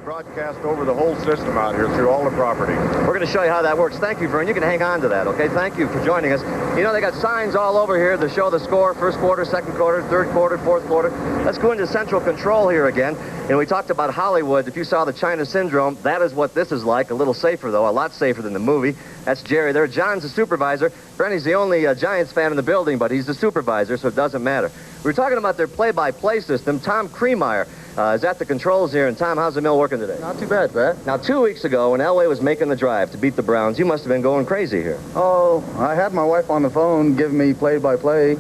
broadcast over the whole system out here through all the property. We're going to show you how that works. Thank you, Vern. You can hang on to that, okay? Thank you for joining us. You know, they got signs all over here to show the score, first quarter, second quarter, third quarter, fourth quarter. Let's go into central control here again. And we talked about Hollywood. If you saw the China Syndrome, that is what this is like. A little safer, though. A lot safer than the movie. That's Jerry there. John's the supervisor. Brenny's the only Giants fan in the building, but he's the supervisor, so it doesn't matter. We were talking about their play-by-play system. Tom Cremeyer is at the controls here. And, Tom, how's the mill working today? Not too bad, Pat. Now, 2 weeks ago, when Elway was making the drive to beat the Browns, you must have been going crazy here. Oh, I had my wife on the phone giving me play-by-play.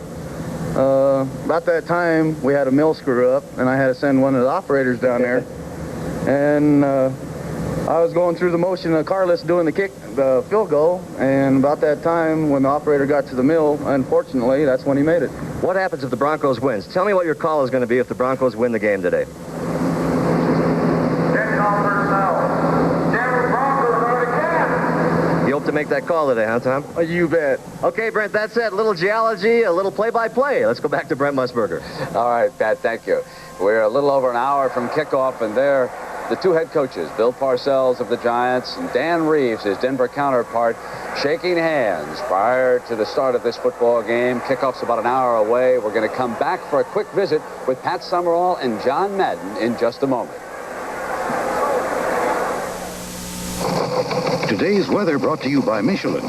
About that time, we had a mill screw up, and I had to send one of the operators down there. And I was going through the motion of Carlos doing the field goal, and about that time, when the operator got to the mill, unfortunately, that's when he made it. What happens if the Broncos wins? Tell me what your call is going to be if the Broncos win the game today. You hope to make that call today, huh, Tom? Oh, you bet. Okay, Brent, that's it. A little geology, a little play-by-play. Let's go back to Brent Musburger. All right, Pat, thank you. We're a little over an hour from kickoff, and there, the two head coaches, Bill Parcells of the Giants and Dan Reeves, his Denver counterpart, shaking hands prior to the start of this football game. Kickoff's about an hour away. We're going to come back for a quick visit with Pat Summerall and John Madden in just a moment. Today's weather brought to you by Michelin.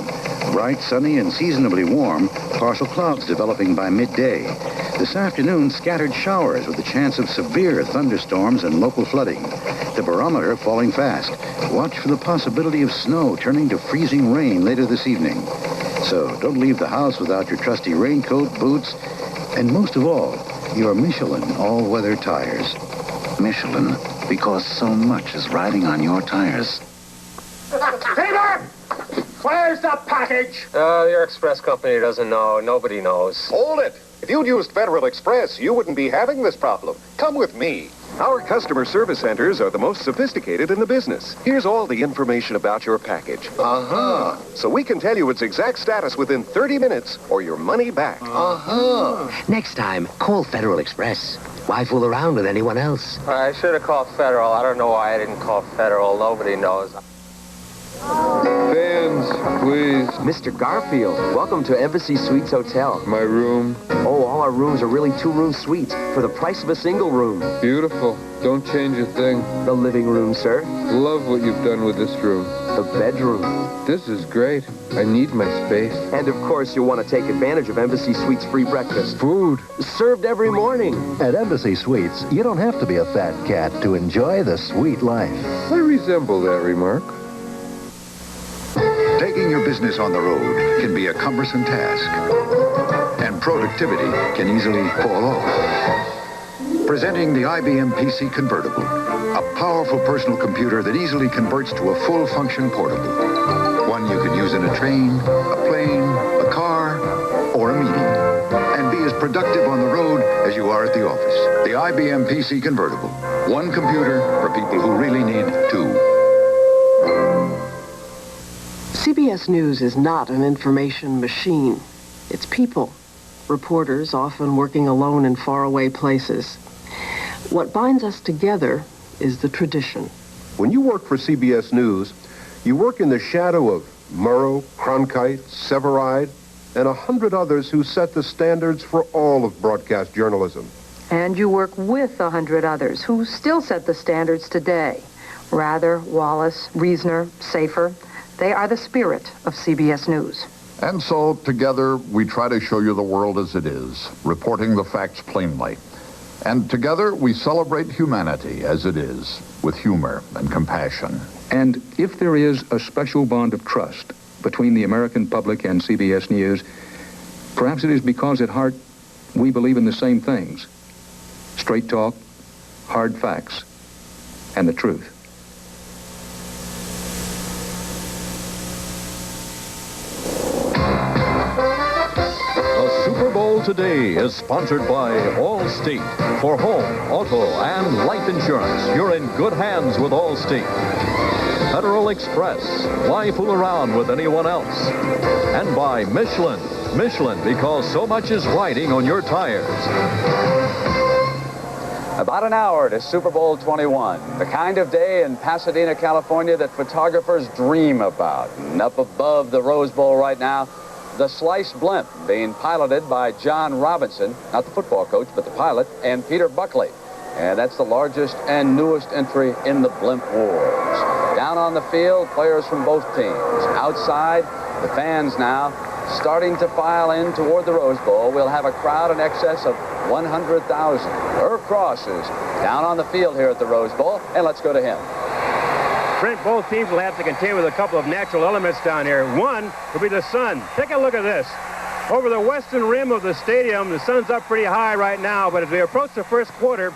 Bright, sunny, and seasonably warm, partial clouds developing by midday. This afternoon, scattered showers with a chance of severe thunderstorms and local flooding. The barometer falling fast. Watch for the possibility of snow turning to freezing rain later this evening. So don't leave the house without your trusty raincoat, boots, and most of all, your Michelin all-weather tires. Michelin, because so much is riding on your tires. Peter! Where's the package? Your express company doesn't know. Nobody knows. Hold it! If you'd used Federal Express, you wouldn't be having this problem. Come with me. Our customer service centers are the most sophisticated in the business. Here's all the information about your package. Uh-huh. So we can tell you its exact status within 30 minutes or your money back. Uh-huh. Next time, call Federal Express. Why fool around with anyone else? I should have called Federal. I don't know why I didn't call Federal. Nobody knows. Fans, please. Mr. Garfield, welcome to Embassy Suites Hotel. My room. Oh, all our rooms are really two-room suites for the price of a single room. Beautiful. Don't change a thing. The living room, sir. Love what you've done with this room. The bedroom. This is great. I need my space. And, of course, you'll want to take advantage of Embassy Suites' free breakfast. Food. Served every morning. At Embassy Suites, you don't have to be a fat cat to enjoy the sweet life. I resemble that remark. Taking your business on the road can be a cumbersome task, and productivity can easily fall off. Presenting the IBM PC Convertible, a powerful personal computer that easily converts to a full-function portable. One you can use in a train, a plane, a car, or a meeting, and be as productive on the road as you are at the office. The IBM PC Convertible, one computer for people who really need two. CBS News is not an information machine. It's people. Reporters, often working alone in faraway places. What binds us together is the tradition. When you work for CBS News, you work in the shadow of Murrow, Cronkite, Severide, and 100 others who set the standards for all of broadcast journalism. And you work with 100 others who still set the standards today. Rather, Wallace, Reasoner, Safer. They are the spirit of CBS News. And so, together, we try to show you the world as it is, reporting the facts plainly. And together, we celebrate humanity as it is, with humor and compassion. And if there is a special bond of trust between the American public and CBS News, perhaps it is because at heart, we believe in the same things. Straight talk, hard facts, and the truth. Super Bowl today is sponsored by Allstate. For home, auto, and life insurance, you're in good hands with Allstate. Federal Express. Why fool around with anyone else? And by Michelin. Michelin, because so much is riding on your tires. About an hour to Super Bowl 21, the kind of day in Pasadena, California that photographers dream about. And up above the Rose Bowl right now, the sliced blimp being piloted by John Robinson, not the football coach, but the pilot, and Peter Buckley. And that's the largest and newest entry in the blimp wars. Down on the field, players from both teams. Outside, the fans now starting to file in toward the Rose Bowl. We'll have a crowd in excess of 100,000. Irv Cross is down on the field here at the Rose Bowl, and let's go to him. Brent, both teams will have to contend with a couple of natural elements down here. One will be the sun. Take a look at this. Over the western rim of the stadium, the sun's up pretty high right now, but as we approach the first quarter,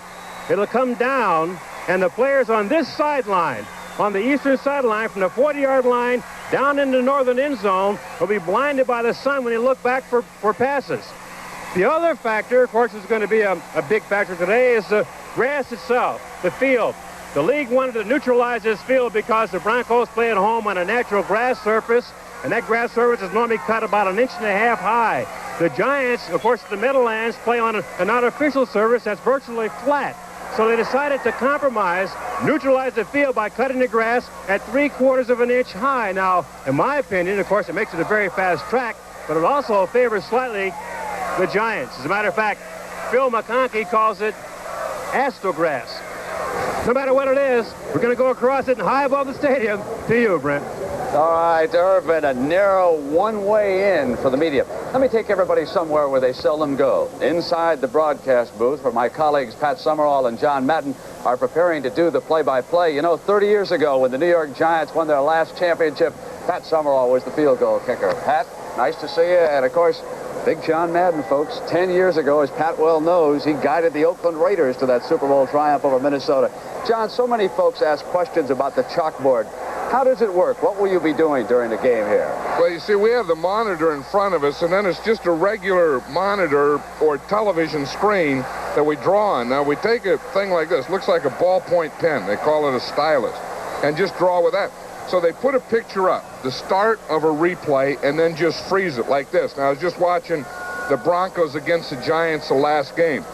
it'll come down, and the players on this sideline, on the eastern sideline from the 40-yard line down in the northern end zone, will be blinded by the sun when they look back for passes. The other factor, of course, is going to be a big factor today, is the grass itself, the field. The league wanted to neutralize this field because the Broncos play at home on a natural grass surface, and that grass surface is normally cut about 1.5 inches high. The Giants, of course, the Meadowlands, play on an artificial surface that's virtually flat. So they decided to compromise, neutralize the field by cutting the grass at 3/4 of an inch high. Now, in my opinion, of course, it makes it a very fast track, but it also favors slightly the Giants. As a matter of fact, Phil McConkey calls it astrograss. No matter what it is, we're going to go across it and high above the stadium. To you, Brent. All right, Irvin, a narrow one-way in for the media. Let me take everybody somewhere where they seldom go. Inside the broadcast booth, where my colleagues Pat Summerall and John Madden are preparing to do the play-by-play. You know, 30 years ago when the New York Giants won their last championship, Pat Summerall was the field goal kicker. Pat, nice to see you. And, of course, Big John Madden, folks. 10 years ago, as Pat well knows, he guided the Oakland Raiders to that Super Bowl triumph over Minnesota. John, so many folks ask questions about the chalkboard. How does it work? What will you be doing during the game here? Well, you see, we have the monitor in front of us, and then it's just a regular monitor or television screen that we draw on. Now, we take a thing like this, looks like a ballpoint pen. They call it a stylus, and just draw with that. So they put a picture up, the start of a replay, and then just freeze it like this. Now, I was just watching the Broncos against the Giants the last game.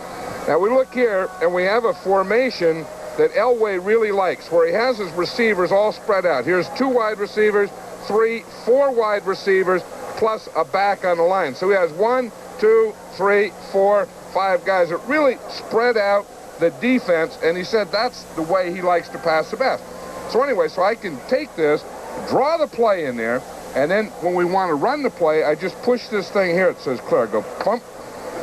Now, we look here, and we have a formation that Elway really likes, where he has his receivers all spread out. Here's 2 wide receivers, 3, 4 wide receivers, plus a back on the line. So he has 1, 2, 3, 4, 5 guys that really spread out the defense, and he said that's the way he likes to pass the best. So anyway, so I can take this, draw the play in there, and then when we want to run the play, I just push this thing here. It says clear. I go pump.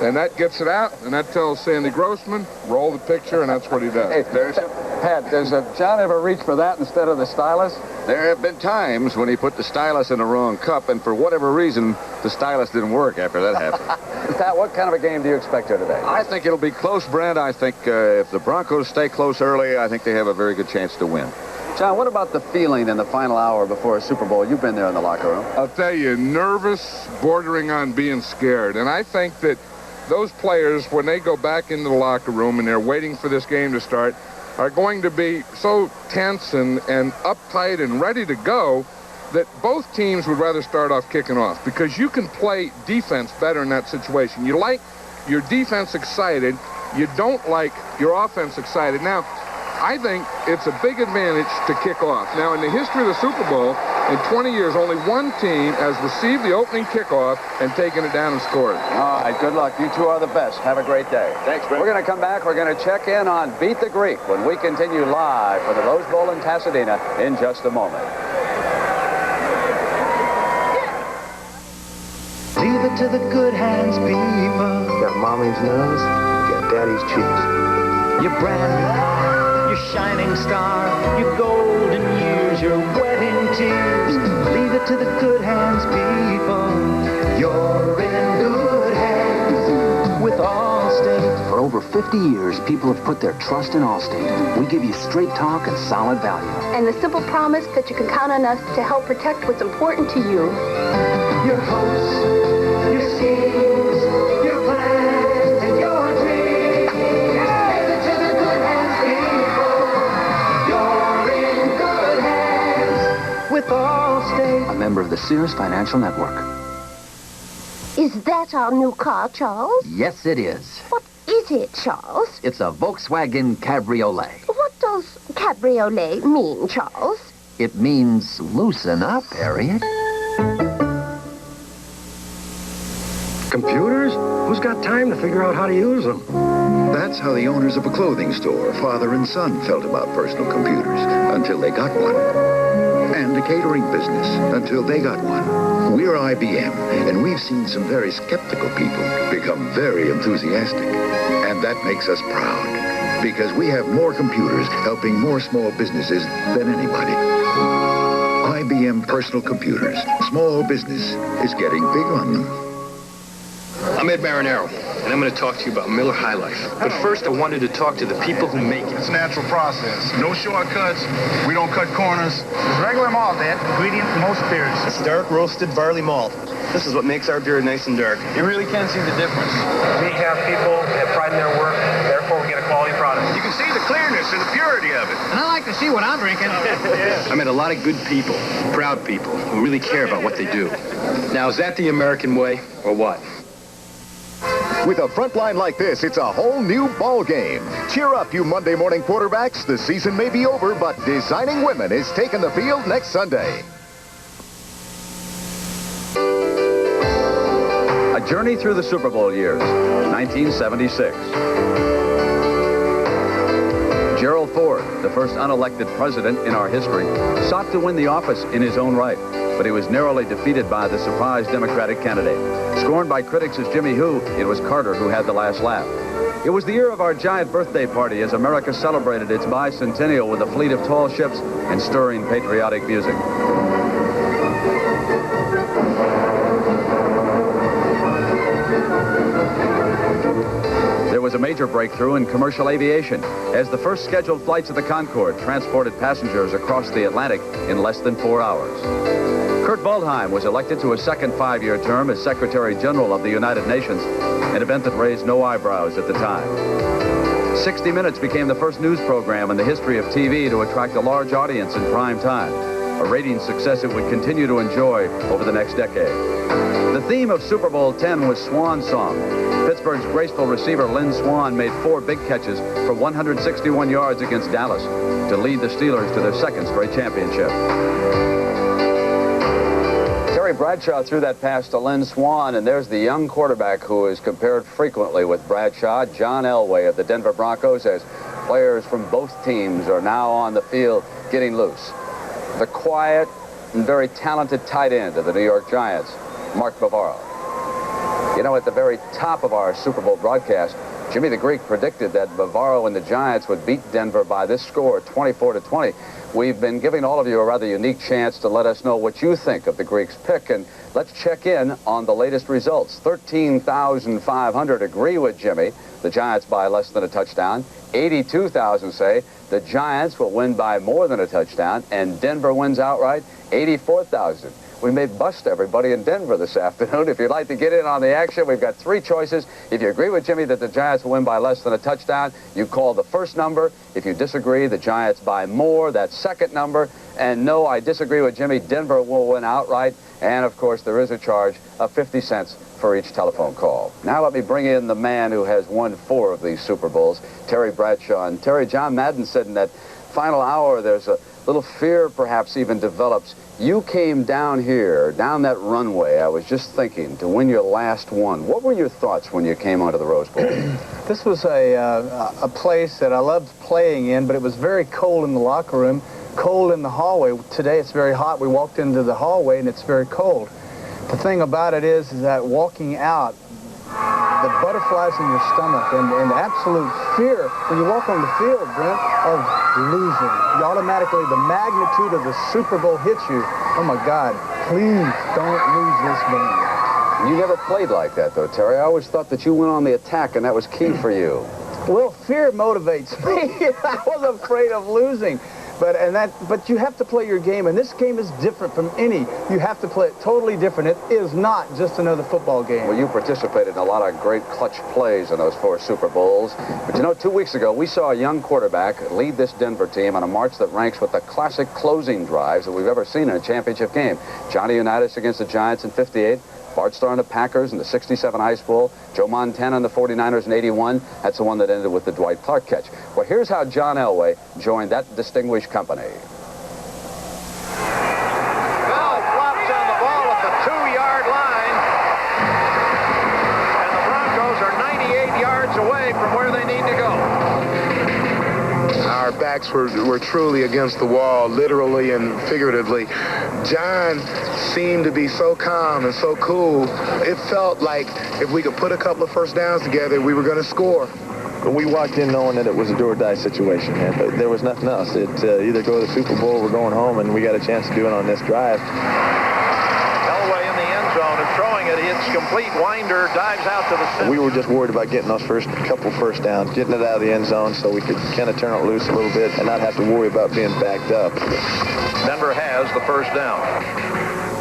And that gets it out, and that tells Sandy Grossman, roll the picture, and that's what he does. Hey, Pat, does John ever reach for that instead of the stylus? There have been times when he put the stylus in the wrong cup, and for whatever reason, the stylus didn't work after that happened. Pat, what kind of a game do you expect here today? I think it'll be close, Brent. I think if the Broncos stay close early, I think they have a very good chance to win. John, what about the feeling in the final hour before a Super Bowl? You've been there in the locker room. I'll tell you, nervous, bordering on being scared. And I think that those players, when they go back into the locker room and they're waiting for this game to start, are going to be so tense and uptight and ready to go that both teams would rather start off kicking off, because you can play defense better in that situation. You like your defense excited. You don't like your offense excited. Now, I think it's a big advantage to kick off. Now, in the history of the Super Bowl, in 20 years, only one team has received the opening kickoff and taken it down and scored. All right, good luck. You two are the best. Have a great day. Thanks, Brent. We're going to come back. We're going to check in on Beat the Greek when we continue live from the Rose Bowl in Pasadena in just a moment. Leave it to the good hands, people. You got mommy's nose, you got daddy's cheeks. Your brand new car, your shining star, your golden years, your wedding tears. Leave it to the good hands, people. You're in good hands with Allstate. For over 50 years, people have put their trust in Allstate. We give you straight talk and solid value. And the simple promise that you can count on us to help protect what's important to you. Your hopes, your schemes, your plans, and your dreams. Leave it to the good hands, people. You're in good hands with Allstate. A member of the Sears Financial Network. Is that our new car, Charles? Yes, it is. What is is it, Charles? It's a Volkswagen Cabriolet. What does cabriolet mean, Charles? It means loosen up, Harriet. Computers? Who's got time to figure out how to use them? That's how the owners of a clothing store, father and son, felt about personal computers until they got one. And a catering business until they got one. We're IBM, and we've seen some very skeptical people become very enthusiastic. And that makes us proud, because we have more computers helping more small businesses than anybody. IBM personal computers. Small business is getting big on them. I'm Ed Marinero, and I'm going to talk to you about Miller High Life. But first, I wanted to talk to the people who make it. It's a natural process. No shortcuts. We don't cut corners. It's regular malt, Ed. Ingredient for most beers. It's dark roasted barley malt. This is what makes our beer nice and dark. You really can see the difference. We have people that pride in their work, therefore we get a quality product. You can see the clearness and the purity of it. And I like to see what I'm drinking. I met a lot of good people, proud people, who really care about what they do. Now, is that the American way, or what? With a front line like this, it's a whole new ball game. Cheer up, you Monday morning quarterbacks. The season may be over, but Designing Women is taking the field next Sunday. A journey through the Super Bowl years, 1976. Gerald Ford, the first unelected president in our history, sought to win the office in his own right, but he was narrowly defeated by the surprise Democratic candidate. Scorned by critics as Jimmy Who, it was Carter who had the last laugh. It was the year of our giant birthday party as America celebrated its bicentennial with a fleet of tall ships and stirring patriotic music. There was a major breakthrough in commercial aviation as the first scheduled flights of the Concorde transported passengers across the Atlantic in less than 4 hours. Kurt Waldheim was elected to a second 5-year term as Secretary General of the United Nations, an event that raised no eyebrows at the time. 60 Minutes became the first news program in the history of TV to attract a large audience in prime time, a ratings success it would continue to enjoy over the next decade. The theme of Super Bowl X was Swan Song. Pittsburgh's graceful receiver Lynn Swann made 4 big catches for 161 yards against Dallas to lead the Steelers to their second straight championship. Terry Bradshaw threw that pass to Lynn Swann, and there's the young quarterback who is compared frequently with Bradshaw, John Elway of the Denver Broncos, as players from both teams are now on the field getting loose. The quiet and very talented tight end of the New York Giants, Mark Bavaro. You know, at the very top of our Super Bowl broadcast, Jimmy the Greek predicted that Bavaro and the Giants would beat Denver by this score, 24-20. We've been giving all of you a rather unique chance to let us know what you think of the Greek's pick, and let's check in on the latest results. 13,500 agree with Jimmy, the Giants by less than a touchdown. 82,000 say the Giants will win by more than a touchdown, and Denver wins outright. 84,000. We may bust everybody in Denver this afternoon. If you'd like to get in on the action, we've got 3 choices. If you agree with Jimmy that the Giants will win by less than a touchdown, you call the first number. If you disagree, the Giants by more, that second number. And no, I disagree with Jimmy, Denver will win outright. And, of course, there is a charge of 50 cents for each telephone call. Now let me bring in the man who has won 4 of these Super Bowls, Terry Bradshaw. And Terry, John Madden said in that final hour there's a little fear perhaps even develops. You came down here, down that runway, I was just thinking, to win your last one. What were your thoughts when you came onto the Rose Bowl? This was a place that I loved playing in, but it was very cold in the locker room, cold in the hallway. Today it's very hot. We walked into the hallway and it's very cold. The thing about it is that walking out, the butterflies in your stomach and the absolute fear when you walk on the field, Brent, of losing. You automatically, the magnitude of the Super Bowl hits you. Oh my God, please don't lose this game. You never played like that, though, Terry. I always thought that you went on the attack, and that was key for you. Well, fear motivates me. I was afraid of losing. But you have to play your game, and this game is different from any. You have to play it totally different. It is not just another football game. Well, you participated in a lot of great clutch plays in those 4 Super Bowls. But you know, 2 weeks ago, we saw a young quarterback lead this Denver team on a march that ranks with the classic closing drives that we've ever seen in a championship game. Johnny Unitas against the Giants in '58, Bart Starr and the Packers in the 67 Ice Bowl. Joe Montana and the 49ers in 81. That's the one that ended with the Dwight Clark catch. Well, here's how John Elway joined that distinguished company. Bell flops on the ball at the 2-yard line. And the Broncos are 98 yards away from where they need to go. Our backs were truly against the wall, literally and figuratively. John seemed to be so calm and so cool. It felt like if we could put a couple of first downs together, we were going to score. We walked in knowing that it was a do-or-die situation, and there was nothing else. It either go to the Super Bowl or we're going home, and we got a chance to do it on this drive. Elway in the end zone and throwing it. It's complete. Winder dives out to the center. We were just worried about getting those couple first downs, getting it out of the end zone so we could kind of turn it loose a little bit and not have to worry about being backed up. Denver has the first down.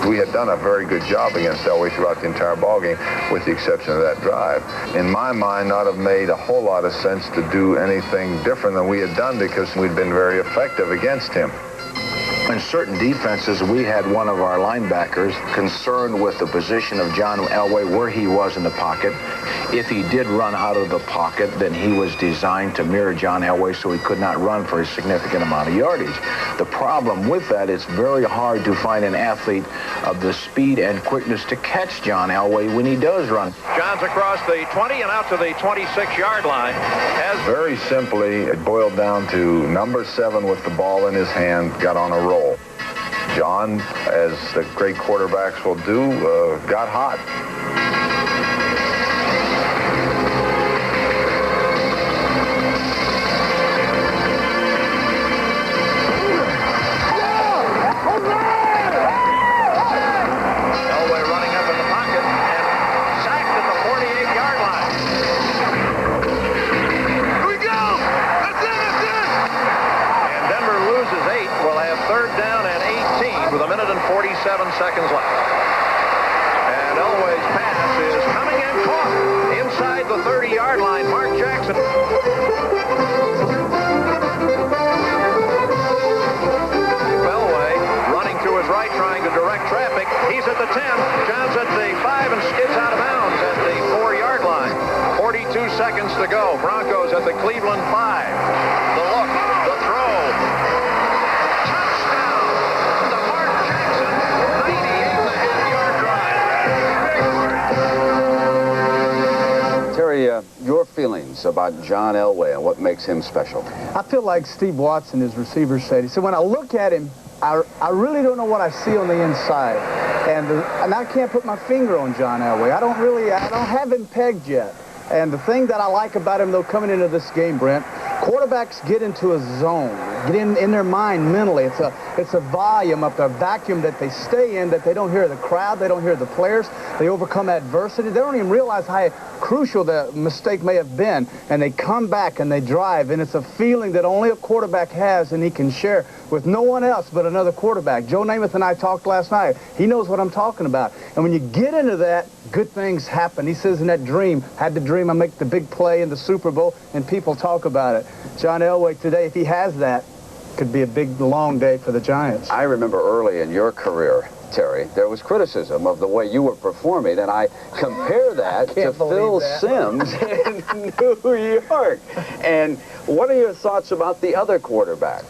We had done a very good job against Elway throughout the entire ballgame, with the exception of that drive. In my mind, not have made a whole lot of sense to do anything different than we had done because we'd been very effective against him. In certain defenses, we had one of our linebackers concerned with the position of John Elway, where he was in the pocket. If he did run out of the pocket, then he was designed to mirror John Elway so he could not run for a significant amount of yardage. The problem with that, it's very hard to find an athlete of the speed and quickness to catch John Elway when he does run. John's across the 20 and out to the 26-yard line. Very simply, it boiled down to number 7 with the ball in his hand, got on a roll. John, as the great quarterbacks will do, got hot. Elway running up in the pocket and sacked at the 48-yard line. Here we go! That's it! And Denver loses 8. We'll have third down and 18 with 1 minute and 47 seconds left. And Elway's pass is coming and caught inside the 30-yard line. Mark Jackson. Elway running to his right, trying to direct traffic. He's at the 10. John's at the 5 and skids out of bounds at the 4-yard line. 42 seconds to go. Broncos at the Cleveland 5. The look, the throw. Touchdown to Mark Jackson. 98.5-yard drive. Terry, your feelings about John Elway and what makes him special? I feel like Steve Watson, his receiver, said. He said, when I look at him, I really don't know what I see on the inside. And I can't put my finger on John Elway. I don't have him pegged yet. And the thing that I like about him, though, coming into this game, Brent, quarterbacks get into a zone, get in their mind mentally. It's a volume of the vacuum that they stay in, that they don't hear the crowd, they don't hear the players. They overcome adversity. They don't even realize how crucial the mistake may have been. And they come back and they drive. And it's a feeling that only a quarterback has and he can share with no one else but another quarterback. Joe Namath and I talked last night. He knows what I'm talking about. And when you get into that, good things happen. He says in that dream, had the dream I make the big play in the Super Bowl, and people talk about it. John Elway today, if he has that, could be a big, long day for the Giants. I remember early in your career, Terry, there was criticism of the way you were performing, and I compare that to Phil Simms in New York. And what are your thoughts about the other quarterback?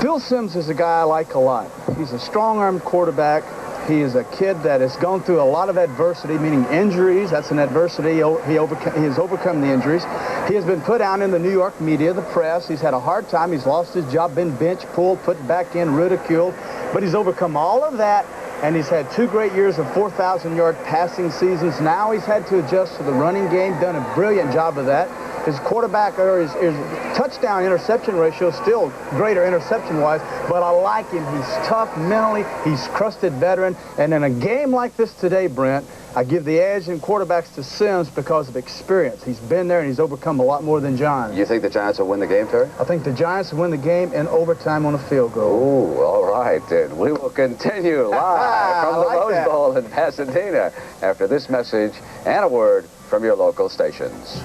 Phil Simms is a guy I like a lot. He's a strong-armed quarterback. He is a kid that has gone through a lot of adversity, meaning injuries. That's an adversity. He has overcome the injuries. He has been put out in the New York media, the press. He's had a hard time. He's lost his job, been benched, pulled, put back in, ridiculed. But he's overcome all of that, and he's had 2 great years of 4,000-yard passing seasons. Now he's had to adjust to the running game, done a brilliant job of that. His quarterback, or his touchdown interception ratio is still greater interception-wise, but I like him. He's tough mentally. He's crusted veteran. And in a game like this today, Brent, I give the edge in quarterbacks to Simms because of experience. He's been there, and he's overcome a lot more than John. You think the Giants will win the game, Terry? I think the Giants will win the game in overtime on a field goal. Ooh, all right, then. We will continue live from the Rose Bowl in Pasadena after this message and a word from your local stations.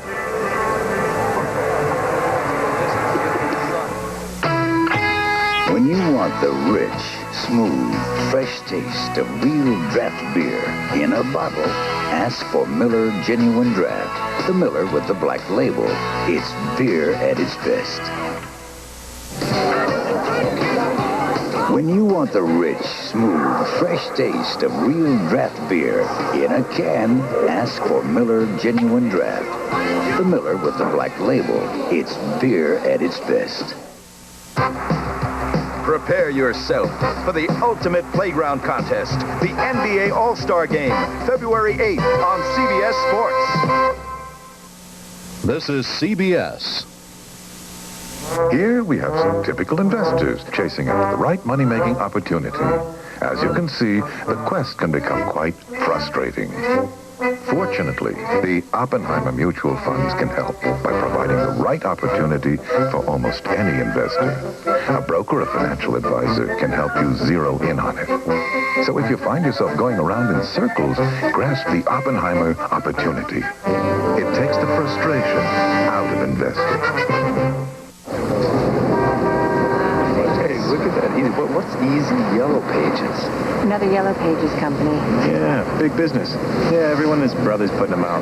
When When you want the rich, smooth, fresh taste of real draft beer in a bottle, ask for Miller Genuine Draft. The Miller with the black label. It's beer at its best. When you want the rich, smooth, fresh taste of real draft beer in a can, ask for Miller Genuine Draft. The Miller with the black label. It's beer at its best. Prepare yourself for the ultimate playground contest, the NBA All-Star Game, February 8th on CBS Sports. This is CBS. Here we have some typical investors chasing after the right money-making opportunity. As you can see, the quest can become quite frustrating. Fortunately, the Oppenheimer Mutual Funds can help by providing the right opportunity for almost any investor. A broker or financial advisor can help you zero in on it. So if you find yourself going around in circles, grasp the Oppenheimer opportunity. It takes the frustration out of investing. Look at that. What's Easy Yellow Pages? Another Yellow Pages company. Yeah, big business. Yeah, everyone and his brother's putting them out.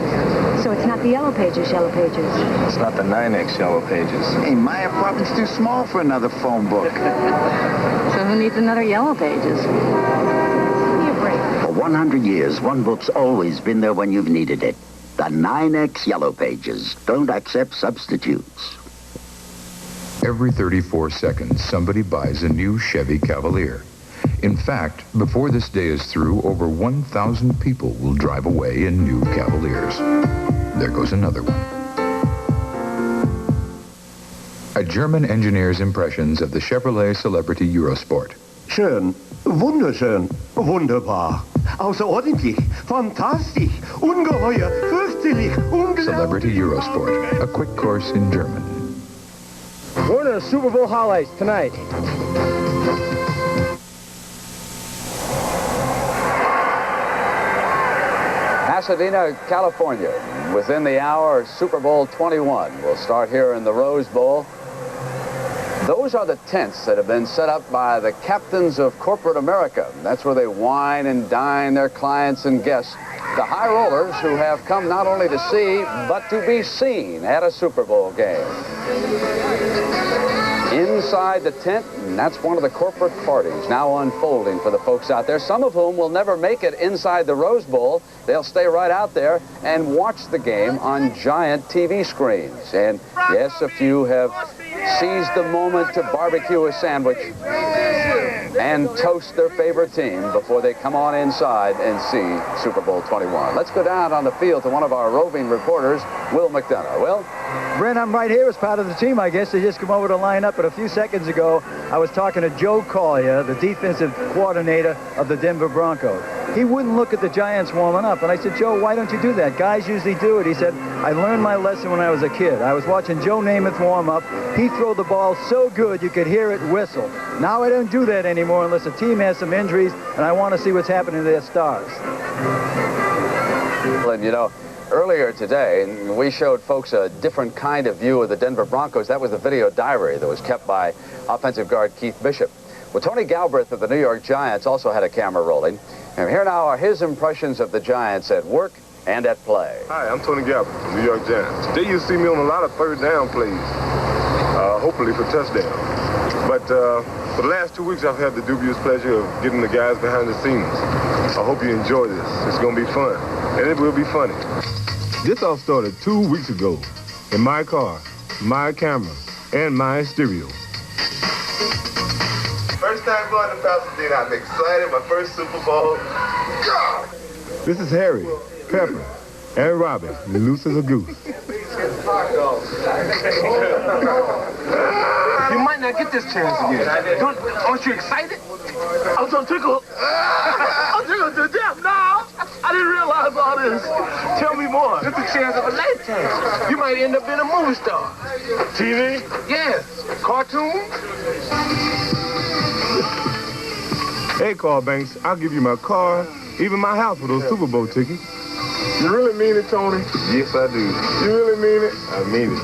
So it's not the Yellow Pages, Yellow Pages. It's not the 9X Yellow Pages. Hey, my apartment's too small for another phone book. So who needs another Yellow Pages? For 100 years, one book's always been there when you've needed it. The 9X Yellow Pages. Don't accept substitutes. Every 34 seconds, somebody buys a new Chevy Cavalier. In fact, before this day is through, over 1,000 people will drive away in new Cavaliers. There goes another one. A German engineer's impressions of the Chevrolet Celebrity Eurosport. Schön, wunderschön, wunderbar, außerordentlich, fantastisch, ungeheuer, fürchterlich, unglaublich. Celebrity Eurosport, a quick course in German. One of the Super Bowl highlights tonight. Pasadena, California. Within the hour, Super Bowl 21 will start here in the Rose Bowl. Those are the tents that have been set up by the captains of corporate America. That's where they wine and dine their clients and guests. The high rollers who have come not only to see, but to be seen at a Super Bowl game. Inside the tent, and that's one of the corporate parties now unfolding for the folks out there, some of whom will never make it inside the Rose Bowl. They'll stay right out there and watch the game on giant TV screens. And yes, a few have seized the moment to barbecue a sandwich and toast their favorite team before they come on inside and see Super Bowl 21. Let's go down on the field to one of our roving reporters, Will McDonough. Will? Brent, I'm right here as part of the team, I guess. They just come over to line up, but a few seconds ago, I was talking to Joe Collier, the defensive coordinator of the Denver Broncos. He wouldn't look at the Giants warming up, and I said, Joe, why don't you do that? Guys usually do it. He said, I learned my lesson when I was a kid. I was watching Joe Namath warm up. He threw the ball so good you could hear it whistle. Now I don't do that anymore unless a team has some injuries, and I want to see what's happening to their stars. And, you know, earlier today, we showed folks a different kind of view of the Denver Broncos. That was the video diary that was kept by offensive guard Keith Bishop. Well, Tony Galbraith of the New York Giants also had a camera rolling. And here now are his impressions of the Giants at work and at play. Hi, I'm Tony Galbraith from New York Giants. Today you'll see me on a lot of third down plays, hopefully for touchdowns. But for the last 2 weeks, I've had the dubious pleasure of getting the guys behind the scenes. I hope you enjoy this. It's going to be fun, and it will be funny. This all started 2 weeks ago in my car, my camera, and my stereo. First time going to Pasadena. I'm excited. My first Super Bowl. God! This is Harry, Pepper, and Robin, loose as a goose. You might not get this chance again. Aren't you excited? I'm so tickled. I'm tickled to death now. I didn't realize all this. Tell me more. It's a chance of a lifetime. You might end up being a movie star. TV? Yes. Cartoons? Hey, Carl Banks, I'll give you my car, even my house for those Super Bowl tickets. You really mean it, Tony? Yes, I do. You really mean it? I mean it.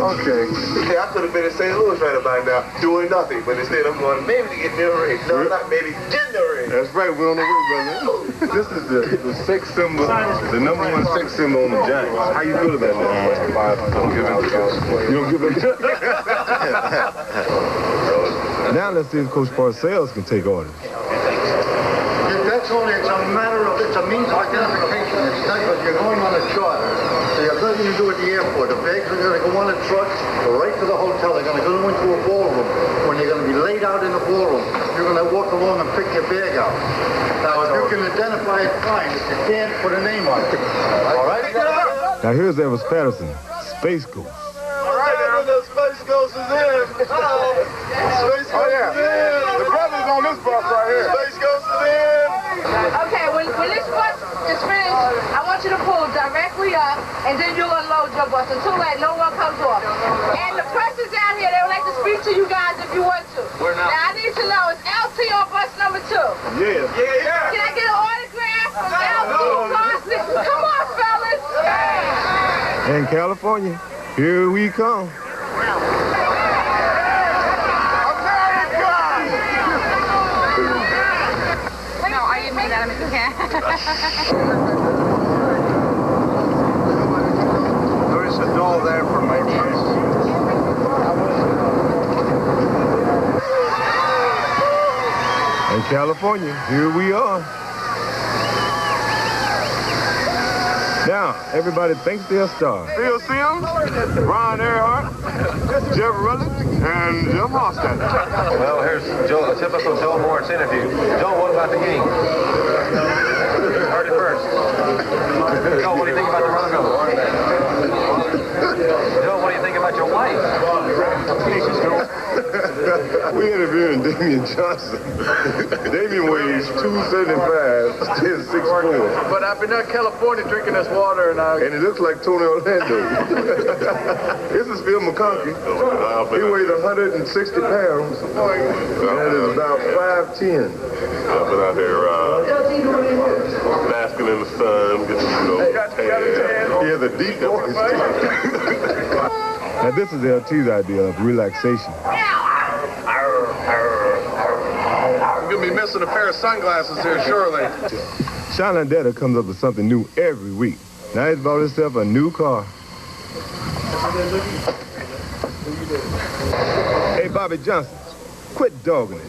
Okay. Hey, I could have been in St. Louis right about now doing nothing, but instead I'm going maybe to get near a ring. No, not maybe, get near a ring. That's right, we're on the way, brother. This is the sex symbol, the number one sex symbol on the Giants. How you feel about that? Don't give him you don't give him Now let's see if Coach Parcells can take orders. That's only, it's a matter of, it's a means of identification. It's not because you're going on a charter. So you have nothing to do at the airport. The bags are going to go on a truck, go right to the hotel. They're going to go into a ballroom. When you're going to be laid out in the ballroom, you're going to walk along and pick your bag out. Now, if you can identify it, fine. If you can't, put a name on it. All right? Now here's Elvis Patterson, Space Ghost. All right, the Space Ghost is in. Space Ghost is in. The brother's on this bus right here. Space Ghost is in. Okay, when this bus is finished, I want you to pull directly up, and then you'll unload your bus until that no one comes off. And the press is down here. They would like to speak to you guys if you want to. Now, I need to know, is LT on bus number 2? Yeah. Can I get an autograph from LT Carson? Come on, fellas. In California, here we come. No, I didn't mean that. I meant you can't. There is a doll there for my niece. In California, here we are. Now, everybody thinks they're a star. Phil Sims, Ron Earhart, Jeff Rutledge, and Jim Hofstadter. Well, here's Joe, a typical Joe Morris interview. Joe, what about the game? Heard it first. Joe, what do you think about the Broncos? Joe, what do you think about your wife? We interviewing Damian Johnson. Damian weighs 275, stands 6'4". But I've been in California drinking this water, and he looks like Tony Orlando. This is Phil McConkey. He weighs 160 pounds. That is about 5'10". I've been out there basking in the sun, getting, Yeah, the deep voice. Now, this is LT's idea of relaxation. I'm going to be missing a pair of sunglasses here shortly. Sean Landetta comes up with something new every week. Now he's bought himself a new car. Hey, Bobby Johnson, quit dogging it.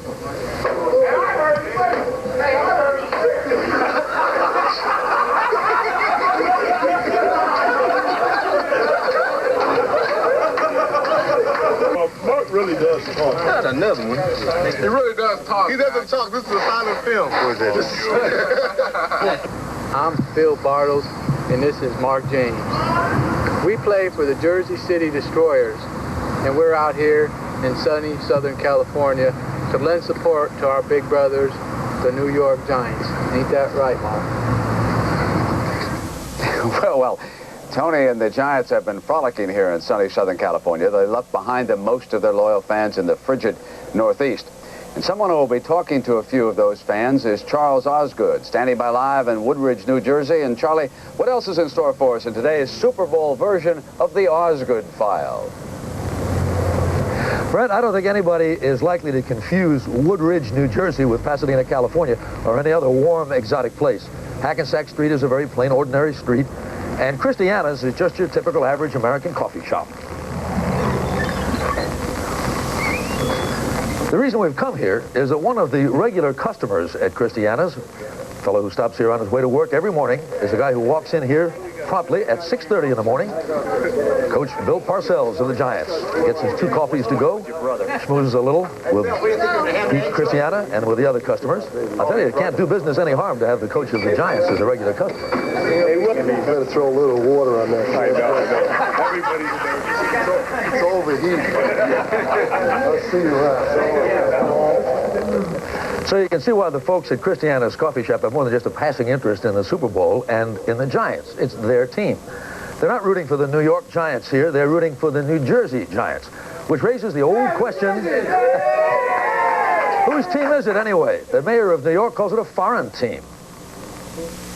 Mark really does talk. Not another one. He really does talk. He doesn't talk. This is a silent film. I'm Phil Bartles, and this is Mark James. We play for the Jersey City Destroyers, and we're out here in sunny Southern California to lend support to our big brothers, the New York Giants. Ain't that right, Mark? Well, Tony and the Giants have been frolicking here in sunny Southern California. They left behind them most of their loyal fans in the frigid Northeast. And someone who will be talking to a few of those fans is Charles Osgood, standing by live in Woodridge, New Jersey. And Charlie, what else is in store for us in today's Super Bowl version of the Osgood File? Fred, I don't think anybody is likely to confuse Woodridge, New Jersey with Pasadena, California, or any other warm, exotic place. Hackensack Street is a very plain, ordinary street, and Christiana's is just your typical average American coffee shop. The reason we've come here is that one of the regular customers at Christiana's, a fellow who stops here on his way to work every morning, is a guy who walks in here promptly at 6:30 in the morning. Coach Bill Parcells of the Giants gets his 2 coffees to go, schmoozes a little with Christiana and with the other customers. I'll tell you, it can't do business any harm to have the coach of the Giants as a regular customer. You better throw a little water on that. I know. It's overheating. Let's see you So you can see why the folks at Christiana's coffee shop have more than just a passing interest in the Super Bowl and in the Giants. It's their team. They're not rooting for the New York Giants here. They're rooting for the New Jersey Giants, which raises the old question, whose team is it anyway? The mayor of New York calls it a foreign team.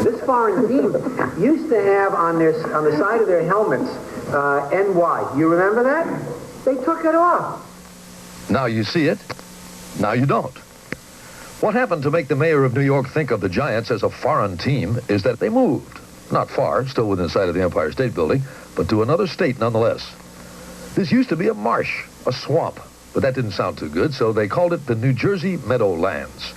This foreign team used to have on the side of their helmets NY. You remember that? They took it off. Now you see it, now you don't. What happened to make the mayor of New York think of the Giants as a foreign team is that they moved. Not far, still within sight of the Empire State Building, but to another state nonetheless. This used to be a marsh, a swamp, but that didn't sound too good, so they called it the New Jersey Meadowlands.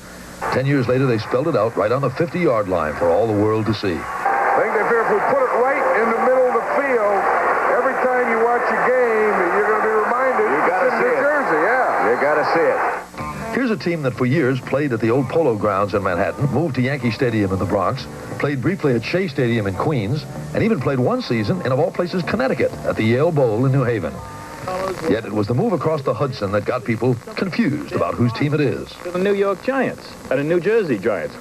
10 years later, they spelled it out right on the 50-yard line for all the world to see. I think they figure if we put it right in the middle of the field, every time you watch a game, you're going to be reminded You gotta it's in see New it. Jersey, yeah. You got to see it. Here's a team that for years played at the old Polo Grounds in Manhattan, moved to Yankee Stadium in the Bronx, played briefly at Shea Stadium in Queens, and even played one season in, of all places, Connecticut at the Yale Bowl in New Haven. Yet it was the move across the Hudson that got people confused about whose team it is. The New York Giants and the New Jersey Giants.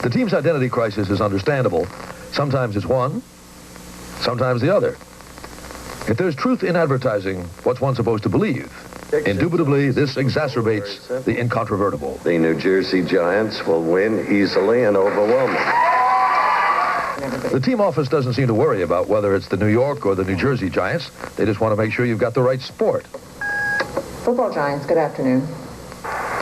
The team's identity crisis is understandable. Sometimes it's one, sometimes the other. If there's truth in advertising, what's one supposed to believe? Indubitably, this exacerbates the incontrovertible. The New Jersey Giants will win easily and overwhelmingly. The team office doesn't seem to worry about whether it's the New York or the New Jersey Giants. They just want to make sure you've got the right sport. Football Giants, good afternoon.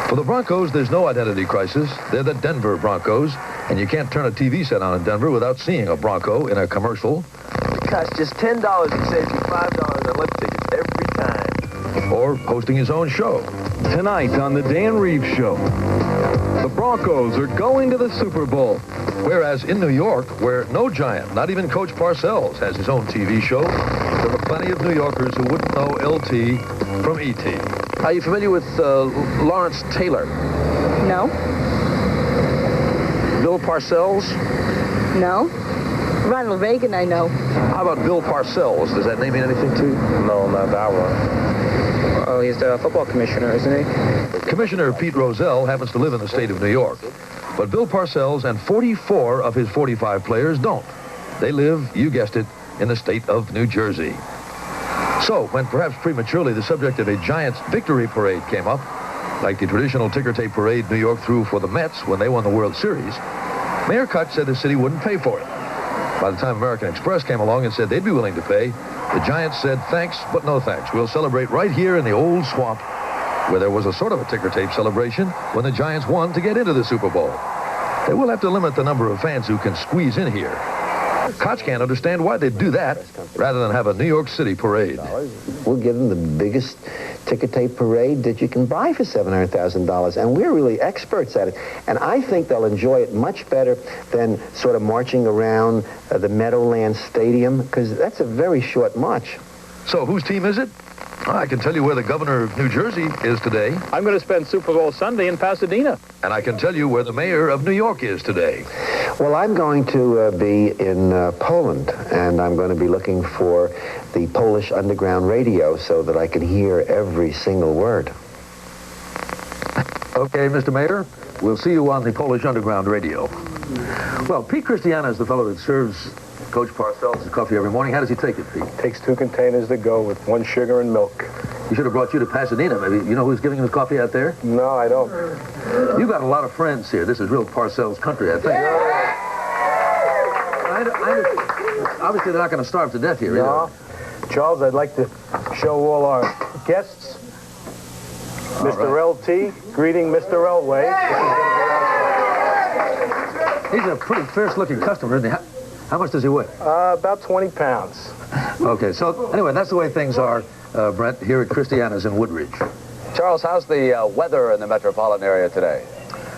For the Broncos, there's no identity crisis. They're the Denver Broncos, and you can't turn a TV set on in Denver without seeing a Bronco in a commercial. It costs just $10 and saves you $5 on lift tickets every time. Or hosting his own show. Tonight on the Dan Reeves Show, the Broncos are going to the Super Bowl. Whereas in New York, where no Giant, not even Coach Parcells, has his own TV show, there are plenty of New Yorkers who wouldn't know LT from ET. Are you familiar with Lawrence Taylor? No. Bill Parcells? No. Ronald Reagan, I know. How about Bill Parcells? Does that name mean anything to you? No, not that one. Oh, he's the football commissioner, isn't he? Commissioner Pete Rozelle happens to live in the state of New York. But Bill Parcells and 44 of his 45 players don't. They live, you guessed it, in the state of New Jersey. So, when perhaps prematurely the subject of a Giants victory parade came up, like the traditional ticker tape parade New York threw for the Mets when they won the World Series, Mayor Kutch said the city wouldn't pay for it. By the time American Express came along and said they'd be willing to pay, the Giants said, thanks, but no thanks. We'll celebrate right here in the old swamp, where there was a sort of a ticker tape celebration when the Giants won to get into the Super Bowl. They will have to limit the number of fans who can squeeze in here. Koch can't understand why they'd do that rather than have a New York City parade. We'll give them the biggest ticker tape parade that you can buy for $700,000, and we're really experts at it. And I think they'll enjoy it much better than sort of marching around the Meadowlands Stadium, because that's a very short march. So whose team is it? I can tell you where the governor of New Jersey is today. I'm going to spend Super Bowl Sunday in Pasadena. And I can tell you where the mayor of New York is today. Well, I'm going to be in Poland, and I'm going to be looking for the Polish underground radio so that I can hear every single word. Okay, Mr. Mayor, we'll see you on the Polish underground radio. Well, Pete Christiana is the fellow that serves Coach Parcells' coffee every morning. How does he take it, Pete? Takes 2 containers to go with 1 sugar and milk. He should have brought you to Pasadena, maybe. You know who's giving him his coffee out there? No, I don't. You got a lot of friends here. This is real Parcells country, I think. Obviously, they're not going to starve to death here, No. Charles, I'd like to show all our guests Mr. LT, greeting Mr. Elway. He's a pretty fierce-looking customer, isn't he? How much does he weigh? About 20 pounds. Okay, so anyway, that's the way things are, Brent, here at Christiana's in Woodridge. Charles, how's the weather in the metropolitan area today?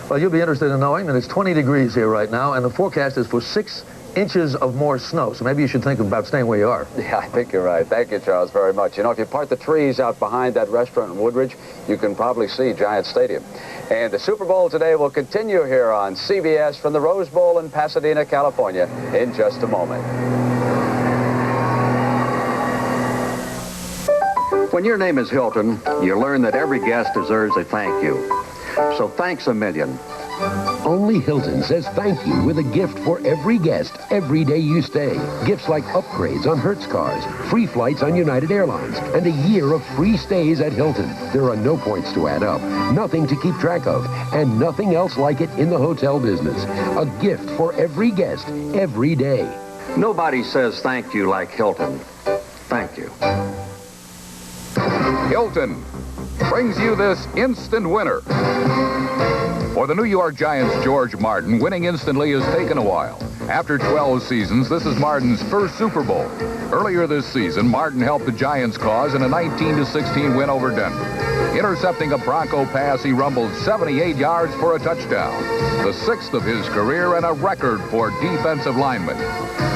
Well, you'll be interested in knowing that it's 20 degrees here right now, and the forecast is for 6 inches of more snow. So maybe you should think about staying where you are. Yeah, I think you're right. Thank you, Charles, very much. You know, if you part the trees out behind that restaurant in Woodridge, you can probably see Giant Stadium. And the Super Bowl today will continue here on CBS from the Rose Bowl in Pasadena, California, in just a moment. When your name is Hilton, you learn that every guest deserves a thank you. So thanks a million. Only Hilton says thank you with a gift for every guest every day you stay. Gifts like upgrades on Hertz cars, free flights on United Airlines, and a year of free stays at Hilton. There are no points to add up, nothing to keep track of, and nothing else like it in the hotel business. A gift for every guest every day. Nobody says thank you like Hilton. Thank you. Hilton brings you this instant winner. For the New York Giants' George Martin, winning instantly has taken a while. After 12 seasons, this is Martin's first Super Bowl. Earlier this season, Martin helped the Giants' cause in a 19-16 win over Denver. Intercepting a Bronco pass, he rumbled 78 yards for a touchdown, the 6th of his career and a record for defensive linemen.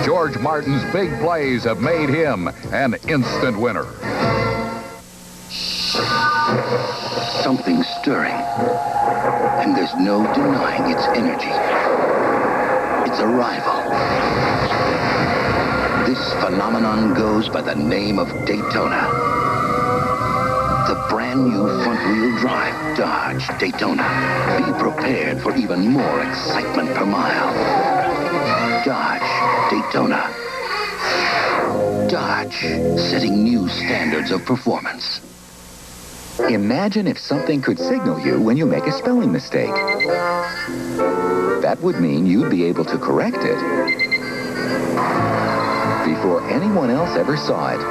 George Martin's big plays have made him an instant winner. Something's stirring, and there's no denying its energy. Its arrival. This phenomenon goes by the name of Daytona. The brand new front-wheel drive Dodge Daytona. Be prepared for even more excitement per mile. Dodge Daytona. Dodge, setting new standards of performance. Imagine if something could signal you when you make a spelling mistake. That would mean you'd be able to correct it before anyone else ever saw it.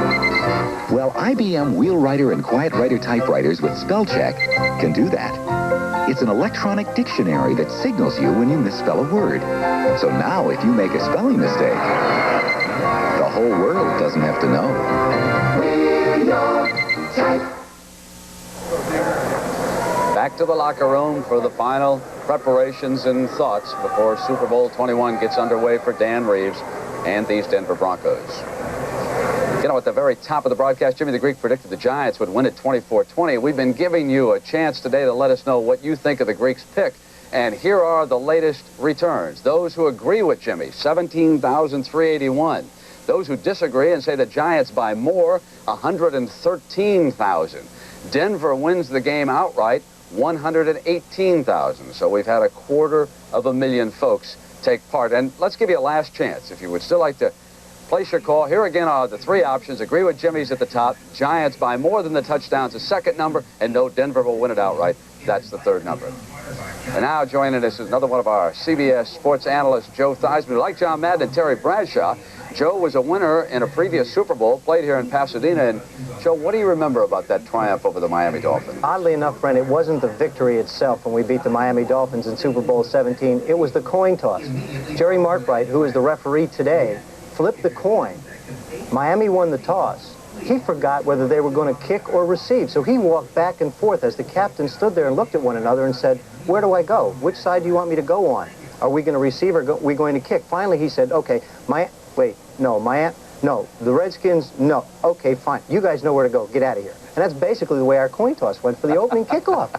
Well, IBM Wheelwriter and QuietWriter typewriters with spell check can do that. It's an electronic dictionary that signals you when you misspell a word. So now if you make a spelling mistake, the whole world doesn't have to know. Back to the locker room for the final preparations and thoughts before Super Bowl 21 gets underway for Dan Reeves and these Denver Broncos. You know, at the very top of the broadcast, Jimmy the Greek predicted the Giants would win at 24-20. We've been giving you a chance today to let us know what you think of the Greeks' pick. And here are the latest returns. Those who agree with Jimmy, 17,381. Those who disagree and say the Giants by more, 113,000. Denver wins the game outright, 118,000. So we've had 250,000 folks take part. And let's give you a last chance. If you would still like to place your call, here again are the three options. Agree with Jimmy's at the top. Giants by more than the touchdowns, the second number. And no, Denver will win it outright. That's the third number. And now joining us is another one of our CBS sports analysts, Joe Theismann. Like John Madden and Terry Bradshaw, Joe was a winner in a previous Super Bowl, played here in Pasadena. And Joe, what do you remember about that triumph over the Miami Dolphins? Oddly enough, Brent, it wasn't the victory itself when we beat the Miami Dolphins in Super Bowl 17. It was the coin toss. Jerry Markbright, who is the referee today, flipped the coin. Miami won the toss. He forgot whether they were going to kick or receive. So he walked back and forth as the captain stood there and looked at one another and said, where do I go? Which side do you want me to go on? Are we going to receive or are we going to kick? Finally, he said, okay, no, the Redskins, no. Okay, fine. You guys know where to go. Get out of here. And that's basically the way our coin toss went for the opening kickoff.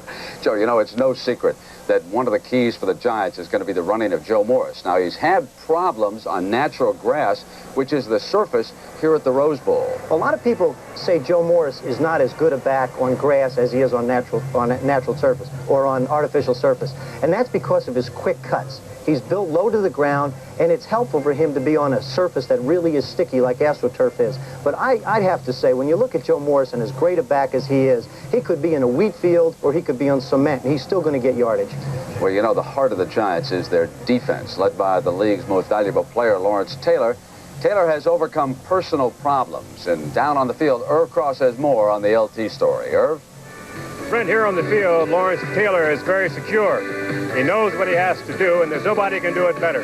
Joe, you know, it's no secret that one of the keys for the Giants is going to be the running of Joe Morris. Now, he's had problems on natural grass, which is the surface here at the Rose Bowl. A lot of people say Joe Morris is not as good a back on grass as he is on natural surface or on artificial surface. And that's because of his quick cuts. He's built low to the ground, and it's helpful for him to be on a surface that really is sticky like AstroTurf is. But I'd have to say, when you look at Joe Morris and as great a back as he is, he could be in a wheat field or he could be on cement, and he's still going to get yardage. Well, you know, the heart of the Giants is their defense, led by the league's most valuable player, Lawrence Taylor. Taylor has overcome personal problems, and down on the field, Irv Cross has more on the LT story. Irv? Brent, here on the field, Lawrence Taylor is very secure. He knows what he has to do, and there's nobody who can do it better.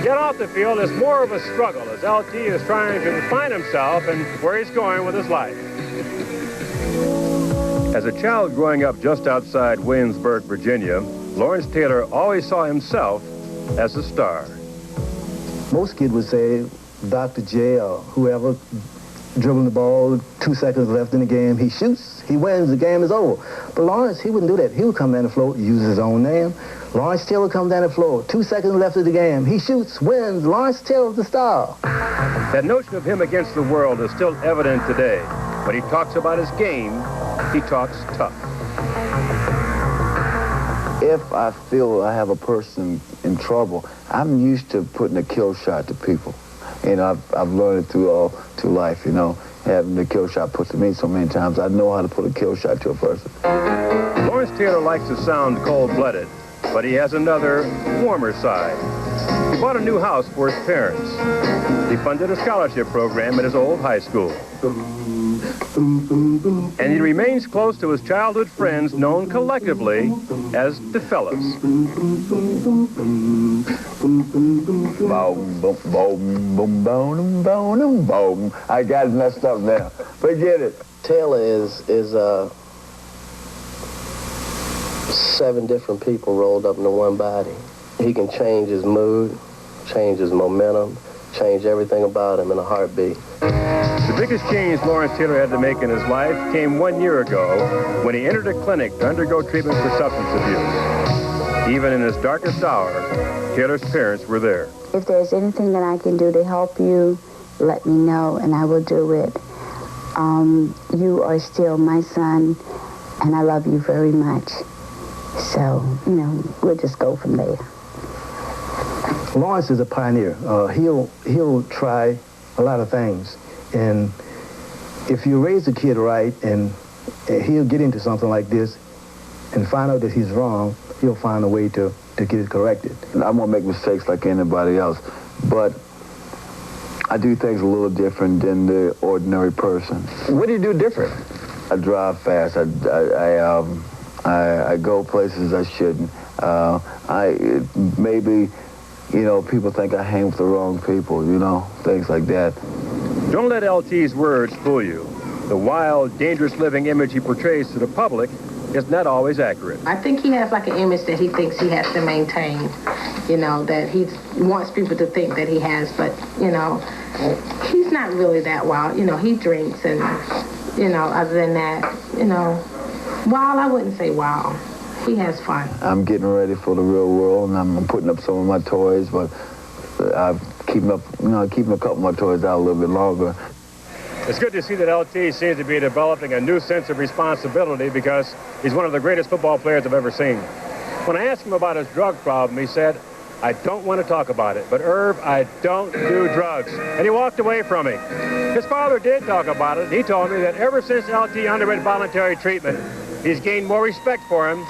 Get off the field is more of a struggle as LT is trying to find himself and where he's going with his life. As a child growing up just outside Williamsburg, Virginia, Lawrence Taylor always saw himself as a star. Most kids would say Dr. J or whoever dribbling the ball, 2 seconds left in the game, he shoots, he wins, the game is over. But Lawrence, he wouldn't do that. He would come down the floor, use his own name. Lawrence Taylor comes down the floor, 2 seconds left of the game, he shoots, wins, Lawrence Taylor's the star. That notion of him against the world is still evident today. When he talks about his game, he talks tough. if I feel I have a person in trouble, I'm used to putting a kill shot to people. And I've learned it through life, you know, having the kill shot put to me so many times. I know how to put a kill shot to a person. Lawrence Taylor likes to sound cold-blooded, but he has another, warmer side. He bought a new house for his parents. He funded a scholarship program at his old high school. And he remains close to his childhood friends known collectively as the Fellas. Boom, boom, boom, boom, boom, boom, boom. I got it messed up now. Forget it. Taylor is 7 different people rolled up into one body. He can change his mood, change his momentum, change everything about him in a heartbeat. The biggest change Lawrence Taylor had to make in his life came 1 year ago when he entered a clinic to undergo treatment for substance abuse. Even in his darkest hour, Taylor's parents were there. If there's anything that I can do to help you, let me know and I will do it. You are still my son and I love you very much. So, you know, we'll just go from there. Lawrence is a pioneer. He'll try a lot of things. And if you raise a kid right and he'll get into something like this and find out that he's wrong, he'll find a way to get it corrected. And I won't make mistakes like anybody else, but I do things a little different than the ordinary person. What do you do different? I drive fast. I go places I shouldn't. Maybe, you know, people think I hang with the wrong people, you know, things like that. Don't let LT's words fool you. The wild, dangerous living image he portrays to the public is not always accurate. I think he has like an image that he thinks he has to maintain, you know, that he wants people to think that he has, but, you know, he's not really that wild. You know, he drinks and, you know, other than that, you know, wild, I wouldn't say wild. He has fun. I'm getting ready for the real world, and I'm putting up some of my toys, but I'm keeping a couple of my toys out a little bit longer. It's good to see that LT seems to be developing a new sense of responsibility because he's one of the greatest football players I've ever seen. When I asked him about his drug problem, he said, I don't want to talk about it, but Irv, I don't do drugs. And he walked away from me. His father did talk about it. He told me that ever since LT underwent voluntary treatment, he's gained more respect for him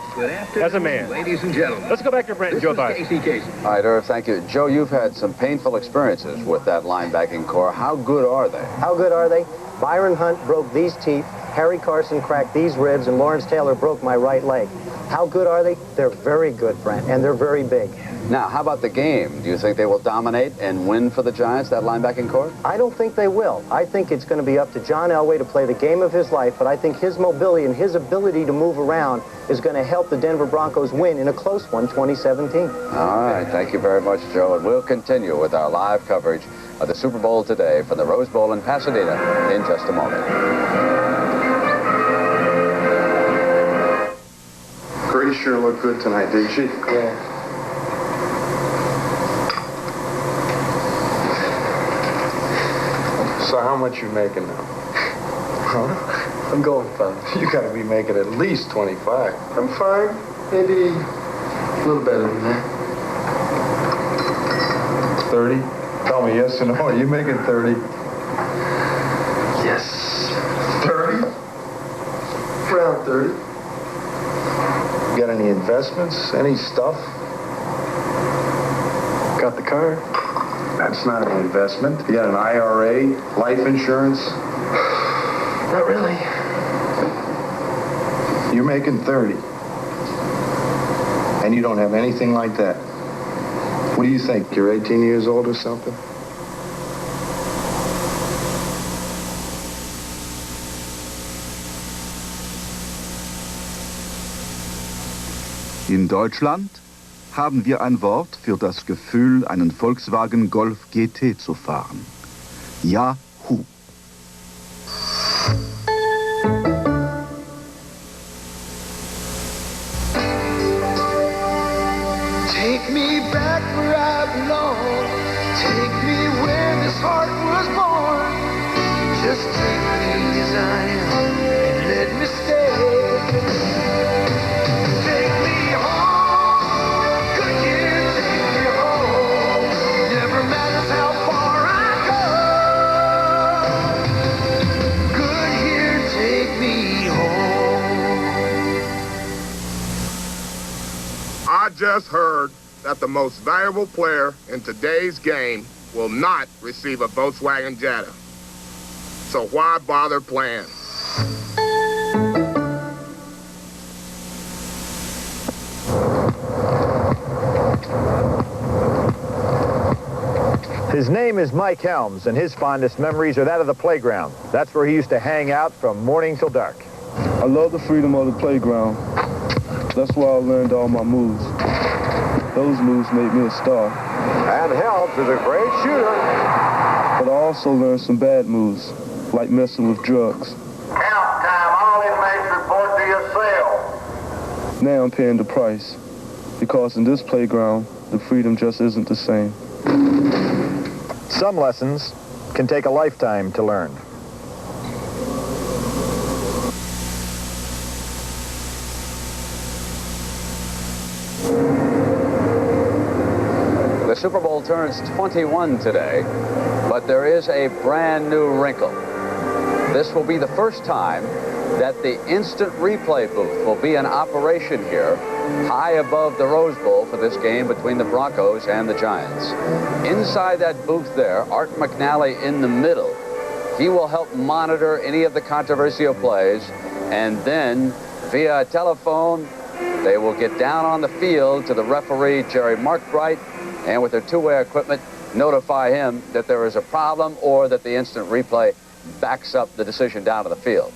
as a man. Ladies and gentlemen. Let's go back to Brent and Joe Theis. All right, Irv, thank you. Joe, you've had some painful experiences with that linebacking core. How good are they? How good are they? Byron Hunt broke these teeth, Harry Carson cracked these ribs, and Lawrence Taylor broke my right leg. How good are they? They're very good, Brent, and they're very big. Now, how about the game? Do you think they will dominate and win for the Giants, that linebacking core? I don't think they will. I think it's going to be up to John Elway to play the game of his life, but I think his mobility and his ability to move around is going to help the Denver Broncos win in a close one, 2017. All right, thank you very much, Joe, and we'll continue with our live coverage of the Super Bowl today from the Rose Bowl in Pasadena in just a moment. Grady sure looked good tonight, didn't she? Yeah. So how much you making now? Huh? I'm going fine. You gotta be making at least 25. I'm fine. Maybe a little better than that. 30? Tell me yes or no. Are you making 30? Yes. 30? Around 30. Got any investments? Any stuff? Got the car. That's not an investment. You got an IRA, life insurance? Not really. You're making 30. And you don't have anything like that. What do you think? You're 18 years old or something? In Deutschland haben wir ein Wort für das Gefühl, einen Volkswagen Golf GT zu fahren. Yahoo! Take me back where I belong. Take me where this heart was born. Just take me as I am and let me stay. Take me home. I just heard that the most valuable player in today's game will not receive a Volkswagen Jetta. So why bother playing? His name is Mike Helms, and his fondest memories are that of the playground. That's where he used to hang out from morning till dark. I love the freedom of the playground. That's where I learned all my moves. Those moves made me a star. And Helms is a great shooter. But I also learned some bad moves, like messing with drugs. Count time. All inmates report to your cell. Now I'm paying the price, because in this playground, the freedom just isn't the same. Some lessons can take a lifetime to learn. The Super Bowl turns 21 today, but there is a brand new wrinkle. This will be the first time that the instant replay booth will be in operation here, high above the Rose Bowl for this game between the Broncos and the Giants. Inside that booth there, Art McNally in the middle. He will help monitor any of the controversial plays, and then via telephone, they will get down on the field to the referee, Jerry Markbright, and with their two-way equipment, notify him that there is a problem or that the instant replay backs up the decision down to the field.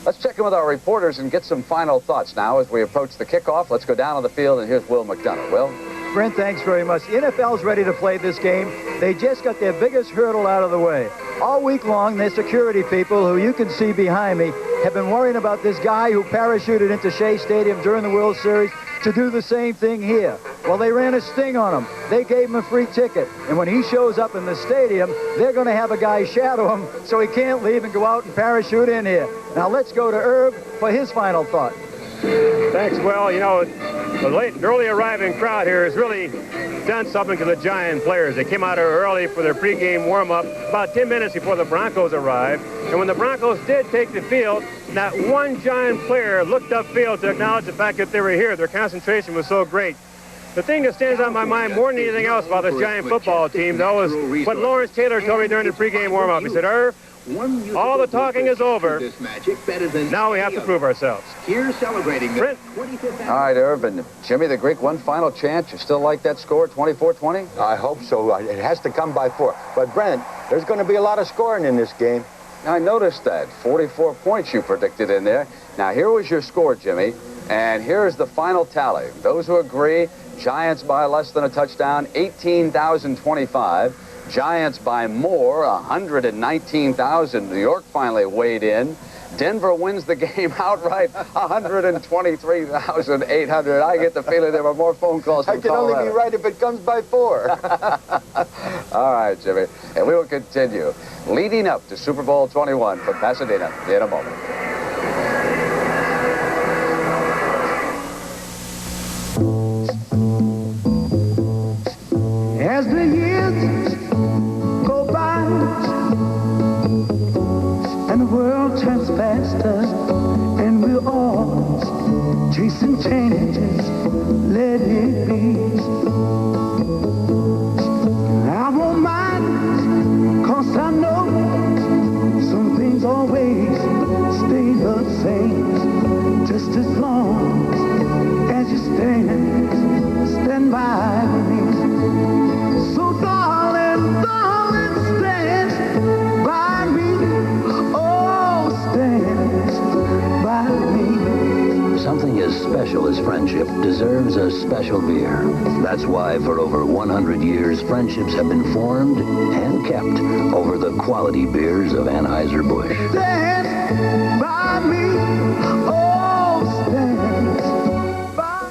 Let's check in with our reporters and get some final thoughts now as we approach the kickoff. Let's go down on the field, and here's Will McDonough. Will? Brent, thanks very much. The NFL's ready to play this game. They just got their biggest hurdle out of the way. All week long, their security people, who you can see behind me, have been worrying about this guy who parachuted into Shea Stadium during the World Series to do the same thing here. Well, they ran a sting on him. They gave him a free ticket. And when he shows up in the stadium, they're going to have a guy shadow him so he can't leave and go out and parachute in here. Now let's go to Herb for his final thought. Thanks, Will. You know, the early arriving crowd here has really done something to the Giant players. They came out here early for their pregame warm-up about 10 minutes before the Broncos arrived. And when the Broncos did take the field, not one Giant player looked upfield to acknowledge the fact that they were here. Their concentration was so great. The thing that stands out in my mind more than anything else about this Giant football team, though, is what Lawrence Taylor told me during the pregame warm-up. He said, Irv, all the talking is over. Now we have to prove ourselves. Here celebrating Brent. All right, Irv, and Jimmy the Greek, one final chance. You still like that score, 24-20? I hope so. It has to come by 4. But, Brent, there's going to be a lot of scoring in this game. I noticed that. 44 points you predicted in there. Now, here was your score, Jimmy, and here's the final tally. Those who agree, Giants by less than a touchdown, 18,025. Giants by more, 119,000. New York finally weighed in. Denver wins the game outright, 123,800. I get the feeling there were more phone calls from I can only be right if it comes by 4. All right, Jimmy. And we will continue leading up to Super Bowl 21 from Pasadena in a moment. As the years go by and the world turns faster and we're all chasing changes, let it be. I won't mind, 'cause I know some things always stay the same, just as long as you stand by me. So darling, stand by me. Oh, stand by me. Something as special as friendship deserves a special beer. That's why for over 100 years, friendships have been formed and kept over the quality beers of Anheuser-Busch. Stand by me. Oh, stand by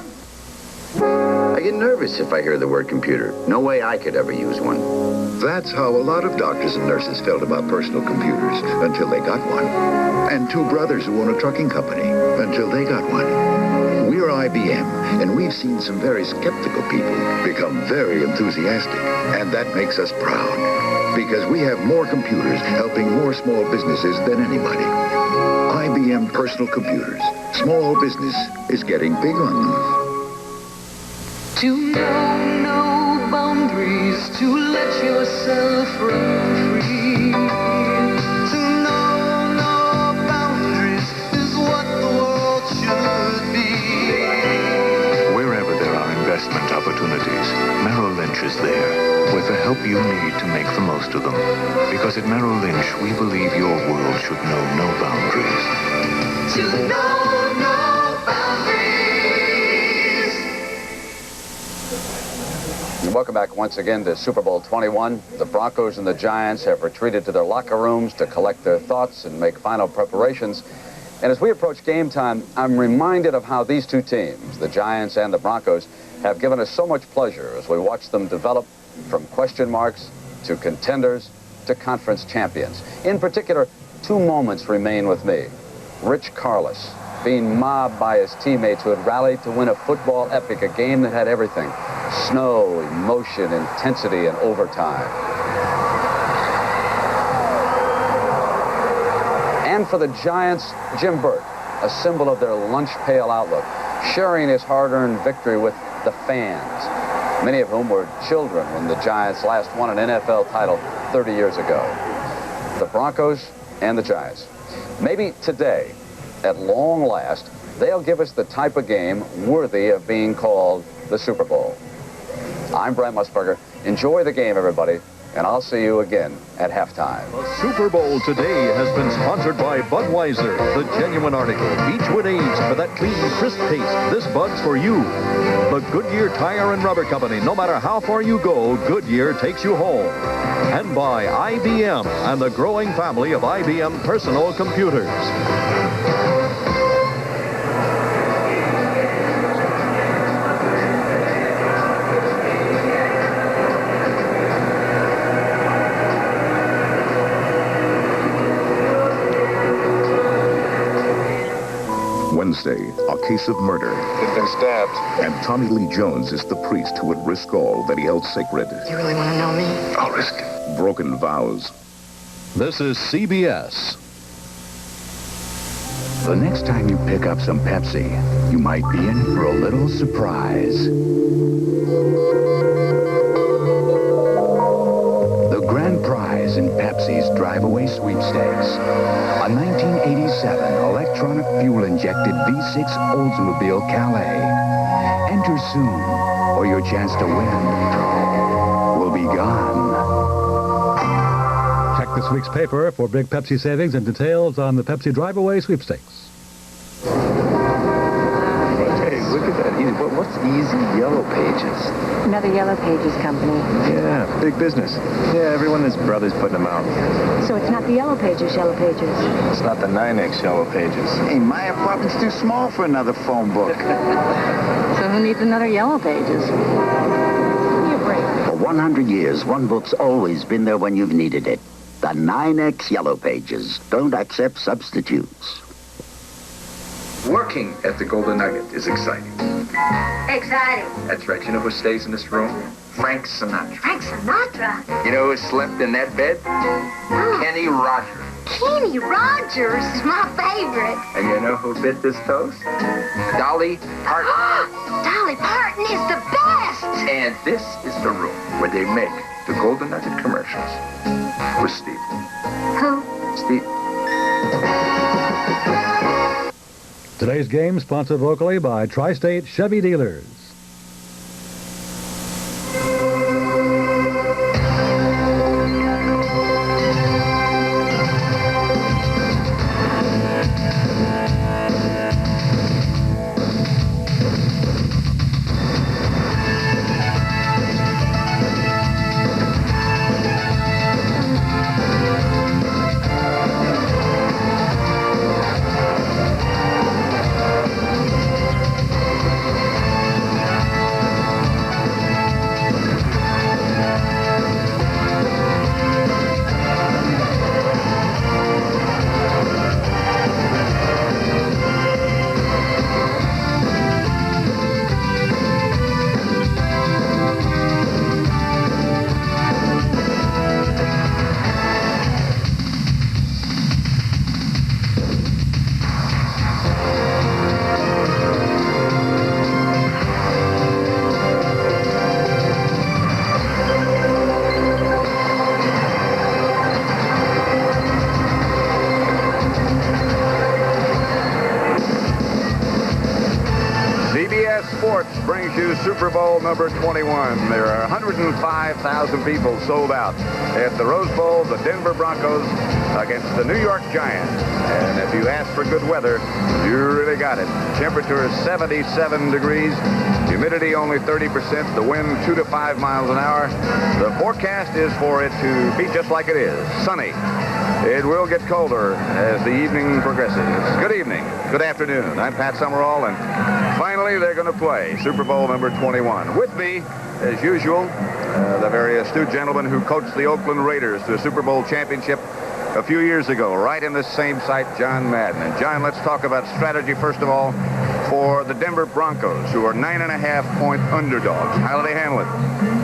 me. I get nervous if I hear the word computer. No way I could ever use one. That's how a lot of doctors and nurses felt about personal computers until they got one. And 2 brothers who own a trucking company until they got one. We're IBM, and we've seen some very skeptical people become very enthusiastic. And that makes us proud, because we have more computers helping more small businesses than anybody. IBM personal computers. Small business is getting big on them. To know no boundaries, to let yourself run free. To know no boundaries is what the world should be. Wherever there are investment opportunities, Merrill Lynch is there with the help you need to make the most of them. Because at Merrill Lynch, we believe your world should know no boundaries. To know no boundaries. And welcome back once again to Super Bowl 21. The Broncos and the Giants have retreated to their locker rooms to collect their thoughts and make final preparations. And as we approach game time, I'm reminded of how these two teams, the Giants and the Broncos, have given us so much pleasure as we watch them develop from question marks to contenders to conference champions. In particular, two moments remain with me. Rich Karlis being mobbed by his teammates who had rallied to win a football epic, a game that had everything: snow, emotion, intensity, and overtime. And for the Giants, Jim Burt, a symbol of their lunch pail outlook, sharing his hard-earned victory with the fans, many of whom were children when the Giants last won an NFL title 30 years ago. The Broncos and the Giants. Maybe today, at long last, they'll give us the type of game worthy of being called the Super Bowl. I'm Brent Musburger. Enjoy the game, everybody, and I'll see you again at halftime. The Super Bowl today has been sponsored by Budweiser, the genuine article. Each wood aged for that clean, crisp taste. This Bud's for you. The Goodyear Tire and Rubber Company. No matter how far you go, Goodyear takes you home. And by IBM and the growing family of IBM personal computers. Wednesday, a case of murder. They've been stabbed. And Tommy Lee Jones is the priest who would risk all that he held sacred. You really want to know me? I'll risk it. Broken vows. This is CBS. The next time you pick up some Pepsi, you might be in for a little surprise. The grand prize in Pepsi's Drive-Away Sweepstakes. A 1987 electronic fuel-injected V6 Oldsmobile Calais. Enter soon, or your chance to win will be gone. Check this week's paper for big Pepsi savings and details on the Pepsi Drive-Away Sweepstakes. Hey, look at that. What's Easy Yellow Pages? Another Yellow Pages company. Yeah, big business. Yeah, everyone and his brother's putting them out. So it's not the Yellow Pages, It's not the 9X Yellow Pages. Hey, my apartment's too small for another phone book. So who needs another Yellow Pages? For 100 years, one book's always been there when you've needed it. The 9X Yellow Pages. Don't accept substitutes. Working at the Golden Nugget is exciting. Exciting. That's right. You know who stays in this room? Frank Sinatra. Frank Sinatra? You know who slept in that bed? Kenny Rogers. Kenny Rogers is my favorite. And you know who bit this toast? Dolly Parton. Dolly Parton is the best. And this is the room where they make the Golden Nugget commercials with Steve. Who? Steve. Today's game sponsored locally by Tri-State Chevy Dealers. Sports brings you Super Bowl number 21. There are 105,000 people sold out at the Rose Bowl, the Denver Broncos against the New York Giants. And if you ask for good weather, you really got it. Temperature is 77 degrees. Humidity only 30%. The wind 2 to 5 miles an hour. The forecast is for it to be just like it is, sunny. It will get colder as the evening progresses. Good evening. Good afternoon. I'm Pat Summerall, and finally they're going to play Super Bowl number 21. With me, as usual, the very astute gentleman who coached the Oakland Raiders to a Super Bowl championship a few years ago, right in this same site, John Madden. And John, let's talk about strategy first of all for the Denver Broncos, who are 9.5-point underdogs. How do they handle it?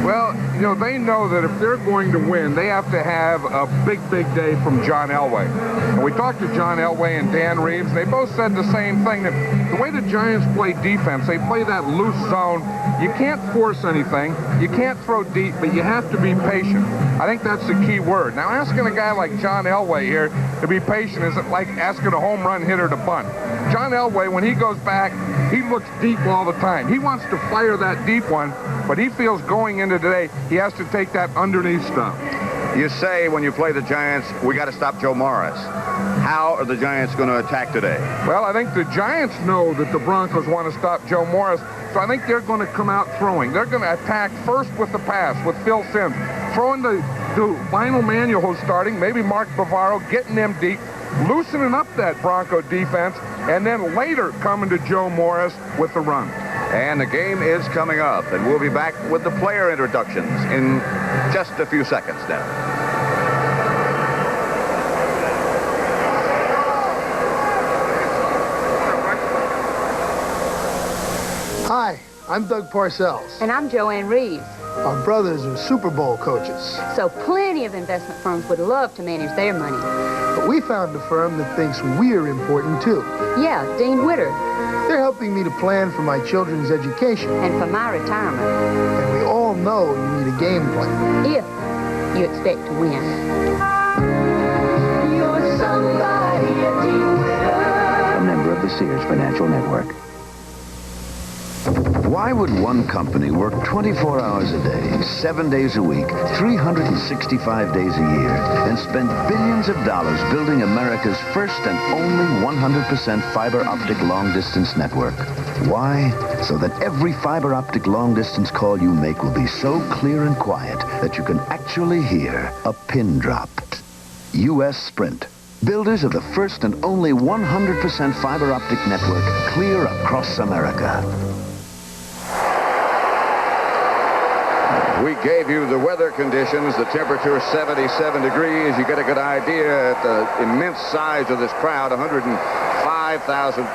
Well, you know, they know that if they're going to win, they have to have a big, big day from John Elway. And we talked to John Elway and Dan Reeves, and they both said the same thing, that the way the Giants play defense, they play that loose zone. You can't force anything. You can't throw deep, but you have to be patient. I think that's the key word. Now, asking a guy like John Elway here to be patient is like asking a home run hitter to bunt. John Elway, when he goes back, he looks deep all the time. He wants to fire that deep one, but he feels going into today, he has to take that underneath stuff. You say when you play the Giants, we got to stop Joe Morris. How are the Giants going to attack today? Well, I think the Giants know that the Broncos want to stop Joe Morris, so I think they're going to come out throwing. They're going to attack first with the pass, with Phil Simms, throwing the Lionel Manuel who's starting, maybe Mark Bavaro, getting them deep, loosening up that Bronco defense, and then later coming to Joe Morris with the run. And the game is coming up, and we'll be back with the player introductions in just a few seconds now. Hi, I'm Doug Parcells. And I'm Joanne Reeves. Our brothers are Super Bowl coaches. So plenty of investment firms would love to manage their money. But we found a firm that thinks we're important too. Yeah, Dean Witter. They're helping me to plan for my children's education. And for my retirement. And we all know you need a game plan. If you expect to win. You're somebody, Dean Witter. A member of the Sears Financial Network. Why would one company work 24 hours a day, 7 days a week, 365 days a year, and spend billions of dollars building America's first and only 100% fiber optic long-distance network? Why? So that every fiber optic long-distance call you make will be so clear and quiet that you can actually hear a pin drop. U.S. Sprint. Builders of the first and only 100% fiber optic network clear across America. We gave you the weather conditions. The temperature is 77 degrees. You get a good idea at the immense size of this crowd, 105,000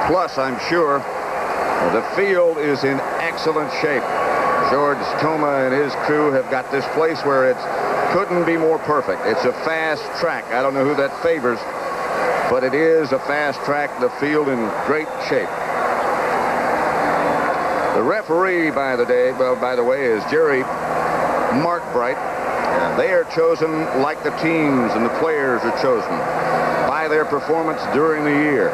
plus, I'm sure. The field is in excellent shape. George Toma and his crew have got this place where it couldn't be more perfect. It's a fast track. I don't know who that favors, but it is a fast track. The field in great shape. The referee, by the way, is Jerry Markbright. They are chosen like the teams and the players are chosen by their performance during the year.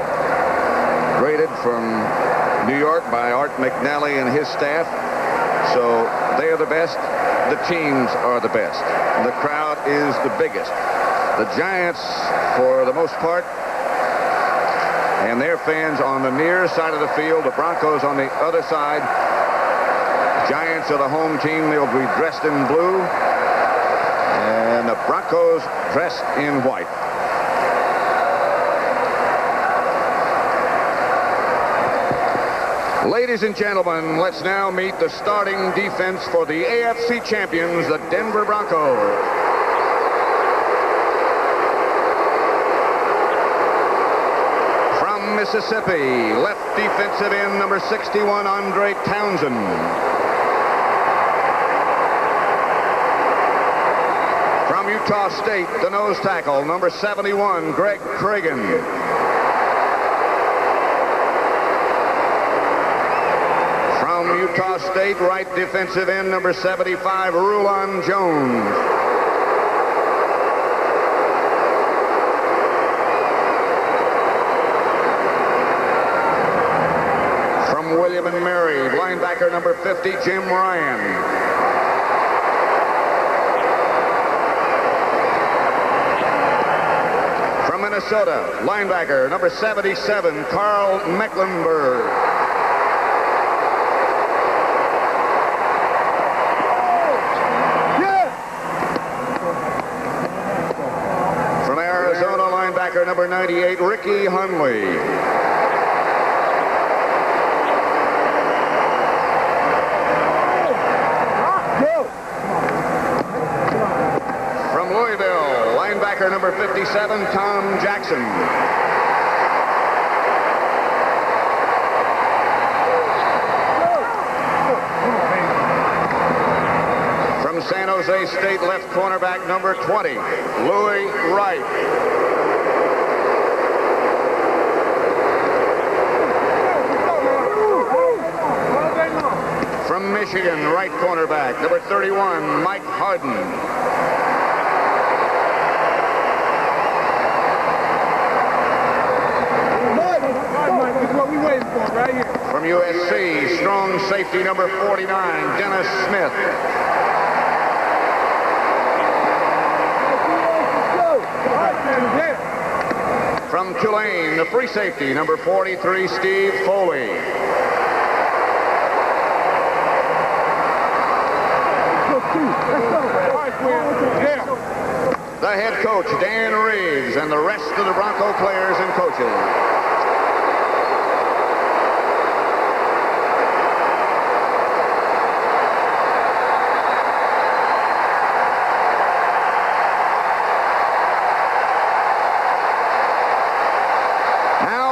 Graded from New York by Art McNally and his staff. So they are the best. The teams are the best. The crowd is the biggest. The Giants, for the most part, and their fans on the near side of the field, the Broncos on the other side. Giants are the home team. They'll be dressed in blue, and the Broncos dressed in white. Ladies and gentlemen, let's now meet the starting defense for the AFC champions, the Denver Broncos. Mississippi, left defensive end number 61, Andre Townsend. From Utah State, the nose tackle, number 71, Greg Cragen. From Utah State, right defensive end number 75, Rulon Jones. from William and Mary, linebacker number 50, Jim Ryan. From Minnesota, linebacker number 77, Carl Mecklenburg. From Arizona, linebacker number 98, Ricky Hunley. From Louisville, linebacker number 57, Tom Jackson. From San Jose State, left cornerback number 20, Louis Wright. From Michigan, right cornerback number 31, Mike Harden. What we waiting for right here. From USC, strong safety number 49, Dennis Smith. From Tulane, the free safety number 43, Steve Foley. The head coach, Dan Reeves, and the rest of the Bronco players and coaches.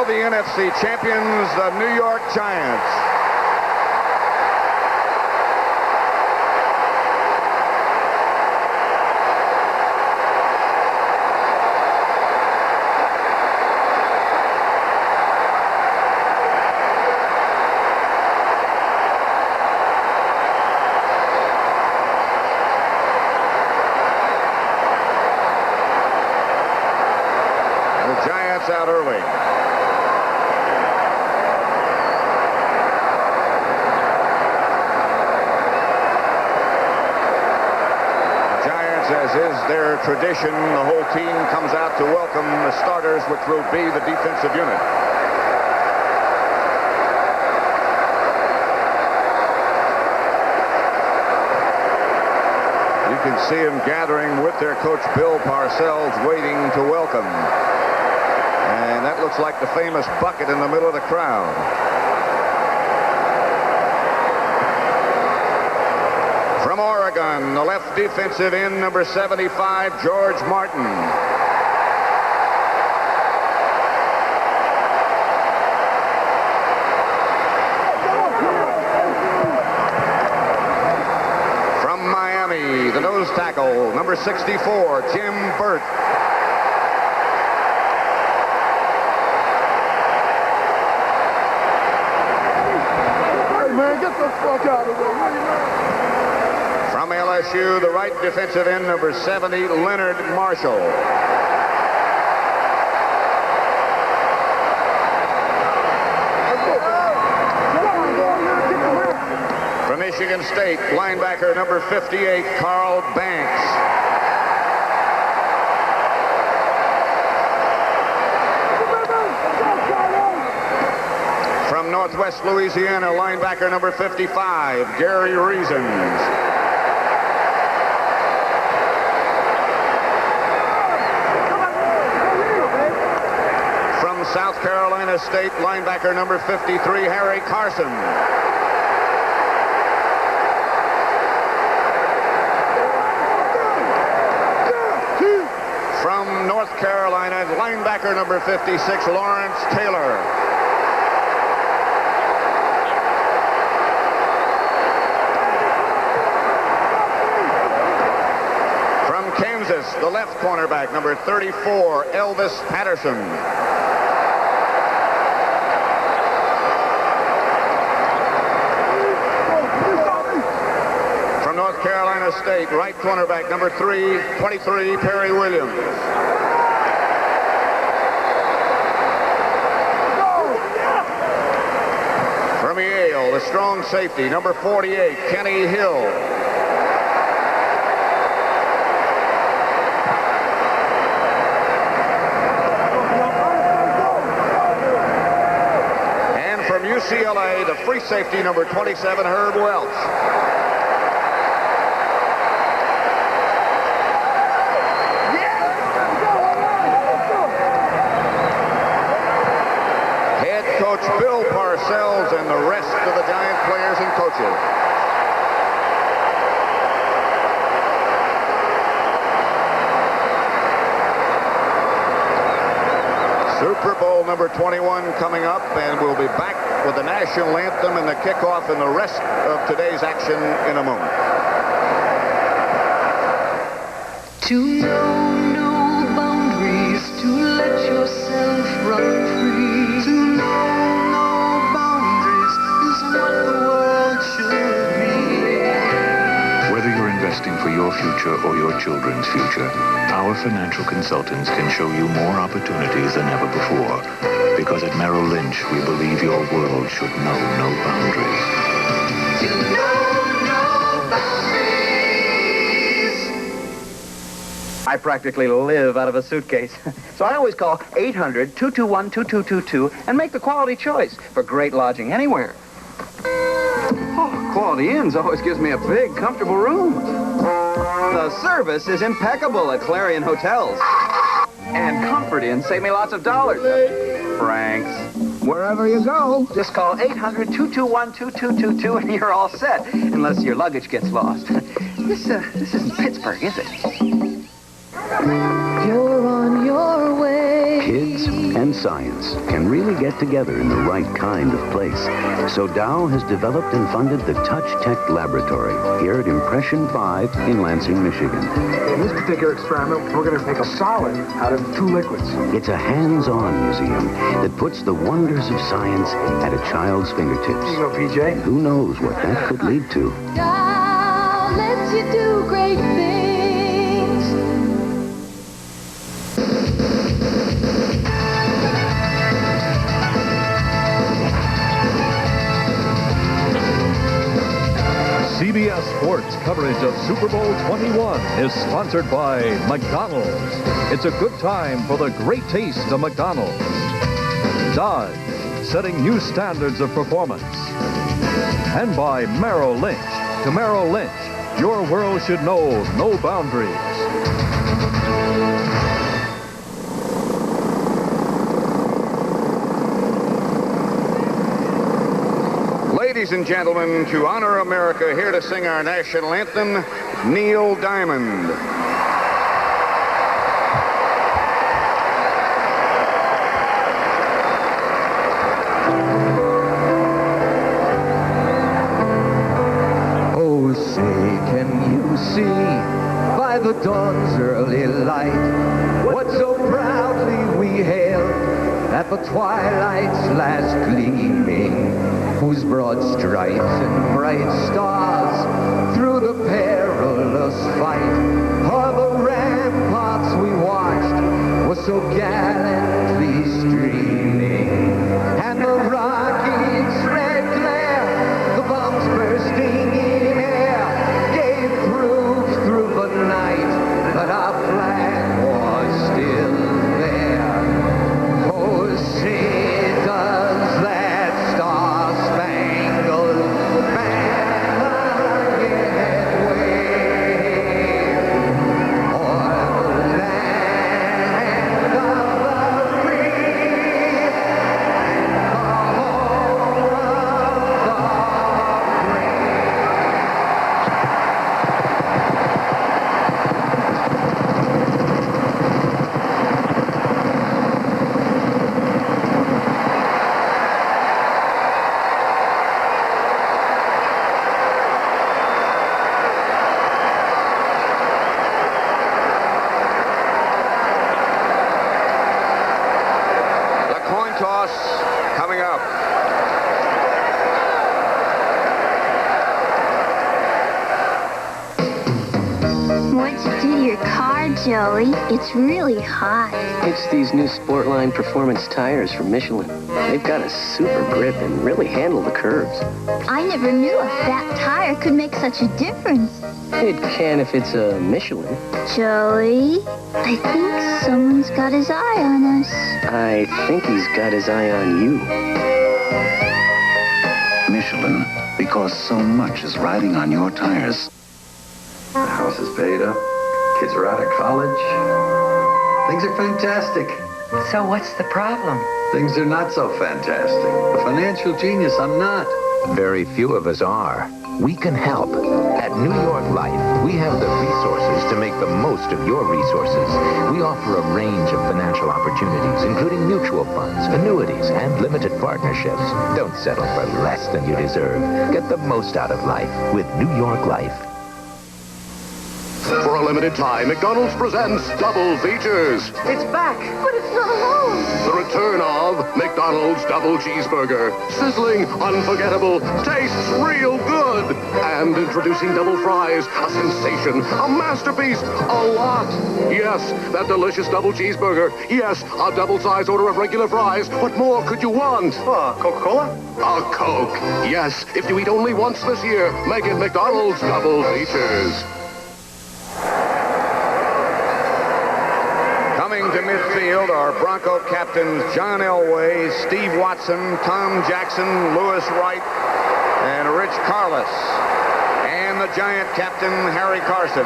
The NFC champions, the New York Giants. The Giants out early. As is their tradition, the whole team comes out to welcome the starters, which will be the defensive unit. You can see them gathering with their coach, Bill Parcells, waiting to welcome. And that looks like the famous bucket in the middle of the crowd. From Oregon, the left defensive end, number 75, George Martin. From Miami, the nose tackle, number 64, Jim Burt. Hey, man, get the fuck out of there. From LSU, the right defensive end, number 70, Leonard Marshall. From Michigan State, linebacker number 58, Carl Banks. From Northwest Louisiana, linebacker number 55, Gary Reasons. South Carolina State, linebacker number 53, Harry Carson. From North Carolina, linebacker number 56, Lawrence Taylor. From Kansas, the left cornerback, number 34, Elvis Patterson. North Carolina State, right cornerback, number 23, Perry Williams. From ball, the strong safety, number 48, Kenny Hill. And from UCLA, the free safety, number 27, Herb Welch. Coach Bill Parcells and the rest of the Giant players and coaches. Super Bowl number 21 coming up, and we'll be back with the national anthem and the kickoff and the rest of today's action in a moment. To know no boundaries, to let yourself run free. To know no boundaries is what the world should be. Whether you're investing for your future or your children's future, our financial consultants can show you more opportunities than ever before. Because at Merrill Lynch, we believe your world should know no boundaries. To know no boundaries. I practically live out of a suitcase. So I always call 800-221-2222 and make the quality choice for great lodging anywhere. Oh, Quality Inns always gives me a big, comfortable room. The service is impeccable at Clarion Hotels. And Comfort Inn save me lots of dollars. Franks. Wherever you go. Just call 800-221-2222 and you're all set. Unless your luggage gets lost. This isn't Pittsburgh, is it? You're on your way. Kids and science can really get together in the right kind of place. So Dow has developed and funded the Touch Tech Laboratory here at Impression 5 in Lansing, Michigan. In this particular experiment, we're going to make a solid out of two liquids. It's a hands-on museum that puts the wonders of science at a child's fingertips. Here you go, PJ. And who knows what that could lead to. Dow lets you do great things. CBS Sports coverage of Super Bowl 21 is sponsored by McDonald's. It's a good time for the great taste of McDonald's. Dodge, setting new standards of performance. And by Merrill Lynch. To Merrill Lynch, your world should know no boundaries. Ladies and gentlemen, to honor America, here to sing our national anthem, Neil Diamond. Oh, say, can you see by the dawn's early light what so proudly we hailed at the twilight's last gleaming, whose broad stripes and bright stars through the perilous fight o'er the ramparts we watched were so gallantly streaming, and the rocket's red glare, the bombs bursting in air, gave proof through the night that our flag was still there. Oh, say does that star-spangled banner yet wave o'er the land of the free and the home of the The coin toss coming up. What'd you do to your car, Joey? It's really hot. It's these new Sportline Performance tires from Michelin. They've got a super grip and really handle the curves. I never knew a fat tire could make such a difference. It can if it's a Michelin. Joey, I think someone's got his eye on us. I think he's got his eye on you. Michelin, because so much is riding on your tires. The house is paid up. Kids are out of college. Things are fantastic. So what's the problem? Things are not so fantastic. A financial genius, I'm not. Very few of us are. We can help. At New York Life, we have the resources to make the most of your resources. We offer a range of financial opportunities, including mutual funds, annuities, and limited partnerships. Don't settle for less than you deserve. Get the most out of life with New York Life. For a limited time, McDonald's presents double features. It's back, but it's not alone. The return of McDonald's Double Cheeseburger. Sizzling, unforgettable, tastes real good. And introducing double fries, a sensation, a masterpiece, a lot. Yes, that delicious double cheeseburger. Yes, a double-size order of regular fries. What more could you want? Coca-Cola? A Coke. Yes, if you eat only once this year, make it McDonald's Double Features. Coming to midfield are Bronco captains John Elway, Steve Watson, Tom Jackson, Lewis Wright, and Rich Carlos. And the Giant captain, Harry Carson.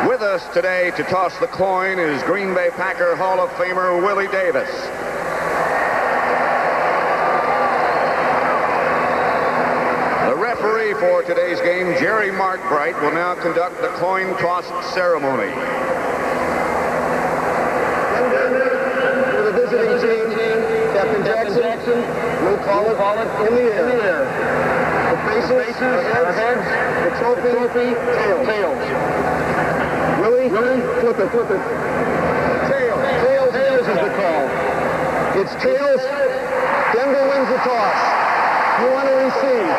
With us today to toss the coin is Green Bay Packer Hall of Famer Willie Davis. Referee for today's game, Jerry Markbright, will now conduct the coin toss ceremony. For the visiting team, Captain Jackson will call it in the air. The faces, our heads, the trophy, tails. Willie, flip it. Tails is the call. It's tails. Denver wins the toss. You want to receive.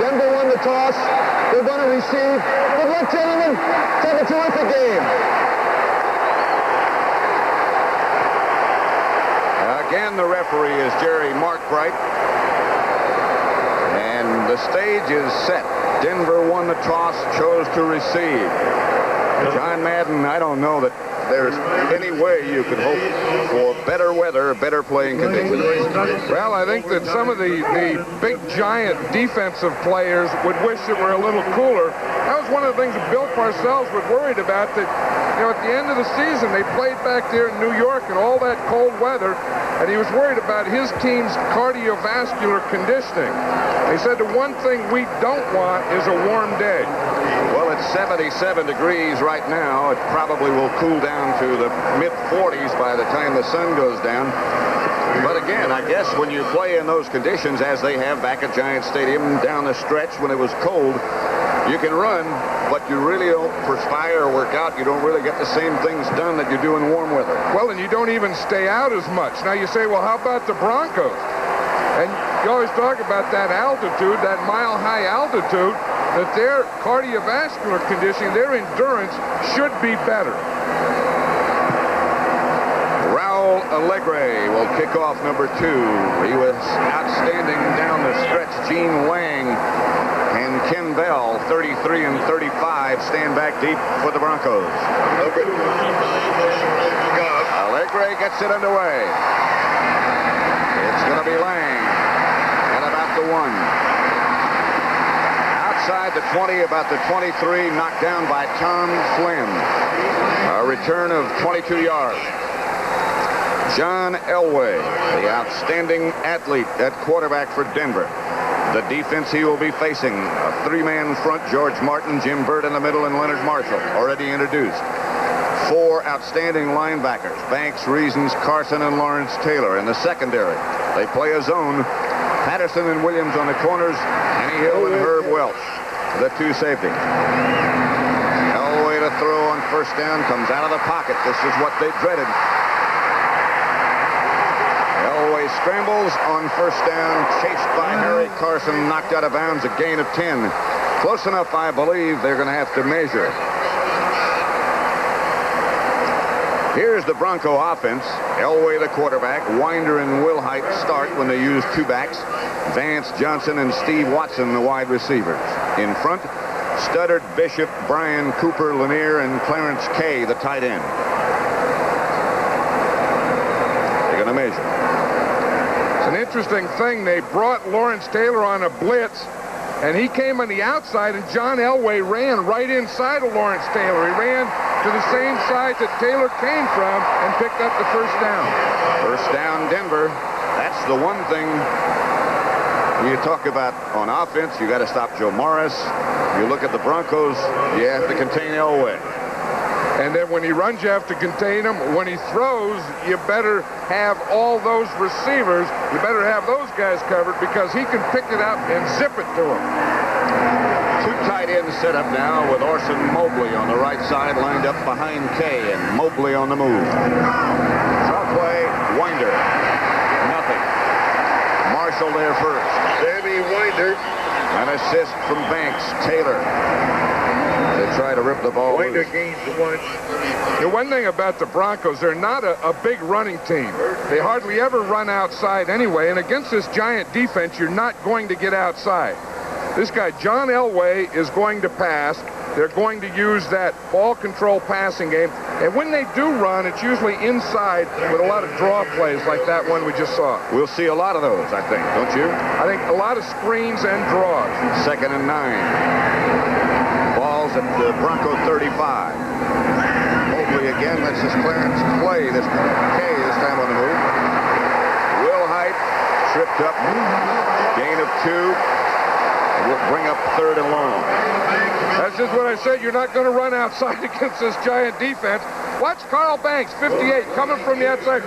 Denver won the toss. They're going to receive. Good luck, gentlemen. Have a terrific game. Again, the referee is Jerry Markbright. And the stage is set. Denver won the toss, chose to receive. John Madden, I don't know that there's any way you could hope for better weather, better playing conditions. Well, I think that some of the big, giant defensive players would wish it were a little cooler. That was one of the things that Bill Parcells was worried about, that, at the end of the season, they played back there in New York in all that cold weather, and he was worried about his team's cardiovascular conditioning. He said the one thing we don't want is a warm day. Well, it's 77 degrees right now. It probably will cool down to the mid-40s by the time the sun goes down. But again, I guess when you play in those conditions, as they have back at Giant Stadium down the stretch when it was cold, you can run, but you really don't perspire or work out. You don't really get the same things done that you do in warm weather. Well, and you don't even stay out as much. Now you say, well, how about the Broncos? And you always talk about that altitude, that mile-high altitude, that their cardiovascular conditioning, their endurance should be better. Raul Alegre will kick off number 2. He was outstanding down the stretch. Gene Lang and Ken Bell, 33 and 35, stand back deep for the Broncos. Alegre gets it underway. It's going to be Lang at about the 1. Outside the 20, about the 23, knocked down by Tom Flynn. A return of 22 yards. John Elway, the outstanding athlete at quarterback for Denver. The defense he will be facing, a 3-man front, George Martin, Jim Burt in the middle, and Leonard Marshall, already introduced. 4 outstanding linebackers, Banks, Reasons, Carson, and Lawrence Taylor in the secondary. They play a zone. Patterson and Williams on the corners, Annie Hill and Herb Welch, the 2 safety. Elway to throw on first down, comes out of the pocket. This is what they dreaded. Elway scrambles on first down, chased by Harry Carson, knocked out of bounds, a gain of 10. Close enough, I believe, they're going to have to measure. Here's the Bronco offense. Elway, the quarterback. Winder and Wilhite start when they use two backs. Vance Johnson and Steve Watson, the wide receivers. In front, Studdard, Bishop, Brian Cooper, Lanier, and Clarence Kay, the tight end. They're going to measure. It's an interesting thing. They brought Lawrence Taylor on a blitz, and he came on the outside, and John Elway ran right inside of Lawrence Taylor. He ran to the same side that Taylor came from and picked up the first down. First down, Denver. That's the one thing you talk about on offense. You got to stop Joe Morris. You look at the Broncos, you have to contain Elway. And then when he runs, you have to contain him. When he throws, you better have all those receivers. You better have those guys covered because he can pick it up and zip it to him. Two tight ends set up now with Orson Mobley on the right side, lined up behind Kay, and Mobley on the move. Draw play, Winder. Nothing. Marshall there first. Sammy Winder. An assist from Banks. Taylor. They try to rip the ball Winder loose. gains one. The one thing about the Broncos, they're not a big running team. They hardly ever run outside anyway, and against this giant defense, you're not going to get outside. This guy, John Elway, is going to pass. They're going to use that ball control passing game. And when they do run, it's usually inside with a lot of draw plays like that one we just saw. We'll see a lot of those, I think, don't you? I think a lot of screens and draws. 2nd and 9. Ball's at the Bronco 35. Mobley again lets his Clarence Kay this time on the move. Wilhite tripped up. Gain of 2. Will bring up 3rd and long. That's just what I said. You're not going to run outside against this giant defense. Watch Carl Banks, 58, coming from the outside.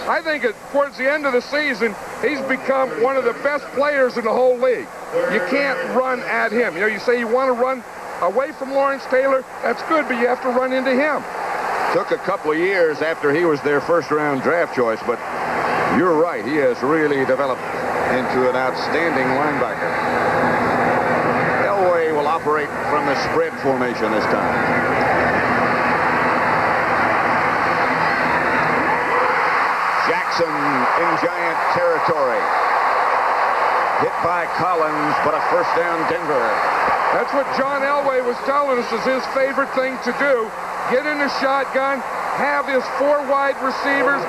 I think towards the end of the season, he's become one of the best players in the whole league. You can't run at him. You know, you say you want to run away from Lawrence Taylor. That's good, but you have to run into him. Took a couple of years after he was their first-round draft choice, but you're right. He has really developed into an outstanding linebacker. Elway will operate from the spread formation this time. Jackson in Giant territory. Hit by Collins, but a first down Denver. That's what John Elway was telling us is his favorite thing to do. Get in the shotgun, have his 4 wide receivers,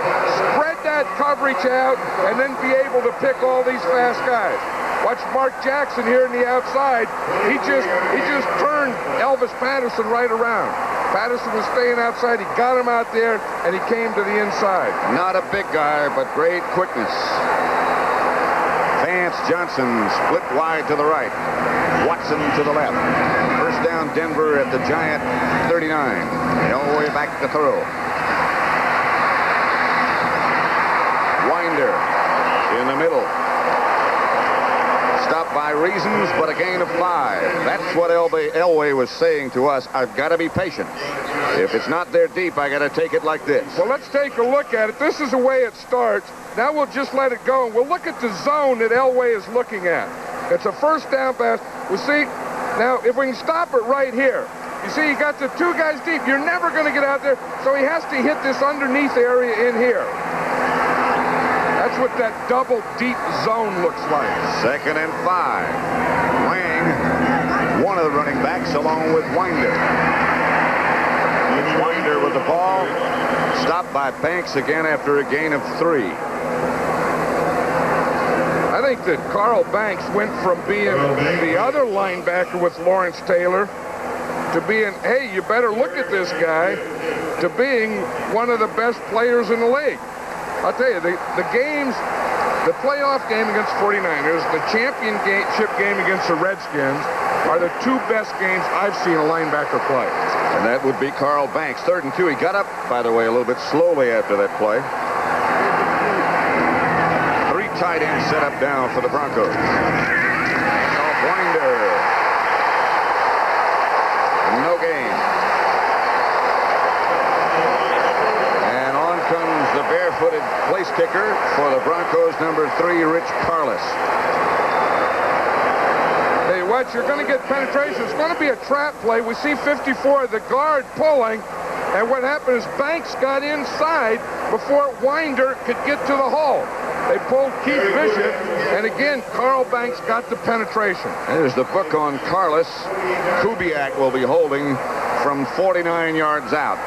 spread that coverage out, and then be able to pick all these fast guys. Watch Mark Jackson here in the outside. He just turned Elvis Patterson right around. Patterson was staying outside. He got him out there, and he came to the inside. Not a big guy, but great quickness. Vance Johnson split wide to the right. Watson to the left. First down Denver at the Giant 39. Elway back to throw. Winder in the middle. Stopped by reasons, but a gain of 5. That's what Elway was saying to us. I've got to be patient. If it's not there deep, I got to take it like this. Well, let's take a look at it. This is the way it starts. Now we'll just let it go, and we'll look at the zone that Elway is looking at. It's a first down pass. We'll see. Now, if we can stop it right here. You see, he got the 2 guys deep. You're never going to get out there, so he has to hit this underneath area in here. That's what that double deep zone looks like. 2nd and 5. Wang, one of the running backs, along with Winder. Winder with the ball. Stopped by Banks again after a gain of 3. I think that Carl Banks went from being the other linebacker with Lawrence Taylor to being, hey, you better look at this guy, to being one of the best players in the league. I'll tell you, the games, the playoff game against 49ers, the championship game against the Redskins are the 2 best games I've seen a linebacker play. And that would be Carl Banks. 3rd and 2. He got up, by the way, a little bit slowly after that play. 3 tight ends set up down for the Broncos. Off Winder. No gain. And on comes the barefooted place kicker, center for the Broncos, number 3, Rich Carlos. Hey, watch, you're going to get penetration. It's going to be a trap play. We see 54, the guard pulling, and what happened is Banks got inside before Winder could get to the hole. They pulled Keith Bishop, and again, Carl Banks got the penetration. There's the book on Carlos. Kubiak will be holding from 49 yards out.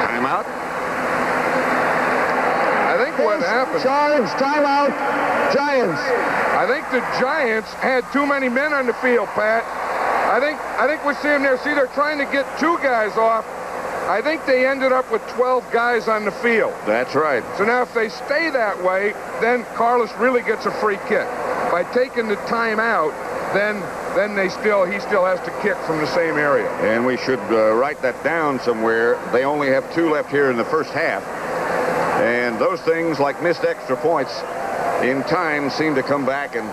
Timeout. I think what happened... Giants, timeout. Giants. I think the Giants had too many men on the field, Pat. I think we see them there. See, they're trying to get 2 guys off. I think they ended up with 12 guys on the field. That's right. So now if they stay that way, then Carlos really gets a free kick. By taking the time out, then he still has to kick from the same area. And we should write that down somewhere. They only have 2 left here in the first half. And those things like missed extra points in time seem to come back and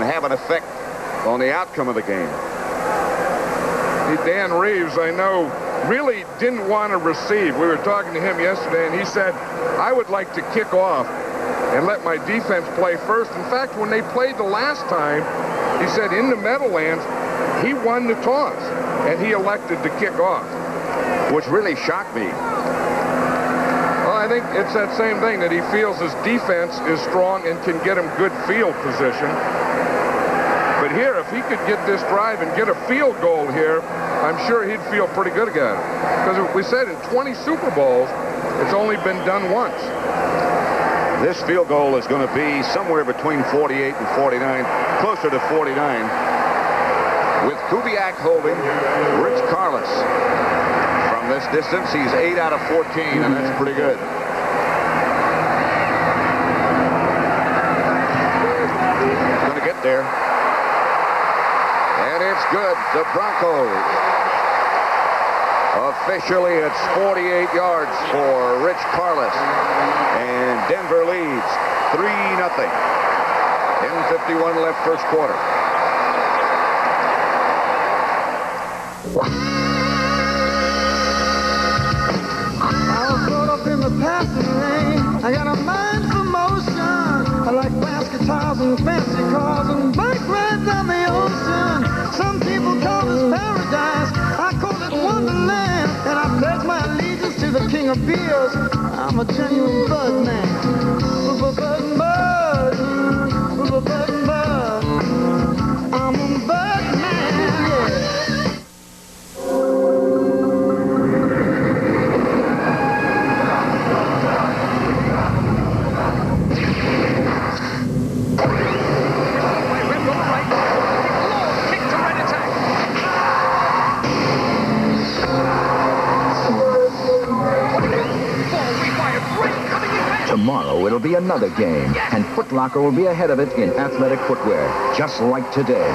have an effect on the outcome of the game. Dan Reeves, I know, really didn't want to receive. We were talking to him yesterday, and he said, I would like to kick off and let my defense play first. In fact, when they played the last time, he said in the Meadowlands, he won the toss, and he elected to kick off. Which really shocked me. Well, I think it's that same thing, that he feels his defense is strong and can get him good field position. But here, if he could get this drive and get a field goal here, I'm sure he'd feel pretty good again. Because we said in 20 Super Bowls, it's only been done once. This field goal is going to be somewhere between 48 and 49, closer to 49. With Kubiak holding Rich Carlos. From this distance, he's 8 out of 14, and that's pretty good. Going to get there. And it's good. The Broncos. Officially, it's 48 yards for Rich Carlos. And Denver leads 3-0. 10:51 left first quarter. I was brought up in the passing lane. I got a mind for motion. I like fast guitars and fancy cars and bike rides on the ocean. Some people call this paradise. I call it Wonderland. And I pledge my allegiance to the king of beers. I'm a genuine bud man. Bud, bud, bud. I'm a bud man, yeah. Tomorrow it'll be another game, and Foot Locker will be ahead of it in athletic footwear, just like today.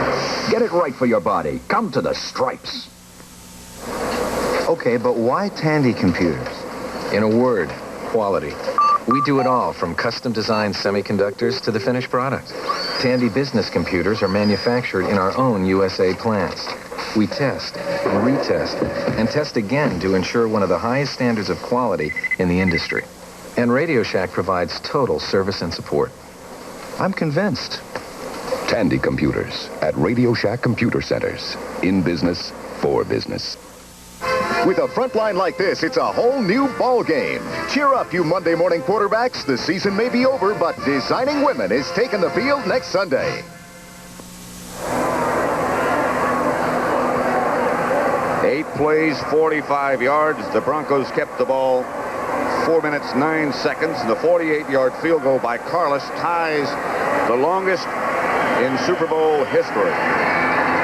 Get it right for your body. Come to the Stripes. Okay, but why Tandy Computers? In a word, quality. We do it all, from custom-designed semiconductors to the finished product. Tandy business computers are manufactured in our own USA plants. We test, retest, and test again to ensure one of the highest standards of quality in the industry. And Radio Shack provides total service and support. I'm convinced. Tandy Computers at Radio Shack Computer Centers. In business, for business. With a front line like this, it's a whole new ball game. Cheer up, you Monday morning quarterbacks. The season may be over, but Designing Women is taking the field next Sunday. 8 plays, 45 yards. The Broncos kept the ball 4 minutes, 9 seconds. The 48-yard field goal by Carlos ties the longest in Super Bowl history,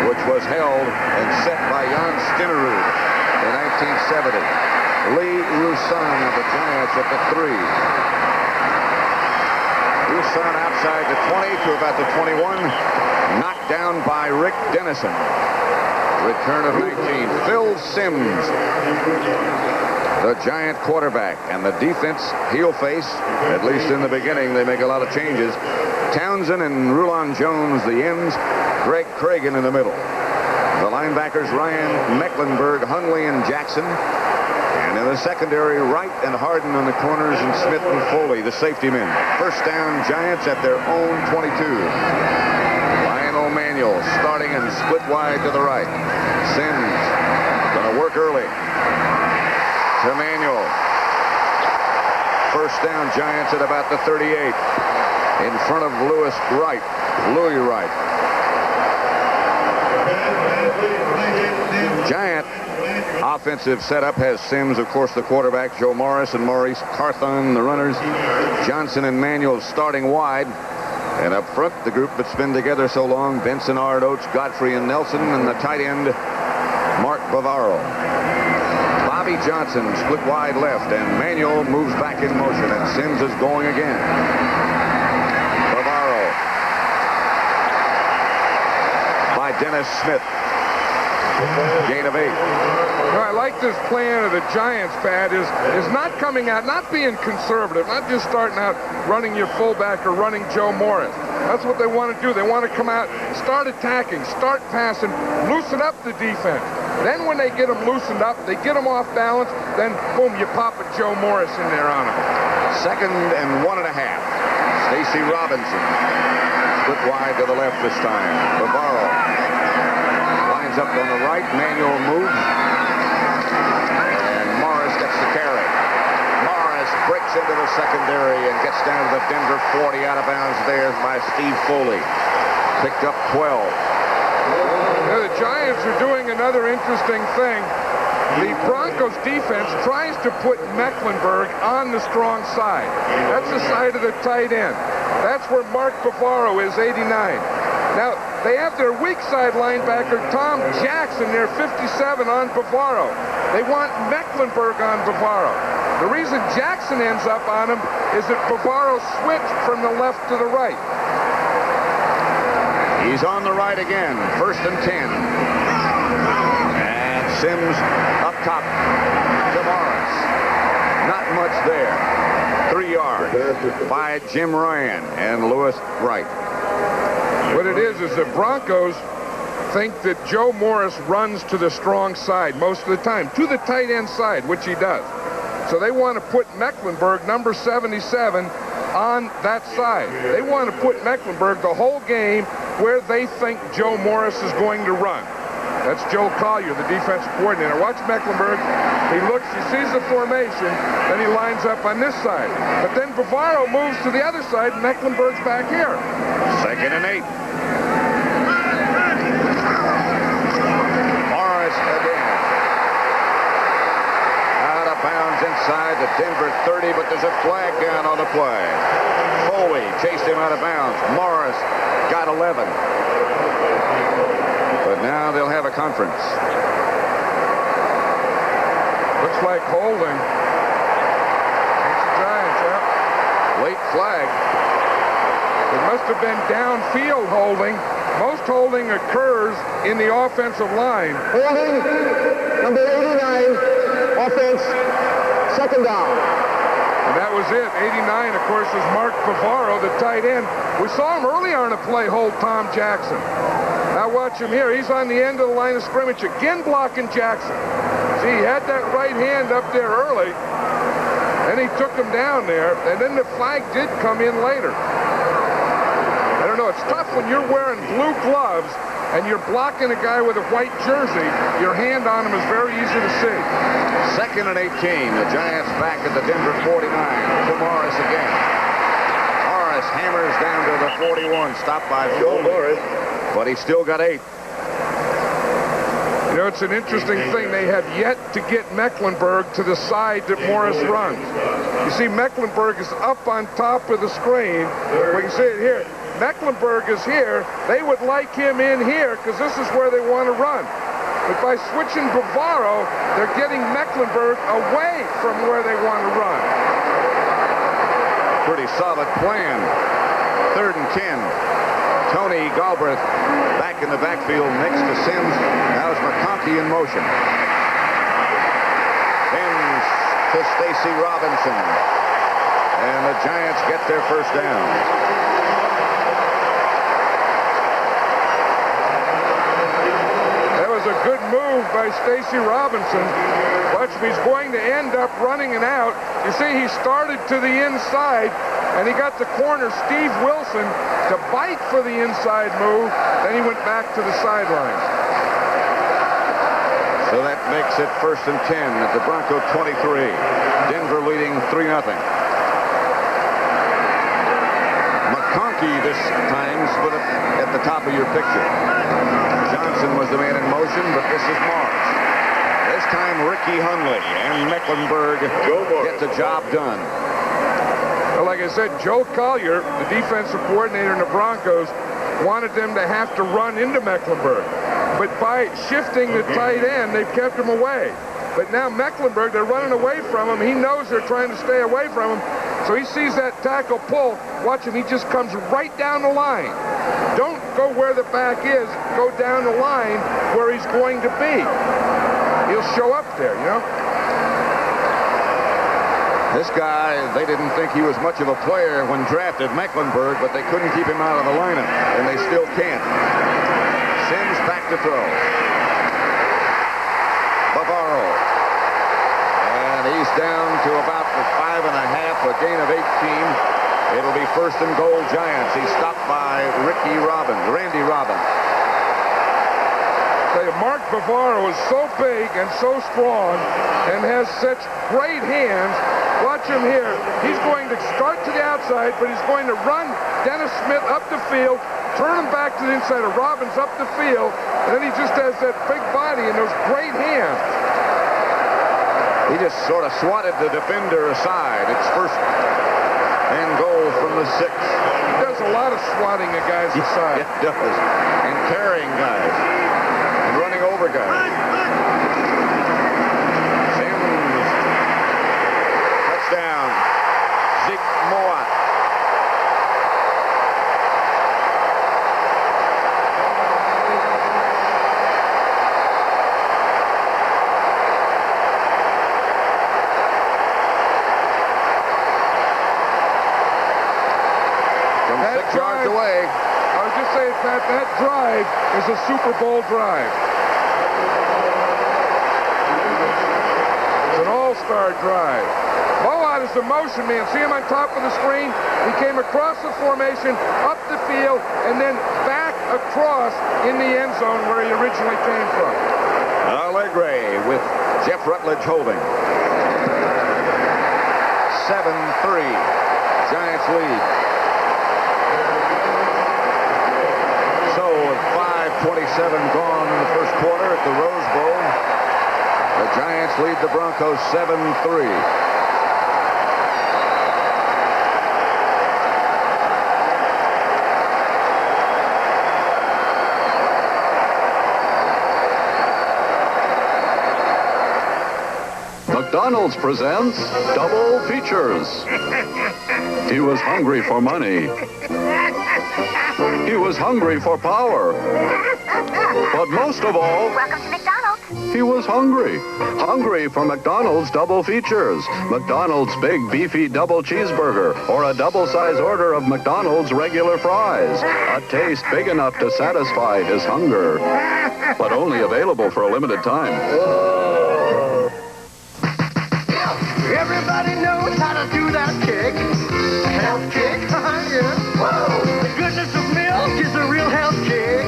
which was held and set by Jan Stinnerud in 1970. Lee Roussan of the Giants at the 3. Roussan outside the 20 to about the 21. Knocked down by Rick Dennison. Return of 19. Phil Simms, the Giant quarterback, and the defense he'll face, at least in the beginning. They make a lot of changes. Townsend and Rulon Jones, the ends. Greg Cragen in the middle. The linebackers Ryan, Mecklenburg, Hunley, and Jackson. And in the secondary, Wright and Harden on the corners, and Smith and Foley, the safety men. First down, Giants at their own 22. Lionel Manuel starting and split wide to the right. Sims going to work early. To Manuel. First down, Giants at about the 38. In front of Louis Wright. Giant offensive setup has Sims, of course, the quarterback, Joe Morris and Maurice Carthon, the runners. Johnson and Manuel starting wide. And up front, the group that's been together so long, Benson, Ard, Oates, Godfrey, and Nelson, and the tight end, Mark Bavaro. Bobby Johnson split wide left, and Manuel moves back in motion, and Sims is going again. Bavaro by Dennis Smith. Gain of 8. I like this plan of the Giants, Pat, is not coming out, not being conservative, not just starting out running your fullback or running Joe Morris. That's what they want to do. They want to come out, start attacking, start passing, loosen up the defense. Then when they get them loosened up, they get them off balance, then boom, you pop a Joe Morris in there on them. 2nd and 1.5. Stacy Robinson. Split wide to the left this time. Bavaro lines up on the right. Manuel moves. And Morris gets the carry. Morris breaks into the secondary and gets down to the Denver 40, out of bounds there by Steve Foley. Picked up 12. The Giants are doing another interesting thing. The Broncos defense tries to put Mecklenburg on the strong side. That's the side of the tight end. That's where Mark Bavaro is, 89. Now, they have their weak side linebacker, Tom Jackson, there, 57 on Bavaro. They want Mecklenburg on Bavaro. The reason Jackson ends up on him is that Bavaro switched from the left to the right. He's on the right again. 1st and 10. And Sims up top to Morris. Not much there. 3 yards by Jim Ryan and Louis Wright. What it is the Broncos think that Joe Morris runs to the strong side most of the time, to the tight end side, which he does. So they want to put Mecklenburg, number 77, on that side. They want to put Mecklenburg the whole game where they think Joe Morris is going to run. That's Joe Collier, the defensive coordinator. Watch Mecklenburg. He looks, he sees the formation, then he lines up on this side. But then Bavaro moves to the other side, and Mecklenburg's back here. 2nd and 8. Morris again. Out of bounds inside the Denver 30, but there's a flag down on the play. Foley chased him out of bounds. Morris got 11. But now they'll have a conference. Looks like holding. It's the Giants, yeah. Late flag. It must have been downfield holding. Most holding occurs in the offensive line. Holding, number 89, offense, 2nd down. And that was it. 89, of course, is Mark Bavaro, the tight end. We saw him earlier on a play hold Tom Jackson. Now watch him here. He's on the end of the line of scrimmage, again blocking Jackson. See, he had that right hand up there early, and he took him down there, and then the flag did come in later. I don't know, it's tough when you're wearing blue gloves and you're blocking a guy with a white jersey. Your hand on him is very easy to see. 2nd and 18. The Giants back at the Denver 49. To Morris again. Morris hammers down to the 41. Stopped by Joe Morris. But he's still got 8. You know, it's an interesting thing. They have yet to get Mecklenburg to the side that Morris runs. You see, Mecklenburg is up on top of the screen. We can see it here. Mecklenburg is here. They would like him in here because this is where they want to run. But by switching Bavaro, they're getting Mecklenburg away from where they want to run. Pretty solid plan. 3rd and 10. Tony Galbraith back in the backfield next to Sims. Now is McConkey in motion. Sims to Stacy Robinson. And the Giants get their first down. was a good move by Stacy Robinson. Watch him, he's going to end up running an out. You see, he started to the inside, and he got the corner, Steve Wilson, to bite for the inside move. Then he went back to the sideline. So that makes it 1st and 10 at the Bronco 23. Denver leading 3-0. McConkey this time split up at the top of your picture. Johnson was the man in motion, but this is Morris. This time Ricky Hundley and Mecklenburg get the job done. Well, like I said, Joe Collier, the defensive coordinator in the Broncos, wanted them to have to run into Mecklenburg. But by shifting the tight end, they've kept him away. But now Mecklenburg, they're running away from him. He knows they're trying to stay away from him. So he sees that tackle pull. Watch him. He just comes right down the line. Don't go where the back is. Go down the line where he's going to be. He'll show up there, you know. This guy, they didn't think he was much of a player when drafted, Mecklenburg, but they couldn't keep him out of the lineup, and they still can't. Sims back to throw. Bavaro. And he's down to about the 5.5, a gain of 18. It'll be 1st and goal, Giants. He's stopped by Randy Robbins. Mark Bavaro is so big and so strong and has such great hands. Watch him here. He's going to start to the outside, but he's going to run Dennis Smith up the field, turn him back to the inside of Robbins up the field, and then he just has that big body and those great hands. He just sort of swatted the defender aside. It's 1st and goal from the 6. He does a lot of swatting of guys aside. It does. And carrying guys. And running over guys. Sims. Touchdown. Zeke Moat. Yards away. I was just saying, Pat, that drive is a Super Bowl drive. It's an all-star drive. Moat is the motion man. See him on top of the screen? He came across the formation, up the field, and then back across in the end zone where he originally came from. Allegre with Jeff Rutledge holding. 7-3. Giants lead. So with 5:27 gone in the first quarter at the Rose Bowl, the Giants lead the Broncos 7-3. McDonald's presents Double Features. He was hungry for money. He was hungry for power. But most of all, Welcome to McDonald's. he was hungry. Hungry for McDonald's Double Features. McDonald's Big Beefy Double Cheeseburger or a double-size order of McDonald's regular fries. A taste big enough to satisfy his hunger. But only available for a limited time. Everybody knows how to do that kick. Health kick. Yeah. Whoa. The goodness of milk is a real health kick.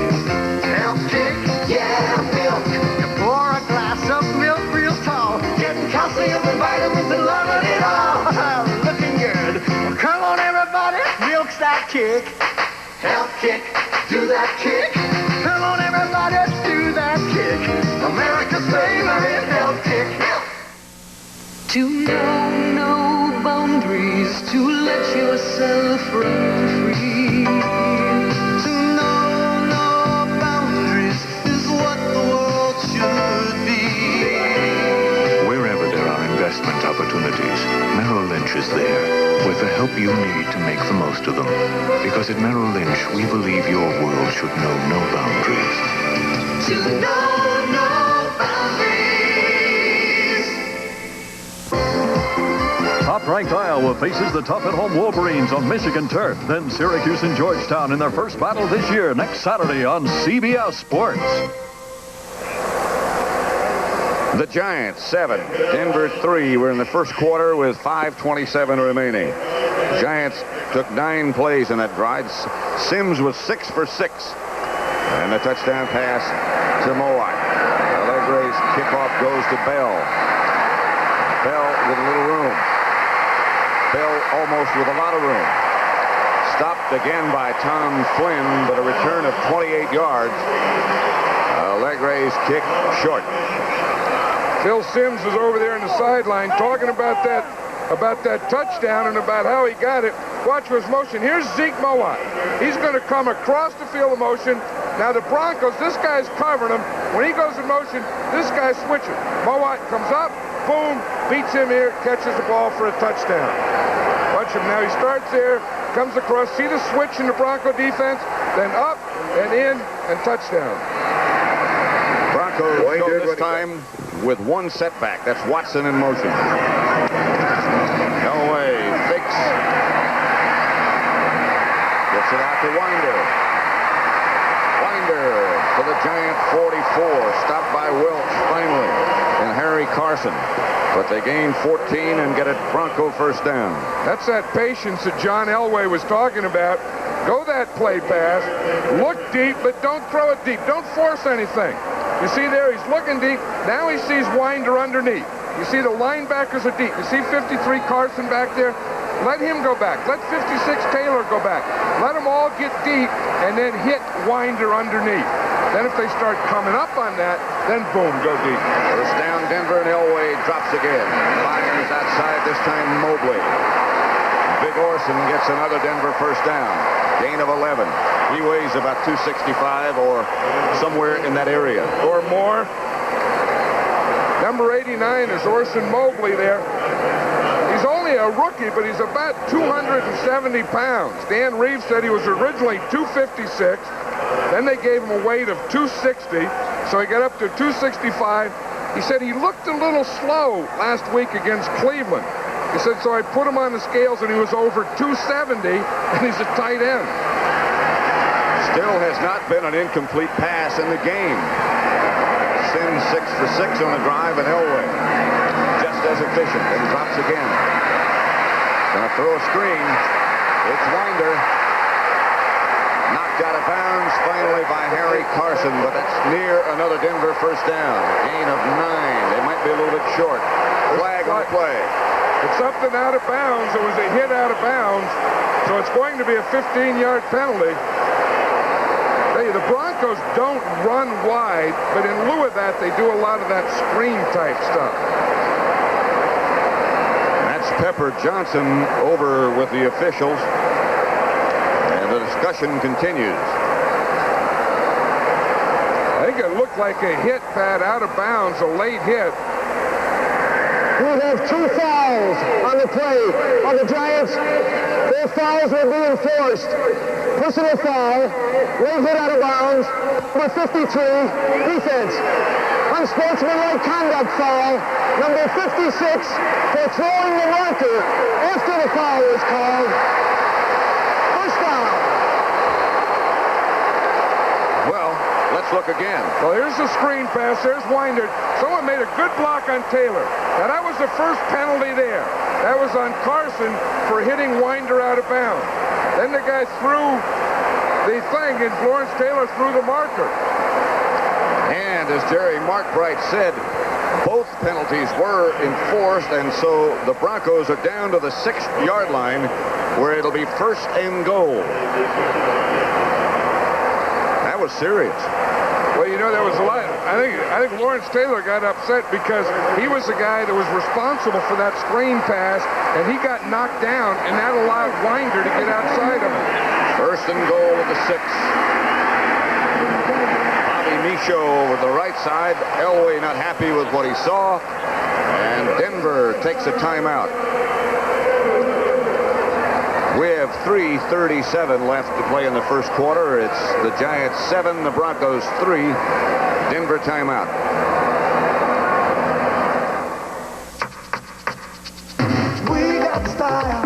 Health kick. Yeah, milk. You pour a glass of milk real tall. Getting calcium and vitamins and loving it all. Looking good. Well, come on, everybody. Milk's that kick. Health kick. Do that kick. Come on, everybody. Do that kick. America's favorite health kick. To know no boundaries, to let yourself run free. To know no boundaries is what the world should be. Wherever there are investment opportunities, Merrill Lynch is there with the help you need to make the most of them. Because at Merrill Lynch, we believe your world should know no boundaries. To know no boundaries. Top-ranked Iowa faces the tough-at-home Wolverines on Michigan turf. Then Syracuse and Georgetown in their first battle this year next Saturday on CBS Sports. The Giants 7, Denver 3. We're in the first quarter with 5:27 remaining. Giants took 9 plays in that drive. Sims was 6 for 6. And the touchdown pass to Mowat. Allegre's kickoff goes to Bell. Bell with a little room. Bell almost with a lot of room. Stopped again by Tom Flynn, but a return of 28 yards. Allegre's kick short. Phil Sims is over there on the sideline talking about that touchdown and about how he got it. Watch his motion. Here's Zeke Mowat. He's going to come across the field of motion. Now the Broncos, this guy's covering him. When he goes in motion, this guy's switching. Mowat comes up, boom, beats him here, catches the ball for a touchdown. Watch him now. He starts there, comes across. See the switch in the Bronco defense? Then up and in and touchdown. Broncos go this time with one setback. That's Watson in motion. Elway fakes. Gets it out to Winder. Winder to the Giant 44. Stopped by Welch finally. And Harry Carson. But they gain 14 and get a Bronco first down. That's that patience that John Elway was talking about. Go that play pass. Look deep, but don't throw it deep. Don't force anything. You see there, he's looking deep. Now he sees Winder underneath. You see the linebackers are deep. You see 53 Carson back there. Let him go back. Let 56 Taylor go back. Let them all get deep and then hit Winder underneath. Then if they start coming up on that, then boom, go deep. First down, Denver, and Elway drops again. Fires outside, this time Mobley. Big Orson gets another Denver first down. Gain of 11. He weighs about 265 or somewhere in that area. Or more. Number 89 is Orson Mobley there. He's only a rookie, but he's about 270 pounds. Dan Reeves said he was originally 256. Then they gave him a weight of 260, so he got up to 265. He said he looked a little slow last week against Cleveland. He said, so I put him on the scales, and he was over 270, and he's a tight end. Still has not been an incomplete pass in the game. Sims 6 for 6 on the drive, and Elway just as efficient, and drops again. Gonna throw a screen. It's Winder. Knocked out of bounds finally by Harry Carson, but that's near another Denver first down. Gain of 9. They might be a little bit short. Flag on the play. It's something out of bounds. It was a hit out of bounds, so it's going to be a 15-yard penalty. The Broncos don't run wide, but in lieu of that, they do a lot of that screen-type stuff. That's Pepper Johnson over with the officials. And the discussion continues. I think it looked like a hit, Pat, out of bounds, a late hit. We have 2 fouls on the play on the Giants. Their fouls will be enforced. Personal foul, late hit out of bounds, number 53, defense. Unsportsmanlike conduct foul, number 56, for throwing the marker after the foul was called. First down. Well, let's look again. Well, here's the screen pass. There's Winder. Someone made a good block on Taylor. Now, that was the first penalty there. That was on Carson for hitting Winder out of bounds. Then the guy threw the thing, and Lawrence Taylor threw the marker. And as Jerry Markbright said, both penalties were enforced, and so the Broncos are down to the 6-yard line, where it'll be first and goal. That was serious. Well, you know, there was a lot. I think Lawrence Taylor got upset because he was the guy that was responsible for that screen pass, and he got knocked down, and that allowed Winder to get outside of him. First and goal at the 6. Bobby Michaud over the right side. Elway not happy with what he saw, and Denver takes a timeout. We have 3:37 left to play in the first quarter. It's the Giants 7, the Broncos 3. Denver timeout. We got style.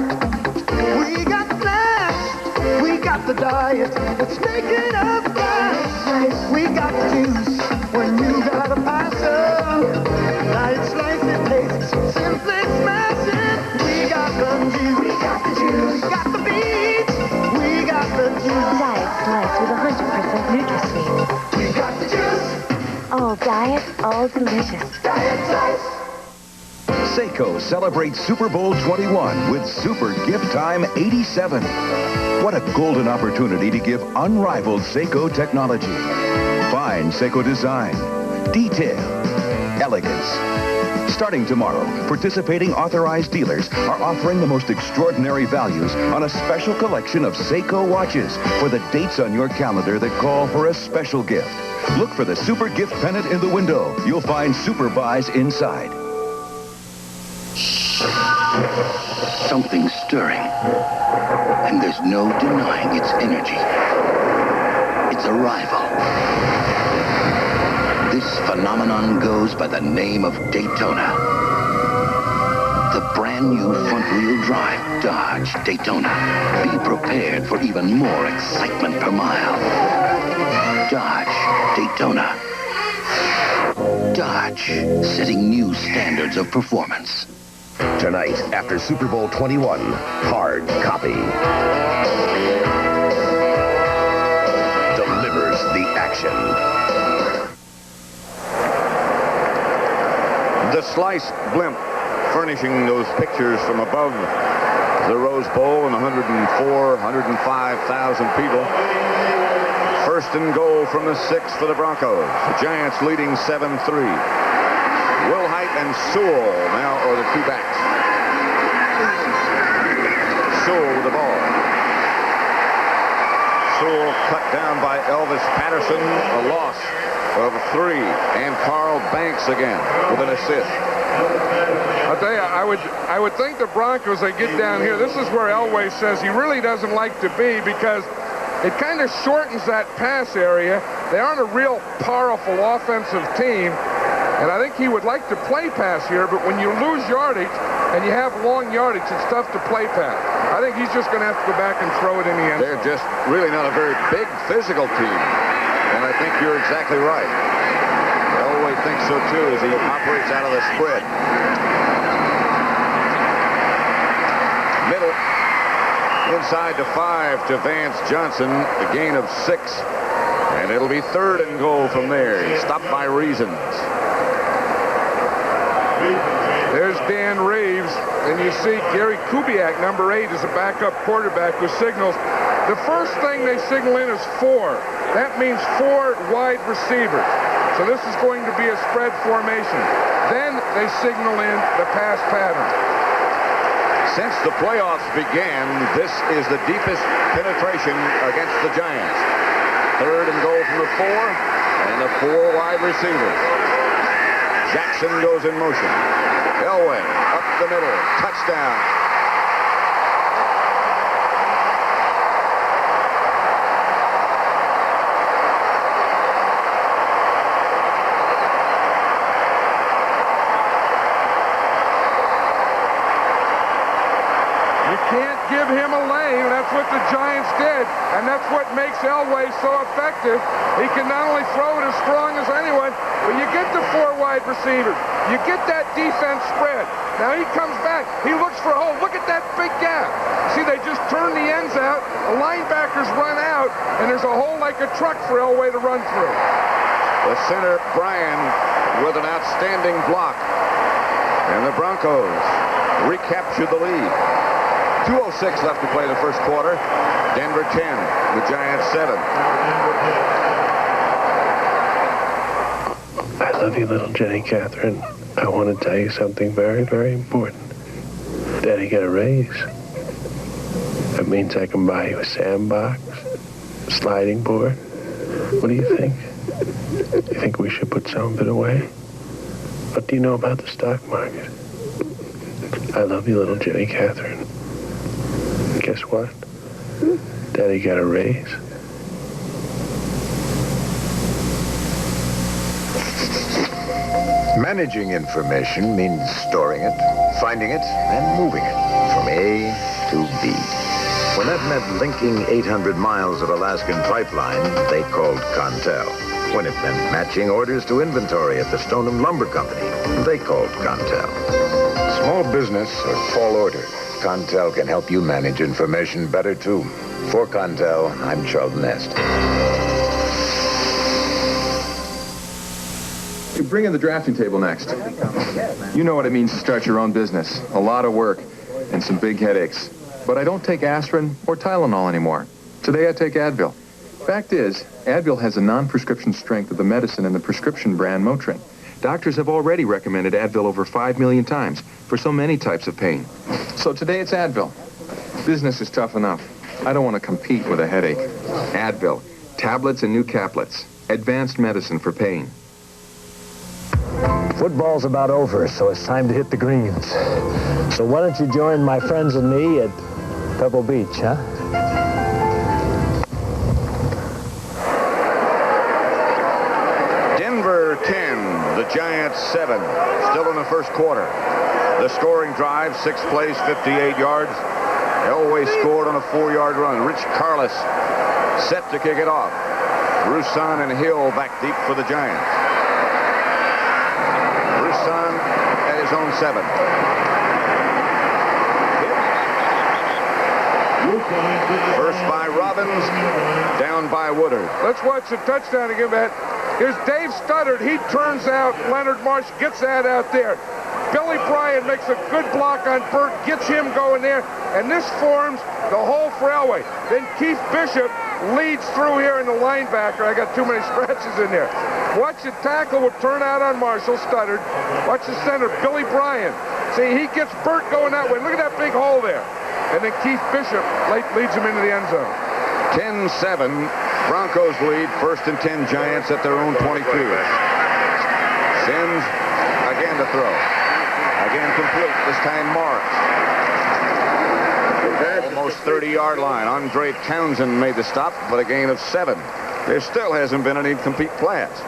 We got flash. We got the diet that's making us flash. We got juice when you got a passion. Diet All Delicious. Seiko celebrates Super Bowl 21 with Super Gift Time 87. What a golden opportunity to give unrivaled Seiko technology. Fine Seiko design, detail, elegance. Starting tomorrow, participating authorized dealers are offering the most extraordinary values on a special collection of Seiko watches for the dates on your calendar that call for a special gift. Look for the Super Gift Pennant in the window. You'll find Super Buys inside. Something's stirring, and there's no denying its energy. Its arrival. This phenomenon goes by the name of Daytona. The brand new front-wheel drive Dodge Daytona. Be prepared for even more excitement per mile. Dodge Daytona. Dodge, setting new standards of performance. Tonight, after Super Bowl 21, Hard Copy delivers the action. The Slice blimp furnishing those pictures from above the Rose Bowl and 105,000 people. First and goal from the 6 for the Broncos. The Giants leading 7-3. Wilhite and Sewell now are the two backs. Sewell with the ball. Sewell cut down by Elvis Patterson. A loss of 3. And Carl Banks again with an assist. I'll tell you, I would think the Broncos, they get down here. This is where Elway says he really doesn't like to be because it kind of shortens that pass area. They aren't a real powerful offensive team. And I think he would like to play pass here, but when you lose yardage and you have long yardage, it's tough to play pass. I think he's just going to have to go back and throw it in the end zone. They're just really not a very big physical team. And I think you're exactly right. Elway thinks so too as he operates out of the spread. Middle. Inside to 5 to Vance Johnson. A gain of 6. And it'll be 3rd and goal from there. He's stopped by Reasons. There's Dan Reeves, and you see Gary Kubiak, number 8, is a backup quarterback who signals. The first thing they signal in is 4. That means 4 wide receivers. So this is going to be a spread formation. Then they signal in the pass pattern. Since the playoffs began, this is the deepest penetration against the Giants. 3rd and goal from the 4, and the 4 wide receivers. Jackson goes in motion. Elway up the middle. Touchdown. You can't give him a lane. That's what the Giants did, and that's what makes Elway so effective. He can not only throw it as strong as anyone, but you get the 4 wide receivers. You get that defense spread. Now he comes back. He looks for a hole. Look at that big gap. See, they just turn the ends out. The linebackers run out, and there's a hole like a truck for Elway to run through. The center, Bryan, with an outstanding block. And the Broncos recaptured the lead. 2:06 left to play the first quarter. Denver 10, the Giants 7. I love you, little Jenny Catherine. I want to tell you something very, very important. Daddy got a raise. That means I can buy you a sandbox, a sliding board. What do you think? You think we should put some of it away? What do you know about the stock market? I love you, little Jenny Catherine. Guess what? Daddy got a raise. Managing information means storing it, finding it, and moving it from A to B. When that meant linking 800 miles of Alaskan pipeline, they called Contel. When it meant matching orders to inventory at the Stoneham Lumber Company, they called Contel. Small business or tall order, Contel can help you manage information better, too. For Contel, I'm Charlton Nest. Bring in the drafting table next. You know what it means to start your own business. A lot of work and some big headaches. But I don't take aspirin or Tylenol anymore. Today I take Advil. Fact is, Advil has a non-prescription strength of the medicine in the prescription brand Motrin. Doctors have already recommended Advil over 5 million times for so many types of pain. So today it's Advil. Business is tough enough. I don't want to compete with a headache. Advil, tablets and new caplets. Advanced medicine for pain. Football's about over, so it's time to hit the greens. So why don't you join my friends and me at Pebble Beach, huh? Denver 10, the Giants 7. Still in the first quarter. The scoring drive, 6 plays, 58 yards. Elway scored on a 4-yard run. Rich Carlos set to kick it off. Roussan and Hill back deep for the Giants. Roussan at his own 7. First by Robbins, down by Woodard. Let's watch the touchdown again, Matt. Here's Dave Studdard. He turns out Leonard Marsh, gets that out there. Billy Bryan makes a good block on Burt, gets him going there, and this forms the hole for Elway. Then Keith Bishop leads through here in the linebacker. I got too many scratches in there. Watch the tackle will turn out on Marshall Studdard. Watch the center, Billy Bryan. See, he gets Burt going that way. Look at that big hole there. And then Keith Bishop leads him into the end zone. 10-7, Broncos lead, 1st and 10 Giants at their own 22. Sims again to throw. Again complete, this time Morris. Almost 30-yard line. Andre Townsend made the stop, but a gain of 7. There still hasn't been any complete pass.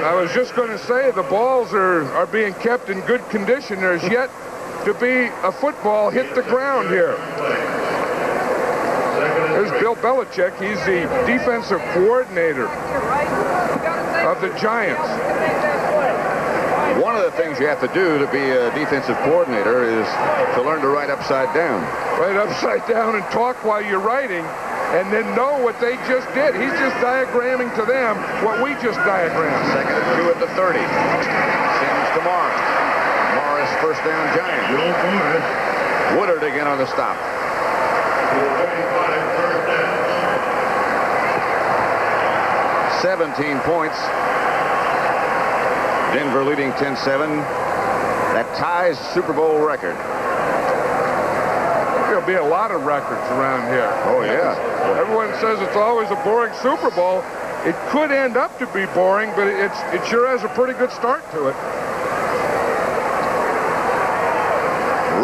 I was just going to say the balls are being kept in good condition. There's yet to be a football hit the ground here. There's Bill Belichick. He's the defensive coordinator of the Giants. One of the things you have to do to be a defensive coordinator is to learn to write upside down. Write upside down and talk while you're writing, and then know what they just did. He's just diagramming to them what we just diagrammed. 2nd and 2 at the 30. Sims to Morris. Morris first down Giants. Woodard again on the stop. 17 points. Denver leading 10-7. That ties Super Bowl record. There'll be a lot of records around here. Oh, yeah. Everyone says it's always a boring Super Bowl. It could end up to be boring, but it sure has a pretty good start to it.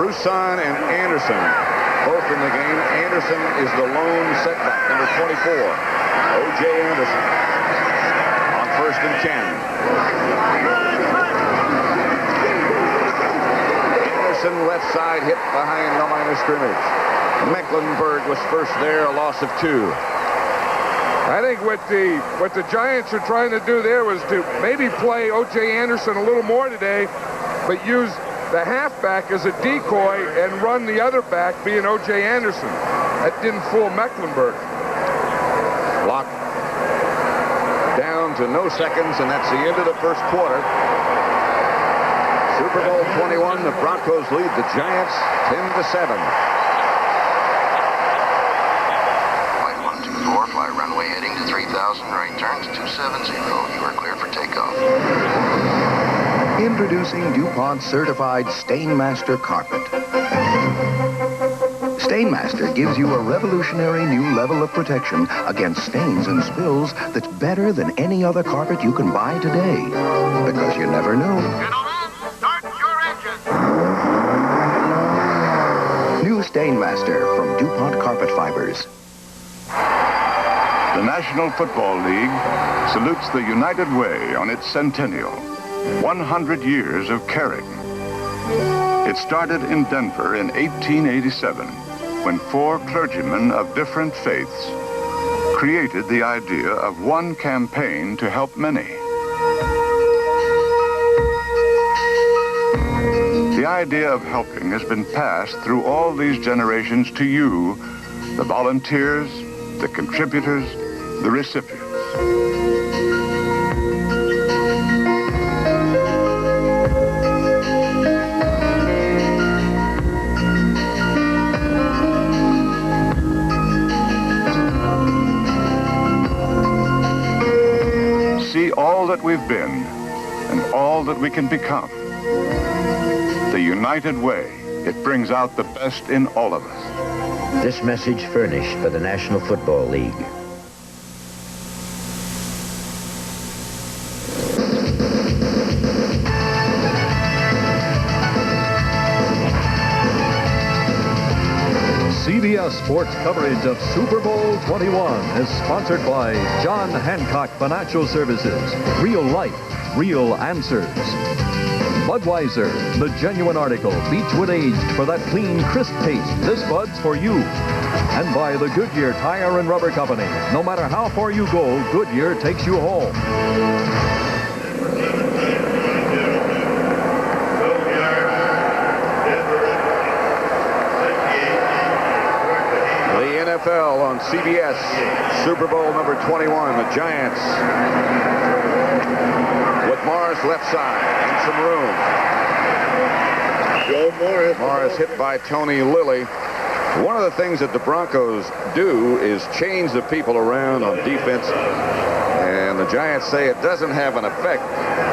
Roussan and Anderson both in the game. Anderson is the lone setback, number 24. O.J. Anderson on 1st and 10. Anderson left side hit behind the line of scrimmage. Mecklenburg was first there, a loss of 2. I think what the Giants are trying to do there was to maybe play O.J. Anderson a little more today, but use the halfback as a decoy and run the other back being O.J. Anderson. That didn't fool Mecklenburg. Clock down to no seconds, and that's the end of the first quarter. Super Bowl 21, the Broncos lead the Giants 10-7. Flight 124, fly runway heading to 3000, right turn to 270. You are clear for takeoff. Introducing DuPont Certified Stainmaster Carpet. Stainmaster gives you a revolutionary new level of protection against stains and spills that's better than any other carpet you can buy today. Because you never know. Gentlemen, start your engine. New Stainmaster from DuPont Carpet Fibers. The National Football League salutes the United Way on its centennial. 100 years of caring. It started in Denver in 1887 when 4 clergymen of different faiths created the idea of one campaign to help many. The idea of helping has been passed through all these generations to you, the volunteers, the contributors, the recipients. that we've been and all that we can become. The United Way, it brings out the best in all of us. This message furnished by the National Football League. CBS Sports coverage of Super Bowl 21 is sponsored by John Hancock Financial Services. Real life, real answers. Budweiser, the genuine article, Beechwood aged for that clean, crisp taste. This Bud's for you. And by the Goodyear Tire and Rubber Company. No matter how far you go, Goodyear takes you home. NFL on CBS, Super Bowl number 21, the Giants with Morris left side and some room. Joe Morris hit by Tony Lilly. One of the things that the Broncos do is change the people around on defense, and the Giants say it doesn't have an effect,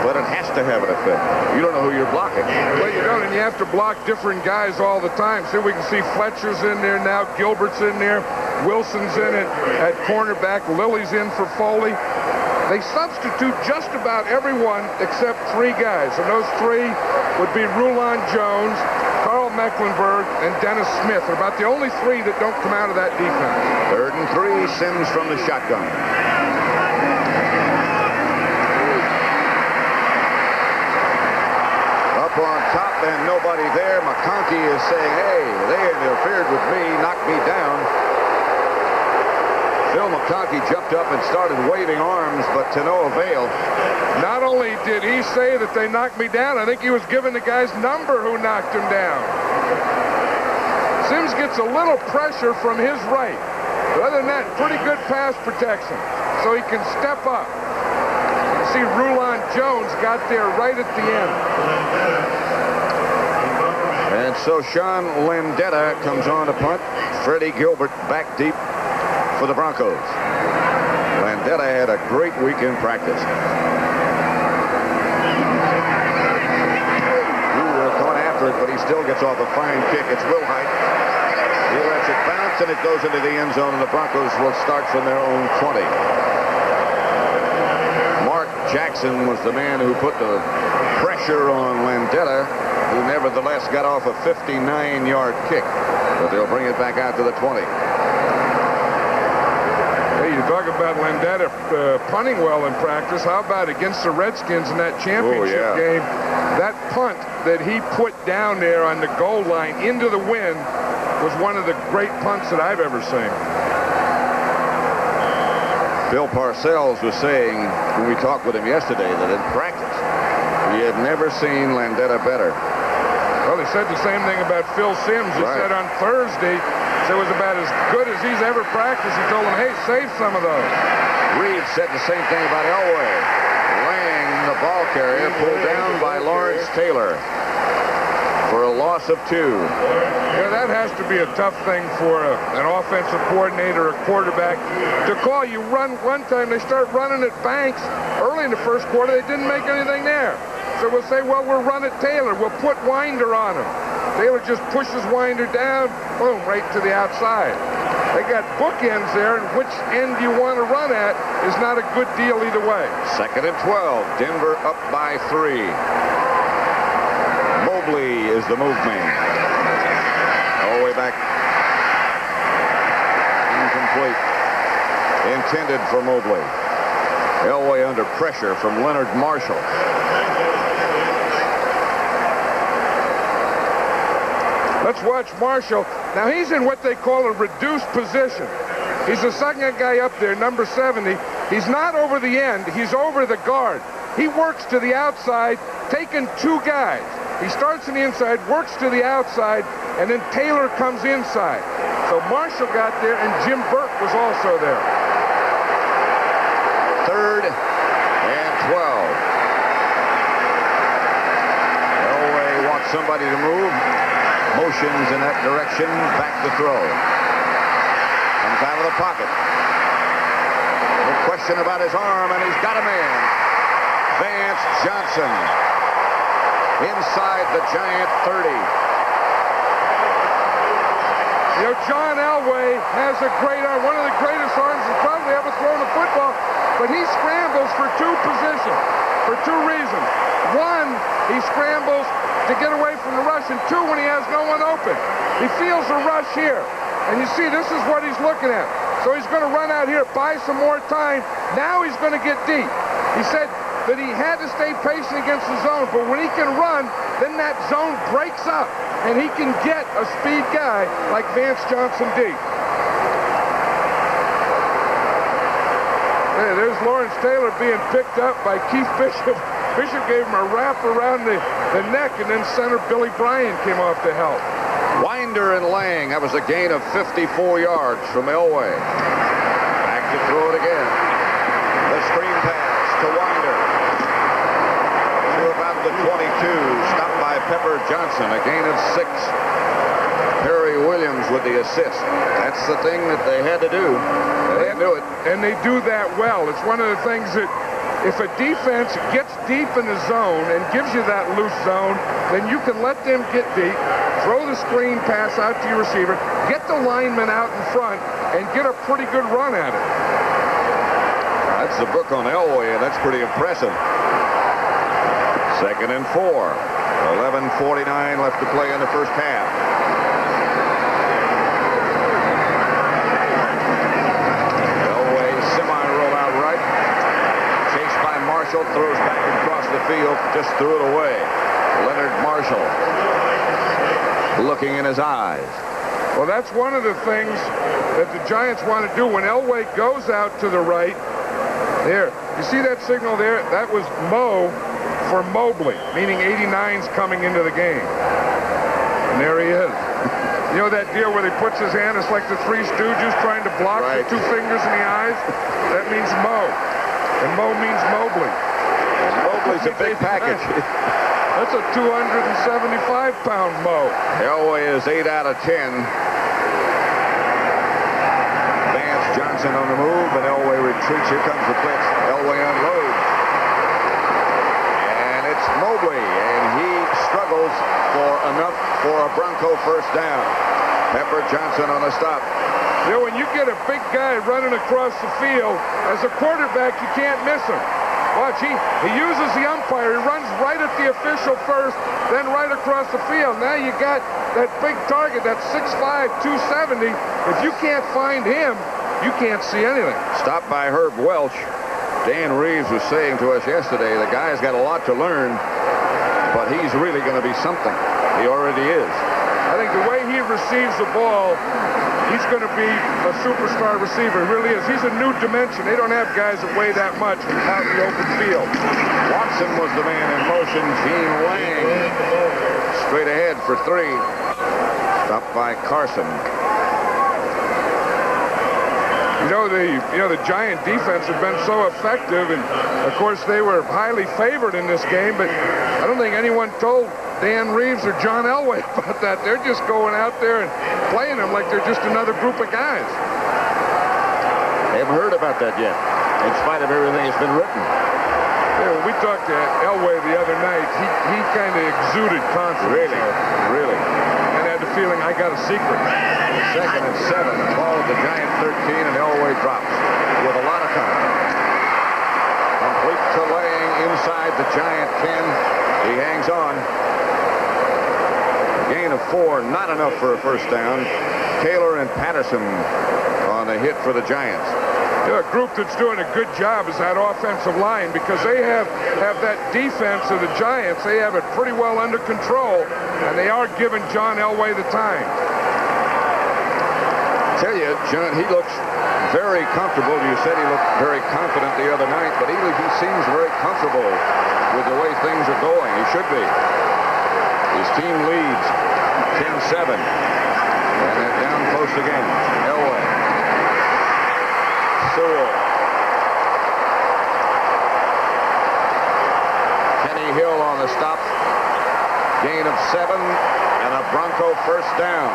but it has to have an effect. You don't know who you're blocking. Well, you don't, and you have to block different guys all the time. See, we can see Fletcher's in there now, Gilbert's in there, Wilson's in it at cornerback, Lilly's in for Foley. They substitute just about everyone except three guys, and those three would be Rulon Jones, Carl Mecklenburg, and Dennis Smith. They're about the only three that don't come out of that defense. 3rd and 3, Sims from the shotgun. Up on top and nobody there. McConkey is saying, hey, they interfered with me, knocked me down. Phil McConkey jumped up and started waving arms, but to no avail. Not only did he say that they knocked me down, I think he was giving the guy's number who knocked him down. Sims gets a little pressure from his right. But other than that, pretty good pass protection, so he can step up. You see Rulon Jones got there right at the end. And so Sean Landetta comes on to punt. Freddie Gilbert back deep for the Broncos. Landetta had a great week in practice. Going after it, but he still gets off a fine kick. It's Wilhite. He lets it bounce, and it goes into the end zone, and the Broncos will start from their own 20. Mark Jackson was the man who put the pressure on Landetta, who nevertheless got off a 59-yard kick. But they'll bring it back out to the 20. You talk about Landetta punting well in practice. How about against the Redskins in that championship game? That punt that he put down there on the goal line into the wind was one of the great punts that I've ever seen. Bill Parcells was saying when we talked with him yesterday that in practice he had never seen Landetta better. Well, he said the same thing about Phil Sims. He said on Thursday it was about as good as he's ever practiced. He told him, hey, save some of those. Reed said the same thing about Elway. Lang, the ball carrier, pulled down by Lawrence Taylor for a loss of 2. Yeah, that has to be a tough thing for an offensive coordinator, a quarterback, to call. You run one time, they start running at Banks. Early in the first quarter, they didn't make anything there. So we'll say, well, we'll run at Taylor. We'll put Winder on him. Taylor just pushes Winder down, boom, right to the outside. They got bookends there, and which end you want to run at is not a good deal either way. 2nd and 12, Denver up by 3. Mobley is the move man. All the way back. Incomplete. Intended for Mobley. Elway under pressure from Leonard Marshall. Let's watch Marshall. Now, he's in what they call a reduced position. He's the second guy up there, number 70. He's not over the end. He's over the guard. He works to the outside, taking 2 guys. He starts on the inside, works to the outside, and then Taylor comes inside. So Marshall got there, and Jim Burt was also there. 3rd and 12. Elway wants somebody to move. Motions in that direction, back to throw. Comes out of the pocket. No question about his arm, and he's got a man. Vance Johnson inside the Giant 30. You know, John Elway has a great arm, one of the greatest arms he's probably ever thrown a football, but he scrambles for two positions, for two reasons. One, he scrambles to get away from the rush, and two, when he has no one open. He feels the rush here, and you see, this is what he's looking at. So he's going to run out here, buy some more time. Now he's going to get deep. He said that he had to stay patient against the zone, but when he can run, then that zone breaks up, and he can get a speed guy like Vance Johnson deep. Hey, there's Lawrence Taylor being picked up by Keith Bishop. Bishop gave him a wrap around the neck, and then center Billy Bryan came off to help. Winder and Lang. That was a gain of 54 yards from Elway. Back to throw it again. The screen pass to Winder. To about the 22. Stopped by Pepper Johnson. A gain of 6. Perry Williams with the assist. That's the thing that they had to do. They do it. And they do that well. It's one of the things that if a defense gets deep in the zone and gives you that loose zone, then you can let them get deep, throw the screen pass out to your receiver, get the lineman out in front, and get a pretty good run at it. That's the book on Elway, and that's pretty impressive. 2nd and 4. 11:49 left to play in the first half. Elway semi-roll out right. Chased by Marshall, throws back across the field, just threw it away. Leonard Marshall looking in his eyes. Well, that's one of the things that the Giants want to do when Elway goes out to the right. There, you see that signal there? That was Mo for Mobley, meaning 89's coming into the game. And there he is. You know that deal where he puts his hand, it's like the Three Stooges trying to block with 2 fingers in the eyes? That means Mo. And Mo means Mobley. And Mobley's a big package. That's a 275-pound Mo. Elway is 8 out of 10. Vance Johnson on the move, and Elway retreats. Here comes the blitz. Elway unloads. And it's Mobley, and he struggles for enough for a Bronco first down. Pepper Johnson on a stop. You know, when you get a big guy running across the field, as a quarterback, you can't miss him. Watch, he uses the umpire. He runs right at the official first, then right across the field. Now you got that big target, that 6'5", 270. If you can't find him, you can't see anything. Stopped by Herb Welch. Dan Reeves was saying to us yesterday, the guy's got a lot to learn, but he's really going to be something. He already is. I think the way he receives the ball, he's going to be a superstar receiver. He really is. He's a new dimension. They don't have guys that weigh that much out in the open field. Watson was the man in motion. Gene Lang straight ahead for 3. Stopped by Carson. You know the Giant defense has been so effective, and of course they were highly favored in this game, but I don't think anyone told Dan Reeves or John Elway about that. They're just going out there and playing them like they're just another group of guys. They haven't heard about that yet, in spite of everything that's been written. Yeah, when we talked to Elway the other night, he kind of exuded confidence. Really. And had the feeling, I got a secret. 2nd and 7. The ball at the Giant 13, and Elway drops with a lot of time. Complete to Lang inside the Giant 10. He hangs on. Gain of 4, not enough for a first down. Taylor and Patterson on a hit for the Giants. A group that's doing a good job is that offensive line, because they have that defense of the Giants. They have it pretty well under control, and they are giving John Elway the time. I tell you, John, he looks very comfortable. You said he looked very confident the other night, but he seems very comfortable with the way things are going. He should be. His team leads 10-7. And then down close again. Elway. Sewell. Kenny Hill on the stop. Gain of 7 and a Bronco first down.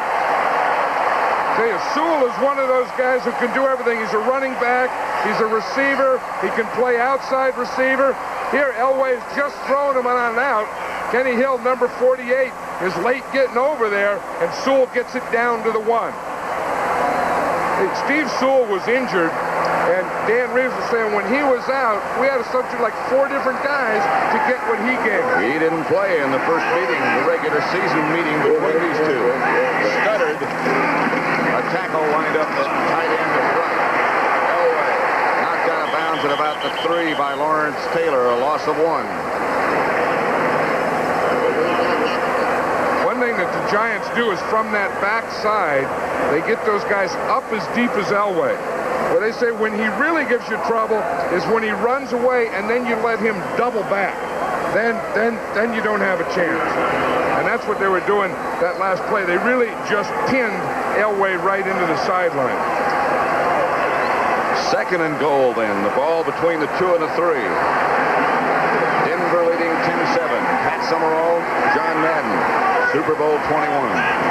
tell you, Sewell is one of those guys who can do everything. He's a running back. He's a receiver. He can play outside receiver. Here, Elway's just throwing him on an out. Kenny Hill, number 48, is late getting over there, and Sewell gets it down to the 1. Hey, Steve Sewell was injured, and Dan Reeves was saying when he was out, we had something like 4 different guys to get what he gave. He didn't play in the first meeting, the regular season meeting between these two. Stuttered. A tackle lined up at tight end of right. Elway knocked out of bounds at about the 3 by Lawrence Taylor, a loss of 1. One thing that the Giants do is from that backside, they get those guys up as deep as Elway. Where they say when he really gives you trouble is when he runs away and then you let him double back. Then you don't have a chance. And that's what they were doing that last play. They really just pinned Elway right into the sideline. 2nd and goal then. The ball between the 2 and the 3. Denver leading 10-7. Pat Summerall, John Madden, Super Bowl 21.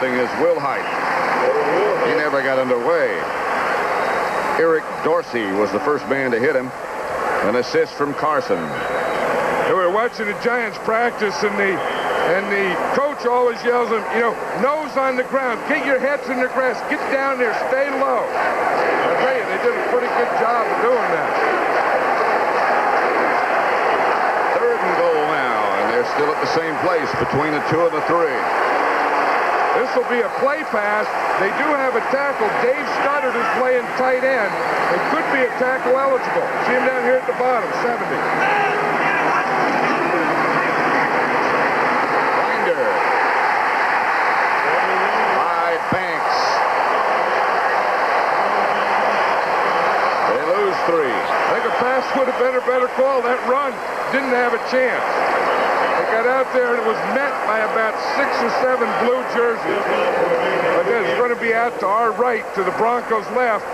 Is Will Height. He never got underway. Eric Dorsey was the first man to hit him. An assist from Carson. We were watching the Giants practice, and the coach always yells at him, nose on the ground. Get your heads in the grass. Get down there. Stay low. I tell you, they did a pretty good job of doing that. 3rd and goal now, and they're still at the same place between the 2 and the 3. This will be a play pass. They do have a tackle. Dave Studdard is playing tight end. It could be a tackle eligible. See him down here at the bottom, 70. Winder. By Banks. They lose 3. I think a pass would have been a better call. That run didn't have a chance. They got out there and it was met by about 6 or 7 blue jerseys. But then it's going to be out to our right, to the Broncos' left.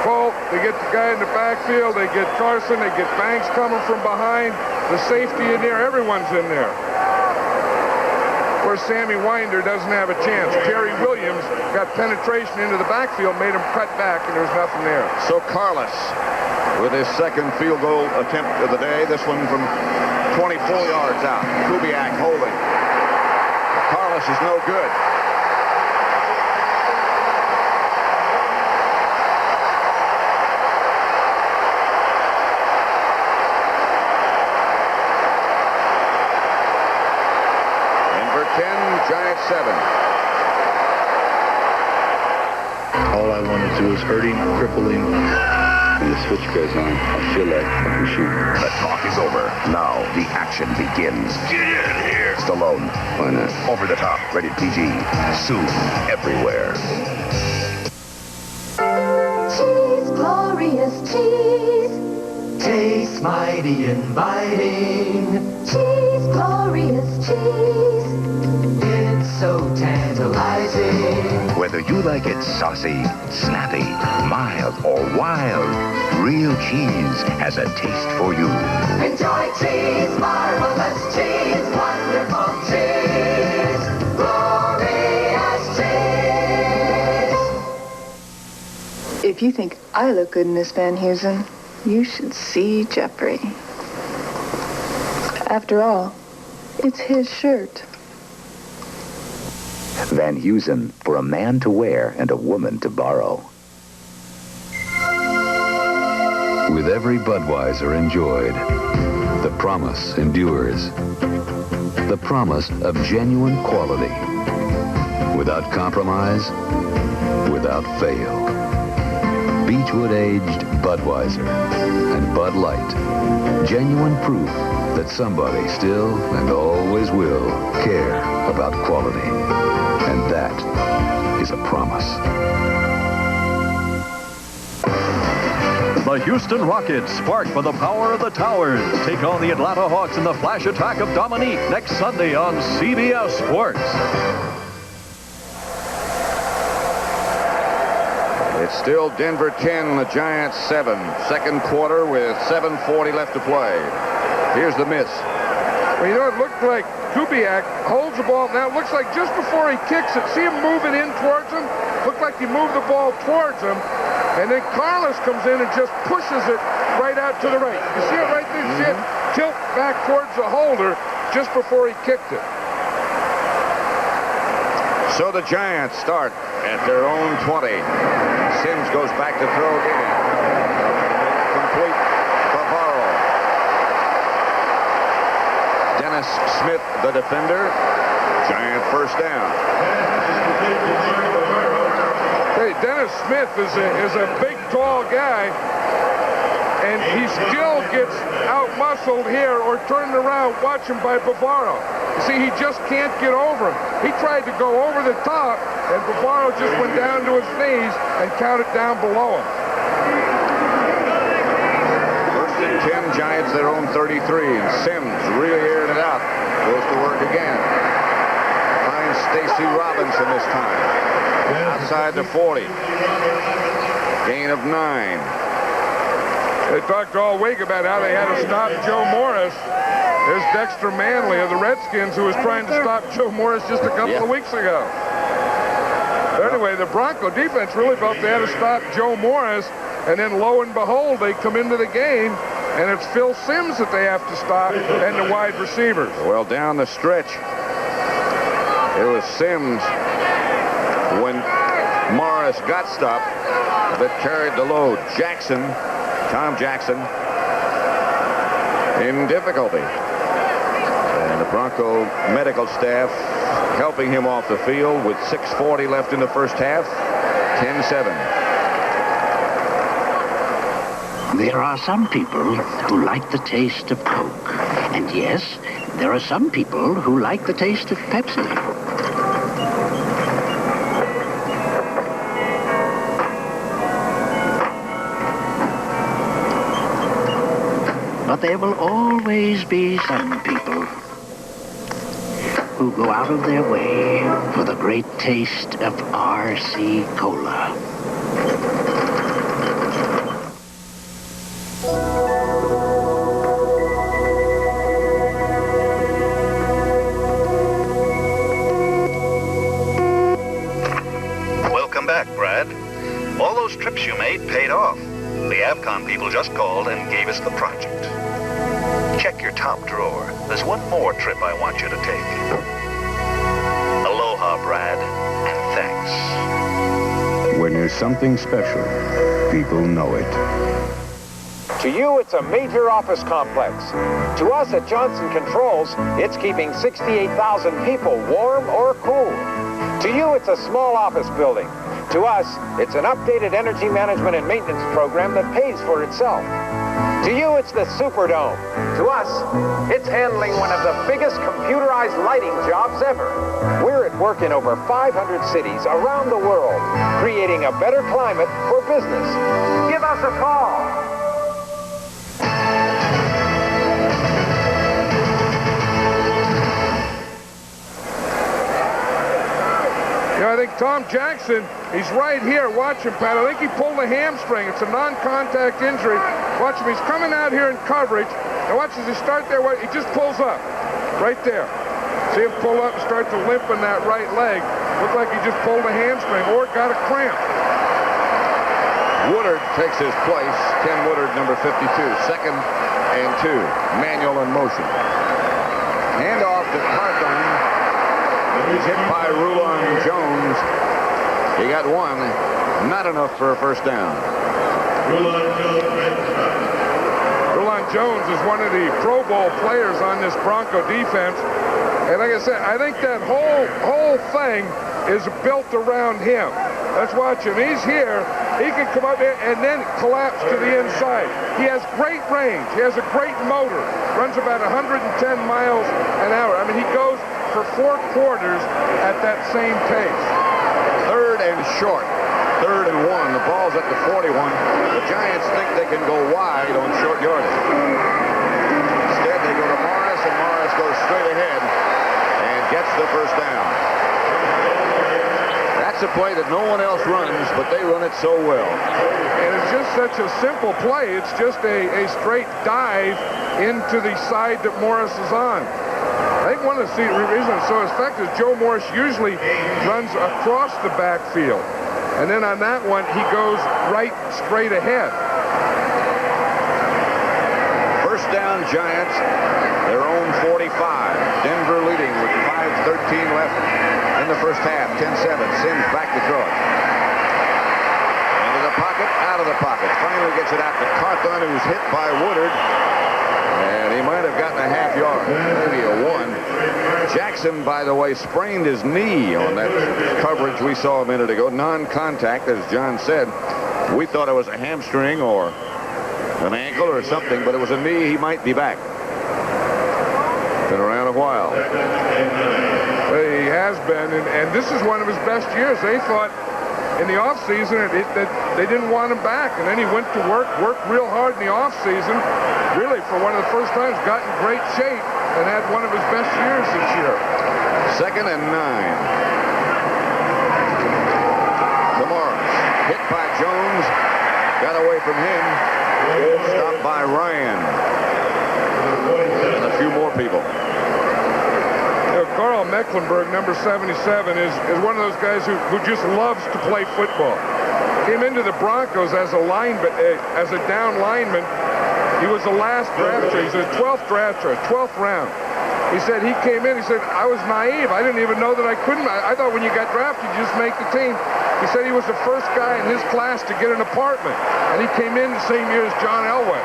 Paul, they get the guy in the backfield, they get Carson, they get Banks coming from behind. The safety in there, everyone's in there. Of course, Sammy Winder doesn't have a chance. Terry Williams got penetration into the backfield, made him cut back, and there's nothing there. So Carlos with his 2nd field goal attempt of the day. This one from 24 yards out. Kubiak holding. Carlos is no good. Denver 10, Giants 7. All I want to do is hurting, crippling. When the switch goes on, I feel like I can shoot. The talk is over. Now the action begins. Get in here. Stallone. Why not? Over the top. Rated PG. Soon everywhere. Cheese, glorious cheese. Tastes mighty inviting. Cheese, glorious cheese. It's so tantalizing. Whether you like it saucy, snappy, mild, or wild, real cheese has a taste for you. Enjoy cheese, marvelous cheese, wonderful cheese, glorious cheese. If you think I look good in this Van Heusen, you should see Jeffrey. After all, it's his shirt. Van Heusen, for a man to wear and a woman to borrow. With every Budweiser enjoyed, the promise endures. The promise of genuine quality. Without compromise, without fail. Beechwood-aged Budweiser and Bud Light. Genuine proof that somebody still and always will care about quality. And that is a promise. The Houston Rockets, sparked by the power of the Towers, take on the Atlanta Hawks in the flash attack of Dominique next Sunday on CBS Sports. It's still Denver 10, the Giants 7. 2nd quarter with 7:40 left to play. Here's the miss. Well, you know, it looked like Kubiak holds the ball. Now it looks like just before he kicks it, see him move it in towards him? Looked like he moved the ball towards him. And then Carlos comes in and just pushes it right out to the right. You see it right there? You see it tilt back towards the holder just before he kicked it. So the Giants start at their own 20. Sims goes back to throw again. Complete Bavaro. Dennis Smith, the defender. Giant first down. Hey, Dennis Smith is a big, tall guy, and he still gets out-muscled here or turned around. Watch him by Bavaro. You see, he just can't get over him. He tried to go over the top, and Bavaro just went down to his knees and counted down below him. First and 10, Giants their own 33, and Sims really aired it out. Goes to work again. Finds Stacy Robinson this time. Outside the 40. Gain of 9. They talked all week about how they had to stop Joe Morris. There's Dexter Manley of the Redskins, who was trying to stop Joe Morris just a couple of weeks ago. But anyway, the Bronco defense really felt they had to stop Joe Morris, and then lo and behold, they come into the game, and it's Phil Sims that they have to stop and the wide receivers. Well, down the stretch, it was Sims when Morris got stopped that carried the load. Jackson, Tom Jackson, in difficulty. And the Bronco medical staff helping him off the field with 6:40 left in the first half. 10-7. There are some people who like the taste of Coke. And yes, there are some people who like the taste of Pepsi. But there will always be some people who go out of their way for the great taste of RC Cola. Welcome back, Brad. All those trips you made paid off. The Avcon people just called and gave us the project. Check your top drawer. There's one more trip I want you to take. Aloha, Brad, and thanks. When there's something special, people know it. To you, it's a major office complex. To us at Johnson Controls, it's keeping 68,000 people warm or cool. To you, it's a small office building. To us, it's an updated energy management and maintenance program that pays for itself. To you, it's the Superdome. To us, it's handling one of the biggest computerized lighting jobs ever. We're at work in over 500 cities around the world, creating a better climate for business. Give us a call. You know, I think Tom Jackson, he's right here. Watch him, Pat. I think he pulled a hamstring. It's a non-contact injury. Watch him. He's coming out here in coverage. Now watch as he start there. He just pulls up right there. See him pull up and start to limp in that right leg. Looked like he just pulled a hamstring or got a cramp. Woodard takes his place. Ken Woodard, number 52. 2nd and 2. Manuel in motion. Handoff to Carthon. He's hit by Rulon Jones. He got one. Not enough for a first down. Rulon Jones is one of the Pro Bowl players on this Bronco defense. And like I said, I think that whole thing is built around him. Let's watch him. He's here. He can come up there and then collapse to the inside. He has great range. He has a great motor. Runs about 110 miles an hour. I mean, he goes for 4 quarters at that same pace. 3rd and short. 3rd and 1. The ball's at the 41. The Giants think they can go wide on short yardage. Instead, they go to Morris, and Morris goes straight ahead and gets the first down. That's That's a play that no one else runs, but they run it so well. And it's just such a simple play. It's just a straight dive into the side that Morris is on. I think one of the reasons it's so effective is Joe Morris usually runs across the backfield. And then on that one, he goes right straight ahead. First down, Giants, their own 45. Denver leading with 5:13 left in the first half. 10-7. Sims back to throw it. Into the pocket, out of the pocket. Finally gets it out to Carthon, who's hit by Woodard. And he might have gotten a half yard, maybe a 1. Jackson, by the way, sprained his knee on that coverage we saw a minute ago. Non-contact, as John said. We thought it was a hamstring or an ankle or something, but it was a knee. He might be back. Been around a while. He has been, and this is one of his best years. They thought in the offseason that they didn't want him back, and then he went to worked real hard in the offseason, really for one of the first times, got in great shape, and had one of his best years this year. 2nd and 9. Morris, hit by Jones, got away from him, stopped by Ryan, and a few more people. Carl Mecklenburg, number 77, is one of those guys who just loves to play football. Came into the Broncos as a down lineman. He was the last draft choice. He was the 12th draft choice, 12th round. He said he came in, he said, I was naive. I didn't even know that I couldn't. I thought when you got drafted, you just make the team. He said he was the first guy in his class to get an apartment. And he came in the same year as John Elway.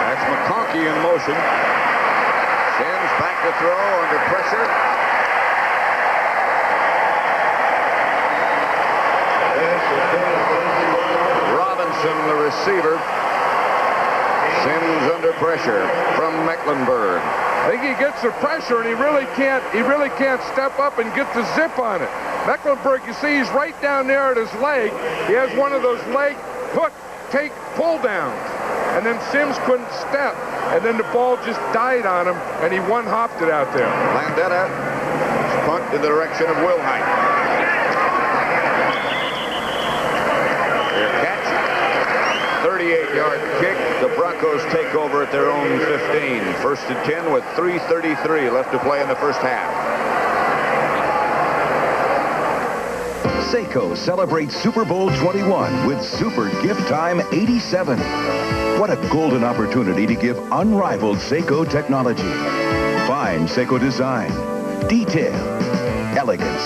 That's McConkey in motion. Sims back to throw under pressure. Robinson, the receiver. Sims under pressure from Mecklenburg. I think he gets the pressure, and he really can't step up and get the zip on it. Mecklenburg, you see, he's right down there at his leg. He has one of those leg hook, take, pull downs. And then Sims couldn't step, and then the ball just died on him, and he one-hopped it out there. Landetta punt in the direction of Wilhite. Their catch, 38-yard kick. The Broncos take over at their own 15. 1st and 10 with 3:33 left to play in the first half. Seiko celebrates Super Bowl 21 with Super Gift Time 87. What a golden opportunity to give unrivaled Seiko technology. Fine Seiko design, detail, elegance.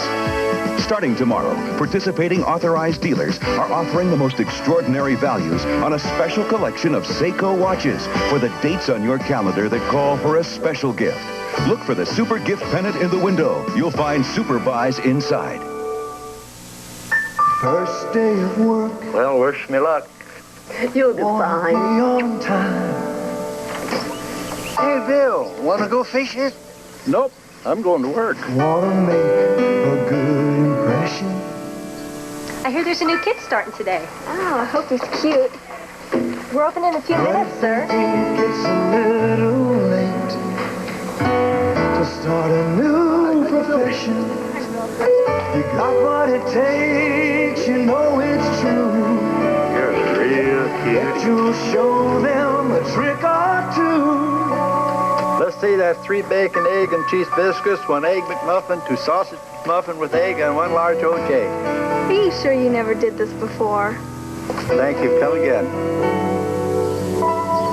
Starting tomorrow, participating authorized dealers are offering the most extraordinary values on a special collection of Seiko watches for the dates on your calendar that call for a special gift. Look for the Super Gift pennant in the window. You'll find Super Buys inside. First day of work. Well, wish me luck. You'll do fine. Be on time. Hey, Bill, want to go fishing? Nope, I'm going to work. Wanna make a good impression. I hear there's a new kid starting today. Oh, I hope he's cute. We're open in a few minutes, sir. I think it's a little late to start a new profession. You got what it takes, you know it's true. You're a real kid. But you'll show them a trick or two. Let's see that 3 bacon, egg, and cheese biscuits, 1 egg McMuffin, 2 sausage muffin with egg, and 1 large OJ. Are you sure you never did this before? Thank you. Come again.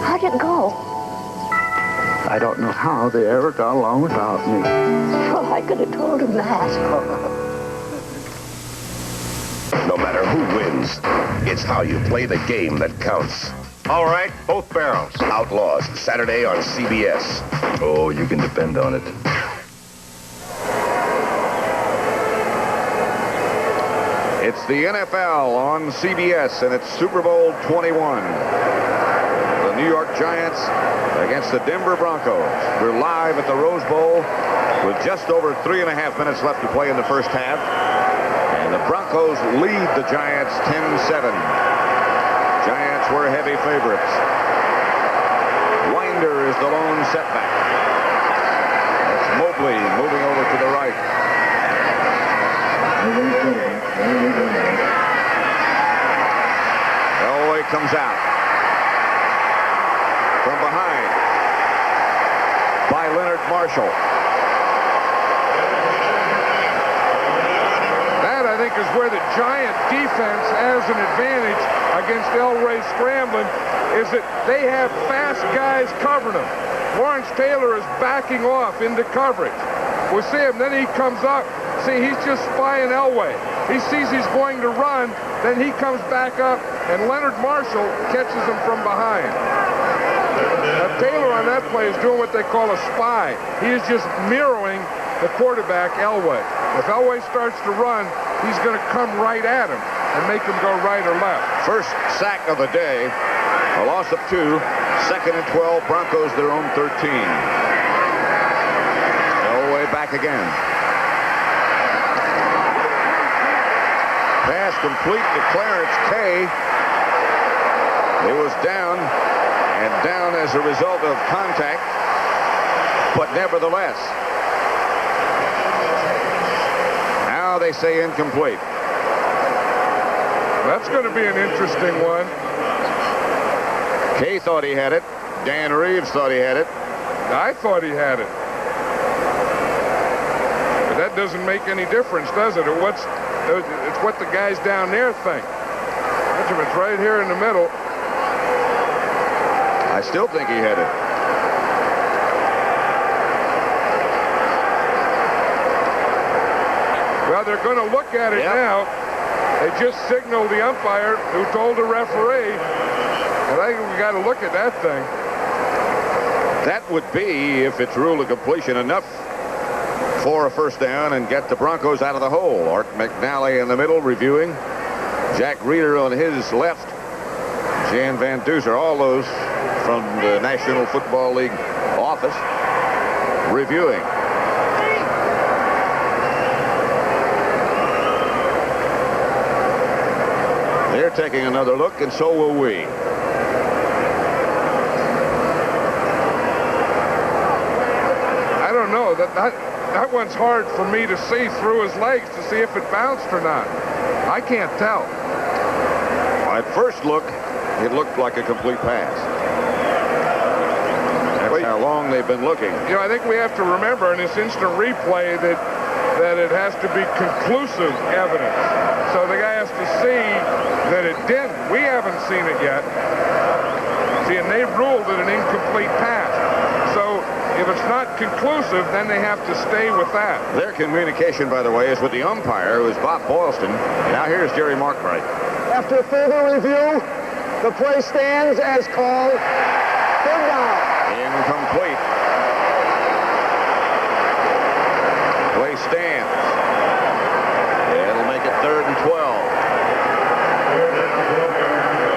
How'd it go? I don't know how they ever got along without me. Well, I could have told him that. No matter who wins, it's how you play the game that counts. All right, both barrels. Outlaws, Saturday on CBS. Oh, you can depend on it. It's the NFL on CBS, and it's Super Bowl 21. The New York Giants against the Denver Broncos. We're live at the Rose Bowl with just over 3.5 minutes left to play in the first half. And the Broncos lead the Giants 10-7. Giants were heavy favorites. Winder is the lone setback. It's Mobley moving over to the right. comes out. From behind by Leonard Marshall. That, I think, is where the Giant defense has an advantage against Elway scrambling, is that they have fast guys covering them. Lawrence Taylor is backing off into coverage. We see him, then he comes up. See, he's just spying Elway. He sees he's going to run, then he comes back up, and Leonard Marshall catches him from behind. Now, Taylor on that play is doing what they call a spy. He is just mirroring the quarterback, Elway. If Elway starts to run, he's going to come right at him and make him go right or left. First sack of the day, a loss of 2, 2nd and 12, Broncos their own 13. Elway back again. Pass complete to Clarence Kay. He was down, and down as a result of contact, but nevertheless. Now they say incomplete. That's going to be an interesting one. Kay thought he had it. Dan Reeves thought he had it. I thought he had it. But that doesn't make any difference, does it? It's what the guys down there think. Benjamin's right here in the middle. I still think he had it. Well, they're going to look at it now. They just signaled the umpire who told the referee. And I think we got to look at that thing. That would be, if it's ruled a completion, enough for a first down and get the Broncos out of the hole. Art McNally in the middle reviewing. Jack Reeder on his left. Jan Van Duzer, all those from the National Football League office reviewing. They're taking another look, and so will we. I don't know. That one's hard for me to see through his legs to see if it bounced or not. I can't tell. At first look, it looked like a complete pass. That's how long they've been looking. You know, I think we have to remember in this instant replay that it has to be conclusive evidence. So the guy has to see that it didn't. We haven't seen it yet. See, and they ruled it an incomplete pass. So if it's not conclusive, then they have to stay with that. Their communication, by the way, is with the umpire, who is Bob Boylston. Now here's Jerry Markbright. After further review, the play stands as called. Third down. Incomplete. Play stands. It'll make it 3rd and 12.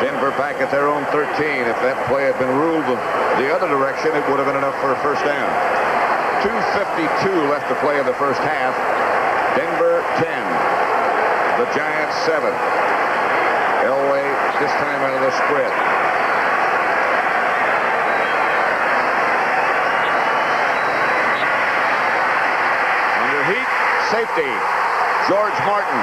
Denver back at their own 13. If that play had been ruled the other direction, it would have been enough for a first down. 2:52 left to play in the first half. Denver 10. The Giants 7. Elway this time out of the spread. Under heat, safety. George Martin.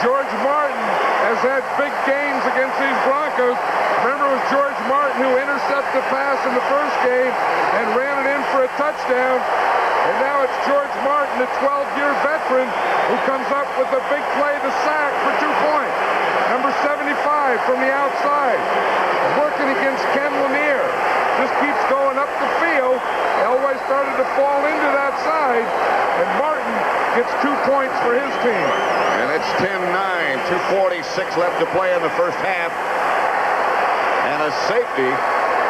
George Martin has had big games against these Broncos. Remember, it was George Martin who intercepted the pass in the first game and ran it in for a touchdown. And now it's George Martin, the 12-year veteran, who comes up with a big play, the sack for 2 points. Number 75 from the outside, working against Ken Lanier. Just keeps going up the field. Elway started to fall into that side, and Martin gets 2 points for his team. And it's 10-9, 2:46 left to play in the first half. And a safety,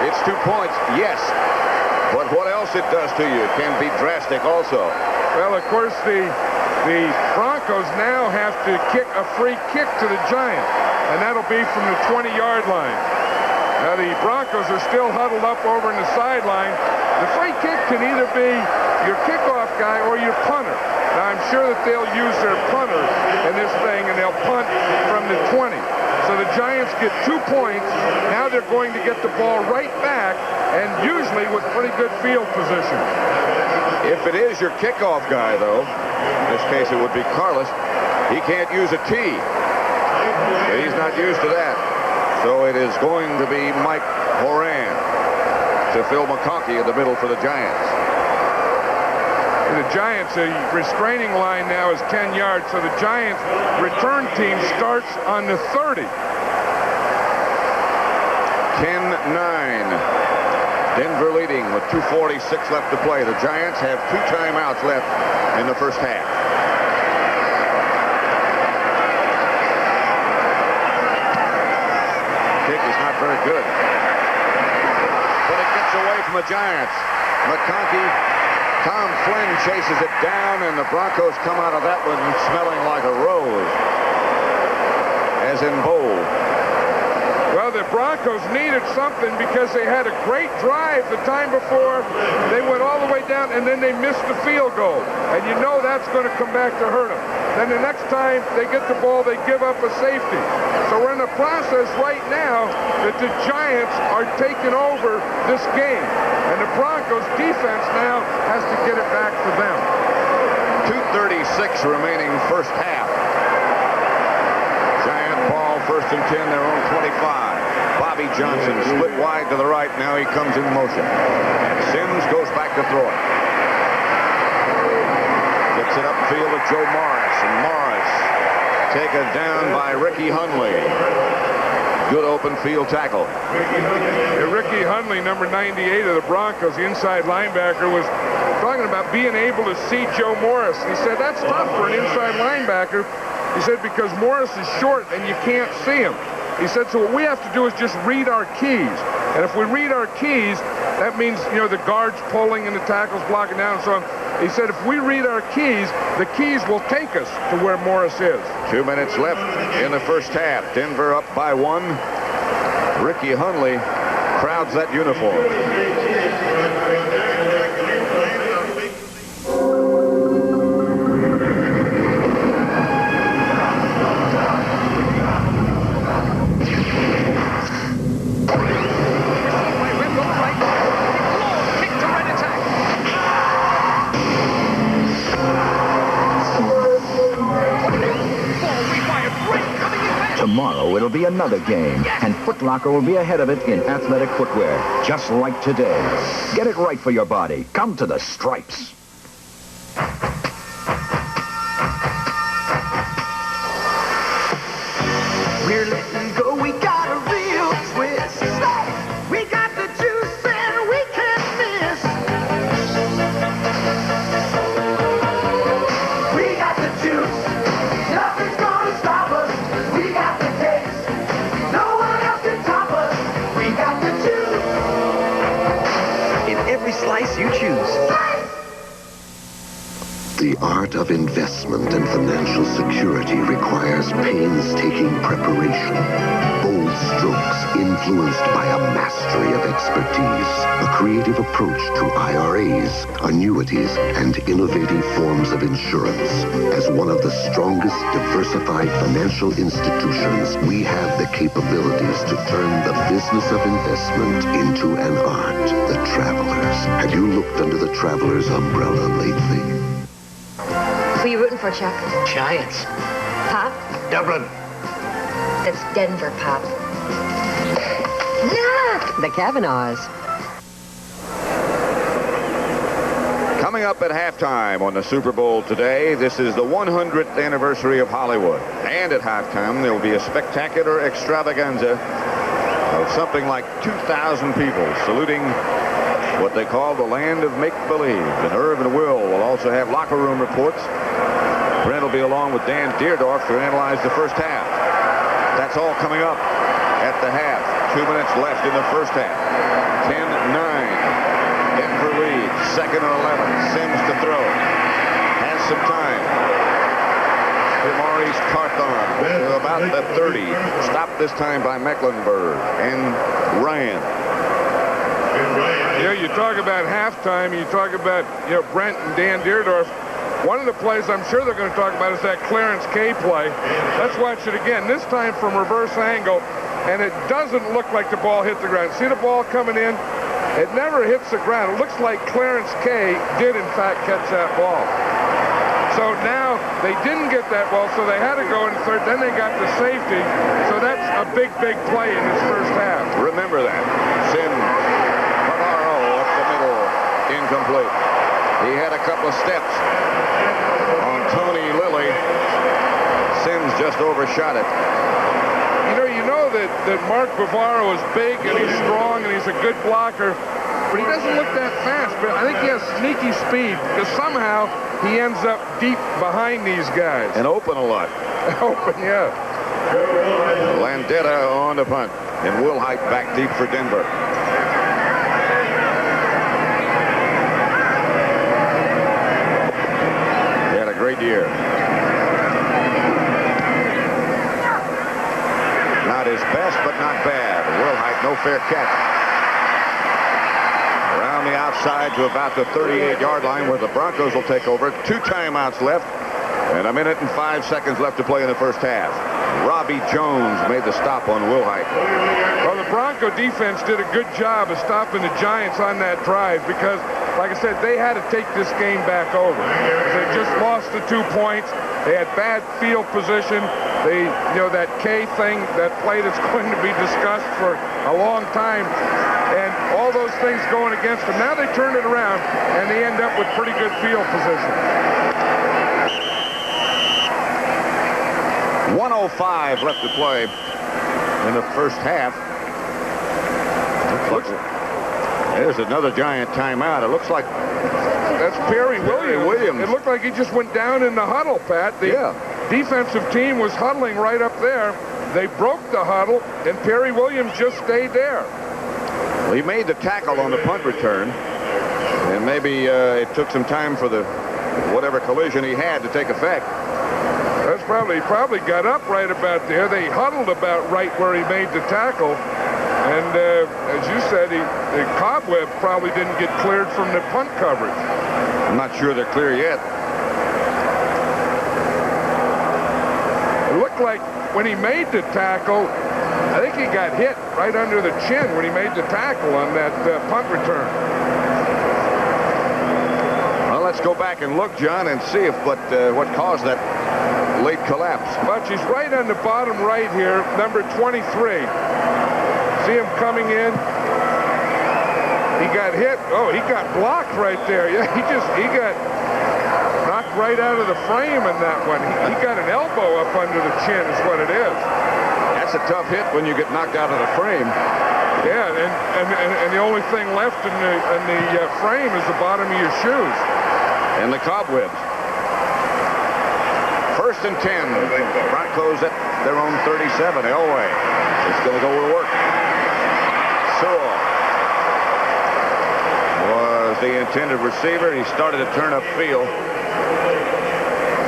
it's 2 points, yes. But what else it does to you can be drastic also. Well, of course, the Broncos now have to kick a free kick to the Giants, and that'll be from the 20-yard line. Now, the Broncos are still huddled up over in the sideline. The free kick can either be your kickoff guy or your punter. Now, I'm sure that they'll use their punter in this thing, and they'll punt from the 20. So So the Giants get 2 points. Now they're going to get the ball right back, and usually with pretty good field position. If it is your kickoff guy, though, in this case it would be Carlos, he can't use a tee. He's not used to that. So it is going to be Mike Horan to Phil McConkey in the middle for the Giants. The Giants, a restraining line now is 10 yards, so the Giants return team starts on the 30. 10-9. Denver leading with 2:46 left to play. The Giants have 2 timeouts left in the first half. Kick is not very good. But it gets away from the Giants. McConkey, Tom Flynn chases it down, and the Broncos come out of that one smelling like a rose. As in bold. Well, the Broncos needed something because they had a great drive the time before. They went all the way down, and then they missed the field goal. And you know that's going to come back to hurt them. Then the next time they get the ball, they give up a safety. So we're in the process right now that the Giants are taking over this game. And the Broncos defense now has to get it back to them. 2:36 remaining first half. Giant ball, 1st and 10, their own 25. Bobby Johnson split wide to the right. Now he comes in motion. Sims goes back to throw it. Gets it upfield to Joe Morris. And Morris taken down by Ricky Hundley. Good open field tackle. Ricky Hundley, number 98 of the Broncos, the inside linebacker, was talking about being able to see Joe Morris. He said, that's tough for an inside linebacker. He said, because Morris is short and you can't see him. He said, so what we have to do is just read our keys. And if we read our keys, that means, you know, the guards pulling and the tackles blocking down and so on. He said, if we read our keys, the keys will take us to where Morris is. 2 minutes left in the first half. Denver up by 1. Ricky Hundley crowds that uniform. Tomorrow it'll be another game, and Foot Locker will be ahead of it in athletic footwear, just like today. Get it right for your body. Come to the Stripes. We're letting go, we got a real twist. We got the juice and we can't miss. We got the juice, nothing's gonna stop us. We got the taste, no one else can top us. We got the juice. In every slice you choose. The art of investment and financial security requires painstaking preparation, bold strokes influenced by a mastery of expertise, a creative approach to IRAs, annuities, and innovative forms of insurance. As one of the strongest diversified financial institutions, we have the capabilities to turn the business of investment into an art. The Travelers. Have you looked under the Travelers umbrella lately? Who are you rooting for, Chuck? Giants. Pop? Dublin. That's Denver, Pop. Look! The Kavanaughs. Coming up at halftime on the Super Bowl today, this is the 100th anniversary of Hollywood. And at halftime, there will be a spectacular extravaganza of something like 2,000 people saluting what they call the land of make-believe. And Irv and Will also have locker room reports. Brent will be along with Dan Deerdorf to analyze the first half. That's all coming up at the half. 2 minutes left in the first half. 10-9. Denver leads. 2nd and 11. Sims to throw. Has some time. Maurice Carthon to about the 30. Stopped this time by Mecklenburg and Ryan. You know, you talk about halftime, you talk about, you know, Brent and Dan Deerdorf. One of the plays I'm sure they're going to talk about is that Clarence K play. Let's watch it again, this time from reverse angle, and it doesn't look like the ball hit the ground. See the ball coming in? It never hits the ground. It looks like Clarence K did, in fact, catch that ball. So now they didn't get that ball, so they had to go in third. Then they got the safety. So that's a big, big play in this first half. Remember that. Sims, Navarro up the middle, incomplete. He had a couple of steps on Tony Lilly. Sims just overshot it. You know that Mark Bavaro is big and he's strong and he's a good blocker, but he doesn't look that fast. But I think he has sneaky speed because somehow he ends up deep behind these guys. And open a lot. Open, yeah. Landetta on the punt. And Wilhite back deep for Denver. He had a great year. Not his best, but not bad. Wilhite, no fair catch. Around the outside to about the 38-yard line where the Broncos will take over. 2 timeouts left and 1 minute and 5 seconds left to play in the first half. Robbie Jones made the stop on Wilhite. Well, the Bronco defense did a good job of stopping the Giants on that drive because, like I said, they had to take this game back over. They just lost the 2 points. They had bad field position. They, that K thing, that play that's going to be discussed for a long time, and all those things going against them. Now they turn it around, and they end up with pretty good field position. 1:05 left to play in the first half. There's another Giant timeout. It looks like that's Perry Williams. It looked like he just went down in the huddle, Pat. The defensive team was huddling right up there. They broke the huddle, and Perry Williams just stayed there. Well, he made the tackle on the punt return, and maybe it took some time for the whatever collision he had to take effect. That's probably got up right about there. They huddled about right where he made the tackle. And as you said, the cobweb probably didn't get cleared from the punt coverage. I'm not sure they're clear yet. It looked like when he made the tackle, I think he got hit right under the chin when he made the tackle on that punt return. Well, let's go back and look, John, and see if what caused that late collapse. But he's right on the bottom right here, number 23. See him coming in. He got hit. Oh, he got blocked right there. Yeah, he got knocked right out of the frame in that one. He got an elbow up under the chin is what it is. That's a tough hit when you get knocked out of the frame. Yeah, and the only thing left in the frame is the bottom of your shoes. And the cobwebs. 1st and 10. Broncos at their own 37. Elway is going to go to work. Sewell was the intended receiver. He started to turn upfield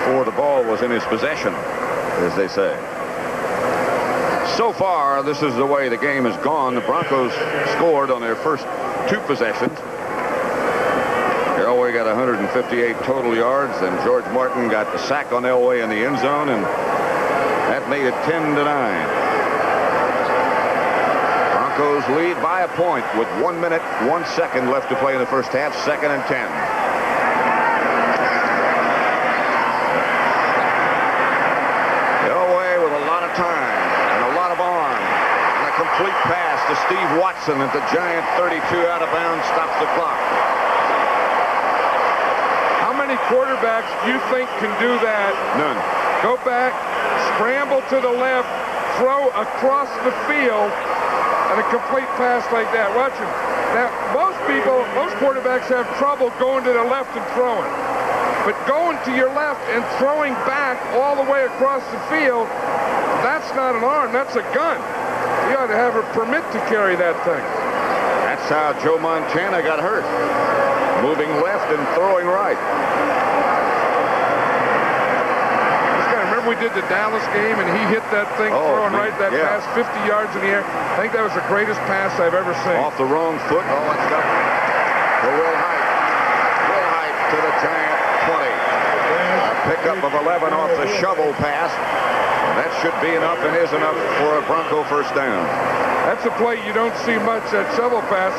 before the ball was in his possession, as they say. So far, this is the way the game has gone. The Broncos scored on their first 2 possessions. Elway got 158 total yards, and George Martin got the sack on Elway in the end zone, and that made it 10-9. Broncos lead by a point with 1 minute, 1 second left to play in the first half. 2nd and 10. Elway with a lot of time and a lot of arm, and a complete pass to Steve Watson at the Giant 32 out of bounds, stops the clock. How many quarterbacks do you think can do that? None. Go back, scramble to the left, throw across the field, and a complete pass like that. Watch him. Now, most quarterbacks have trouble going to the left and throwing. But going to your left and throwing back all the way across the field, that's not an arm, that's a gun. You ought to have a permit to carry that thing. That's how Joe Montana got hurt. Moving left and throwing right. We did the Dallas game, and he hit that thing throwing right, that pass 50 yards in the air. I think that was the greatest pass I've ever seen. Off the wrong foot. Oh, it's got to Wilhite. Wilhite to the Giant 20. Pickup of 11 off the shovel pass. That should be enough and is enough for a Bronco first down. That's a play you don't see much, that shovel pass.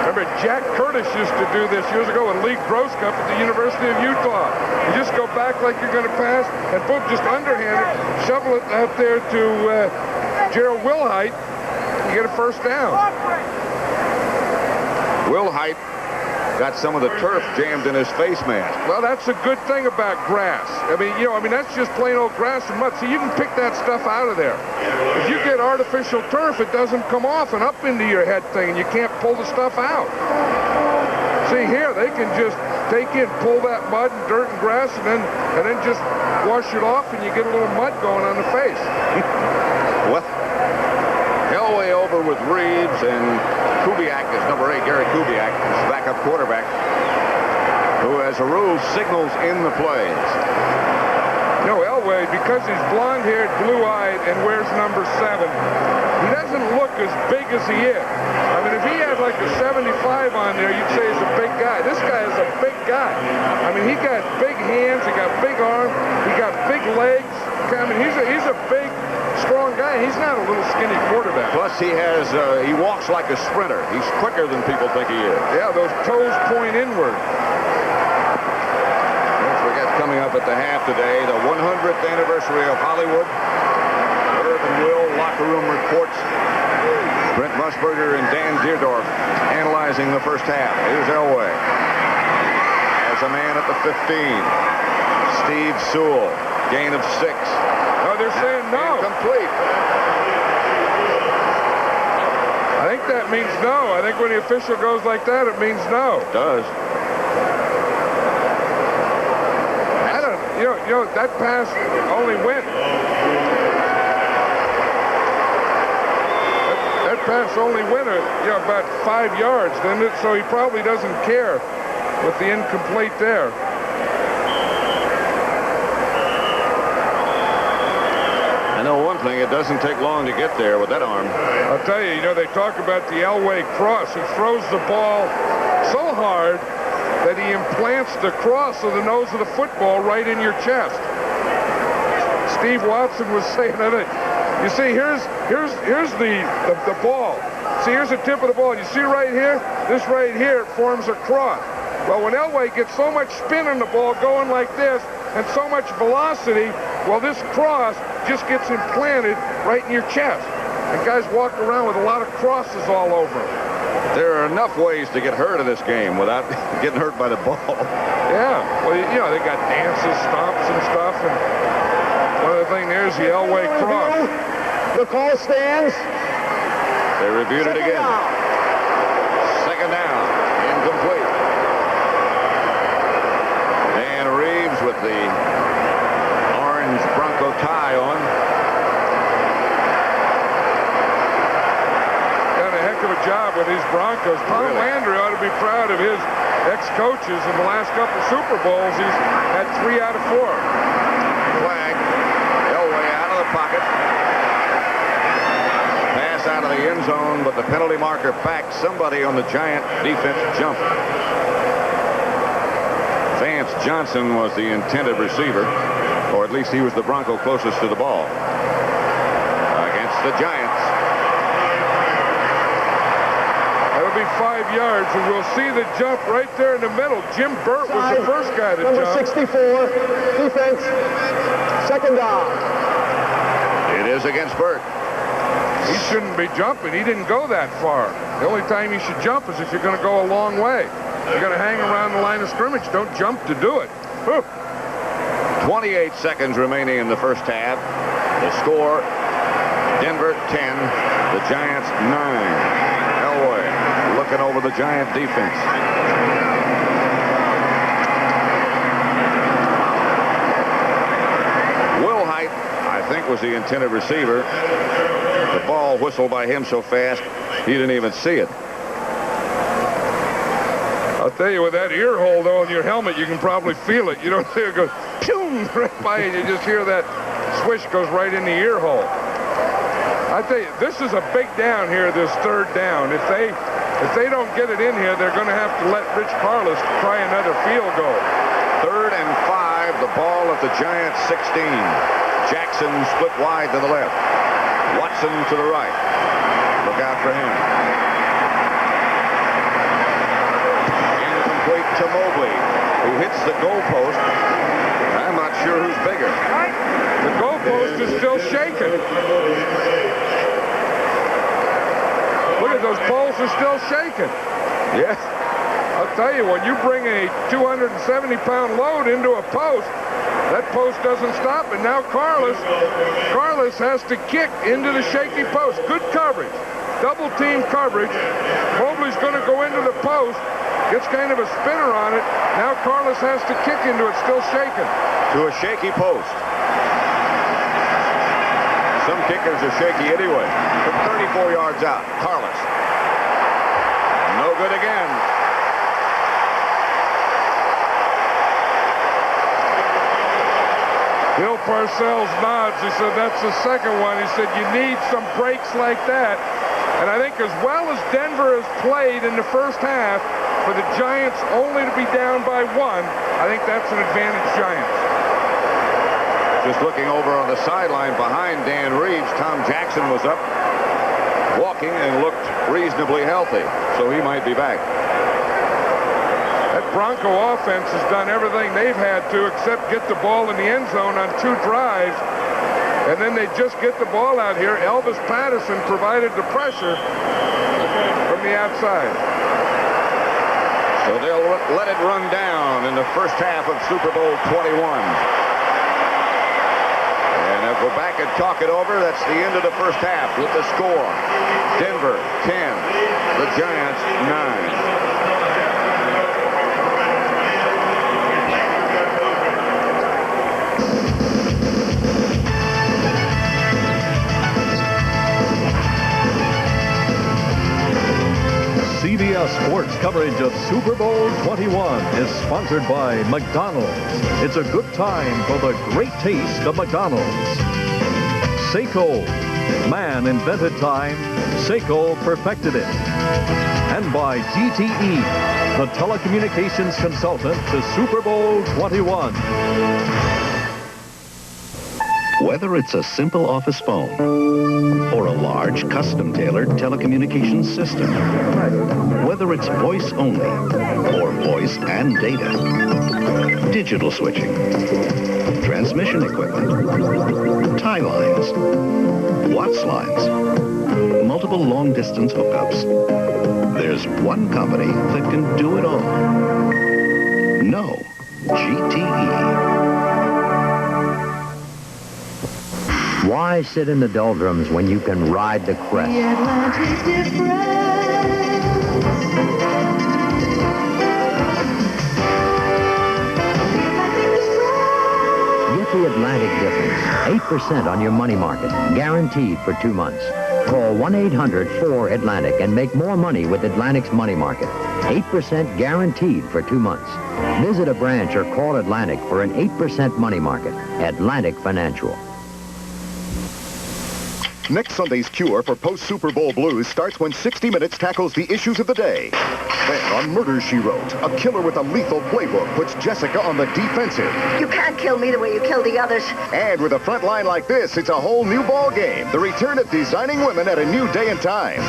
Remember, Jack Curtis used to do this years ago with Lee Grosscup at the University of Utah. You just go back like you're going to pass, and boom, just underhand it, shovel it out there to Gerald Wilhite. You get a first down. Wilhite got some of the turf jammed in his face mask. Well, that's a good thing about grass. I mean, that's just plain old grass and mud. So you can pick that stuff out of there. If you get artificial turf, it doesn't come off and up into your head thing, and you can't pull the stuff out. See here, they can just take in, pull that mud and dirt and grass, and then just wash it off, and you get a little mud going on the face. What? Elway over with Reeves, and Kubiak is number 8. Gary Kubiak is backup quarterback, who, as a rule, signals in the plays. Elway, because he's blonde-haired, blue-eyed, and wears number 7, he doesn't look as big as he is. I mean, if he had like a 75 on there, you'd say he's a big guy. This guy is a big guy. I mean, he got big hands, he got big arms, he got big legs. I mean, he's a big, strong guy. He's not a little skinny quarterback. Plus, he walks like a sprinter. He's quicker than people think he is. Yeah, those toes point inward. Don't forget, coming up at the half today, the 100th anniversary of Hollywood. Irv and Will locker room reports. Brent Musburger and Dan Deerdorf analyzing the first half. Here's Elway. As a man at the 15. Steve Sewell, gain of 6. No, they're saying no. Incomplete. I think that means no. I think when the official goes like that, it means no. It does. That pass only went. That pass only went about 5 yards, didn't it? So he probably doesn't care with the incomplete there. I know one thing, it doesn't take long to get there with that arm. I'll tell you, they talk about the Elway cross. He throws the ball so hard that he implants the cross of the nose of the football right in your chest. Steve Watson was saying that. You see, here's the ball. See, here's the tip of the ball. You see right here? This right here forms a cross. Well, when Elway gets so much spin on the ball going like this and so much velocity, well, this cross just gets implanted right in your chest. And guys walk around with a lot of crosses all over them. There are enough ways to get hurt in this game without getting hurt by the ball. Yeah. Well, they got dances, stomps, and stuff. And one of the things there's the Elway cross. The call stands. They reviewed it again. Second down. Incomplete. Dan Reeves with the orange Bronco tie on. Done a heck of a job with these Broncos. Tom Landry ought to be proud of his ex-coaches. In the last couple Super Bowls, he's had 3 out of 4. Flag. Elway out of the pocket. Pass out of the end zone, but the penalty marker back. Somebody on the Giant defense jumped. Vance Johnson was the intended receiver, or at least he was the Bronco closest to the ball against the Giants. That'll be 5 yards, and we'll see the jump right there in the middle. Jim Burt was the first guy to Number jump. 64, defense, second down. It is against Burt. He shouldn't be jumping. He didn't go that far. The only time you should jump is if you're going to go a long way. You're going to hang around the line of scrimmage. Don't jump to do it. Whew. 28 seconds remaining in the first half. The score, Denver 10, the Giants 9. Elway looking over the Giant defense. Wilhite, I think, was the intended receiver. The ball whistled by him so fast, he didn't even see it. I'll tell you, with that ear hole, though, in your helmet, you can probably feel it. You don't see it go, pew, right by you. You just hear that swish goes right in the ear hole. I tell you, this is a big down here, this third down. If they don't get it in here, they're going to have to let Rich Carlos try another field goal. 3rd and 5 drive, the ball at the Giants' 16. Jackson split wide to the left. Watson to the right. Look out for him. Incomplete to Mobley, who hits the goalpost. I'm not sure who's bigger. The goalpost is still shaking. Look at those poles are still shaking. Yes. I'll tell you, when you bring a 270-pound load into a post, that post doesn't stop, and now Carlos has to kick into the shaky post. Good coverage. Double-team coverage. Mobley's going to go into the post. Gets kind of a spinner on it. Now Carlos has to kick into it, still shaking. To a shaky post. Some kickers are shaky anyway. From 34 yards out, Carlos. No good again. Bill Parcells nods. He said, that's the second one. He said, you need some breaks like that. And I think as well as Denver has played in the first half, for the Giants only to be down by 1, I think that's an advantage Giants. Just looking over on the sideline behind Dan Reeves, Tom Jackson was up, walking and looked reasonably healthy, so he might be back. That Bronco offense has done everything they've had to except get the ball in the end zone on 2 drives, and then they just get the ball out here. Elvis Patterson provided the pressure from the outside. So they'll let it run down in the first half of Super Bowl 21. And I'll go back and talk it over. That's the end of the first half with the score. Denver 10, the Giants 9. CBS Sports coverage of Super Bowl 21 is sponsored by McDonald's. It's a good time for the great taste of McDonald's. Seiko. Man invented time. Seiko perfected it. And by GTE, the telecommunications consultant to Super Bowl 21. Whether it's a simple office phone or a large custom-tailored telecommunications system, whether it's voice only or voice and data, digital switching, transmission equipment, tie lines, Watts lines, multiple long-distance hookups, there's one company that can do it all. No, GTE. Why sit in the doldrums when you can ride the crest? The Atlantic Get the Atlantic difference. 8% on your money market, guaranteed for 2 months. Call 1-800-4-ATLANTIC and make more money with Atlantic's money market. 8% guaranteed for 2 months. Visit a branch or call Atlantic for an 8% money market. Atlantic Financial. Next Sunday's cure for post-Super Bowl blues starts when 60 Minutes tackles the issues of the day. Then on Murder, She Wrote, a killer with a lethal playbook puts Jessica on the defensive. You can't kill me the way you killed the others. And with a front line like this, it's a whole new ball game. The return of Designing Women at a new day and time.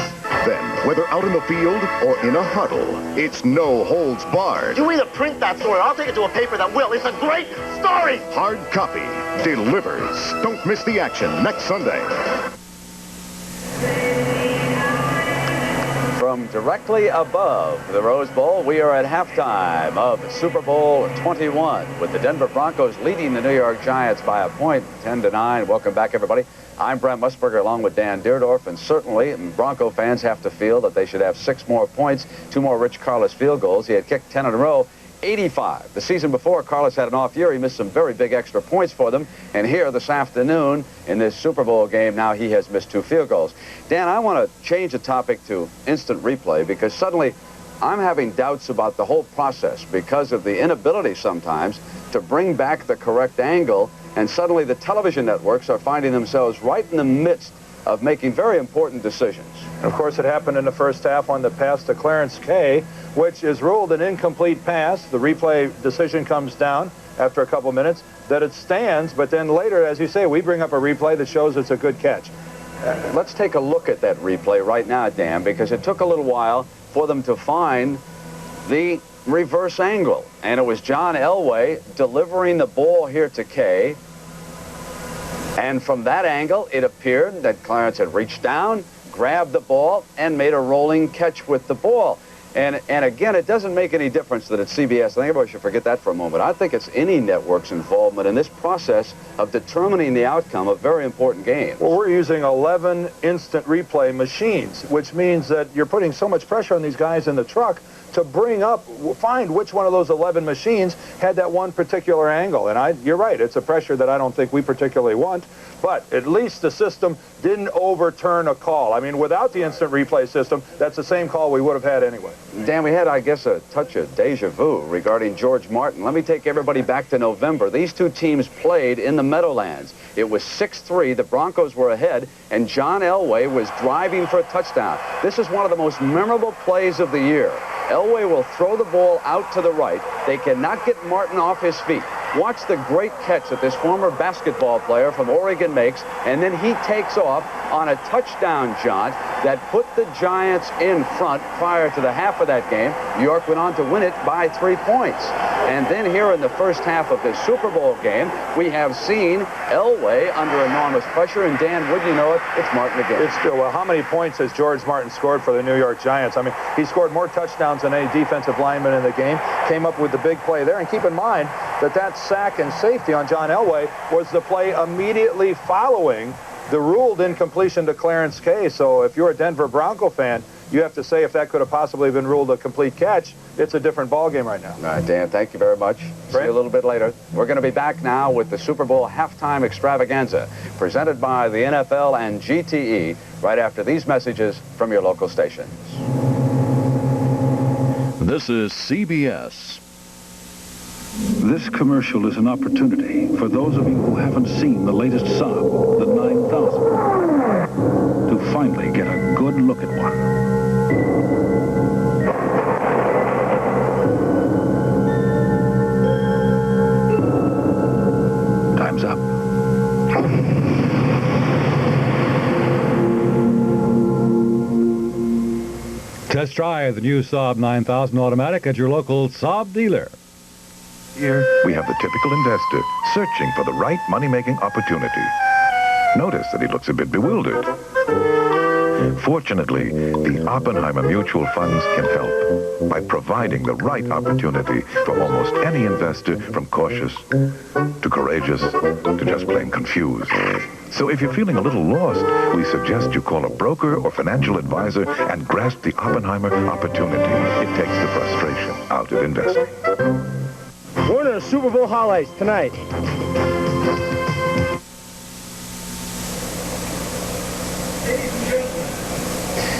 Then, whether out in the field or in a huddle, it's no holds barred. You either print that story or I'll take it to a paper that will. It's a great story. Hard copy delivers. Don't miss the action next Sunday. From directly above the Rose Bowl, we are at halftime of Super Bowl 21 with the Denver Broncos leading the New York Giants by a point, 10-9. Welcome back, everybody. I'm Brent Musburger along with Dan Deerdorf, and certainly Bronco fans have to feel that they should have 6 more points, 2 more Rich Carlos field goals. He had kicked 10 in a row. 85. The season before, Carlos had an off year. He missed some very big extra points for them. And here this afternoon in this Super Bowl game, now he has missed 2 field goals. Dan, I want to change the topic to instant replay because suddenly I'm having doubts about the whole process because of the inability sometimes to bring back the correct angle. And suddenly the television networks are finding themselves right in the midst of making very important decisions. Of course, it happened in the first half on the pass to Clarence Kay, which is ruled an incomplete pass. The replay decision comes down. after a couple minutes that it stands, but then later, as you say, we bring up a replay that shows it's a good catch. Let's take a look at that replay right now, Dan, because it took a little while for them to find the reverse angle. And it was John Elway delivering the ball here to Kay. And from that angle, it appeared that Clarence had reached down, grabbed the ball, and made a rolling catch with the ball. And again, it doesn't make any difference that it's CBS. I think everybody should forget that for a moment. I think it's any network's involvement in this process of determining the outcome of very important games. Well, we're using 11 instant replay machines, which means that you're putting so much pressure on these guys in the truck to find which one of those 11 machines had that one particular angle. And you're right, it's a pressure that I don't think we particularly want, but at least the system didn't overturn a call. I mean, without the instant replay system, that's the same call we would have had anyway. Dan, we had, I guess, a touch of deja vu regarding George Martin. Let me take everybody back to November. These two teams played in the Meadowlands. It was 6-3. The Broncos were ahead, and John Elway was driving for a touchdown. This is one of the most memorable plays of the year. Elway will throw the ball out to the right. They cannot get Martin off his feet. Watch the great catch that this former basketball player from Oregon makes, and then he takes off on a touchdown jaunt that put the Giants in front prior to the half of that game. New York went on to win it by 3 points. And then here in the first half of this Super Bowl game, we have seen Elway under enormous pressure, and Dan, wouldn't you know it, it's Martin again. It's still, well, how many points has George Martin scored for the New York Giants? I mean, he scored more touchdowns than any defensive lineman in the game, came up with the big play there, and keep in mind that sack and safety on John Elway was the play immediately following the ruled incompletion to Clarence Kay. So if you're a Denver Bronco fan, you have to say if that could have possibly been ruled a complete catch, it's a different ballgame right now. All right, Dan, thank you very much. See you a little bit later. We're going to be back now with the Super Bowl halftime extravaganza presented by the NFL and GTE right after these messages from your local stations. This is CBS. This commercial is an opportunity for those of you who haven't seen the latest Saab, the 9000, to finally get a good look at one. Time's up. Test drive the new Saab 9000 automatic at your local Saab dealer. Here, we have the typical investor searching for the right money-making opportunity. Notice that he looks a bit bewildered. Fortunately, the Oppenheimer Mutual Funds can help by providing the right opportunity for almost any investor, from cautious to courageous to just plain confused. So if you're feeling a little lost, we suggest you call a broker or financial advisor and grasp the Oppenheimer opportunity. It takes the frustration out of investing. One of the Super Bowl highlights tonight.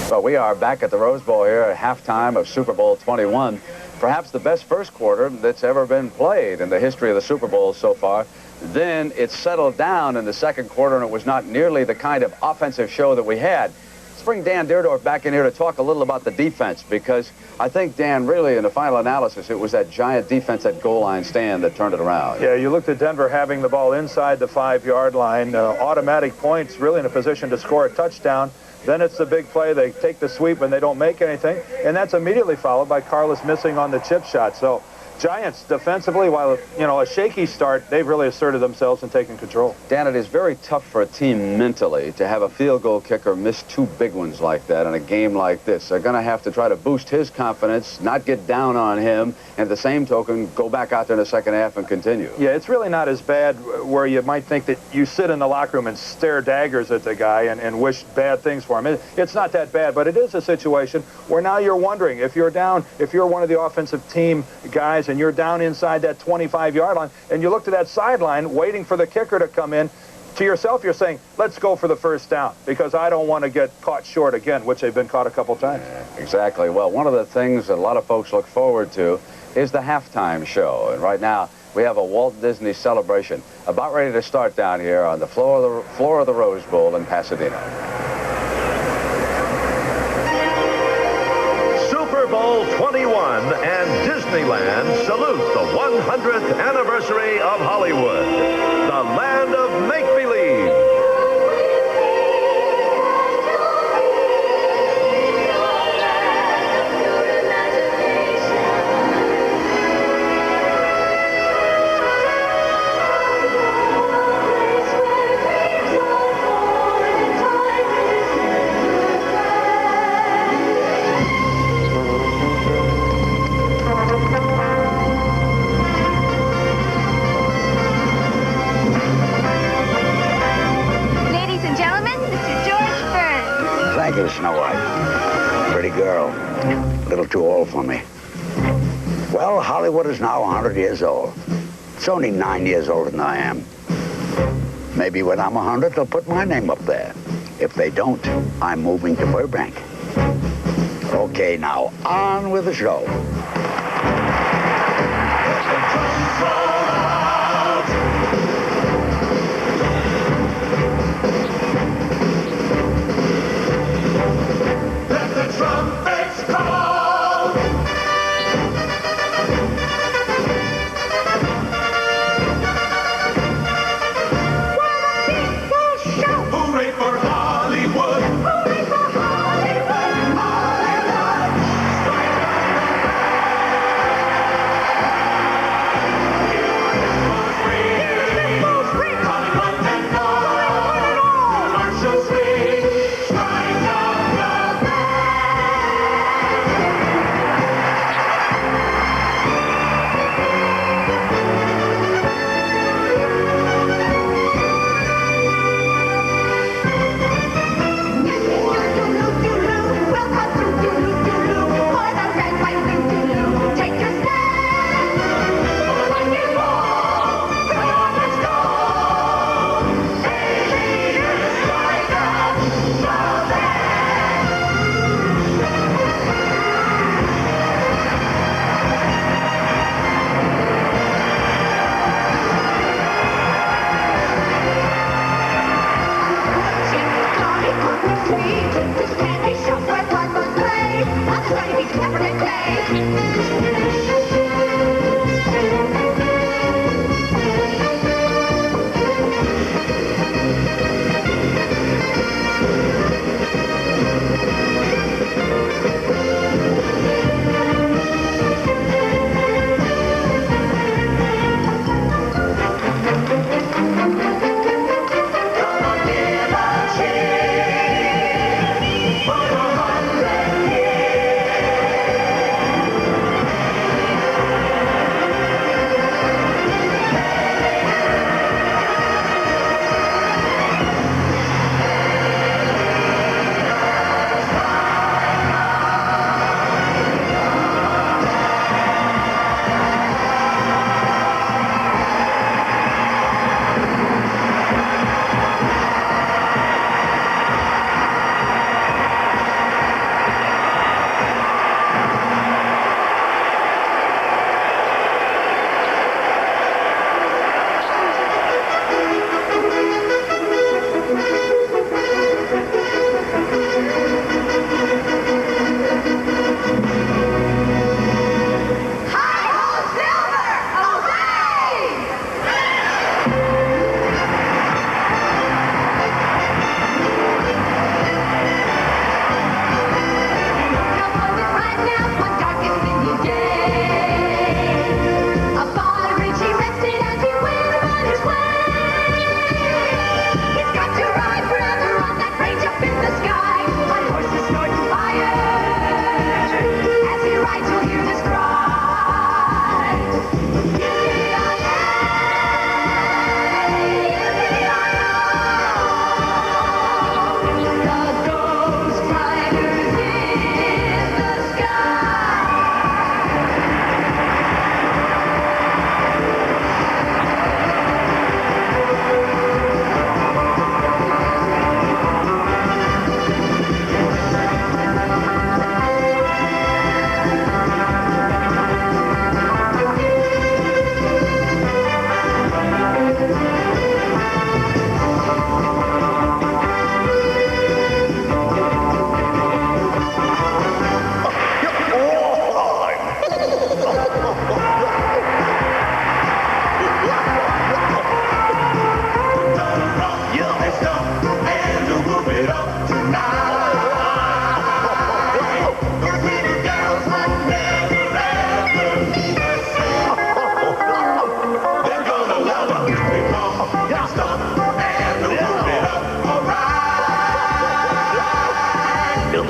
Well, we are back at the Rose Bowl here at halftime of Super Bowl 21. Perhaps the best first quarter that's ever been played in the history of the Super Bowl so far. Then it settled down in the second quarter, and it was not nearly the kind of offensive show that we had. Let's bring Dan Dierdorf back in here to talk a little about the defense, because I think, Dan, really, in the final analysis, it was that Giant defense at goal line stand that turned it around. Yeah, you looked at Denver having the ball inside the 5-yard line, automatic points, really in a position to score a touchdown. Then it's the big play. They take the sweep and they don't make anything, and that's immediately followed by Carlos missing on the chip shot. So Giants defensively, while, you know, a shaky start, they've really asserted themselves and taken control. Dan, it is very tough for a team mentally to have a field goal kicker miss 2 big ones like that in a game like this. They're going to have to try to boost his confidence, not get down on him, and at the same token, go back out there in the second half and continue. Yeah, it's really not as bad where you might think that you sit in the locker room and stare daggers at the guy and wish bad things for him. It's not that bad, but it is a situation where now you're wondering, if you're down, if you're one of the offensive team guys and you're down inside that 25-yard line, and you look to that sideline waiting for the kicker to come in, to yourself you're saying, let's go for the first down, because I don't want to get caught short again, which they've been caught a couple times. Exactly. Well, one of the things that a lot of folks look forward to is the halftime show, and right now we have a Walt Disney celebration about ready to start down here on the floor of the Rose Bowl in Pasadena. Super Bowl 21 and Disneyland salute the 100th anniversary of Hollywood, the land of make-believe. Thank you, Snow White. Pretty girl. A little too old for me. Well, Hollywood is now 100 years old. It's only 9 years older than I am. Maybe when I'm 100, they'll put my name up there. If they don't, I'm moving to Burbank. Okay, now, on with the show.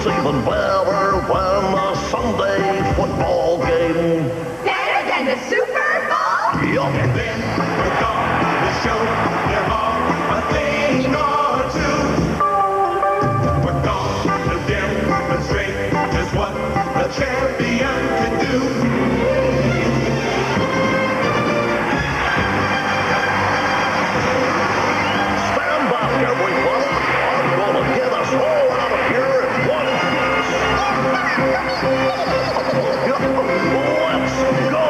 It's even better when a Sunday football game. Better than the Super Bowl? Yup. And then we're gonna show them all a thing or two. We're gonna demonstrate just what the champion can do. Stand back, everyone. I'm gonna get us all out of here in one piece. Let's go!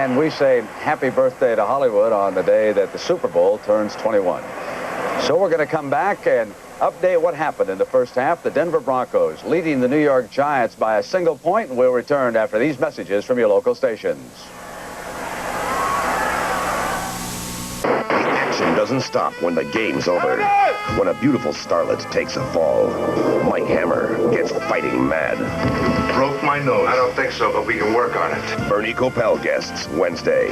And we say happy birthday to Hollywood on the day that the Super Bowl turns 21. So we're going to come back and update what happened in the first half. The Denver Broncos leading the New York Giants by a single point, and we'll return after these messages from your local stations. Doesn't stop when the game's over. When a beautiful starlet takes a fall, Mike Hammer gets fighting mad. Broke my nose. I don't think so, but we can work on it. Bernie Kopell guests Wednesday.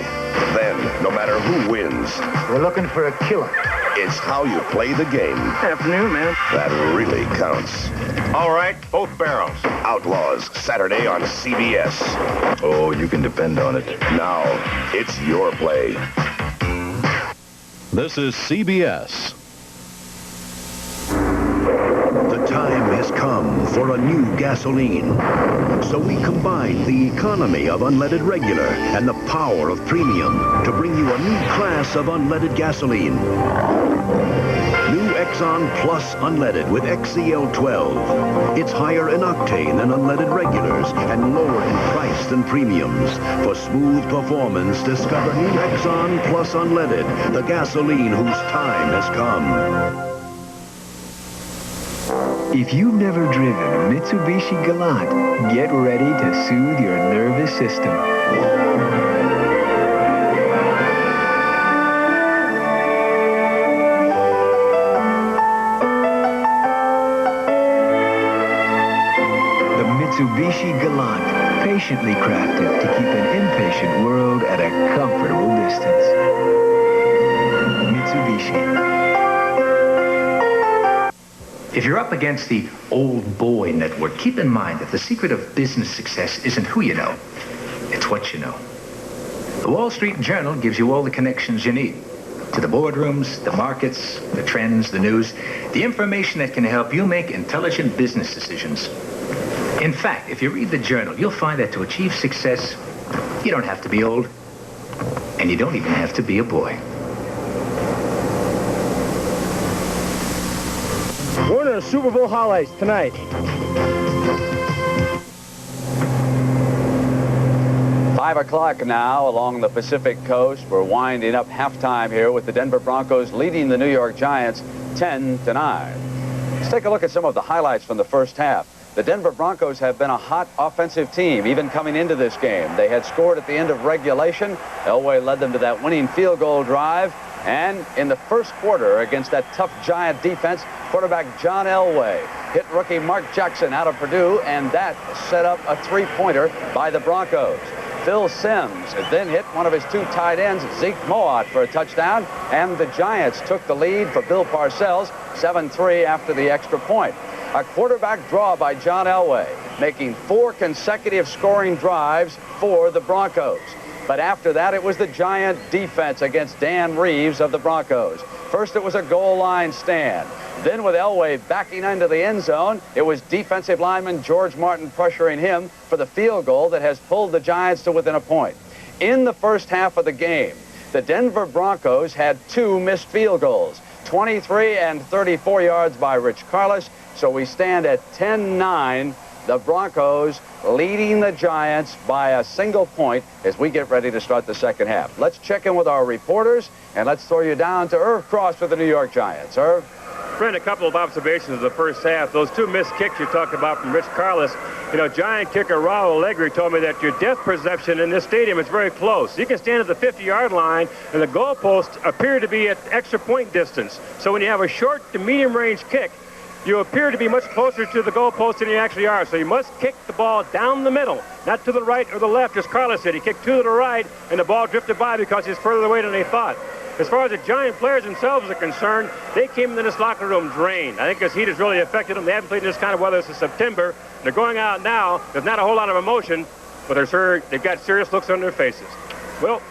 Then, no matter who wins, we're looking for a killer. It's how you play the game. Afternoon, man. That really counts. All right, both barrels. Outlaws, Saturday on CBS. Oh, you can depend on it. Now, it's your play. This is CBS. The time has come for a new gasoline. So we combine the economy of unleaded regular and the power of premium to bring you a new class of unleaded gasoline. New Exxon Plus Unleaded with XCL12. It's higher in octane than unleaded regulars and lower in price than premiums. For smooth performance, discover new Exxon Plus Unleaded, the gasoline whose time has come. If you've never driven a Mitsubishi Galant, get ready to soothe your nervous system. The Mitsubishi Galant, patiently crafted to keep an impatient world at a comfortable distance. Mitsubishi. If you're up against the old boy network, keep in mind that the secret of business success isn't who you know, it's what you know. The Wall Street Journal gives you all the connections you need to the boardrooms, the markets, the trends, the news, the information that can help you make intelligent business decisions. In fact, if you read the Journal, you'll find that to achieve success, you don't have to be old, and you don't even have to be a boy. We're in the Super Bowl highlights tonight. 5 o'clock now along the Pacific Coast. We're winding up halftime here with the Denver Broncos leading the New York Giants 10-9. Let's take a look at some of the highlights from the first half. The Denver Broncos have been a hot offensive team, even coming into this game. They had scored at the end of regulation. Elway led them to that winning field goal drive. And in the first quarter against that tough Giant defense, quarterback John Elway hit rookie Mark Jackson out of Purdue, and that set up a three-pointer by the Broncos. Phil Simms then hit one of his two tight ends, Zeke Mowat, for a touchdown, and the Giants took the lead for Bill Parcells, 7-3 after the extra point. A quarterback draw by John Elway, making 4 consecutive scoring drives for the Broncos. But after that, it was the Giant defense against Dan Reeves of the Broncos. First, it was a goal line stand. Then with Elway backing into the end zone, it was defensive lineman George Martin pressuring him for the field goal that has pulled the Giants to within a point. In the first half of the game, the Denver Broncos had 2 missed field goals, 23 and 34 yards by Rich Carlos. So we stand at 10-9. The Broncos leading the Giants by a single point as we get ready to start the second half. Let's check in with our reporters, and let's throw you down to Irv Cross for the New York Giants. Irv? Friend, a couple of observations of the first half. Those 2 missed kicks you talked about from Rich Carlos. You know, Giant kicker Raul Allegri told me that your depth perception in this stadium is very close. You can stand at the 50-yard line, and the goalposts appear to be at extra point distance. So when you have a short to medium-range kick, you appear to be much closer to the goalpost than you actually are. So you must kick the ball down the middle, not to the right or the left, as Carlos said. He kicked to the right, and the ball drifted by because he's further away than they thought. As far as the Giant players themselves are concerned, they came into this locker room drained. I think this heat has really affected them. They haven't played in this kind of weather since September. They're going out now. There's not a whole lot of emotion, but they've got serious looks on their faces. Well,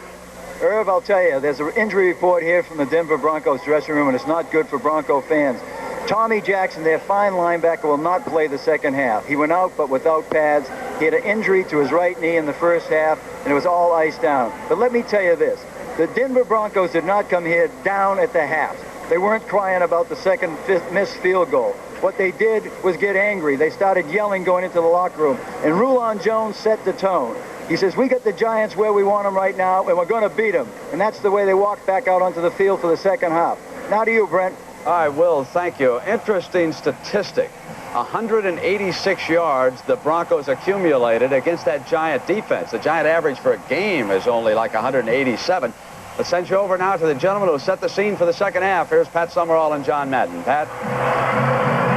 Irv, I'll tell you, there's an injury report here from the Denver Broncos dressing room, and it's not good for Bronco fans. Tommy Jackson, their fine linebacker, will not play the second half. He went out, but without pads. He had an injury to his right knee in the first half, and it was all iced down. But let me tell you this. The Denver Broncos did not come here down at the half. They weren't crying about the second missed field goal. What they did was get angry. They started yelling going into the locker room. And Rulon Jones set the tone. He says, we got the Giants where we want them right now, and we're going to beat them. And that's the way they walked back out onto the field for the second half. Now to you, Brent. All right, Will, thank you. Interesting statistic. 186 yards the Broncos accumulated against that Giant defense. The Giant average for a game is only like 187. Let's send you over now to the gentleman who set the scene for the second half. Here's Pat Summerall and John Madden. Pat?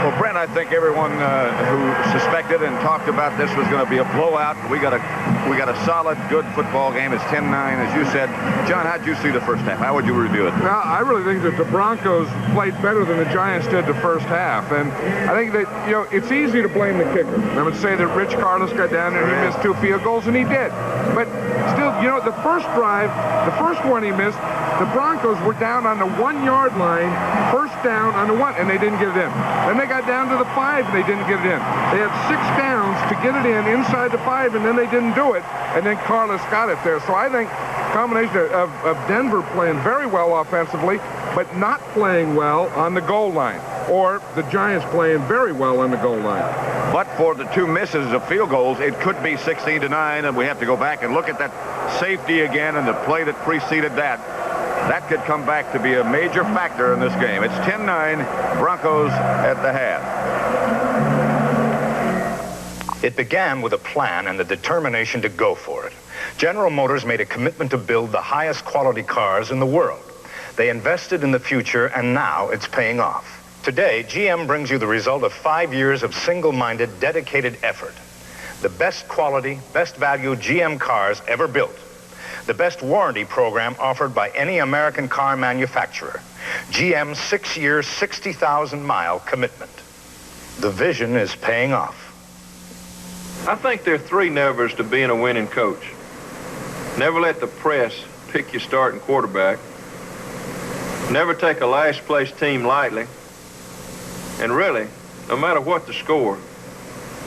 Well, Brent, I think everyone who suspected and talked about this was going to be a blowout. We got a solid, good football game. It's 10-9, as you said. John, how'd you see the first half? How would you review it? Well, I really think that the Broncos played better than the Giants did the first half. And I think that, you know, it's easy to blame the kicker. I would say that Rich Carlos got down there and he missed 2 field goals, and he did. But still, you know, the first drive, the first one he missed, the Broncos were down on the 1-yard line, first down on the 1, and they didn't get it in. Then they got down to the 5, and they didn't get it in. They had 6 downs to get it in inside the 5, and then they didn't do it, and then Carlos got it there. So I think a combination of Denver playing very well offensively, but not playing well on the goal line, or the Giants playing very well on the goal line. But for the 2 misses of field goals, it could be 16-9, and we have to go back and look at that safety again and the play that preceded that. That could come back to be a major factor in this game. It's 10-9, Broncos at the half. It began with a plan and the determination to go for it. General Motors made a commitment to build the highest quality cars in the world. They invested in the future, and now it's paying off. Today, GM brings you the result of 5 years of single-minded, dedicated effort. The best quality, best value GM cars ever built. The best warranty program offered by any American car manufacturer. GM's 6-year, 60,000-mile commitment. The vision is paying off. I think there are 3 nevers to being a winning coach. Never let the press pick your starting quarterback. Never take a last-place team lightly. And really, no matter what the score,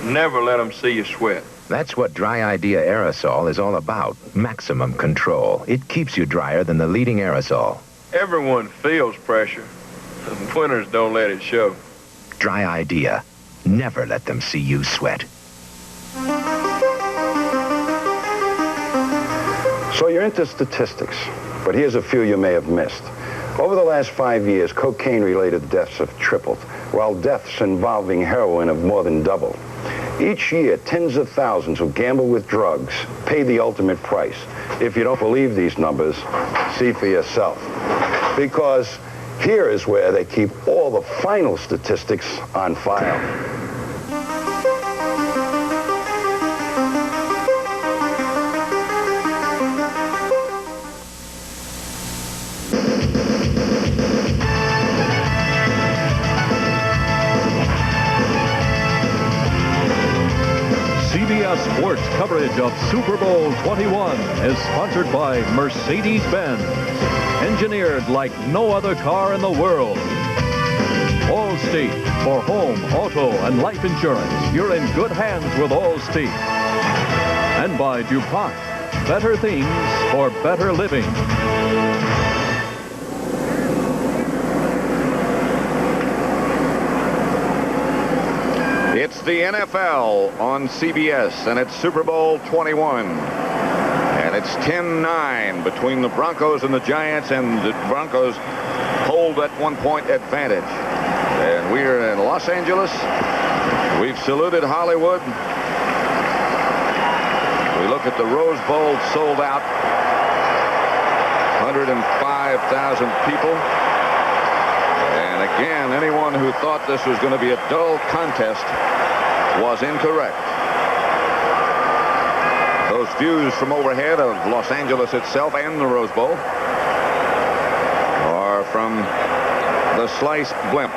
never let them see you sweat. That's what Dry Idea aerosol is all about. Maximum control. It keeps you drier than the leading aerosol. Everyone feels pressure. Winners don't let it show. Dry Idea. Never let them see you sweat. So you're into statistics, but here's a few you may have missed. Over the last 5 years, cocaine-related deaths have tripled, while deaths involving heroin have more than doubled. Each year, tens of thousands who gamble with drugs pay the ultimate price. If you don't believe these numbers, see for yourself. Because here is where they keep all the final statistics on file. CBS Sports coverage of Super Bowl XXI is sponsored by Mercedes-Benz. Engineered like no other car in the world. Allstate, for home, auto, and life insurance. You're in good hands with Allstate. And by DuPont, better things for better living. It's the NFL on CBS, and it's Super Bowl XXI. And it's 10-9 between the Broncos and the Giants, and the Broncos hold at 1-point advantage. And we're in Los Angeles. We've saluted Hollywood. We look at the Rose Bowl, sold out. 105,000 people. And again, anyone who thought this was going to be a dull contest was incorrect. Those views from overhead of Los Angeles itself and the Rose Bowl are from the Slice blimp.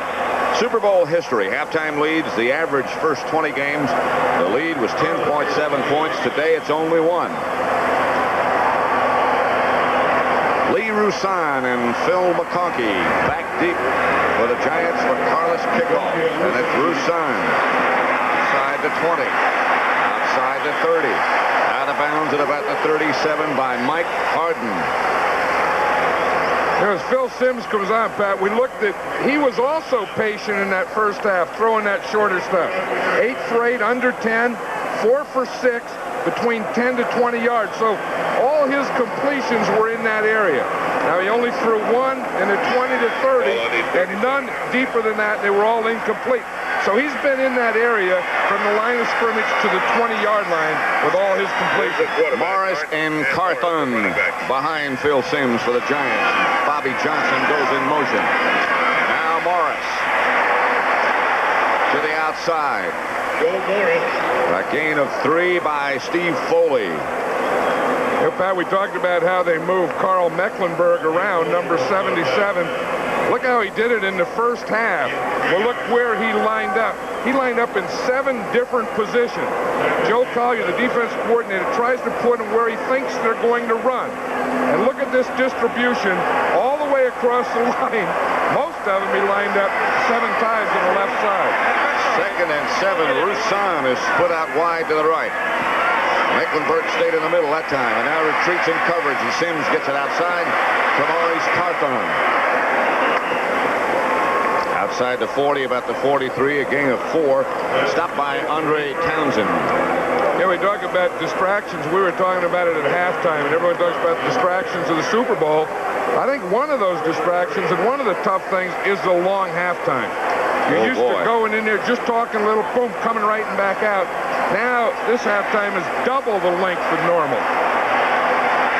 Super Bowl history, halftime leads, the average first 20 games, the lead was 10.7 points. Today it's only 1. Lee Roussan and Phil McConkey back deep for the Giants for Carlos kickoff. And it's Roussan outside the 20, outside the 30. Out of bounds at about the 37 by Mike Harden. As Phil Simms comes on, Pat, we looked at, he was also patient in that first half, throwing that shorter stuff. 8 for 8, under 10, 4 for 6, between 10 to 20 yards. So all his completions were in that area. Now, he only threw one in the 20 to 30, and none deeper than that. They were all incomplete. So he's been in that area from the line of scrimmage to the 20-yard line with all his completions. Morris and Carthon behind Phil Simms for the Giants. Bobby Johnson goes in motion. Now Morris to the outside. A gain of 3 by Steve Foley. Yeah, Pat, we talked about how they moved Carl Mecklenburg around, number 77. Look how he did it in the first half. Well, look where he lined up. He lined up in 7 different positions. Joe Collier, the defense coordinator, tries to put him where he thinks they're going to run. And look at this distribution all the way across the line. Most of them he lined up 7 times on the left side. 2nd and 7. Roussan is split out wide to the right. Mecklenburg stayed in the middle that time and now retreats in coverage, and Simms gets it outside to Maurice Carthon. Outside the 40, about the 43, a gain of 4. Stopped by Andre Townsend. Yeah, we talk about distractions. We were talking about it at halftime, and everyone talks about distractions of the Super Bowl. I think one of those distractions and one of the tough things is the long halftime. You're used to going in there, just talking a little, boom, coming right and back out. Now, this halftime is double the length of normal.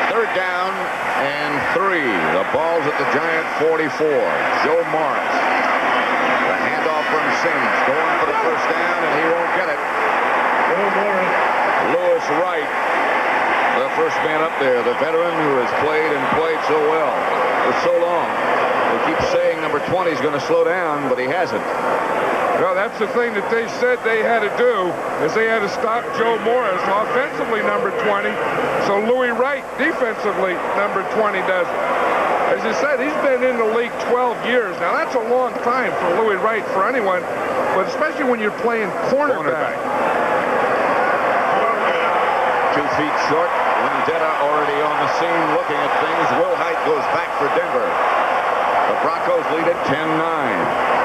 3rd down and 3. The ball's at the Giant 44. Joe Morris. The handoff from Simms. Going for the first down, and he won't get it. Lewis Wright, the first man up there, the veteran who has played and played so well for so long. We keep saying number 20 is going to slow down, but he hasn't. Well, that's the thing that they said they had to do, is they had to stop Joe Morris, offensively number 20, so Louis Wright, defensively, number 20 does it. As you said, he's been in the league 12 years. Now, that's a long time for Louis Wright, for anyone, but especially when you're playing cornerback. 2 feet short. Vendetta already on the scene looking at things. Will Height goes back for Denver. The Broncos lead at 10-9.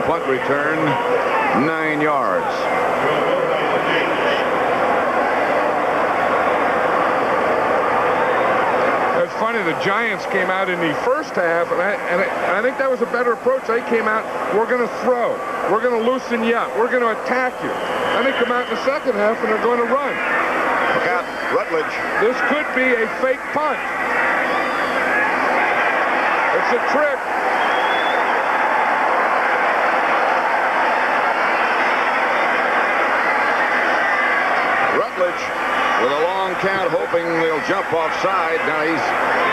Punt return, 9 yards. It's funny, the Giants came out in the first half, and I think that was a better approach. They came out, we're going to throw. We're going to loosen you up. We're going to attack you. And they come out in the second half, and they're going to run. Look out, Rutledge. This could be a fake punt. It's a trick. With a long count, hoping they'll jump offside. Now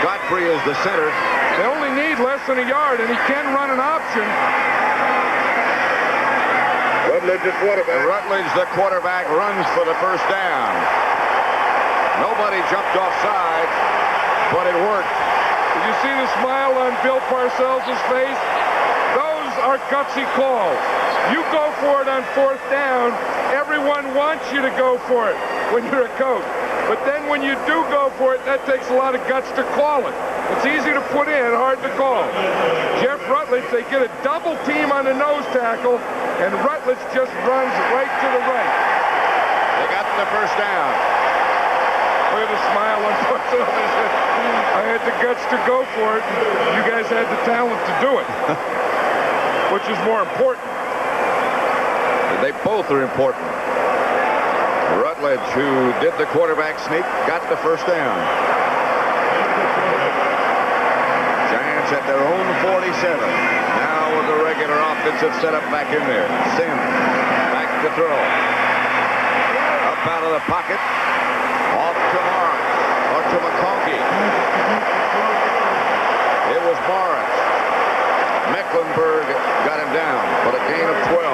Godfrey is the center. They only need less than a yard, and he can run an option. Rutledge, the quarterback, runs for the first down. Nobody jumped offside, but it worked. Did you see the smile on Bill Parcells' face? Those are gutsy calls. You go for it on 4th down. Everyone wants you to go for it when you're a coach. But then when you do go for it, that takes a lot of guts to call it. It's easy to put in, hard to call. Jeff Rutledge, they get a double team on the nose tackle, and Rutledge just runs right to the right. They got the first down. Look at the smile on Parcells. I had the guts to go for it. You guys had the talent to do it. Which is more important? They both are important. Rutledge, who did the quarterback sneak, got the first down. Giants at their own 47. Now with the regular offensive setup back in there. Simms back to throw. Up out of the pocket. Off to Morris. Or to McConkey. It was Morris. Mecklenburg got him down, but a gain of 12.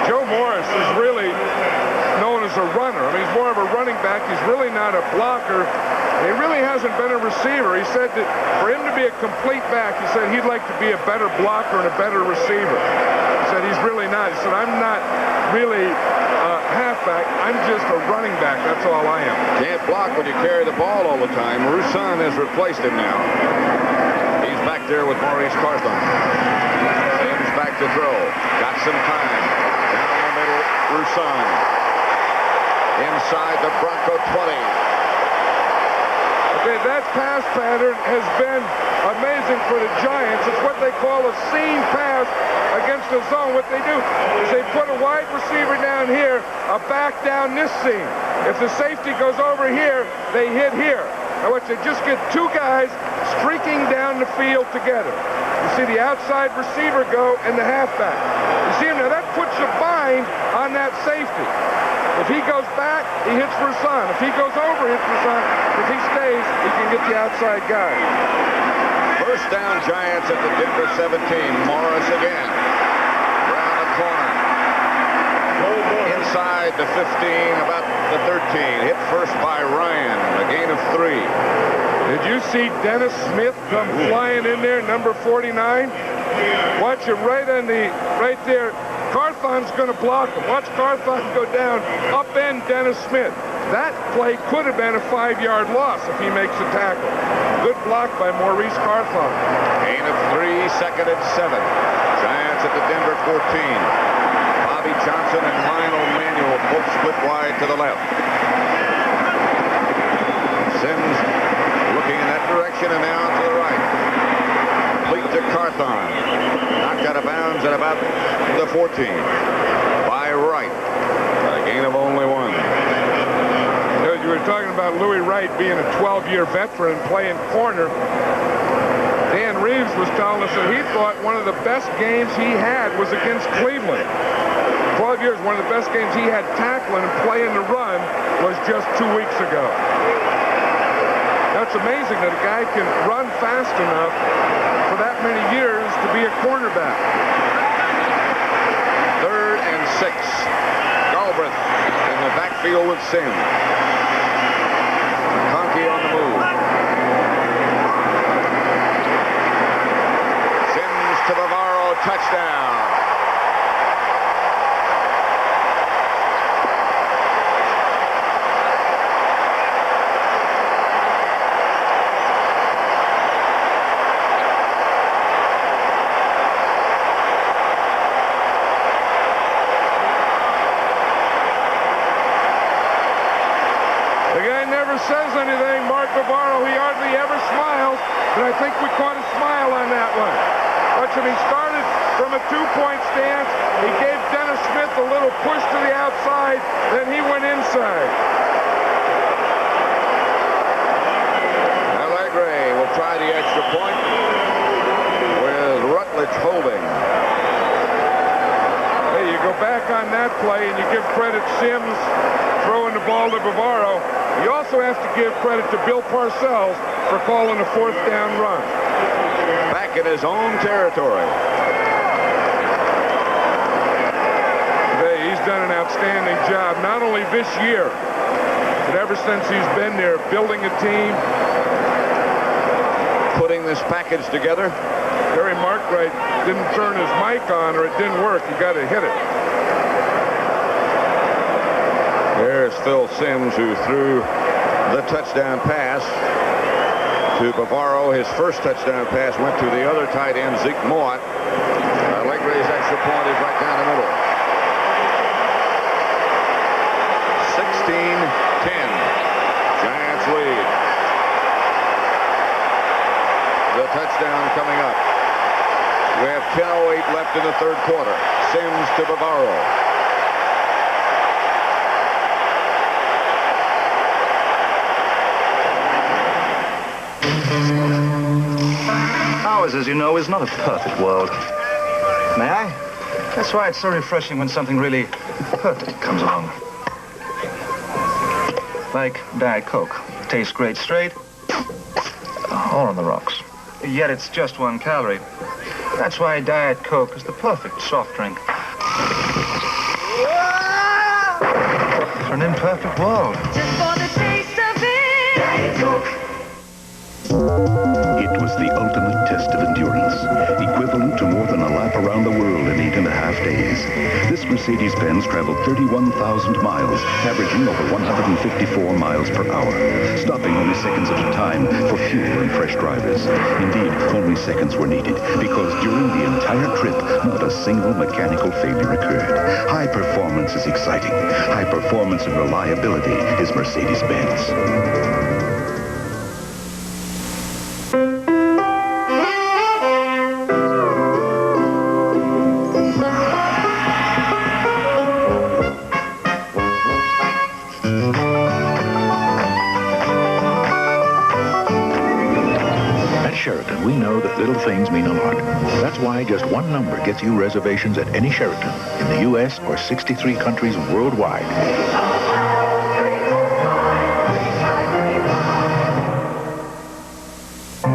Joe Morris is really known as a runner. I mean, he's more of a running back. He's really not a blocker. He really hasn't been a receiver. He said that for him to be a complete back, he said he'd like to be a better blocker and a better receiver. He said he's really not. He said, I'm not really a halfback. I'm just a running back. That's all I am. Can't block when you carry the ball all the time. Roussan has replaced him now. He's back there with Maurice Carthon. Sims back to throw. Got some time. Down the middle, Roussan. Inside the Bronco 20. Okay, that pass pattern has been amazing for the Giants. It's what they call a seam pass against the zone. What they do is they put a wide receiver down here, a back down this seam. If the safety goes over here, they hit here. Now what they just get two guys streaking down the field together. You see the outside receiver go and the halfback. You see him now, that puts a bind on that safety. If he goes back, he hits Roussan. If he goes over, he hits Roussan. If he stays, he can get the outside guy. First down, Giants at the Denver 17. Morris again. Around the corner. Inside the 15, about the 13. Hit first by Ryan. A gain of 3. Did you see Dennis Smith come flying in there, number 49? Watch him right there. Carthon's going to block him. Watch Carthon go down, upend Dennis Smith. That play could have been a 5-yard loss if he makes a tackle. Good block by Maurice Carthon. Gain of 3, second and 7. Giants at the Denver 14. Bobby Johnson and Lionel Manuel both split wide to the left. Sims looking in that direction and now to the right. Complete to Carthon. Knocked out of bounds at about the 14. By Wright. A gain of only 1. You were talking about Louis Wright being a 12-year veteran playing corner. Dan Reeves was telling us that he thought one of the best games he had was against Cleveland. 12 years, one of the best games he had tackling and playing the run was just 2 weeks ago. That's amazing that a guy can run fast enough for that many years to be a cornerback. 3rd and 6. Galbraith in the backfield with Sims. Conkey on the move. Sims to Bavaro, touchdown. Says anything, Mark Bavaro, he hardly ever smiles, but I think we caught a smile on that one. Watch him, he started from a 2-point stance, he gave Dennis Smith a little push to the outside, then he went inside. Allegre will try the extra point with Rutledge holding. Hey, you go back on that play and you give credit Sims throwing the ball to Bavaro. You also have to give credit to Bill Parcells for calling a 4th down run. Back in his own territory. Hey, he's done an outstanding job, not only this year, but ever since he's been there, building a team. Putting this package together. Terry Markwright didn't turn his mic on or it didn't work. You got to hit it. There's Phil Sims, who threw the touchdown pass to Bavaro. His first touchdown pass went to the other tight end, Zeke Mott. Allegre's extra point is right down the middle. 16-10. Giants lead. The touchdown coming up. We have 10:08 left in the 3rd quarter. Sims to Bavaro. Ours, as you know, is not a perfect world. May I? That's why it's so refreshing when something really perfect comes along. Like Diet Coke. Tastes great straight, or on the rocks. Yet it's just 1 calorie. That's why Diet Coke is the perfect soft drink. For an imperfect world. Just for the taste of it. Diet Coke. It was the ultimate test of endurance, equivalent to more than a lap around the world in 8.5 days. This Mercedes-Benz traveled 31,000 miles, averaging over 154 miles per hour, stopping only seconds at a time for fuel and fresh drivers. Indeed, only seconds were needed, because during the entire trip, not a single mechanical failure occurred. High performance is exciting. High performance and reliability is Mercedes-Benz. We know that little things mean a lot. That's why just one number gets you reservations at any Sheraton in the U.S. or 63 countries worldwide.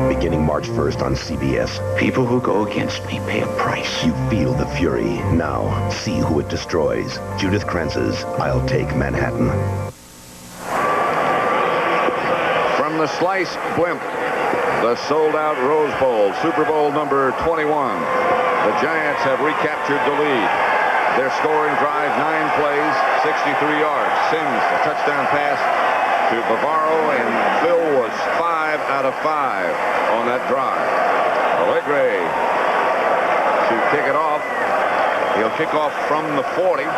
Beginning March 1st on CBS, people who go against me pay a price. You feel the fury. Now, see who it destroys. Judith Kranz's I'll Take Manhattan. From the Slice Blimp, the sold-out Rose Bowl, Super Bowl number 21. The Giants have recaptured the lead. Their scoring drive, 9 plays, 63 yards. Sims, a touchdown pass to Bavaro, and Phil was 5 out of 5 on that drive. Allegre to kick it off. He'll kick off from the 40.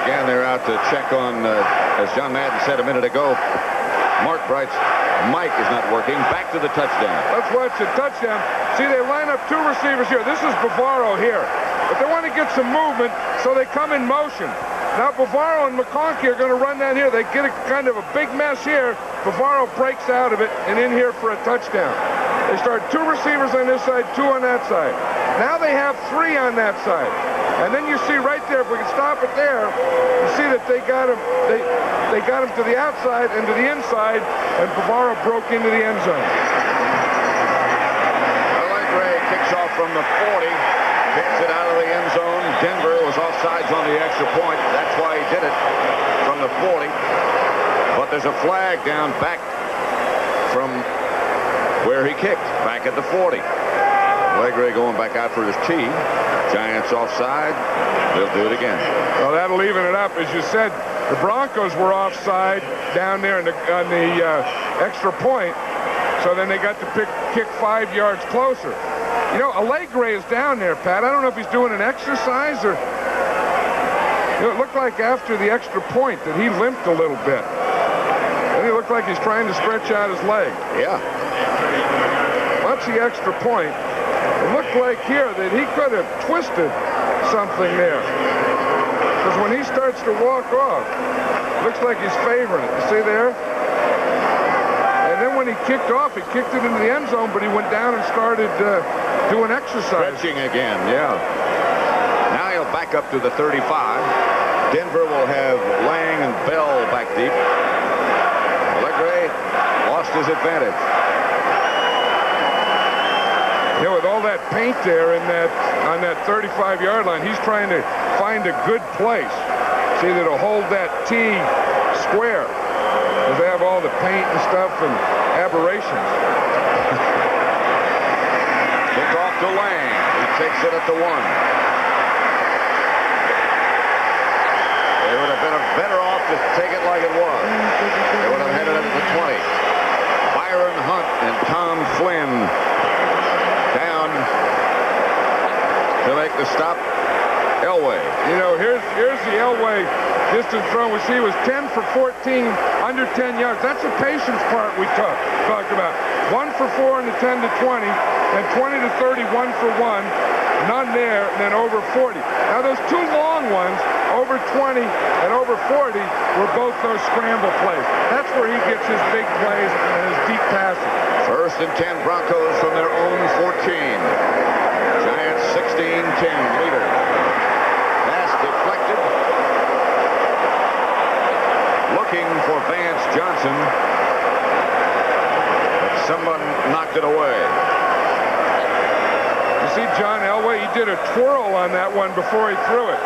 Again, they're out to check on, as John Madden said a minute ago, Mark Bright's mic is not working. Back to the touchdown. Let's watch the touchdown. See, they line up 2 receivers here. This is Bavaro here. But they want to get some movement, so they come in motion. Now Bavaro and McConkey are going to run down here. They get a kind of a big mess here. Bavaro breaks out of it and in here for a touchdown. They start 2 receivers on this side, 2 on that side. Now they have 3 on that side. And then you see right there, if we can stop it there, you see that they got him. They got him to the outside and to the inside, and Bavaro broke into the end zone. Allegre kicks off from the 40, kicks it out of the end zone. Denver was offsides on the extra point. That's why he did it from the 40. But there's a flag down back from where he kicked, back at the 40. Allegre going back out for his tee. Giants offside. They'll do it again. Well, that'll even it up. As you said, the Broncos were offside down there on the extra point. So then they got to kick 5 yards closer. You know, Allegre is down there, Pat. I don't know if he's doing an exercise or... You know, it looked like after the extra point that he limped a little bit. And he looked like he's trying to stretch out his leg. Yeah. Once the extra point... It looked like here that he could have twisted something there. Because when he starts to walk off, looks like he's favoring it. You see there? And then when he kicked off, he kicked it into the end zone, but he went down and started doing exercise. Stretching again, yeah. Now he'll back up to the 35. Denver will have Lang and Bell back deep. Allegre lost his advantage. You know, with all that paint there on that 35-yard line, he's trying to find a good place. See, that'll hold that T square. Because they have all the paint and stuff and aberrations. Kick off to Lang. He takes it at the 1. They would have been better off to take it like it was. They would have had it at the 20. Byron Hunt and Tom Flynn down to make the stop. Elway. You know, here's the Elway distance throw. We see it was 10 for 14, under 10 yards. That's the patience part we talked about. 1 for 4 in the 10 to 20, then 20 to 30, 1 for 1. None there, and then over 40. Now those 2 long ones, over 20 and over 40, were both those scramble plays. That's where he gets his big plays and his deep passing. 1st and 10 Broncos from their own 14. Giants 16-10 leader. Pass deflected. Looking for Vance Johnson. But someone knocked it away. You see John Elway, he did a twirl on that one before he threw it.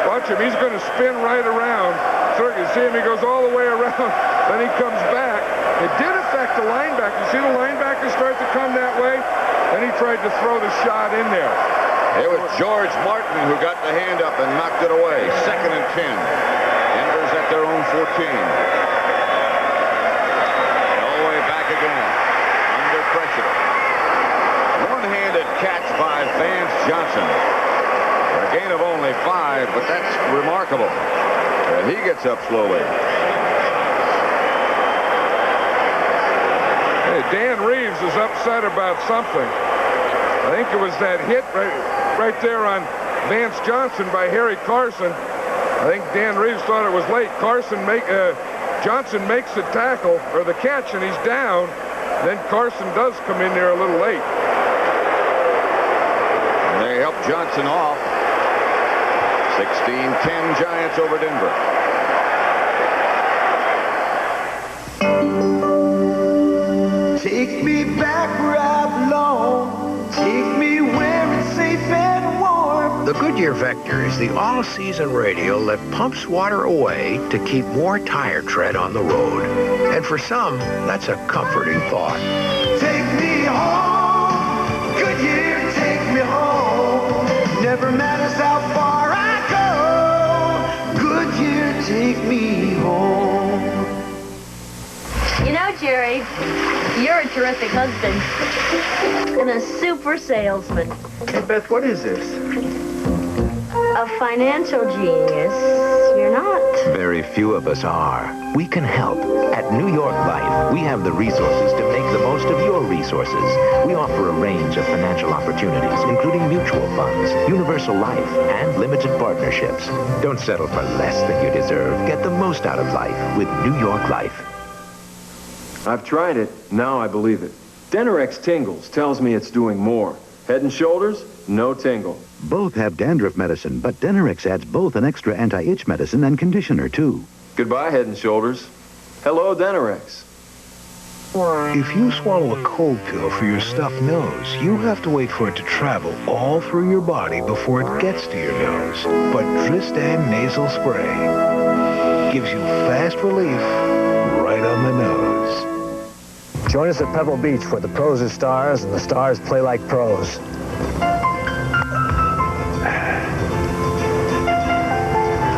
Watch him, he's going to spin right around, circle. You see him, he goes all the way around. Then he comes back. It did affect the linebacker. You see the linebacker start to come that way? Then he tried to throw the shot in there. It was George Martin who got the hand up and knocked it away. 2nd and 10. Denver's at their own 14. Elway back again. Under pressure. One-handed catch by Vance Johnson. A gain of only 5, but that's remarkable. And he gets up slowly. Hey, Dan Reeves is upset about something. I think it was that hit right there on Vance Johnson by Harry Carson. I think Dan Reeves thought it was late. Johnson makes the tackle, or the catch, and he's down. Then Carson does come in there a little late. And they help Johnson off. 16-10 Giants over Denver. Take me back where I belong. Take me where it's safe and warm. The Goodyear Vector is the all-season radial that pumps water away to keep more tire tread on the road. And for some, that's a comforting thought. Take me home. Goodyear, take me home. Never matters how far I go. Goodyear, take me home. You know, Jerry, you're a terrific husband and a super salesman. Hey, Beth, what is this? A financial genius. You're not. Very few of us are. We can help. At New York Life, we have the resources to make the most of your resources. We offer a range of financial opportunities, including mutual funds, universal life, and limited partnerships. Don't settle for less than you deserve. Get the most out of life with New York Life. I've tried it. Now I believe it. Denerex Tingles tells me it's doing more. Head and Shoulders, no tingle. Both have dandruff medicine, but Denerex adds both an extra anti-itch medicine and conditioner, too. Goodbye, Head and Shoulders. Hello, Denerex. If you swallow a cold pill for your stuffed nose, you have to wait for it to travel all through your body before it gets to your nose. But Tristan Nasal Spray gives you fast relief right on the nose. Join us at Pebble Beach where the pros are stars and the stars play like pros.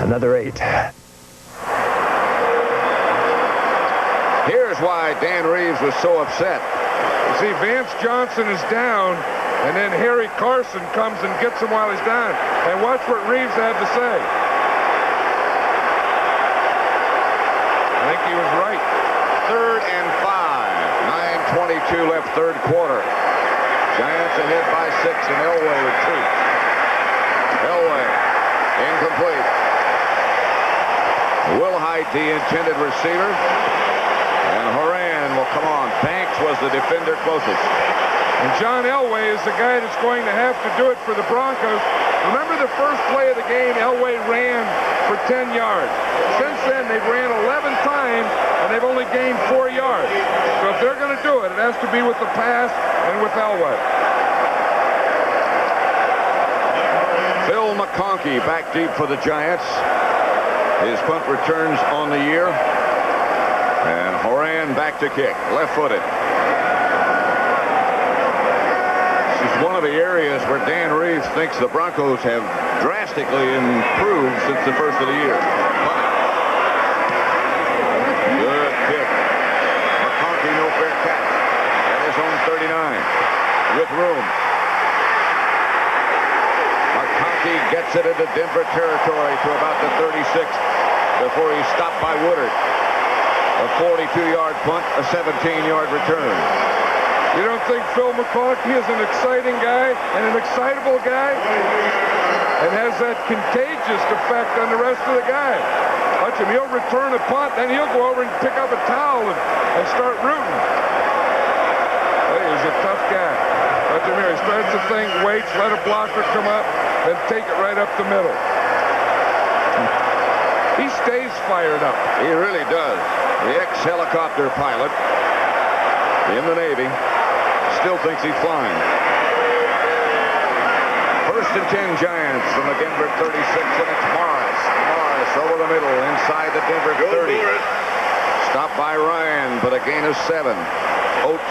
Another 8. Here's why Dan Reeves was so upset. You see, Vance Johnson is down, and then Harry Carson comes and gets him while he's down. And watch what Reeves had to say. I think he was right. 3rd and 5. 9:22 left, third quarter. Giants ahead by 6, and Elway with 2. Elway, incomplete. Wilhite, the intended receiver. And Horan will come on. Banks was the defender closest. And John Elway is the guy that's going to have to do it for the Broncos. Remember the first play of the game, Elway ran for 10 yards. Since then, they've ran 11 times, and they've only gained 4 yards. So if they're going to do it, it has to be with the pass and with Elway. Phil McConkey back deep for the Giants. His punt returns on the year. And Horan back to kick, left-footed. This is one of the areas where Dan Reeves thinks the Broncos have drastically improved since the first of the year. Good kick. McConkey, no fair catch. At his own 39. With room. McConkey gets it into Denver territory to about the 36 before he's stopped by Woodard. A 42-yard punt, a 17-yard return. You don't think Phil McConkey is an exciting guy and an excitable guy? And has that contagious effect on the rest of the guys? Watch him, he'll return a punt, then he'll go over and pick up a towel and start rooting. Hey, he's a tough guy. Watch him here, he starts the thing, waits, let a blocker come up, then take it right up the middle. He stays fired up. He really does. The ex-helicopter pilot in the Navy still thinks he's flying. 1st and 10 Giants from the Denver 36, and it's Morris. Morris Morris over the middle inside the Denver 30. Stopped by Ryan, but a gain of 7. Oates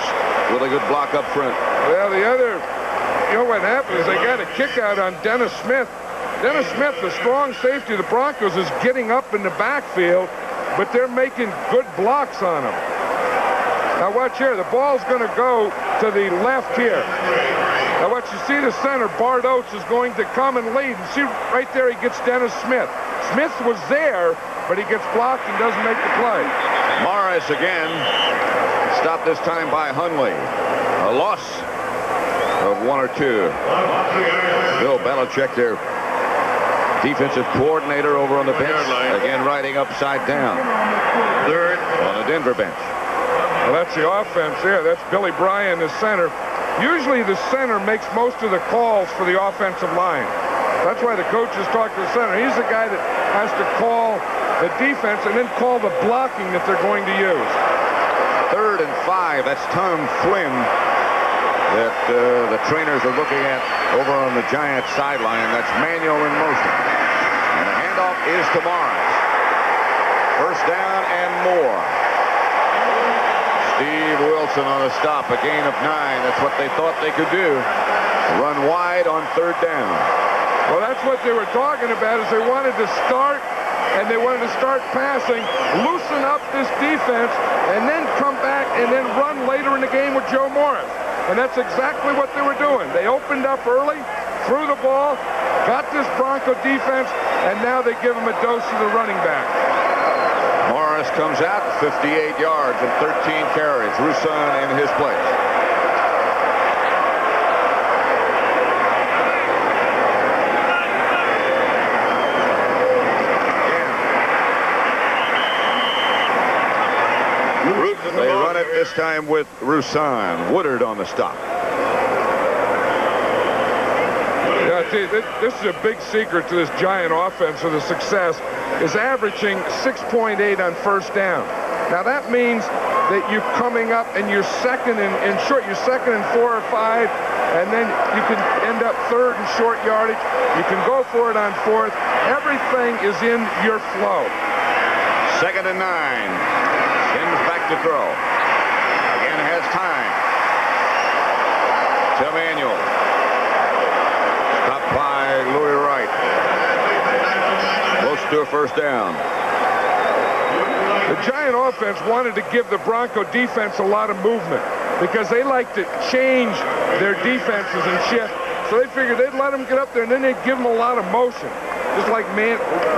with a good block up front. Well, the other, you know what happened is they got a kick out on Dennis Smith. Dennis Smith, the strong safety of the Broncos, is getting up in the backfield, but they're making good blocks on him. Now watch here. The ball's going to go to the left here. Now what you see, the center, Bart Oates, is going to come and lead. And see right there, he gets Dennis Smith. Smith was there, but he gets blocked and doesn't make the play. Morris again. Stopped this time by Hundley. A loss of 1 or 2. Bill Belichick, their defensive coordinator, over on the bench. Again, riding upside down. Third on the Denver bench. Well, that's the offense there. That's Billy Bryan, the center. Usually the center makes most of the calls for the offensive line. That's why the coaches talk to the center. He's the guy that has to call the defense and then call the blocking that they're going to use. 3rd and 5. That's Tom Flynn that the trainers are looking at over on the Giants sideline. That's Manuel in motion. And the handoff is to Morris. 1st down and more. Steve Wilson on a stop, a gain of 9. That's what they thought they could do. Run wide on 3rd down. Well, that's what they were talking about, is they wanted to start, and they wanted to start passing, loosen up this defense, and then come back and then run later in the game with Joe Morris. And that's exactly what they were doing. They opened up early, threw the ball, got this Bronco defense, and now they give him a dose of the running back. Morris comes out 58 yards and 13 carries. Roussan in his place. They run it this time with Roussan. Woodard on the stop. Yeah, this is a big secret to this Giant offense, or the success, is averaging 6.8 on 1st down. Now that means that you're coming up and you're second and short. You're 2nd and 4 or 5, and then you can end up 3rd and short yardage. You can go for it on 4th. Everything is in your flow. 2nd and 9. Sims back to throw. Again has time. To Manuel. Stopped by Louis Wright. Close to a 1st down. The Giant offense wanted to give the Bronco defense a lot of movement because they like to change their defenses and shift. So they figured they'd let them get up there, and then they'd give them a lot of motion. Just like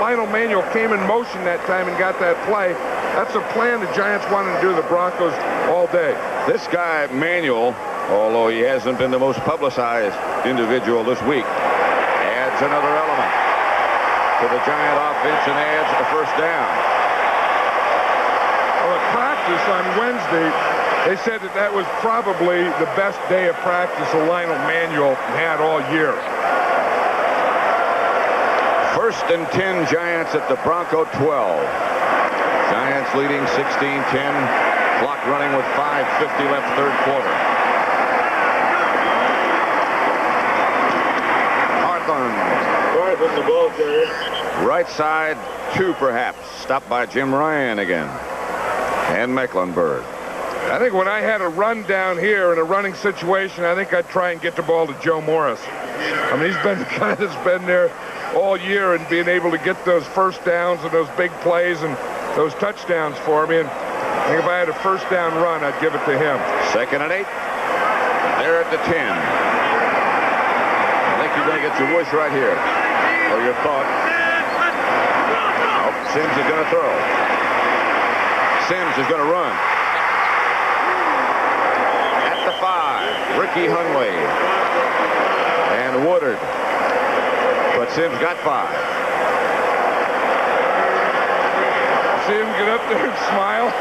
Lionel Manuel came in motion that time and got that play. That's a plan the Giants wanted to do to the Broncos all day. This guy, Manuel, although he hasn't been the most publicized individual this week, adds another element to the Giant offense and adds a 1st down. Well, at practice on Wednesday, they said that was probably the best day of practice that Lionel Manuel had all year. 1st and 10 Giants at the Bronco 12. Giants leading 16-10. Clock running with 5:50 left, 3rd quarter. Marthon, the ball carrier. Right side, 2 perhaps. Stopped by Jim Ryan again. And Mecklenburg. I think when I had a run down here in a running situation, I think I'd try and get the ball to Joe Morris. I mean, he's been the guy that's been there all year and being able to get those 1st downs and those big plays and those touchdowns for me. And I think if I had a 1st down run, I'd give it to him. 2nd and 8. They're at the 10. I think you're going to get your wish right here, or your thought. Oh, Sims is going to throw. Sims is going to run. At the 5, Ricky Hundley and Woodard. But Sims got 5. See him get up there and smile.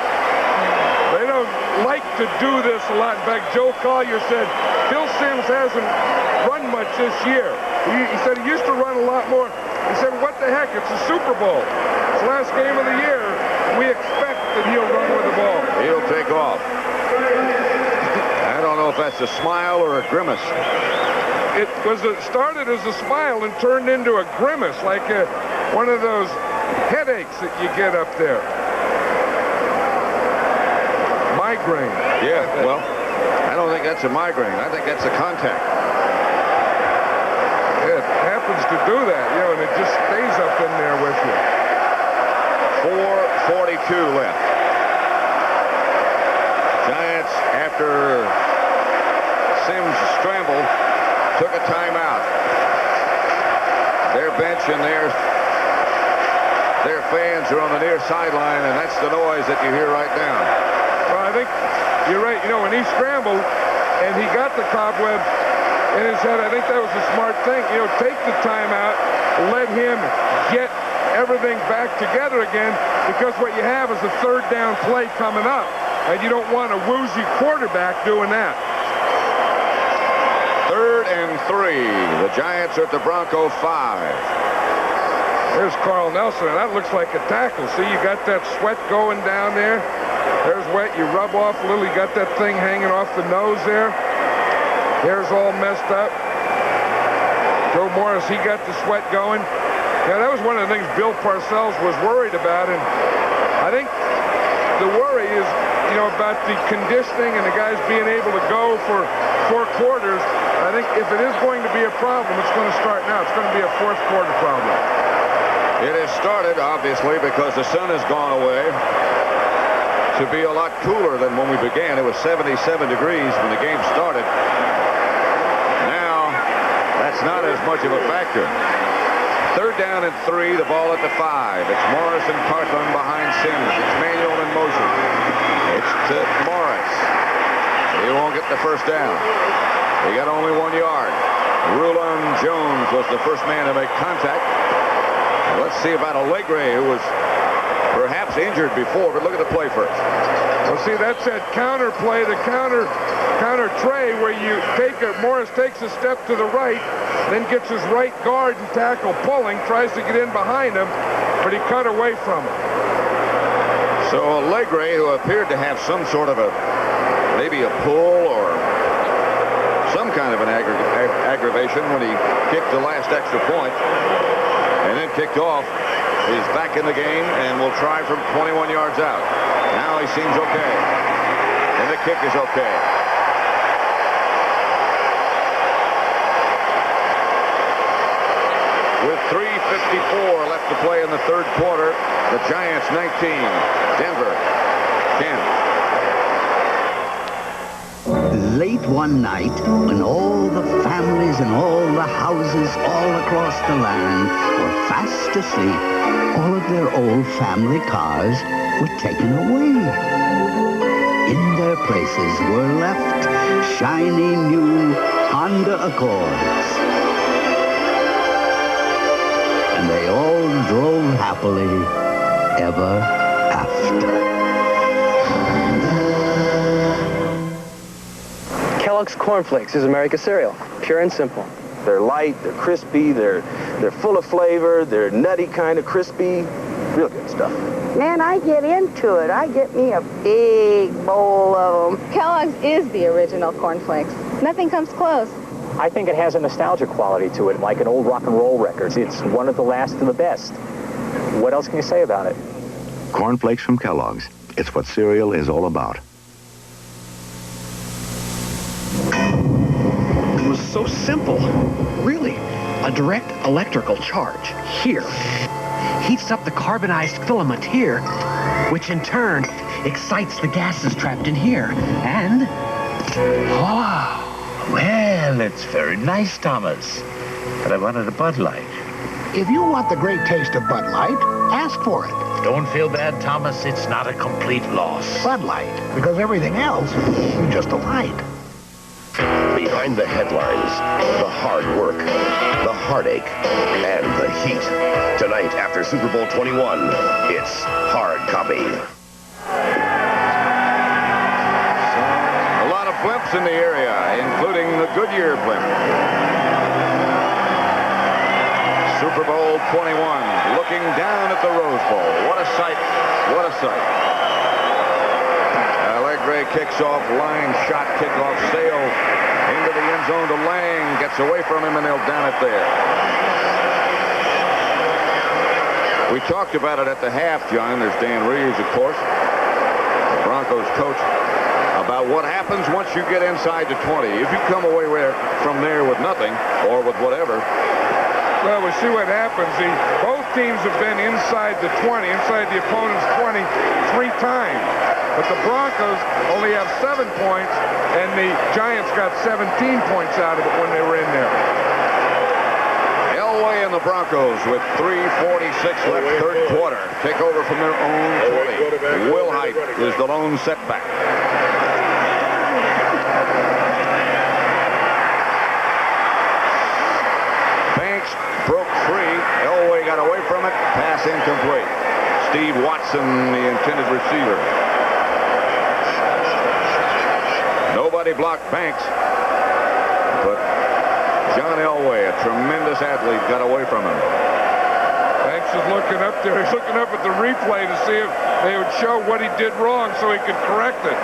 They don't like to do this a lot. In fact, Joe Collier said Bill Sims hasn't run much this year. He said he used to run a lot more. He said, what the heck, it's a Super Bowl. It's the last game of the year. We expect that he'll run with the ball. He'll take off. I don't know if that's a smile or a grimace. It started as a smile and turned into a grimace, like one of those headaches that you get up there. Migraine. Yeah, well, I don't think that's a migraine. I think that's a contact. It happens to do that, you know, and it just stays up in there with you. 4:42 left. Giants, after Sims scrambled, took a timeout. Their bench and their fans are on the near sideline, and that's the noise that you hear right now. Well, I think you're right. You know, when he scrambled and he got the cobweb in his head, I think that was a smart thing. You know, take the timeout, let him get everything back together again, because what you have is a third down play coming up, and you don't want a woozy quarterback doing that. 3rd and 3. The Giants are at the Bronco 5. There's Carl Nelson, and that looks like a tackle. See, you got that sweat going down there. There's wet. You rub off a little. You got that thing hanging off the nose there. Hair's all messed up. Joe Morris, he got the sweat going. Yeah, that was one of the things Bill Parcells was worried about, and I think the worry is, you know, about the conditioning and the guys being able to go for 4 quarters. I think if it is going to be a problem, it's going to start now. It's going to be a 4th quarter problem. It has started, obviously, because the sun has gone away, to be a lot cooler than when we began. It was 77 degrees when the game started. Now, that's not as much of a factor. 3rd down and 3, the ball at the 5. It's Morris and Carthon behind Sims. It's Manuel in motion. It's to Morris. He won't get the first down. He got only 1 yard. Rulon Jones was the first man to make contact. Now, let's see about Allegre, who was perhaps injured before, but look at the play first. Well, see, that's that counter play, the counter tray, where you Morris takes a step to the right, then gets his right guard and tackle pulling, tries to get in behind him, but he cut away from him. So Allegre, who appeared to have some sort of maybe a pull or some kind of an aggravation when he kicked the last extra point and then kicked off, is back in the game and will try from 21 yards out. Now he seems okay. And the kick is okay. With 3:54 left to play in the 3rd quarter, the Giants 19, Denver 10. Late one night, when all the families in all the houses all across the land were fast asleep, all of their old family cars were taken away. In their places were left shiny new Honda Accords. And they all drove happily ever after. Kellogg's Corn Flakes is America's cereal, pure and simple. They're light, they're crispy, they're full of flavor, they're nutty kind of crispy, real good stuff. Man, I get into it. I get me a big bowl of them. Kellogg's is the original Corn Flakes. Nothing comes close. I think it has a nostalgia quality to it, like an old rock and roll record. It's one of the last of the best. What else can you say about it? Corn Flakes from Kellogg's. It's what cereal is all about. It was so simple. Really. A direct electrical charge here heats up the carbonized filament here, which in turn excites the gases trapped in here. And Oh, well, it's very nice, Thomas. But I wanted a Bud Light. If you want the great taste of Bud Light, ask for it. Don't feel bad, Thomas. It's not a complete loss. Bud Light, because everything else is just a light. Behind the headlines, the hard work, the heartache, and the heat. Tonight, after Super Bowl XXI, it's Hard Copy. A lot of blimps in the area, including the Goodyear blimp. Super Bowl XXI, looking down at the Rose Bowl. What a sight. What a sight. Allegre kicks off, line shot, kickoff, Sale into the end zone to Lang, gets away from him, and they'll down it there. We talked about it at the half, John. There's Dan Reeves, of course, the Broncos coach, about what happens once you get inside the 20. If you come away from there with nothing or with whatever. Well, we see what happens. Both teams have been inside the 20, inside the opponent's 20, 3 times. But the Broncos only have 7 points, and the Giants got 17 points out of it when they were in there. Elway and the Broncos with 3:46 left, third quarter. Take over from their own 20. Will Height is the lone setback. Banks broke free. Elway got away from it. Pass incomplete. Steve Watson, the intended receiver. Nobody blocked Banks, but John Elway, a tremendous athlete, got away from him. Banks is looking up there. He's looking up at the replay to see if they would show what he did wrong so he could correct it.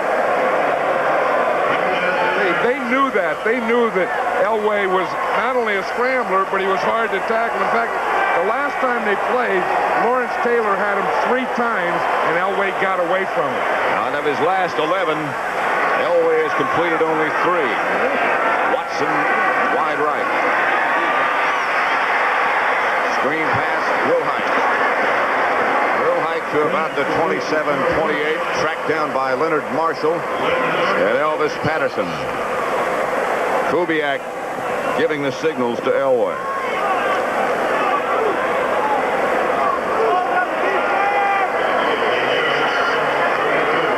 They knew that. They knew that Elway was not only a scrambler, but he was hard to tackle. In fact, the last time they played, Lawrence Taylor had him 3 times, and Elway got away from him. Out of his last 11, Elway has completed only 3. Watson wide right. Screen pass, Will Height. Will Height to about the 27-28, tracked down by Leonard Marshall and Elvis Patterson. Kubiak giving the signals to Elway.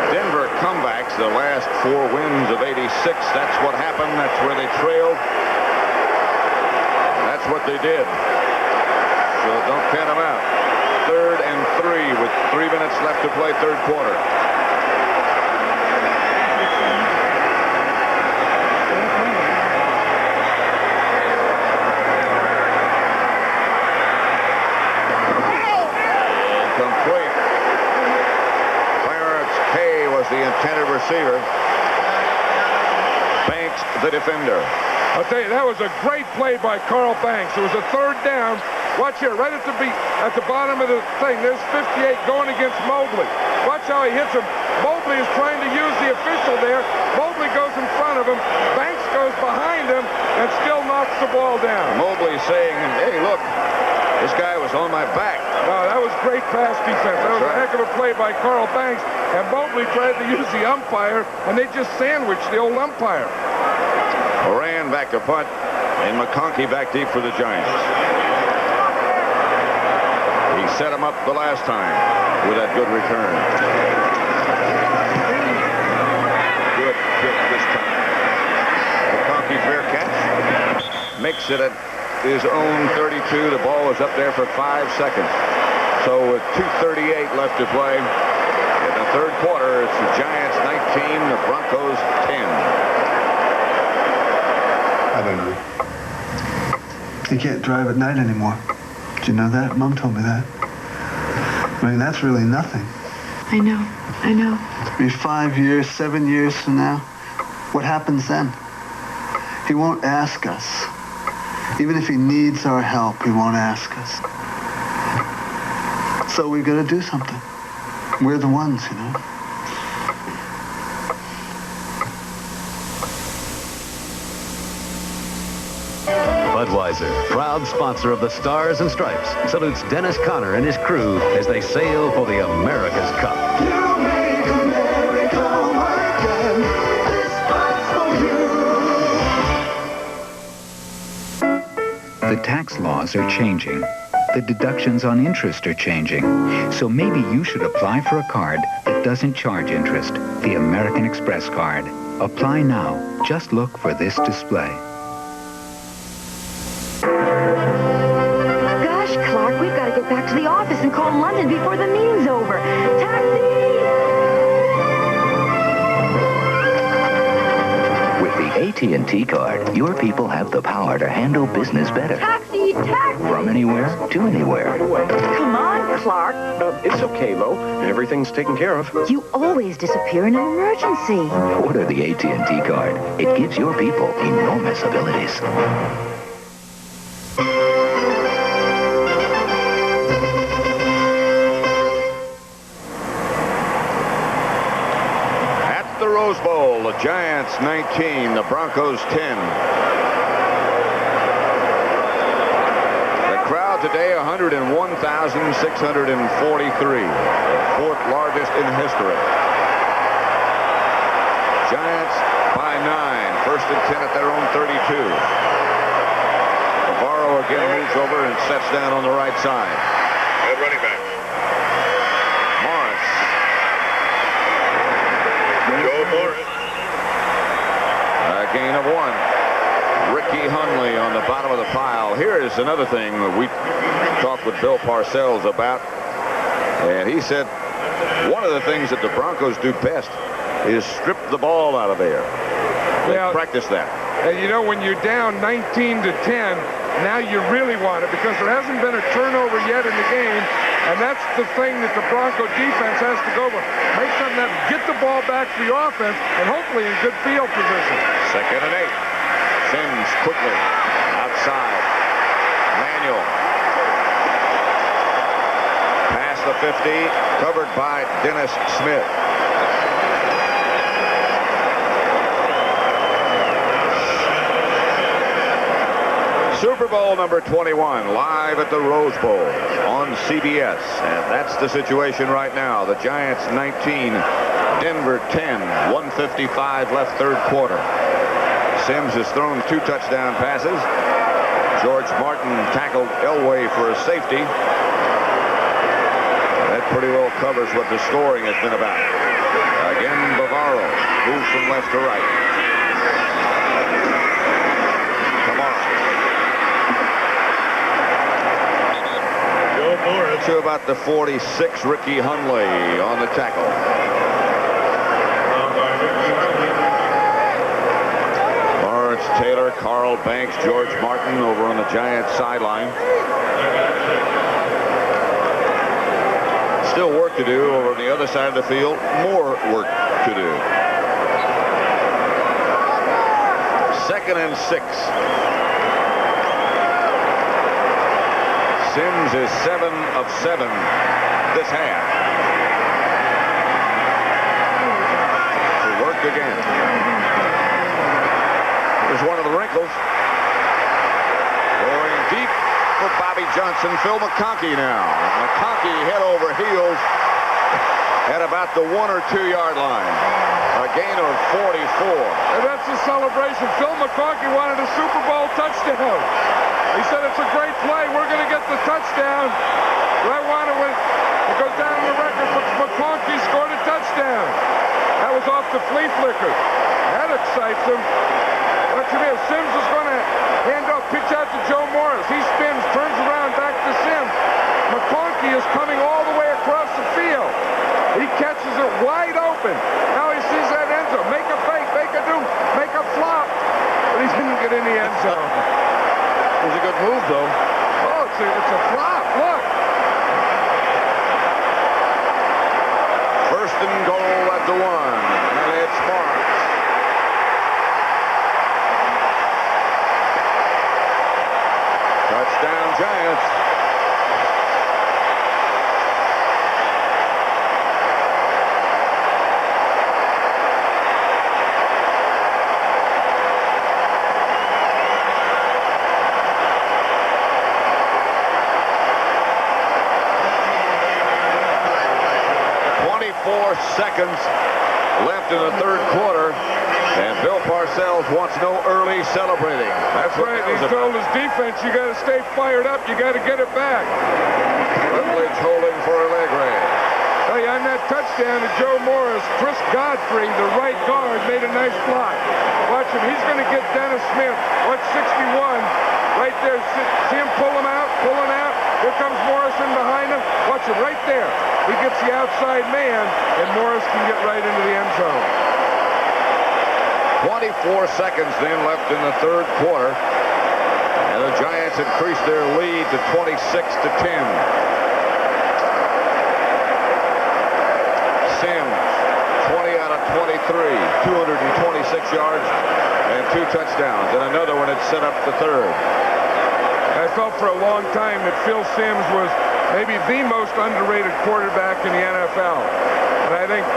Denver comebacks, the last 4 wins of '86. That's what happened. That's where they trailed. That's what they did. So don't count them out. 3rd and 3 with 3 minutes left to play, third quarter. Complete. Clarence Kay was the intended receiver. Banks the defender. I'll tell you, that was a great play by Carl Banks. It was a 3rd down. Watch here, right at the bottom of the thing. There's 58 going against Mobley. Watch how he hits him. Mobley is trying to use the official there. Mobley goes in front of him. Banks goes behind him and still knocks the ball down. Mobley saying, hey, look, this guy was on my back. No, that was great pass defense. That was a heck of a play by Carl Banks. And Mobley tried to use the umpire, and they just sandwiched the old umpire. Moran back to punt, and McConkey back deep for the Giants. He set him up the last time with that good return. Good kick this time. McConkey fair catch. Makes it at his own 32. The ball was up there for 5 seconds. So with 2:38 left to play in the third quarter, it's the Giants 19, the Broncos 10. I don't know. You can't drive at night anymore. Did you know that? Mom told me that. I mean, that's really nothing. I know. I know. I mean, 5 years, 7 years from now, what happens then? He won't ask us. Even if he needs our help, he won't ask us. So we've got to do something. We're the ones, you know. Budweiser, proud sponsor of the Stars and Stripes, salutes Dennis Conner and his crew as they sail for the America's Cup. You make America work again. This fight's for you. The tax laws are changing. The deductions on interest are changing. So maybe you should apply for a card that doesn't charge interest, the American Express card. Apply now. Just look for this display. Gosh, Clark, we've got to get back to the office and call London before the meeting's over. Taxi! With the AT&T card, your people have the power to handle business better. Taxi, taxi! From anywhere to anywhere. Come on, Clark. It's okay, Lo. Everything's taken care of. You always disappear in an emergency. Order the AT&T card. It gives your people enormous abilities. the Rose Bowl, the Giants 19, the Broncos 10. The crowd today, 101,643, the fourth largest in history. Giants by 9, first and 10 at their own 32. Navarro again moves over and sets down on the right side. Good running back. Morris. Joe Morris. A gain of 1. Ricky Hundley on the bottom of the pile. Here is another thing that we talked with Bill Parcells about. And he said one of the things that the Broncos do best is strip the ball out of there. They practice that. And you know, when you're down 19 to 10, now you really want it because there hasn't been a turnover yet in the game. And that's the thing that the Bronco defense has to go with. Make something happen. Get the ball back to the offense and hopefully in good field position. Second and 8. Sims quickly outside. Manuel. Past the 50. Covered by Dennis Smith. Super Bowl number 21 live at the Rose Bowl on CBS. And that's the situation right now. The Giants 19, Denver 10, 1:55 left third quarter. Sims has thrown 2 touchdown passes. George Martin tackled Elway for a safety. That pretty well covers what the scoring has been about. Again, Bavaro moves from left to right. To about the 46, Ricky Hundley on the tackle. Lawrence Taylor, Carl Banks, George Martin over on the Giants sideline. Still work to do over on the other side of the field. More work to do. Second and 6. Sims is 7 of 7 this half. To work again. Here's one of the wrinkles. Going deep for Bobby Johnson. Phil McConkey now. McConkey head over heels at about the 1 or 2 yard line. A gain of 44. And that's the celebration. Phil McConkey wanted a Super Bowl touchdown. He said it's a great play. We're going to get the touchdown. But I want to win. It goes down in the record. McConkey scored a touchdown. That was off the flea flicker. That excites him. Watch him here. Sims is going to hand off, pitch out to Joe Morris. He spins, turns around, back to Sims. McConkey is coming all the way across the field. He catches it wide open. Now he sees that end zone. Make a fake, make a do, make a flop. But he didn't get in the end zone. It was a good move, though. Oh, it's a flop. Look. First and goal at the 1. And it's Morris. Touchdown, Giants. Seconds left in the third quarter, and Bill Parcells wants no early celebrating. That's right. He told his defense, you got to stay fired up. You got to get it back. Rutledge holding for Allegre. Hey, on that touchdown to Joe Morris, Chris Godfrey, the right guard, made a nice block. Watch him. He's going to get Dennis Smith. Watch 61 right there. See him pull him out, pulling out. Here comes Morrison behind him. Watch him right there. He gets the outside man, and Morris can get right into the end zone. 24 seconds then left in the third quarter. And the Giants increased their lead to 26 to 10. Sims, 20 out of 23, 226 yards and 2 touchdowns. And another one had set up the third. I felt for a long time that Phil Sims was maybe the most underrated quarterback in the NFL. And I think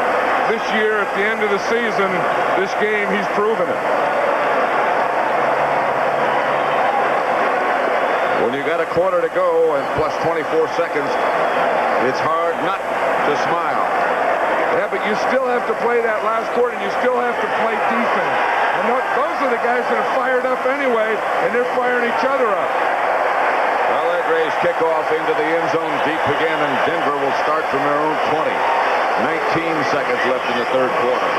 this year, at the end of the season, this game, he's proven it. When you got a quarter to go and plus 24 seconds, it's hard not to smile. Yeah, but you still have to play that last quarter, and you still have to play defense. And those are the guys that are fired up anyway, and they're firing each other up. Well, that Rays kickoff into the end zone deep again, and Denver will start from their own 20. 19 seconds left in the third quarter.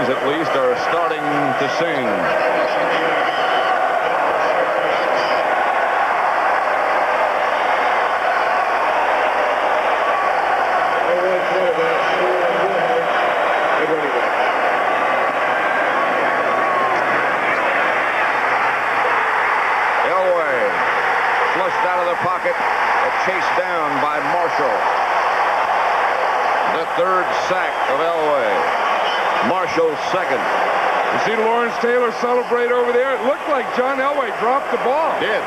At least are starting to sing. Elway flushed out of the pocket, chased down by Marshall. The third sack of Elway. Marshall's second. You see Lawrence Taylor celebrate over there? It looked like John Elway dropped the ball. Did.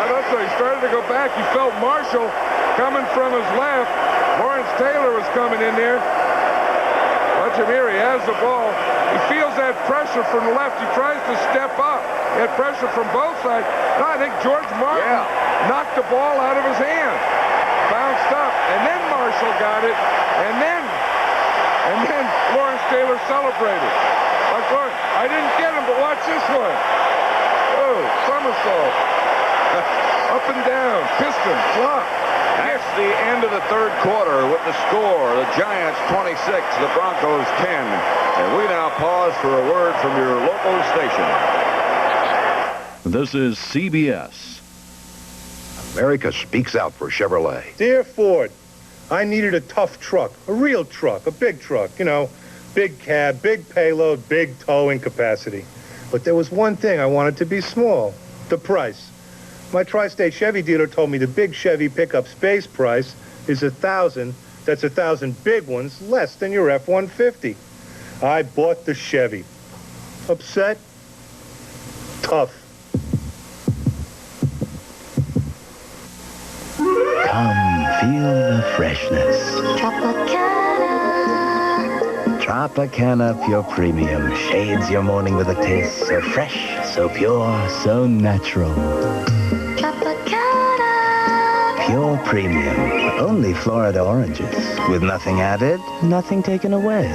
That's why he started to go back. He felt Marshall coming from his left. Lawrence Taylor was coming in there. Watch him here. He has the ball. He feels that pressure from the left. He tries to step up. He had pressure from both sides. No, I think George Martin knocked the ball out of his hand. Bounced up. And then Marshall got it. And then Lawrence Taylor celebrated. Like, look, I didn't get him, but watch this one. Oh, somersault. Up and down, piston, flop. That's the end of the third quarter with the score. The Giants 26, the Broncos 10. And we now pause for a word from your local station. This is CBS. America speaks out for Chevrolet. Dear Ford, I needed a tough truck, a real truck, a big truck, you know, big cab, big payload, big towing capacity. But there was one thing I wanted to be small, the price. My Tri-State Chevy dealer told me the big Chevy pickup space price is $1,000. That's 1,000 big ones, less than your F-150. I bought the Chevy. Upset? Tough. Come feel the freshness. Tropicana Pure Premium shades your morning with a taste so fresh, so pure, so natural. Pure Premium. Only Florida oranges. With nothing added, nothing taken away.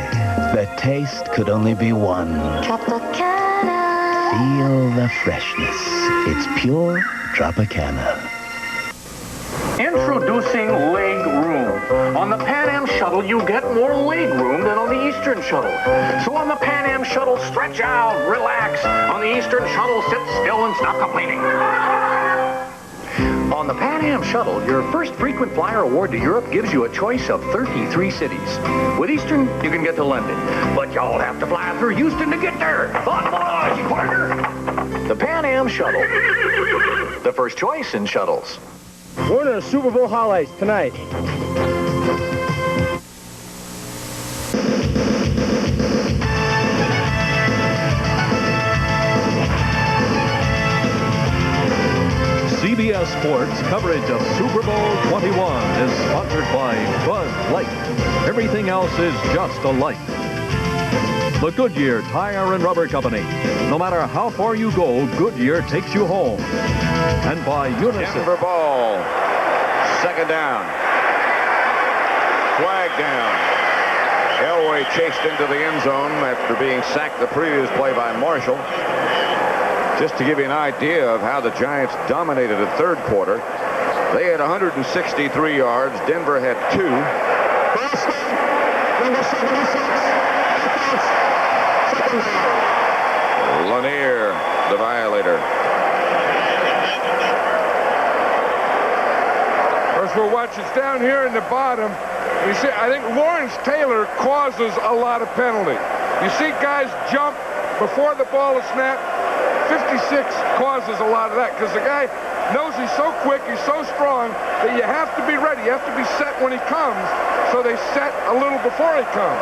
The taste could only be one. Feel the freshness. It's pure Tropicana. Introducing leg room. On the Pan Am Shuttle, you get more leg room than on the Eastern Shuttle. So on the Pan Am Shuttle, stretch out, relax. On the Eastern Shuttle, sit still and stop complaining. On the Pan Am Shuttle, your first frequent flyer award to Europe gives you a choice of 33 cities. With Eastern, you can get to London, but y'all have to fly through Houston to get there. Thought much quicker. The Pan Am Shuttle. The first choice in shuttles. We're in the Super Bowl highlights tonight. CBS Sports coverage of Super Bowl XXI is sponsored by Bud Light. Everything else is just a light. The Goodyear Tire and Rubber Company. No matter how far you go, Goodyear takes you home. And by Unicef. Denver ball. Second down. Flag down. Elway chased into the end zone after being sacked the previous play by Marshall. Just to give you an idea of how the Giants dominated the third quarter, they had 163 yards. Denver had 2. Lanier, the violator. As we'll watch, it's down here in the bottom. You see, I think Lawrence Taylor causes a lot of penalty. You see guys jump before the ball is snapped. 56 causes a lot of that because the guy knows he's so quick, he's so strong, that you have to be ready. You have to be set when he comes, so they set a little before he comes.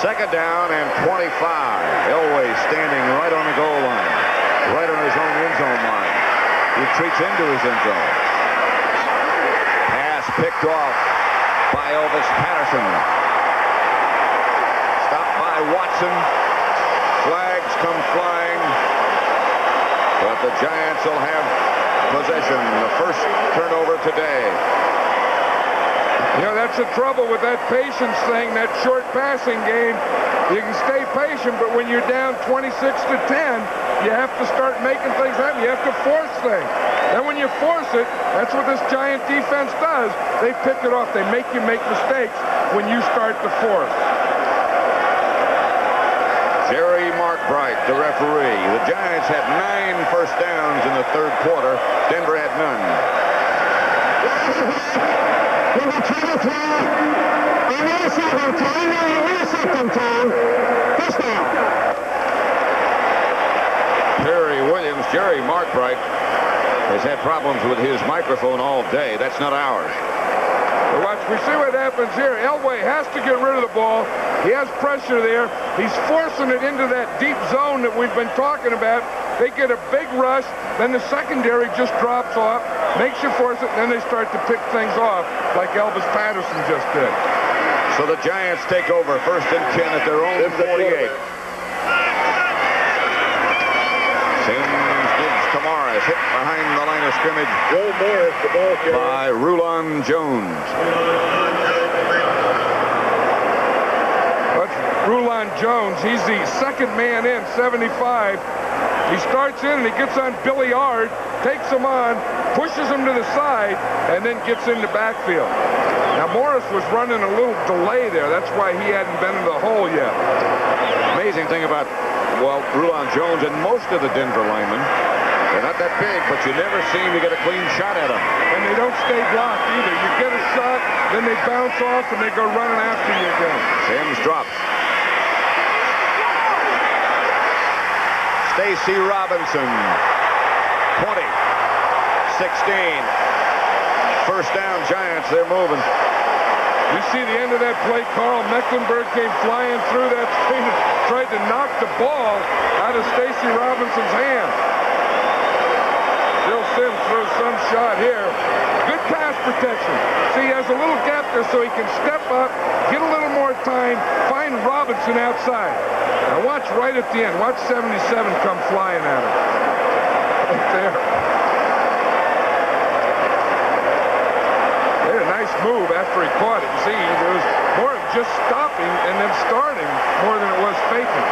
Second down and 25. Elway standing right on the goal line, right on his own end zone line. He retreats into his end zone. Pass picked off by Elvis Patterson. Stopped by Watson. Flags come flying. But the Giants will have possession. The first turnover today. You know, that's the trouble with that patience thing, that short passing game. You can stay patient, but when you're down 26 to 10, you have to start making things happen. You have to force things. And when you force it, that's what this Giant defense does. They pick it off. They make you make mistakes when you start to force. Jerry Markbright, the referee. The Giants had 9 first downs in the third quarter. Denver had none. Number 23, on the second time, touchdown. Perry Williams, Jerry Markbright has had problems with his microphone all day. That's not ours. Watch, we see what happens here. Elway has to get rid of the ball. He has pressure there. He's forcing it into that deep zone that we've been talking about. They get a big rush. Then the secondary just drops off, makes you force it, and then they start to pick things off like Elvis Patterson just did. So the Giants take over first and 10 at their own 48. Sims gives to Morris, hit behind the line of scrimmage. Joe Morris, the ball carrier. By Rulon Jones. That's Rulon Jones. He's the second man in, 75. He starts in and he gets on Billy Ard, takes him on, pushes him to the side, and then gets in the backfield. Now Morris was running a little delay there. That's why he hadn't been in the hole yet. Amazing thing about, well, Rulon Jones and most of the Denver linemen, they're not that big, but you never seem to get a clean shot at them. And they don't stay blocked either. You get a shot, then they bounce off, and they go running after you again. Sims drops. Stacy Robinson, 20, 16. First down, Giants, they're moving. You see the end of that play, Carl Mecklenburg came flying through that screen and tried to knock the ball out of Stacy Robinson's hand. Bill Sims throws some shot here. Good pass protection. See, he has a little gap there so he can step up, get a little more time, find Robinson outside. Now watch right at the end. Watch 77 come flying at him. Right there. They had a nice move after he caught it. See, it was more of just stopping and then starting more than it was faking.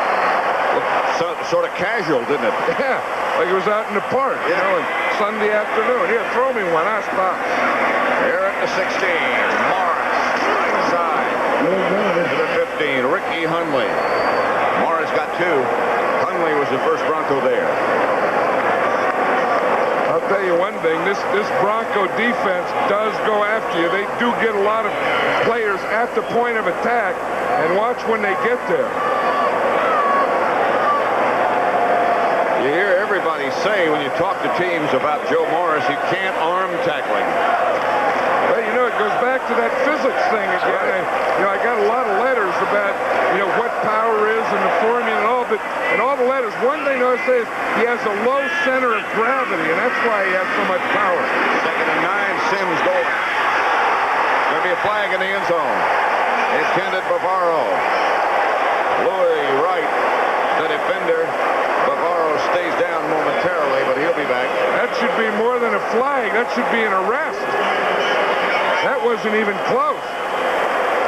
So, sort of casual, didn't it? Yeah, like it was out in the park, you know, Sunday afternoon. Here, throw me one. I stop. Here at the 16, Morris, right side. To the 15, Ricky Hundley. Morris got 2. Hundley was the first Bronco there. I'll tell you one thing, this Bronco defense does go after you. They do get a lot of players at the point of attack, and watch when they get there. You hear everybody say when you talk to teams about Joe Morris, you can't arm tackling. Well, you know, it goes back to that physics thing again. I got a lot of letters about, what power is and the formula and all, but in all the letters, one thing I say is he has a low center of gravity, and that's why he has so much power. Second and 9, Sims goal. There'll be a flag in the end zone. Intended Bavaro. Louis Wright, the defender. Bavaro stays down momentarily, but he'll be back. That should be more than a flag. That should be an arrest. That wasn't even close.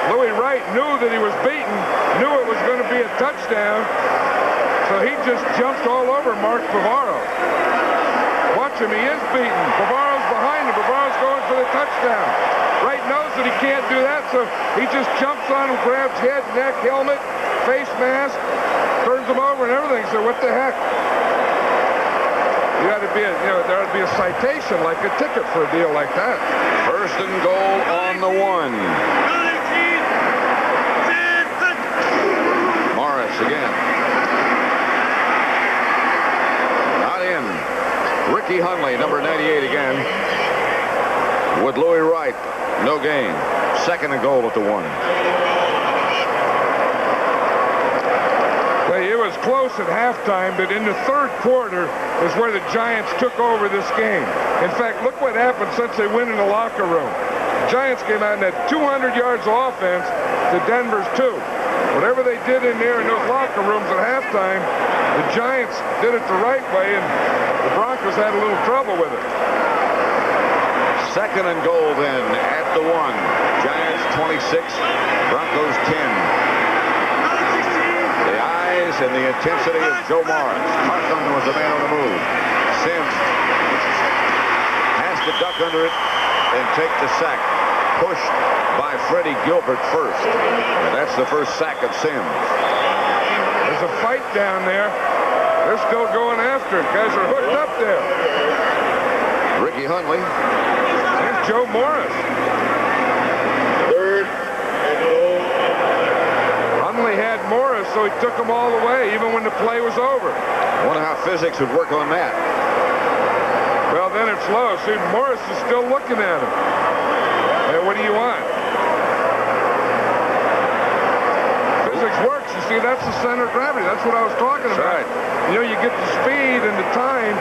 Louis Wright knew that he was beaten, knew it was going to be a touchdown, so he just jumped all over Mark Bavaro. Watch him, he is beaten. Bavaro's behind him. Bavaro's going for the touchdown. Wright knows that he can't do that, so he just jumps on him, grabs head, neck, helmet, face mask, turns him over and everything. So what the heck? You ought to be there ought to be a citation, like a ticket for a deal like that. First and goal on the 1. Morris again. Not in. Ricky Ricky Hundley, number 98 again. With Louis Wright, no gain. 2nd and goal at the 1. Well, it was close at halftime, but in the 3rd quarter is where the Giants took over this game. In fact, look what happened since they went in the locker room. The Giants came out and had 200 yards of offense to Denver's 2. Whatever they did in there in those locker rooms at halftime, the Giants did it the right way, and the Broncos had a little trouble with it. 2nd and goal then at the 1. Giants 26, Broncos 10. The eyes and the intensity of Joe Morris. Carson was the man on the move. Sims has to duck under it and take the sack. Pushed by Freddie Gilbert first. And that's the first sack of Sims. There's a fight down there. They're still going after it. Guys are hooked up there. Ricky Hundley. There's Joe Morris. 3rd and goal. Hundley had Morris, so he took him all the way, even when the play was over. Wonder how physics would work on that. Well, then it's low. See, Morris is still looking at him. Hey, what do you want? Physics works. You see, that's the center of gravity. That's what I was talking about. Right. You know, you get the speed and the time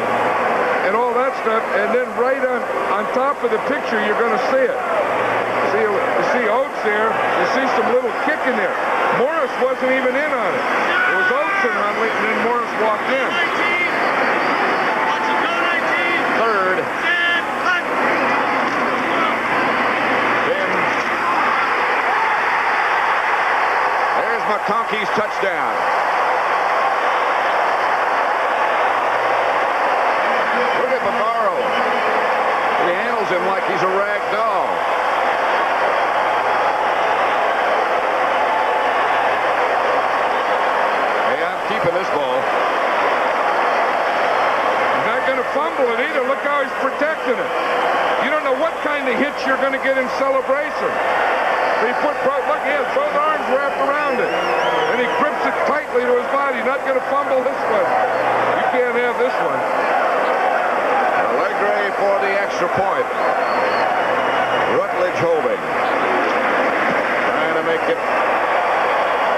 and all that stuff, and then right on top of the picture, you're going to see it. You see Oates there. You see some little kick in there. Morris wasn't even in on it. It was Oates and Hundley, and then Morris walked in. 3rd. McConkey's touchdown. Look at Bavaro. He handles him like he's a rag doll. Hey, I'm keeping this ball. He's not going to fumble it either. Look how he's protecting it. You don't know what kind of hits you're going to get in celebration. He look, he has both arms wrapped around it. And he grips it tightly to his body. Not going to fumble this one. You can't have this one. Allegre for the extra point. Rutledge holding. Trying to make it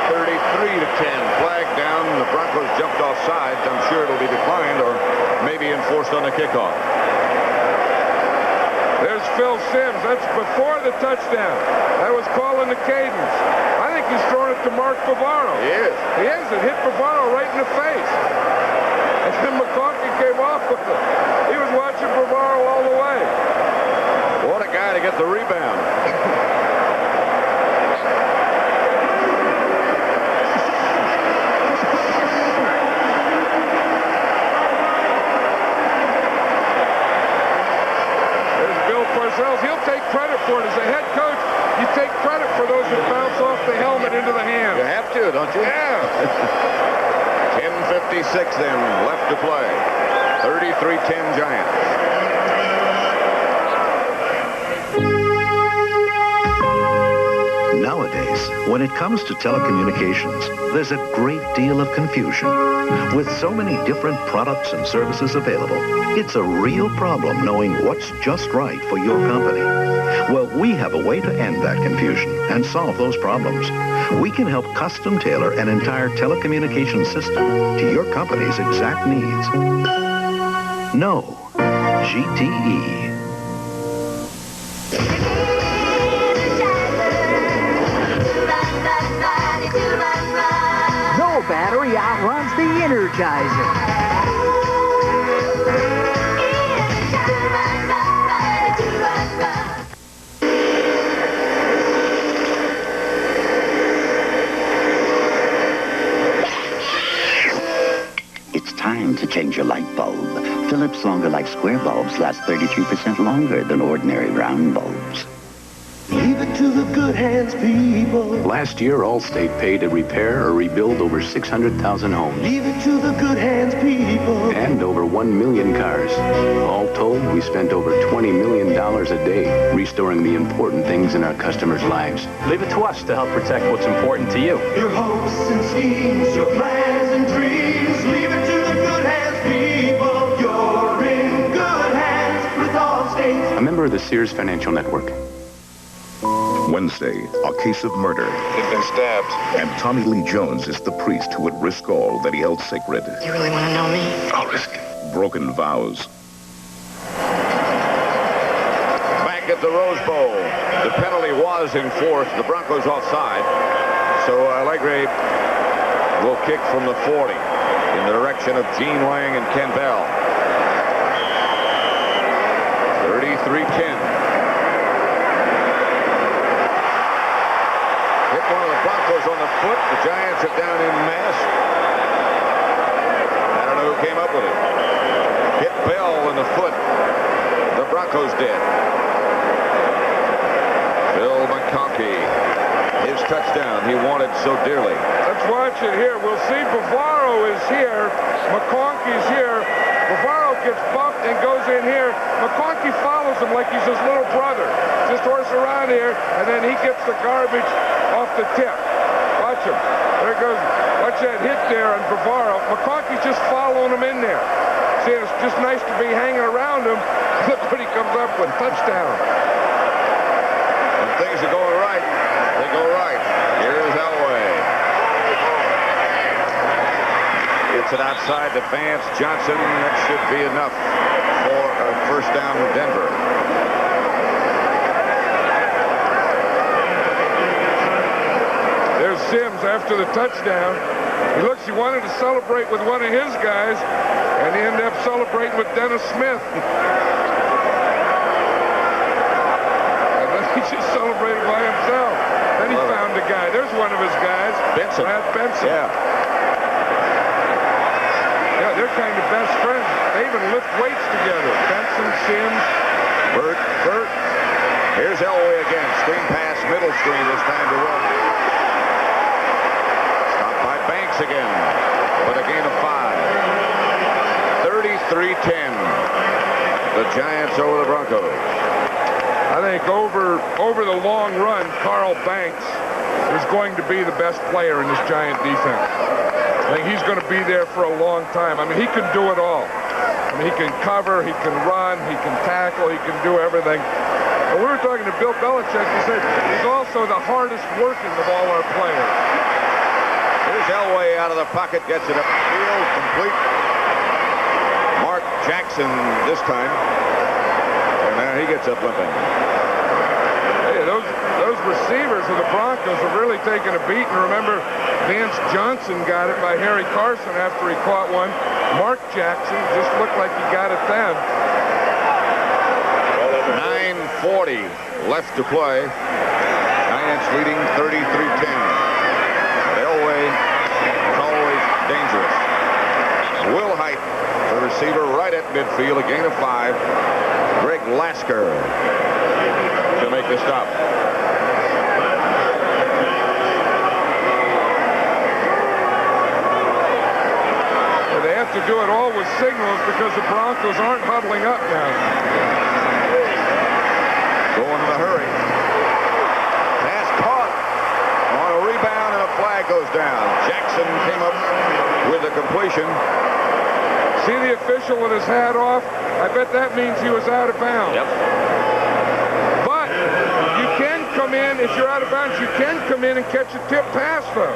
33-10. Flag down. The Broncos jumped off sides. I'm sure it'll be declined or maybe enforced on the kickoff. There's Phil Sims. That's before the touchdown. That was calling the cadence. I think he's throwing it to Mark Bavaro. He is. He is. It hit Bavaro right in the face. And then McConkey came off with it. He was watching Bavaro all the way. What a guy to get the rebound. He'll take credit for it. As a head coach, you take credit for those who bounce off the helmet into the hand. You have to, don't you? Yeah. 10:56 then left to play. 33-10 Giants. Nowadays, when it comes to telecommunications, there's a great deal of confusion. With so many different products and services available, it's a real problem knowing what's just right for your company. Well, we have a way to end that confusion and solve those problems. We can help custom tailor an entire telecommunications system to your company's exact needs. No, GTE. No battery outruns the Energizer. It's time to change your light bulb. Philips Longer Life Square bulbs last 33% longer than ordinary round bulbs. Leave it to the good hands, people. Last year, Allstate paid to repair or rebuild over 600,000 homes Leave it to the good hands, people. and over 1 million cars. All told, we spent over $20 million a day restoring the important things in our customers' lives. Leave it to us to help protect what's important to you. Your hopes and schemes, your plans and dreams. Leave it to the good hands, people. You're in good member of the Sears Financial Network. Wednesday, a case of murder. He's been stabbed. And Tommy Lee Jones is the priest who would risk all that he held sacred. You really want to know me? I'll risk it. Broken vows. Back at the Rose Bowl, the penalty was enforced. The Broncos offside. So Allegre will kick from the 40 in the direction of Gene Lang and Ken Bell. 33-10. Hit one of the Broncos on the foot. The Giants are down in mass. I don't know who came up with it. Hit Bell in the foot. The Broncos did. Bill McConkey. His touchdown he wanted so dearly. Let's watch it here. We'll see Bavaro is here. McConkey's here. Bavaro gets bumped and goes in here. McConkey follows him like he's his little brother. Just horse around here, and then he gets the garbage off the tip. Watch him. There goes. Watch that hit there on Bavaro. McConkey's just following him in there. See, it's just nice to be hanging around him. Look what he comes up with. Touchdown. When things are going right, they go right. Here's Elway. Gets it outside the Vance Johnson. That should be enough for a first down in Denver. There's Sims after the touchdown. He wanted to celebrate with one of his guys, and he ended up celebrating with Dennis Smith. And then he just celebrated by himself. Then he found a guy. There's one of his guys. Benson. Brad Benson. Yeah. Yeah, they're kind of best friends. They even lift weights together. Benson, Sims, Burt. Here's Elway again. Screen pass, middle screen this time to Wilk. Stopped by Banks again, but a gain of 5. 33-10. The Giants over the Broncos. I think over the long run, Carl Banks is going to be the best player in this Giant defense. I think he's going to be there for a long time. I mean, he can do it all. I mean, he can cover, he can run, he can tackle, he can do everything. And we were talking to Bill Belichick. He said he's also the hardest working of all our players. Here's Elway out of the pocket, gets it upfield, complete. Mark Jackson this time. And now he gets up limping. Hey, those receivers of the Broncos have really taken a beat. And remember, Vance Johnson got it by Harry Carson after he caught one. Mark Jackson just looked like he got it then. 9:40 left to play. Giants leading 33-10. Elway is always dangerous. Will Height, the receiver, right at midfield, a gain of 5. Greg Lasker to make the stop. They have to do it all with signals because the Broncos aren't huddling up now. Going in a hurry. Pass caught on a rebound and a flag goes down. Jackson came up with a completion. See the official with his hat off? I bet that means he was out of bounds. Yep. But you can come in, if you're out of bounds, you can come in and catch a tip pass, though.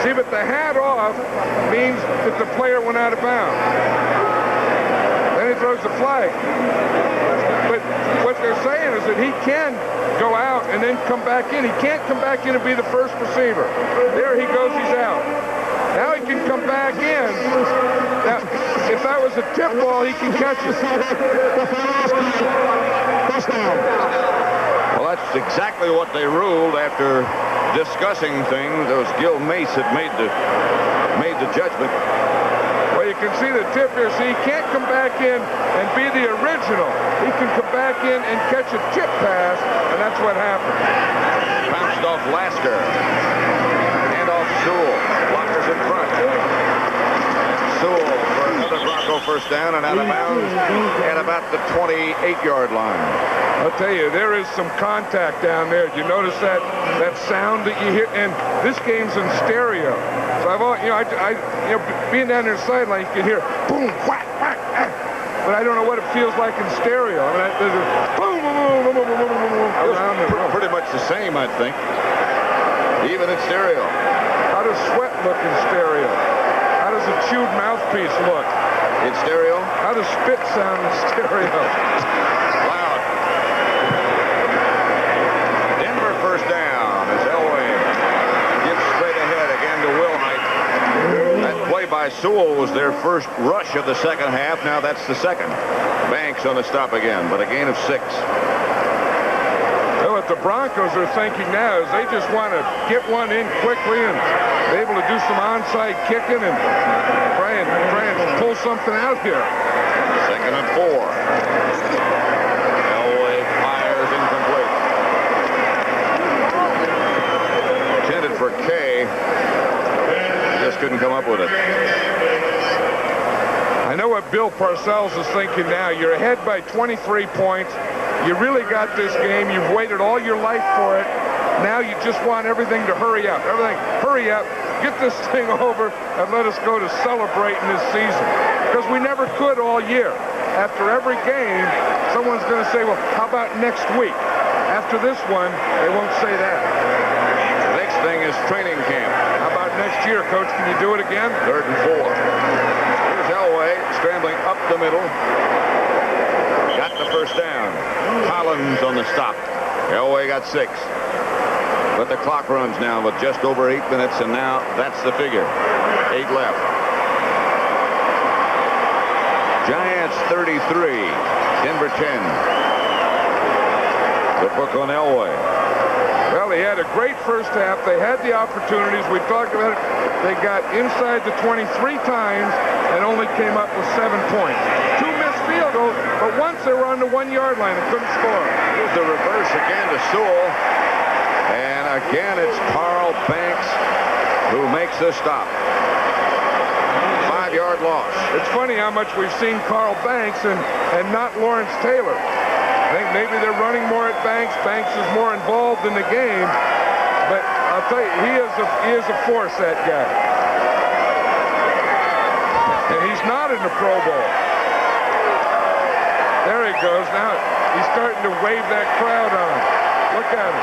See, but the hat off means that the player went out of bounds. Then he throws the flag. But what they're saying is that he can go out and then come back in. He can't come back in and be the first receiver. There he goes, he's out. Now he can come back in. Now, if that was a tip ball, he can catch it. Well, that's exactly what they ruled after discussing things. Those Gil Mace had made the judgment. Well, you can see the tip here. See, he can't come back in and be the original. He can come back in and catch a tip pass, and that's what happened. Bounced off Lasker. Hand off Sewell. Blockers in front. Sewell for another Bronco first down and out of bounds at about the 28-yard line. I'll tell you, there is some contact down there. You notice that sound that you hear? And this game's in stereo. So I've, being down there sideline, you can hear boom, whack, whack, whack. but I don't know what it feels like in stereo. I mean, there's a boom, boom, boom, boom, boom, boom, boom, around the room. Pretty much the same, I think. Even in stereo. How does sweat look in stereo? How does a chewed mouthpiece look? In stereo? How does spit sound in stereo? Loud. Denver first down as Elway gets straight ahead again to Wilhite. That play by Sewell was their first rush of the second half. Now that's the second. Banks on the stop again, but a gain of 6. What the Broncos are thinking now is they just want to get one in quickly and be able to do some onside kicking and try and pull something out here. 2nd and 4. Elway fires incomplete. Intended for Kay. Just couldn't come up with it. I know what Bill Parcells is thinking now. You're ahead by 23 points. You really got this game. You've waited all your life for it. Now you just want everything to hurry up. Hurry up. Get this thing over and let us go to celebrating this season. Because we never could all year. After every game, someone's going to say, well, how about next week? After this one, they won't say that. The next thing is training camp. How about next year, Coach? Can you do it again? 3rd and 4. Here's Elway scrambling up the middle. Got the first down. Collins on the stop. Elway got 6. But the clock runs now with just over 8 minutes, and now that's the figure. 8 left. Giants 33. Denver 10. The book on Elway. Well, they had a great first half. They had the opportunities. We talked about it. They got inside the 23 times and only came up with 7 points. 2 missed field goals, but once they were on the 1-yard line and couldn't score. Here's the reverse again to Sewell. And again, it's Carl Banks who makes the stop. 5-yard loss. It's funny how much we've seen Carl Banks and not Lawrence Taylor. I think maybe they're running more at Banks. Banks is more involved in the game. But I'll tell you, he is a force, that guy. And he's not in the Pro Bowl. There he goes. Now he's starting to wave that crowd on. Look at him.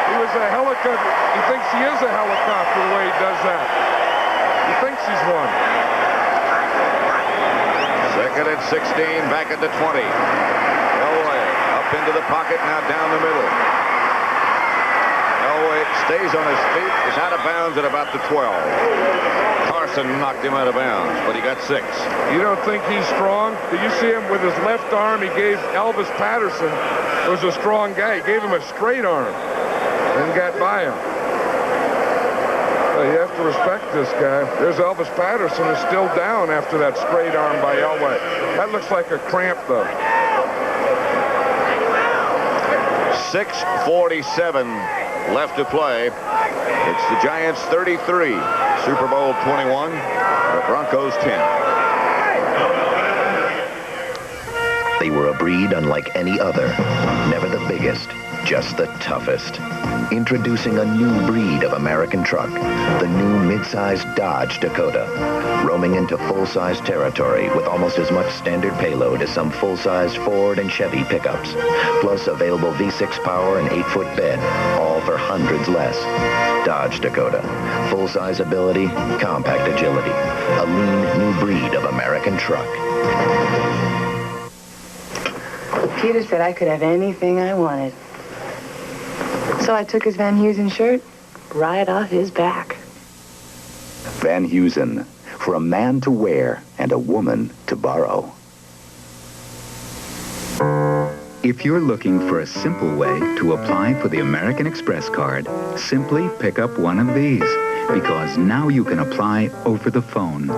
He was a helicopter. He thinks he is a helicopter the way he does that. He thinks he's one. 2nd and 16, back at the 20. Elway up into the pocket, now down the middle. Elway stays on his feet, is out of bounds at about the 12. Carson knocked him out of bounds, but he got 6. You don't think he's strong? Did you see him with his left arm? He gave Elvis Patterson, who was a strong guy, he gave him a straight arm and got by him. You have to respect this guy. There's Elvis Patterson, who's still down after that straight arm by Elway. That looks like a cramp, though. 6:47 left to play. It's the Giants 33, Super Bowl 21, the Broncos 10. They were a breed unlike any other. Never the biggest, just the toughest. Introducing a new breed of American truck, the new mid-size Dodge Dakota, roaming into full-size territory with almost as much standard payload as some full-size Ford and Chevy pickups, plus available V6 power and 8-foot bed, all for hundreds less. Dodge Dakota, full-size ability, compact agility, a lean new breed of American truck. Peter said I could have anything I wanted. So I took his Van Heusen shirt right off his back. Van Heusen, for a man to wear and a woman to borrow. If you're looking for a simple way to apply for the American Express card, simply pick up one of these, because now you can apply over the phone.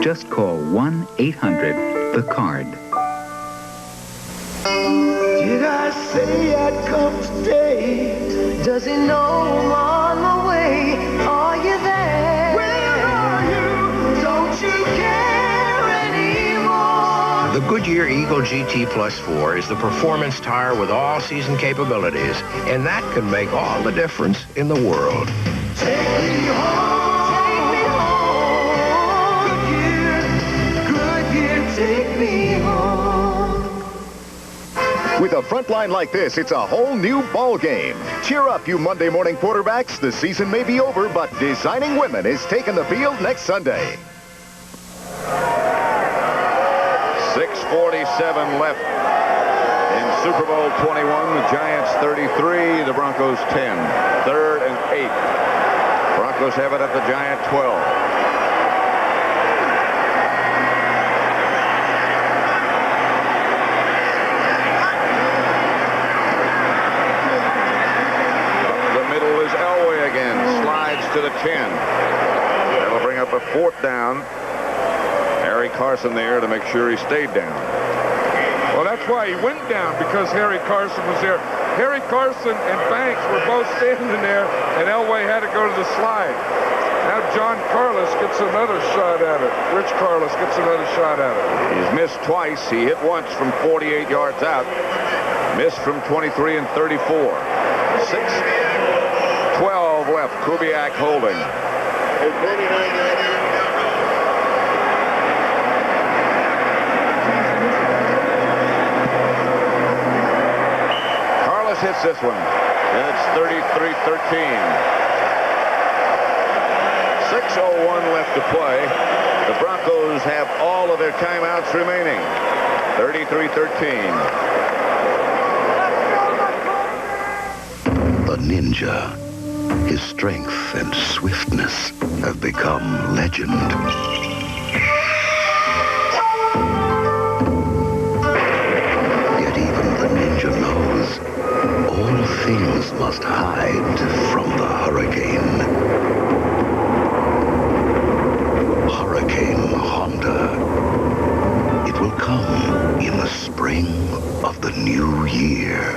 Just call 1-800-THE-CARD. Did I say I'd come today? Does he know I'm on my way? Are you there? Where are you? Don't you care anymore? The Goodyear Eagle GT Plus 4 is the performance tire with all-season capabilities, and that can make all the difference in the world. Take me home. Take me home. Goodyear, Goodyear, take me home. With a front line like this, it's a whole new ball game. Cheer up, you Monday morning quarterbacks. The season may be over, but Designing Women is taking the field next Sunday. 6:47 left in Super Bowl 21. The Giants 33, the Broncos 10. 3rd and 8. Broncos have it at the Giant 12. To the 10. That'll bring up a 4th down. Harry Carson there to make sure he stayed down. Well, that's why he went down, because Harry Carson was there. Harry Carson and Banks were both standing there, and Elway had to go to the slide. Now John Carlos gets another shot at it. Rich Carlos gets another shot at it. He's missed twice. He hit once from 48 yards out. Missed from 23 and 34. 6:12 left. Kubiak holding. Carlos hits this one. And it's 33-13. 6:01 left to play. The Broncos have all of their timeouts remaining. 33-13. The ninja. His strength and swiftness have become legend. Yet even the ninja knows all things must hide from the hurricane. Hurricane Honda. It will come in the spring of the new year.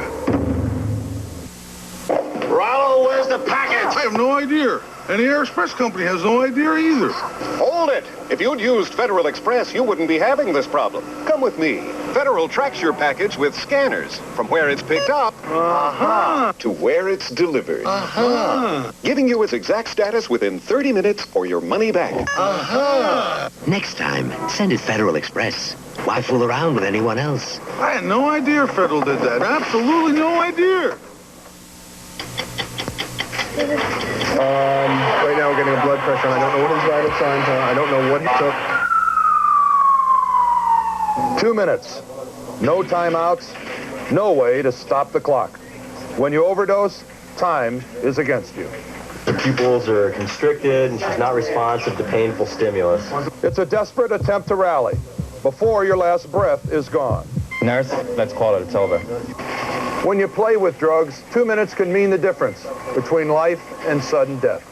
The package? I have no idea. And the Air Express company has no idea either. Hold it. If you'd used Federal Express, you wouldn't be having this problem. Come with me. Federal tracks your package with scanners from where it's picked up to where it's delivered. Giving you its exact status within 30 minutes or your money back. Next time, send it Federal Express. Why fool around with anyone else? I had no idea Federal did that. Absolutely no idea. Right now we're getting a blood pressure, and I don't know what his vital signs are. I don't know what he took. 2 minutes. No timeouts. No way to stop the clock. When you overdose, time is against you. Her pupils are constricted, and she's not responsive to painful stimulus. It's a desperate attempt to rally before your last breath is gone. Nurse, let's call it. It's over. When you play with drugs, 2 minutes can mean the difference between life and sudden death.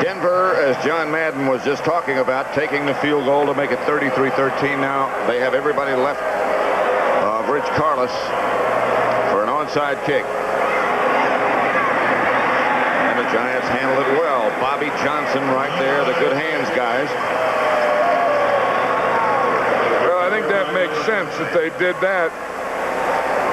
Denver, as John Madden was just talking about, taking the field goal to make it 33-13 now. They have everybody left of Rich Carlos for an onside kick. Giants handle it well. Bobby Johnson right there, the good hands guys. Well, I think that makes sense that they did that.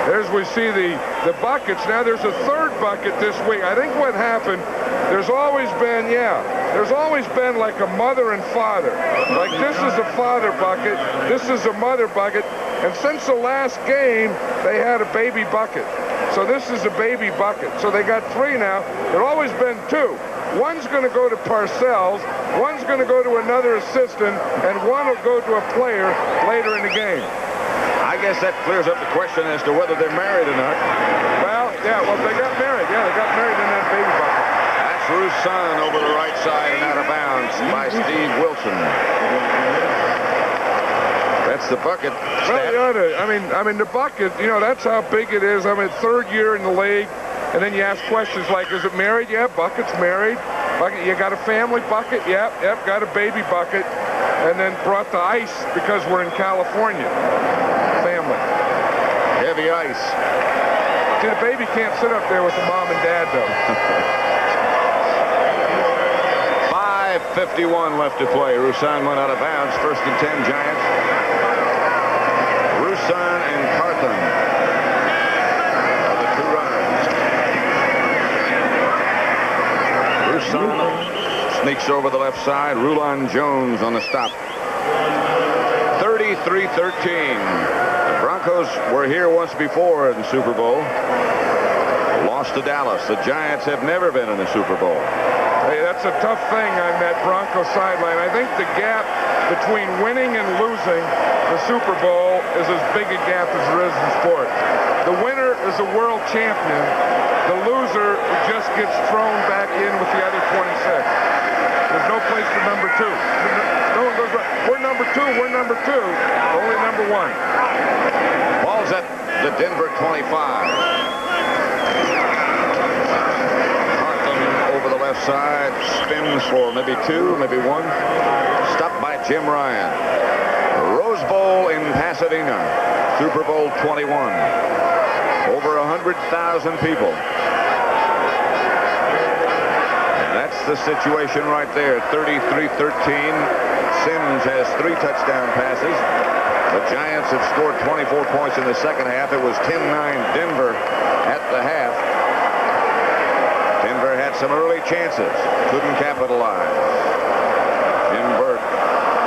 There's, we see the buckets. Now there's a third bucket this week. I think what happened, there's always been like a mother and father. Like this is a father bucket, this is a mother bucket, and since the last game, they had a baby bucket. So this is a baby bucket. So they got 3 now. There'd always been 2. One's going to go to Parcells, one's going to go to another assistant, and one will go to a player later in the game. I guess that clears up the question as to whether they're married or not. Well, yeah, well, they got married. Yeah, they got married in that baby bucket. That's Roussan over the right side and out of bounds by Steve Wilson. That's the bucket. Well, yeah, I mean, the bucket, you know, that's how big it is. I mean, 3rd year in the league, and then you ask questions like, is it married? Yeah, bucket's married. Bucket, you got a family bucket? Yep, got a baby bucket. And then brought the ice because we're in California. Family. Heavy ice. See, the baby can't sit up there with the mom and dad, though. 5:51 left to play. Roussan went out of bounds. 1st and 10 Giants. Roussan and Carthon are the 2 runners. Sun sneaks over the left side. Rulon Jones on the stop. 33-13. The Broncos were here once before in the Super Bowl. Lost to Dallas. The Giants have never been in the Super Bowl. Hey, that's a tough thing on that Broncos sideline. I think the gap between winning and losing the Super Bowl is as big a gap as there is in sport. The winner is a world champion. The loser just gets thrown back in with the other 26. There's no place for number 2. No one goes right. We're number 2. We're number 2. Only number 1. Ball's at the Denver 25. Left side, spins for maybe 2, maybe 1. Stopped by Jim Ryan. Rose Bowl in Pasadena, Super Bowl 21. Over 100,000 people. And that's the situation right there. 33-13. Sims has 3 touchdown passes. The Giants have scored 24 points in the second half. It was 10-9 Denver at the half. Denver had some early chances, couldn't capitalize. Jim Burt,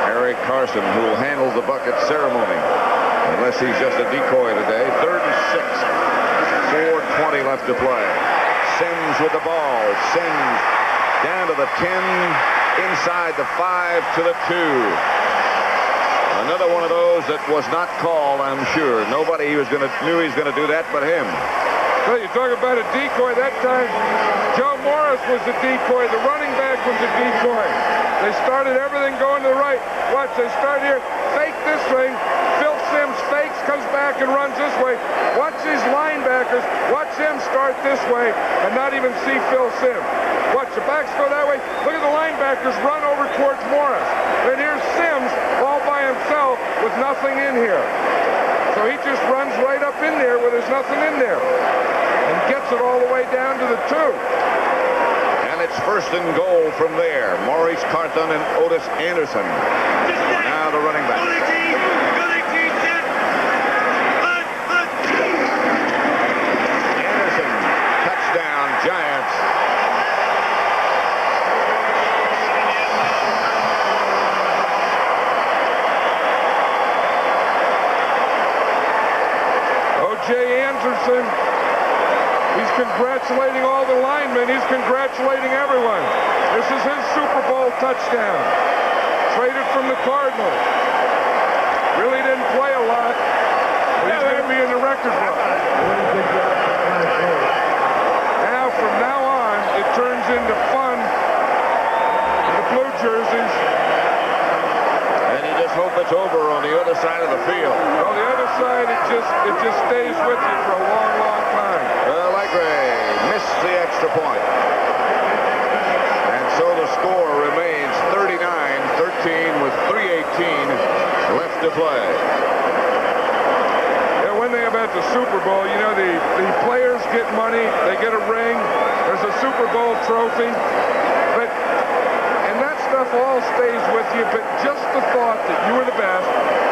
Harry Carson, who will handle the bucket ceremony, unless he's just a decoy today. 3rd and 6, 4:20 left to play. Sims with the ball. Sims down to the 10, inside the 5 to the 2. Another one of those that was not called, I'm sure. Nobody knew he was going to do that but him. Well, you talk about a decoy. That time, Joe Morris was the decoy. The running back was the decoy. They started everything going to the right. Watch, they start here. Fake this thing. Phil Sims fakes, comes back and runs this way. Watch these linebackers. Watch them start this way and not even see Phil Sims. Watch, the backs go that way. Look at the linebackers run over towards Morris. And here's Sims all by himself with nothing in here. So he just runs right up in there where there's nothing in there. And gets it all the way down to the 2. And it's 1st and goal from there. Maurice Carthon and Otis Anderson. Now the running back. Anderson, touchdown, Giants. O.J. Anderson. He's congratulating all the linemen. He's congratulating everyone. This is his Super Bowl touchdown. Traded from the Cardinals. Really didn't play a lot. But he's going to be in the record book. Now, from now on, it turns into fun. The blue jerseys. And you just hope it's over on the other side of the field. On the other side, it just stays with you for a long, long time. Missed the extra point. And so the score remains 39-13 with 3:18 left to play. Yeah, one thing about the Super Bowl, you know, the players get money, they get a ring, there's a Super Bowl trophy, and that stuff all stays with you, but just the thought that you were the best,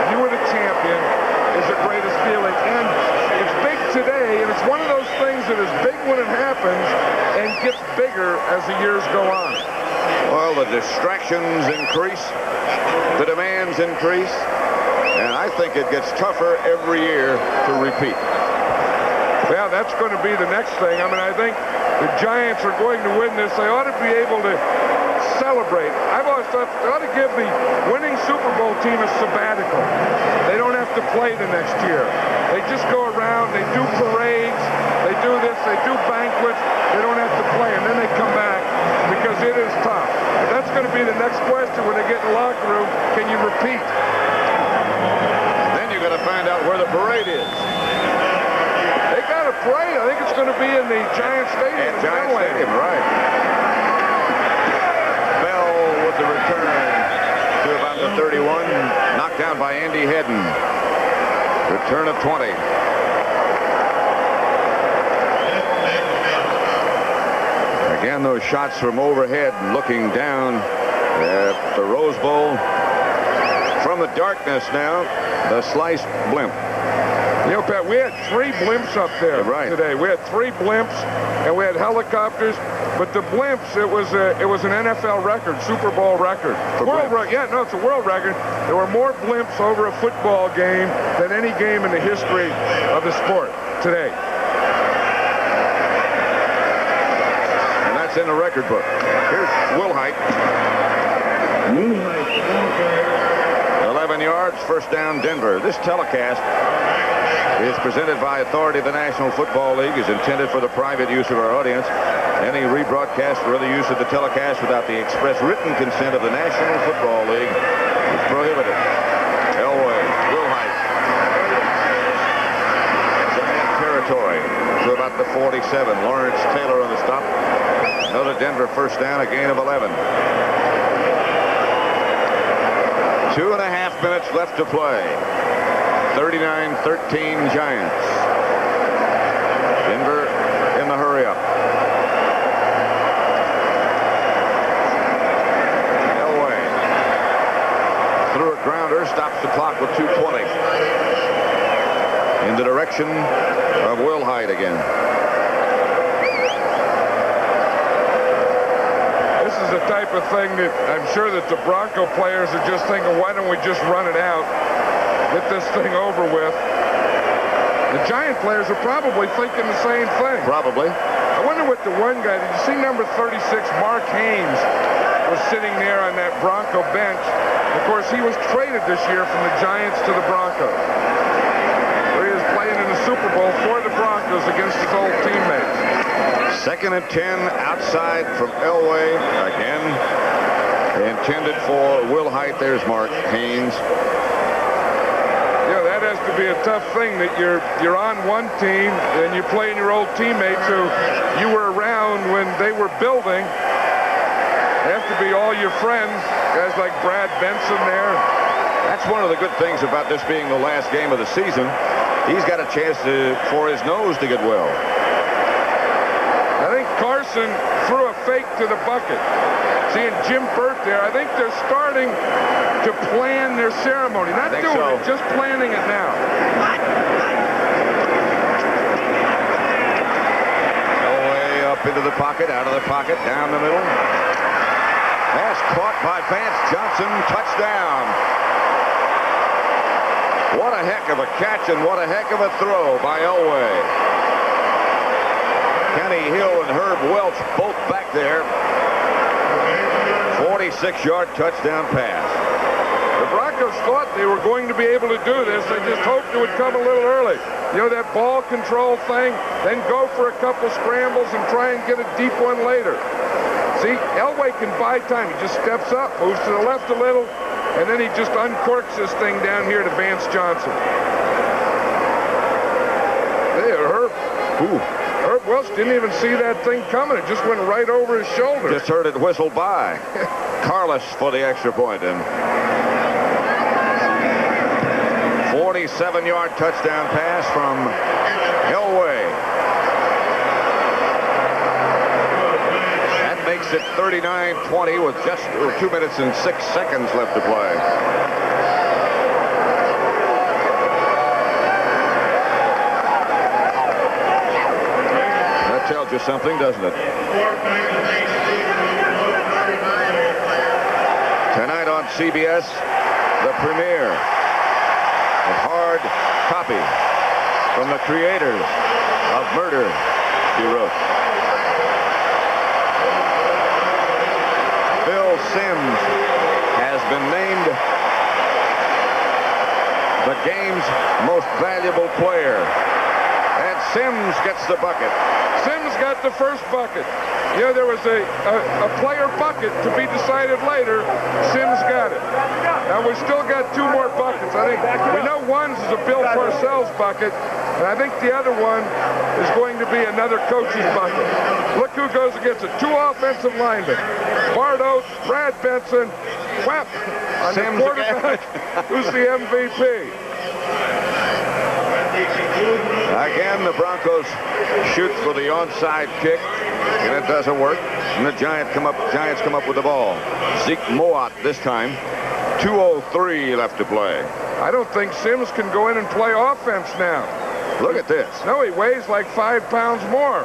you were the champion, is the greatest feeling. And it's big today, and it's one of those things that is big when it happens and gets bigger as the years go on. Well, the distractions increase, the demands increase, and I think it gets tougher every year to repeat. Yeah, that's going to be the next thing. I mean, I think the Giants are going to win this. They ought to be able to celebrate. I've always thought they ought to give the winning Super Bowl team a sabbatical. They don't have to play the next year. They just go around, they do parades, they do this, they do banquets. They don't have to play, and then they come back because it is tough. That's going to be the next question when they get in the locker room. Can you repeat? Then you're going to find out where the parade is. They got a parade. I think it's going to be in the Giant Stadium. Giant Stadium, right. Bell with the return to about the 31. Knocked down by Andy Hedden. Return of 20. Again, those shots from overhead looking down at the Rose Bowl. From the darkness now, the sliced blimp. You know, Pat, we had 3 blimps up there right. today. We had 3 blimps, and we had helicopters. But the blimps, it was an NFL record, Super Bowl record. World record. Yeah, no, it's a world record. There were more blimps over a football game than any game in the history of the sport today. And that's in the record book. Here's Wilhite. 11 yards, first down, Denver. This telecast is presented by authority of the National Football League, is intended for the private use of our audience. Any rebroadcast or other use of the telecast without the express written consent of the National Football League is prohibited. Elway, Wilhite. Giant territory to about the 47. Lawrence Taylor on the stop. Another Denver first down, a gain of 11. 2.5 minutes left to play. 39-13 Giants. Denver in the hurry up. Elway threw a grounder, stops the clock with 2:20. In the direction of Wilhite again. This is the type of thing that I'm sure that the Bronco players are just thinking, why don't we just run it out? Get this thing over with. The Giant players are probably thinking the same thing. Probably. I wonder what the one guy, did you see number 36, Mark Haynes, was sitting there on that Bronco bench. Of course, he was traded this year from the Giants to the Broncos. Where he is playing in the Super Bowl for the Broncos against his old teammates. 2nd and 10 outside from Elway. Again, intended for Wilhite. There's Mark Haynes. Yeah, that has to be a tough thing that you're on one team and you're playing your old teammates who you were around when they were building. They have to be all your friends, guys like Brad Benson there. That's one of the good things about this being the last game of the season. He's got a chance for his nose to get well. I think Carson threw a fake to the bucket. Seeing Jim Burt there, I think they're starting to plan their ceremony. Not doing it, just planning it now. Elway up into the pocket, out of the pocket, down the middle. Pass caught by Vance Johnson, touchdown. What a heck of a catch and what a heck of a throw by Elway. Kenny Hill and Herb Welch both back there. 46-yard touchdown pass. The Broncos thought they were going to be able to do this. They just hoped it would come a little early. You know, that ball control thing, then go for a couple scrambles and try and get a deep one later. See, Elway can buy time. He just steps up, moves to the left a little, and then he just uncorks this thing down here to Vance Johnson. There, Herb. Ooh. Herb Welch didn't even see that thing coming. It just went right over his shoulder. Just heard it whistle by. Carlos for the extra point. And 47-yard touchdown pass from Elway. That makes it 39-20 with just 2 minutes and 6 seconds left to play. Tells you something, doesn't it? Tonight on CBS, the premiere of Hard Copy from the creators of Murder, She Wrote. Phil Simms has been named the game's most valuable player. And Simms gets the bucket. Simms got the first bucket. You know, there was a player bucket to be decided later. Simms got it. Now, we still got 2 more buckets. I think we know one's is a Bill Parcells bucket, and I think the other one is going to be another coach's bucket. Look who goes against it. 2 offensive linemen. Bart Oates, Brad Benson, whap, on the quarterback, who's the MVP. Again, the Broncos shoot for the onside kick, and it doesn't work. And the Giants come up with the ball. Zeke Moat this time. 2:03 left to play. I don't think Simms can go in and play offense now. Look at this. No, he weighs like 5 pounds more.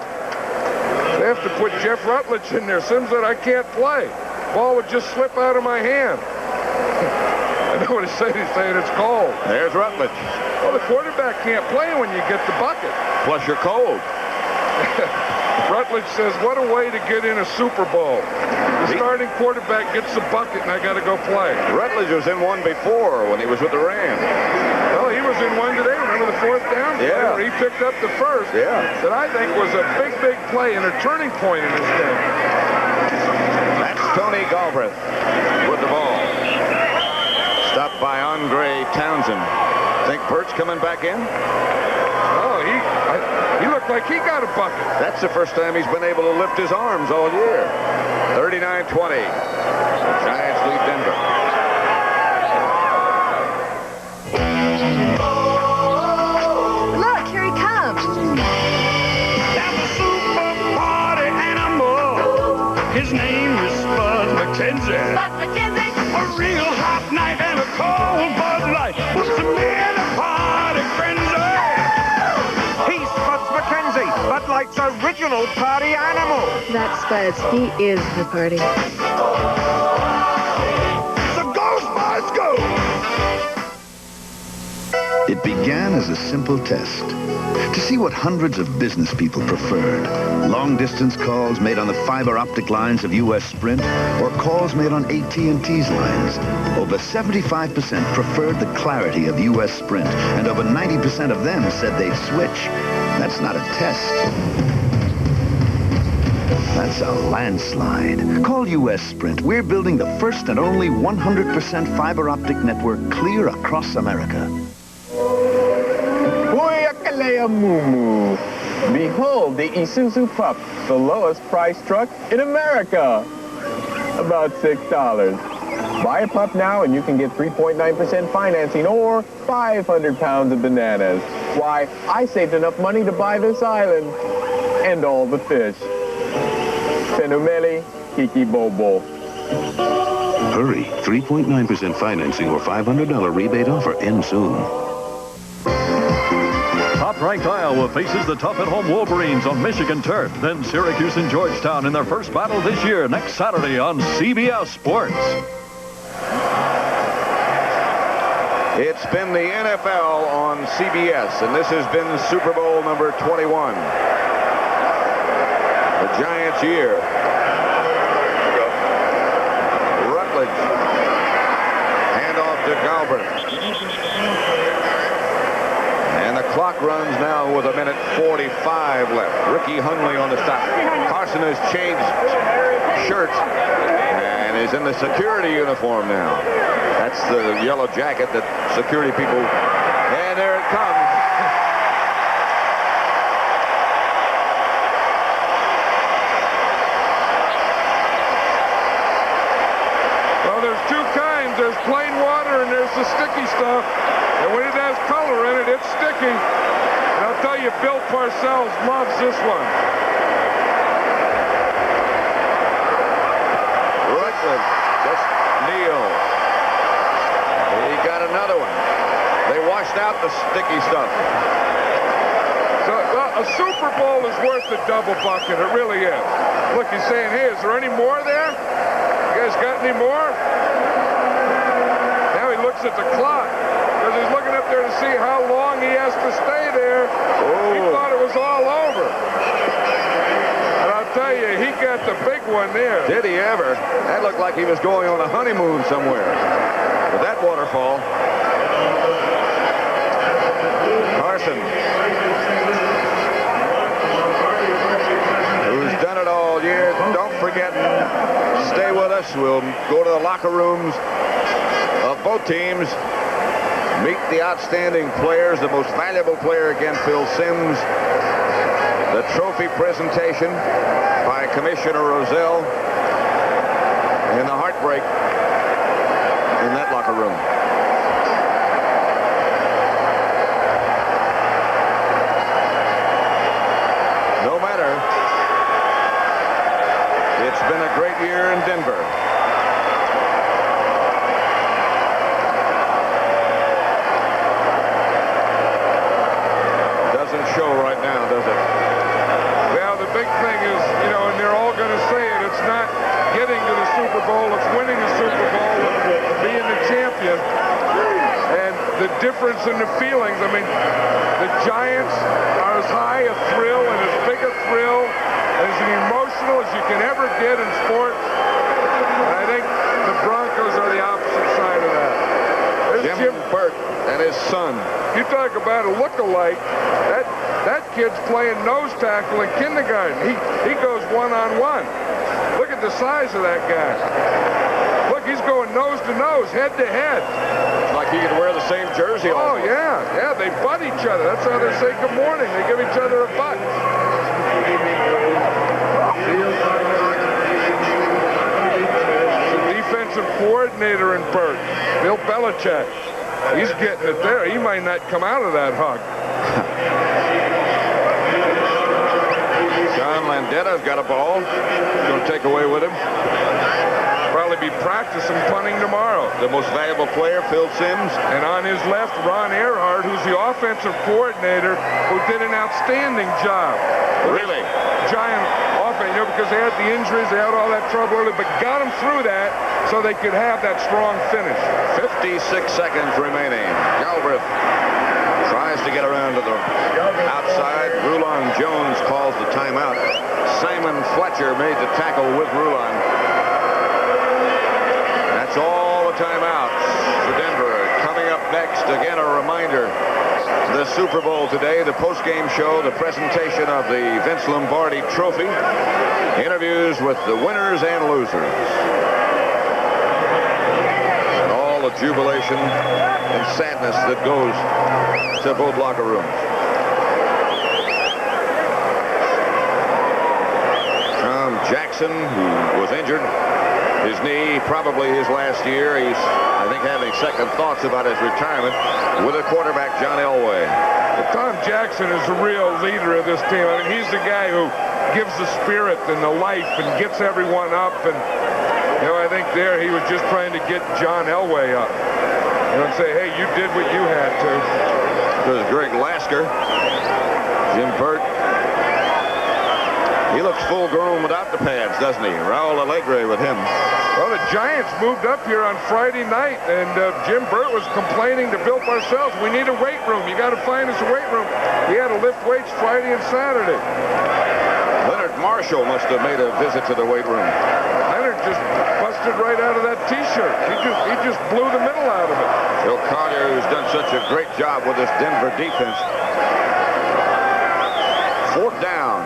They have to put Jeff Rutledge in there. Sims said, I can't play. Ball would just slip out of my hand. I know what he's saying. He's saying it's cold. There's Rutledge. Well, the quarterback can't play when you get the bucket. Plus you're cold. Rutledge says, what a way to get in a Super Bowl. The starting quarterback gets the bucket, and I got to go play. Rutledge was in one before when he was with the Rams. Well, he was in one today. Remember the fourth down play Yeah. where he picked up the first? Yeah. That I think was a big, big play and a turning point in this game. That's Tony Galbraith with the ball. Stopped by Andre Townsend. Think Burt's coming back in? Oh, he looked like he got a bucket. That's the first time he's been able to lift his arms all year. 39-20. The Giants lead Denver. Look, here he comes. That's a super party animal. His name is Spud McKenzie. Spud McKenzie. A real hot night and a cold Bud Light puts him in a party frenzy. He's Spuds McKenzie, Bud Light's original party animal. That's Spuds. He is the party. So go, Spuds, go! It began as a simple test to see what hundreds of business people preferred. Long-distance calls made on the fiber optic lines of U.S. Sprint or calls made on AT&T's lines. Over 75% preferred the clarity of U.S. Sprint, and over 90% of them said they'd switch. That's not a test. That's a landslide. Call U.S. Sprint. We're building the first and only 100% fiber optic network clear across America. Moo. Behold the Isuzu Pup, the lowest priced truck in America. About $6. Buy a pup now and you can get 3.9% financing or 500 pounds of bananas. Why, I saved enough money to buy this island and all the fish. Penumeli, Kiki Bobo. Hurry, 3.9% financing or $500 rebate offer ends soon. Top-ranked Iowa faces the tough-at-home Wolverines on Michigan turf. Then Syracuse and Georgetown in their first battle this year next Saturday on CBS Sports. It's been the NFL on CBS, and this has been Super Bowl number 21. The Giants' year. Rutledge. Handoff to Galbraith. And the clock runs now with 1:45 left. Ricky Hundley on the stop. Carson has changed shirts and is in the security uniform now. That's the yellow jacket that security people... And there it comes. Well, there's two kinds. There's plain water and there's the sticky stuff. And when it has color in it, it's sticky. And I'll tell you, Bill Parcells loves this one. Rutledge just kneels. He got another one. They washed out the sticky stuff. So a Super Bowl is worth the double bucket. It really is. Look, he's saying, hey, is there any more there? You guys got any more? Now he looks at the clock. Because he's looking up there to see how long he has to stay there. Oh. He thought it was all over. And I'll tell you, he got the big one there. Did he ever? That looked like he was going on a honeymoon somewhere. With that waterfall. Carson. Who's done it all year. Don't forget, stay with us. We'll go to the locker rooms of both teams. Meet the outstanding players, the most valuable player again, Phil Simms. The trophy presentation by Commissioner Rozelle. And the heartbreak in that locker room. No matter. It's been a great year in Denver. Show right now, does it? Well, the big thing is, you know, winning the Super Bowl and being the champion. And the difference in the feelings, I mean, the Giants are as high a thrill and as big a thrill, as emotional as you can ever get in sports. And I think the Broncos are the opposite side of that. There's Jim Burt and his son. You talk about a look-alike. That kid's playing nose tackle in kindergarten. He goes one-on-one. Look at the size of that guy. Look, he's going nose to nose, head to head. Like he could wear the same jersey. Oh, almost. yeah, they butt each other. That's how they say good morning. They give each other a butt. The defensive coordinator in Burt, Bill Belichick. He's getting it there. He might not come out of that hug. John Landetta's got a ball. He's going to take away with him. Probably be practicing punting tomorrow. The most valuable player, Phil Simms. And on his left, Ron Earhart, who's the offensive coordinator, who did an outstanding job. Really? Giant offense, because they had the injuries, they had all that trouble early, but got them through that so they could have that strong finish. 56 seconds remaining. Galbraith tries to get around to the outside. Rulon Jones calls the timeout. Simon Fletcher made the tackle with Rulon. That's all the timeouts for Denver. Coming up next, again, a reminder, the Super Bowl today, the post-game show, the presentation of the Vince Lombardi Trophy, interviews with the winners and losers, and all the jubilation and sadness that goes to both locker rooms. Tom Jackson, who was injured, his knee, probably his last year. He's, I think, having second thoughts about his retirement with a quarterback, John Elway. Well, Tom Jackson is the real leader of this team. I mean, he's the guy who gives the spirit and the life and gets everyone up. And, I think there he was just trying to get John Elway up. And say, hey, you did what you had to. There's Greg Lasker, Jim Burt. He looks full-grown without the pads, doesn't he? Raul Alegre with him. Well, the Giants moved up here on Friday night, and Jim Burt was complaining to Bill Parcells, we need a weight room. You got to find us a weight room. He had to lift weights Friday and Saturday. Leonard Marshall must have made a visit to the weight room. Leonard just busted right out of that T-shirt. He just blew the middle out of it. Bill Collier, who's done such a great job with this Denver defense. Fourth down.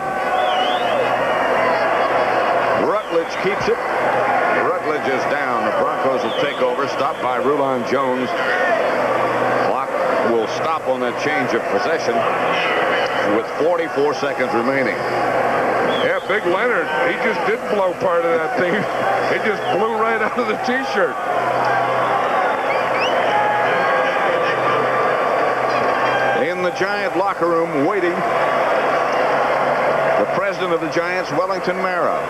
Rutledge keeps it. Rutledge is down. The Broncos will take over. Stopped by Rulon Jones. Clock will stop on that change of possession with 44 seconds remaining. Yeah, Big Leonard, he just did blow part of that thing. It just blew right out of the T-shirt. In the Giant locker room, waiting, the president of the Giants, Wellington Mara.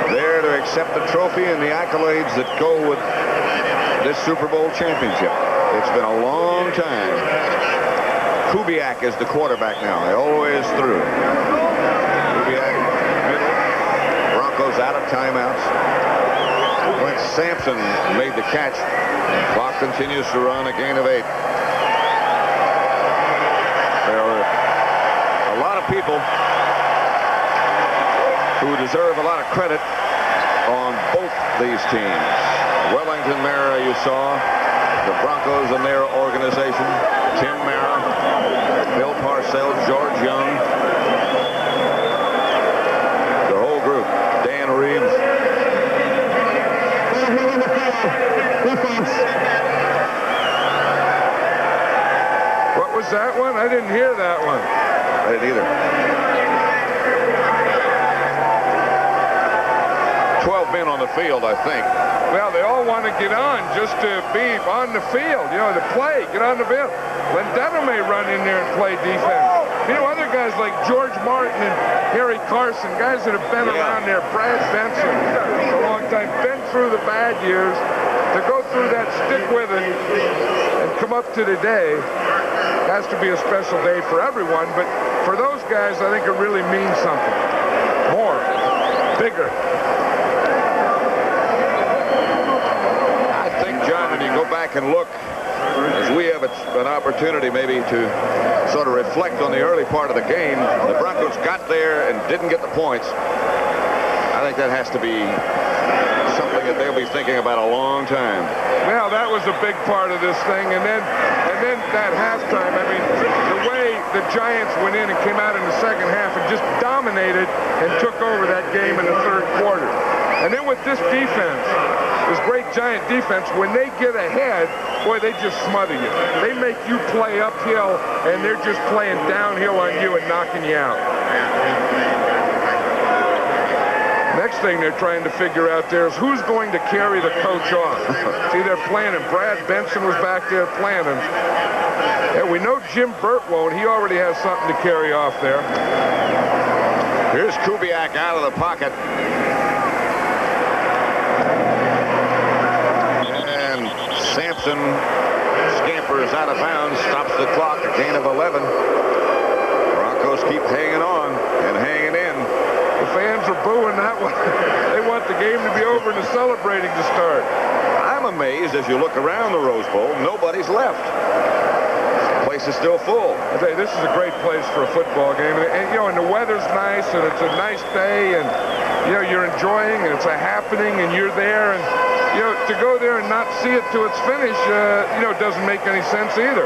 There to accept the trophy and the accolades that go with this Super Bowl championship. It's been a long time. Kubiak is the quarterback now. They always through. Kubiak, middle. Broncos out of timeouts. When Sampson made the catch, clock continues to run, a gain of 8. There are a lot of people who deserve a lot of credit on both these teams. Wellington Mara, you saw, the Broncos and their organization, Tim Mara, Bill Parcells, George Young, the whole group, Dan Reeves. What was that one? I didn't hear that one. I didn't either. 12 men on the field, I think. Well, they all want to get on just to be on the field, to play, get on the field. Lendetta may run in there and play defense. Other guys like George Martin and Harry Carson, guys that have been around there, Brad Benson, for a long time, been through the bad years, to go through that, stick with it, and come up to today, has to be a special day for everyone, but for those guys, I think it really means something. More, bigger. back and look, as we have an opportunity maybe to sort of reflect on the early part of the game, the Broncos got there and didn't get the points. I think that has to be something that they'll be thinking about a long time. Well, that was a big part of this thing. And then that halftime, I mean, the way the Giants went in and came out in the second half and just dominated and took over that game in the third quarter. And then with this defense, this great Giant defense, when they get ahead, boy, they just smother you. They make you play uphill, and they're just playing downhill on you and knocking you out. Next thing they're trying to figure out there is who's going to carry the coach off. See, they're planning. Brad Benson was back there planning. Yeah, we know Jim Burt won't. He already has something to carry off there. Here's Kubiak out of the pocket. And Sampson scampers out of bounds, stops the clock, a gain of 11. Broncos keep hanging on and hanging in. The fans are booing that one. They want the game to be over and the celebrating to start. I'm amazed as you look around the Rose Bowl, nobody's left. The place is still full. I tell you, this is a great place for a football game. And you know, and the weather's nice, and it's a nice day, and, you know, you're enjoying, and it's a happening, and you're there, and, you know, to go there and not see it to its finish, you know, doesn't make any sense either.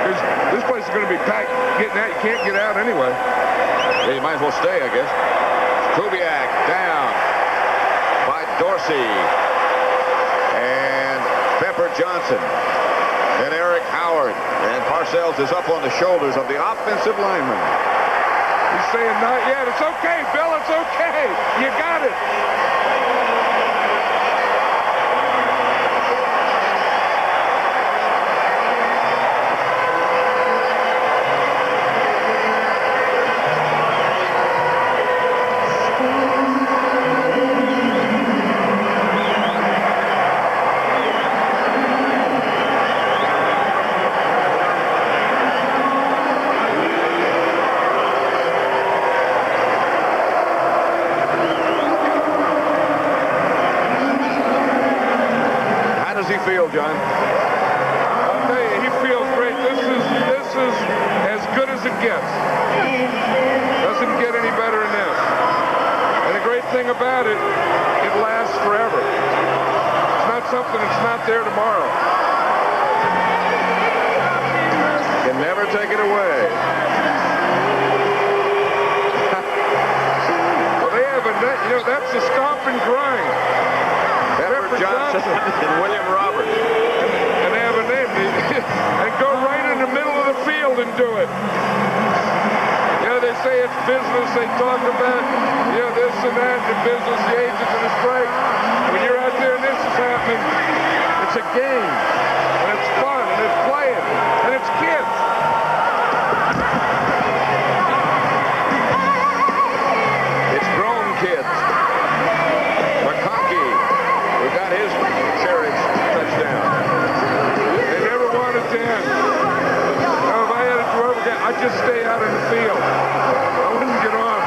Because this place is going to be packed. Getting out, you can't get out anyway. Yeah, you might as well stay, I guess. Kubiak down by Dorsey. And Pepper Johnson. And Eric Howard. And Parcells is up on the shoulders of the offensive lineman. He's saying, not yet. It's okay, Bill. It's okay. You got it. John? I'll tell you, he feels great. This is as good as it gets. Doesn't get any better than this. And the great thing about it, it lasts forever. It's not something that's not there tomorrow. Can never take it away. Well, they have a net, you know, that's a stomp and grind. Pepper Johnson and William Roberts. And they have a name. And go right in the middle of the field and do it. You know, they say it's business. They talk about, you know, this and that, the business, the agents, and the strike. When you're out there and this is happening, it's a game. And it's fun. And it's playing. And it's kids. It's grown kids. McConkey, who got his Cherries touchdown. They never wanted to end. Now, if I had to do over again, I'd just stay out in the field. I wouldn't get on.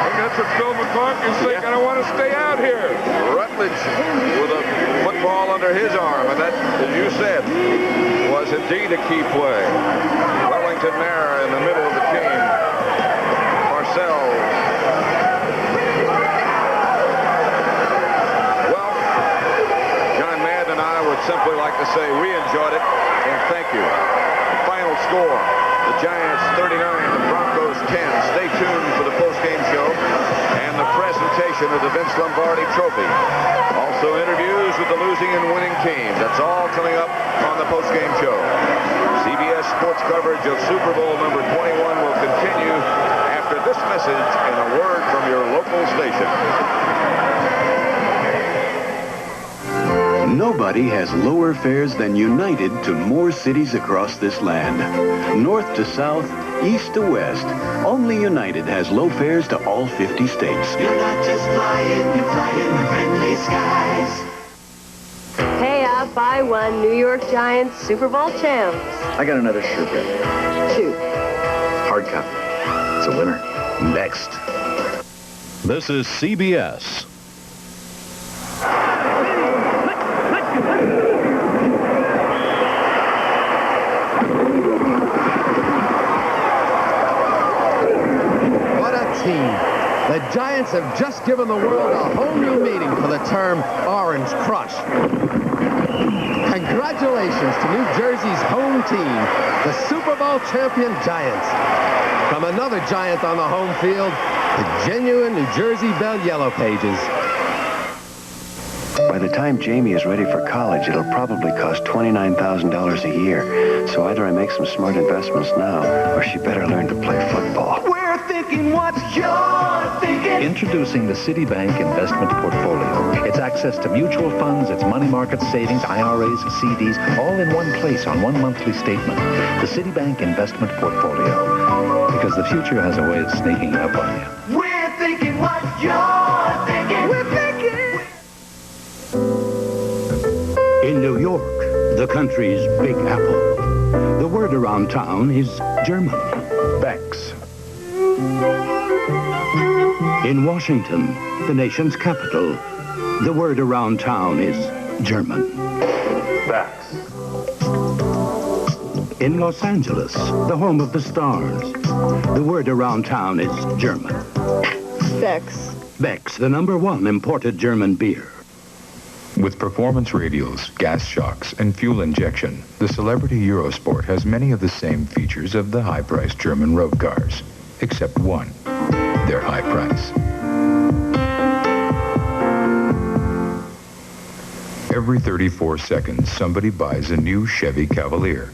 And that's what Phil McConkey's thinking. I want to stay out here. Rutledge with a football under his arm, and that, as you said, was indeed a key play. Wellington Mara in the middle of the team. Parcells. Well, John Madden and I would simply like to say we enjoyed it, and thank you. The final score, the Giants 39, the Broncos 10. Stay tuned for the postgame show and the presentation of the Vince Lombardi Trophy. Also interviews with the losing and winning teams. That's all coming up on the postgame show. CBS Sports coverage of Super Bowl number 21 will continue after this message and a word from your local station. Nobody has lower fares than United to more cities across this land. North to south, east to west, only United has low fares to all 50 states. You're not just flying, you're flying friendly skies. Pay up, 5-1 New York Giants Super Bowl champs. I got another sure bet. Shoot. Hard copy. It's a winner. Next. This is CBS. What a team. The Giants have just given the world a whole new meaning for the term Orange Crush. Congratulations to New Jersey's home team, the Super Bowl champion Giants. From another Giant on the home field, the genuine New Jersey Bell Yellow Pages. By the time Jamie is ready for college, it'll probably cost $29,000 a year. So either I make some smart investments now, or she better learn to play football. We're thinking what you're thinking. Introducing the Citibank Investment Portfolio. It's access to mutual funds, it's money market savings, IRAs, CDs, all in one place on one monthly statement. The Citibank Investment Portfolio. Because the future has a way of sneaking up on you. We're thinking what you're thinking. We're thinking. In New York, the country's Big Apple, the word around town is German. Bex. In Washington, the nation's capital, the word around town is German. Bex. In Los Angeles, the home of the stars, the word around town is German. Bex. Beck's, the #1 imported German beer. With performance radials, gas shocks, and fuel injection, the Celebrity Eurosport has many of the same features of the high-priced German road cars, except one, their high price. Every 34 seconds, somebody buys a new Chevy Cavalier.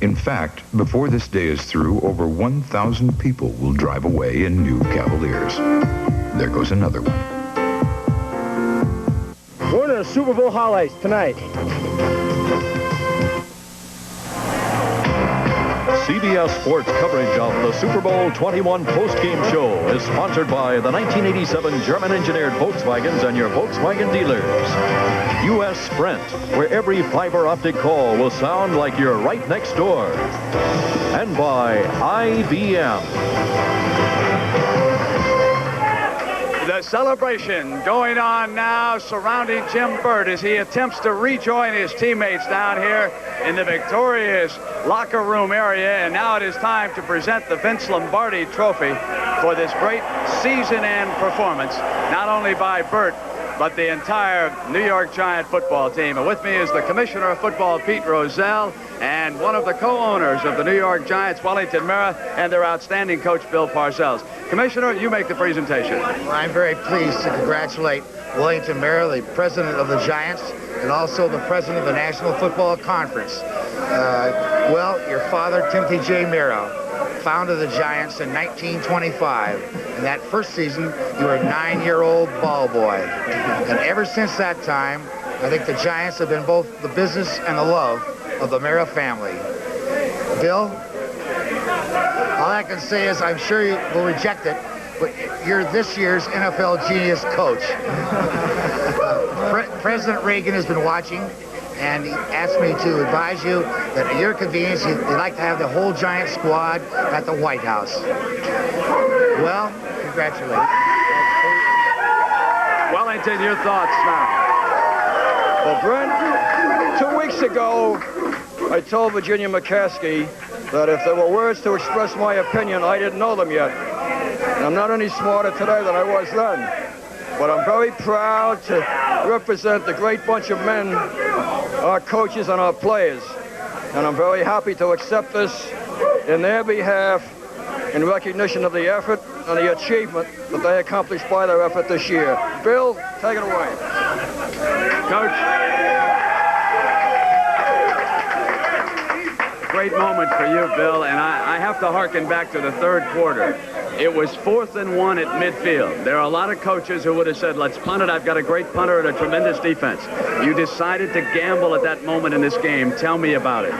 In fact, before this day is through, over 1,000 people will drive away in new Cavaliers. There goes another one. Going to the Super Bowl highlights tonight. CBS Sports coverage of the Super Bowl XXI postgame show is sponsored by the 1987 German-engineered Volkswagens and your Volkswagen dealers. U.S. Sprint, where every fiber optic call will sound like you're right next door. And by IBM. The celebration going on now surrounding Jim Burt as he attempts to rejoin his teammates down here in the victorious locker room area. And now it is time to present the Vince Lombardi Trophy for this great season-end performance, not only by Burt, but the entire New York Giant football team. And with me is the Commissioner of Football, Pete Rozelle, and one of the co-owners of the New York Giants, Wellington Mira, and their outstanding coach, Bill Parcells. Commissioner, you make the presentation. Well, I'm very pleased to congratulate Wellington Mira, the president of the Giants, and also the president of the National Football Conference. Well, your father, Timothy J. Mira, founded the Giants in 1925. In that first season, you were a 9-year-old ball boy. And ever since that time, I think the Giants have been both the business and the love of the Mira family. Bill, all I can say is I'm sure you will reject it, but you're this year's NFL Genius coach. President Reagan has been watching, and he asked me to advise you that at your convenience, you'd like to have the whole Giant squad at the White House. Well, congratulations. Wellington, your thoughts now. Well, Brent, 2 weeks ago, I told Virginia McCaskey that if there were words to express my opinion, I didn't know them yet. And I'm not any smarter today than I was then. But I'm very proud to represent the great bunch of men, our coaches and our players. And I'm very happy to accept this in their behalf in recognition of the effort and the achievement that they accomplished by their effort this year. Bill, take it away. Coach. Great moment for you, Bill, and I have to harken back to the third quarter. It was 4th and 1 at midfield. There are a lot of coaches who would have said, let's punt it. I've got a great punter and a tremendous defense. You decided to gamble at that moment in this game. Tell me about it.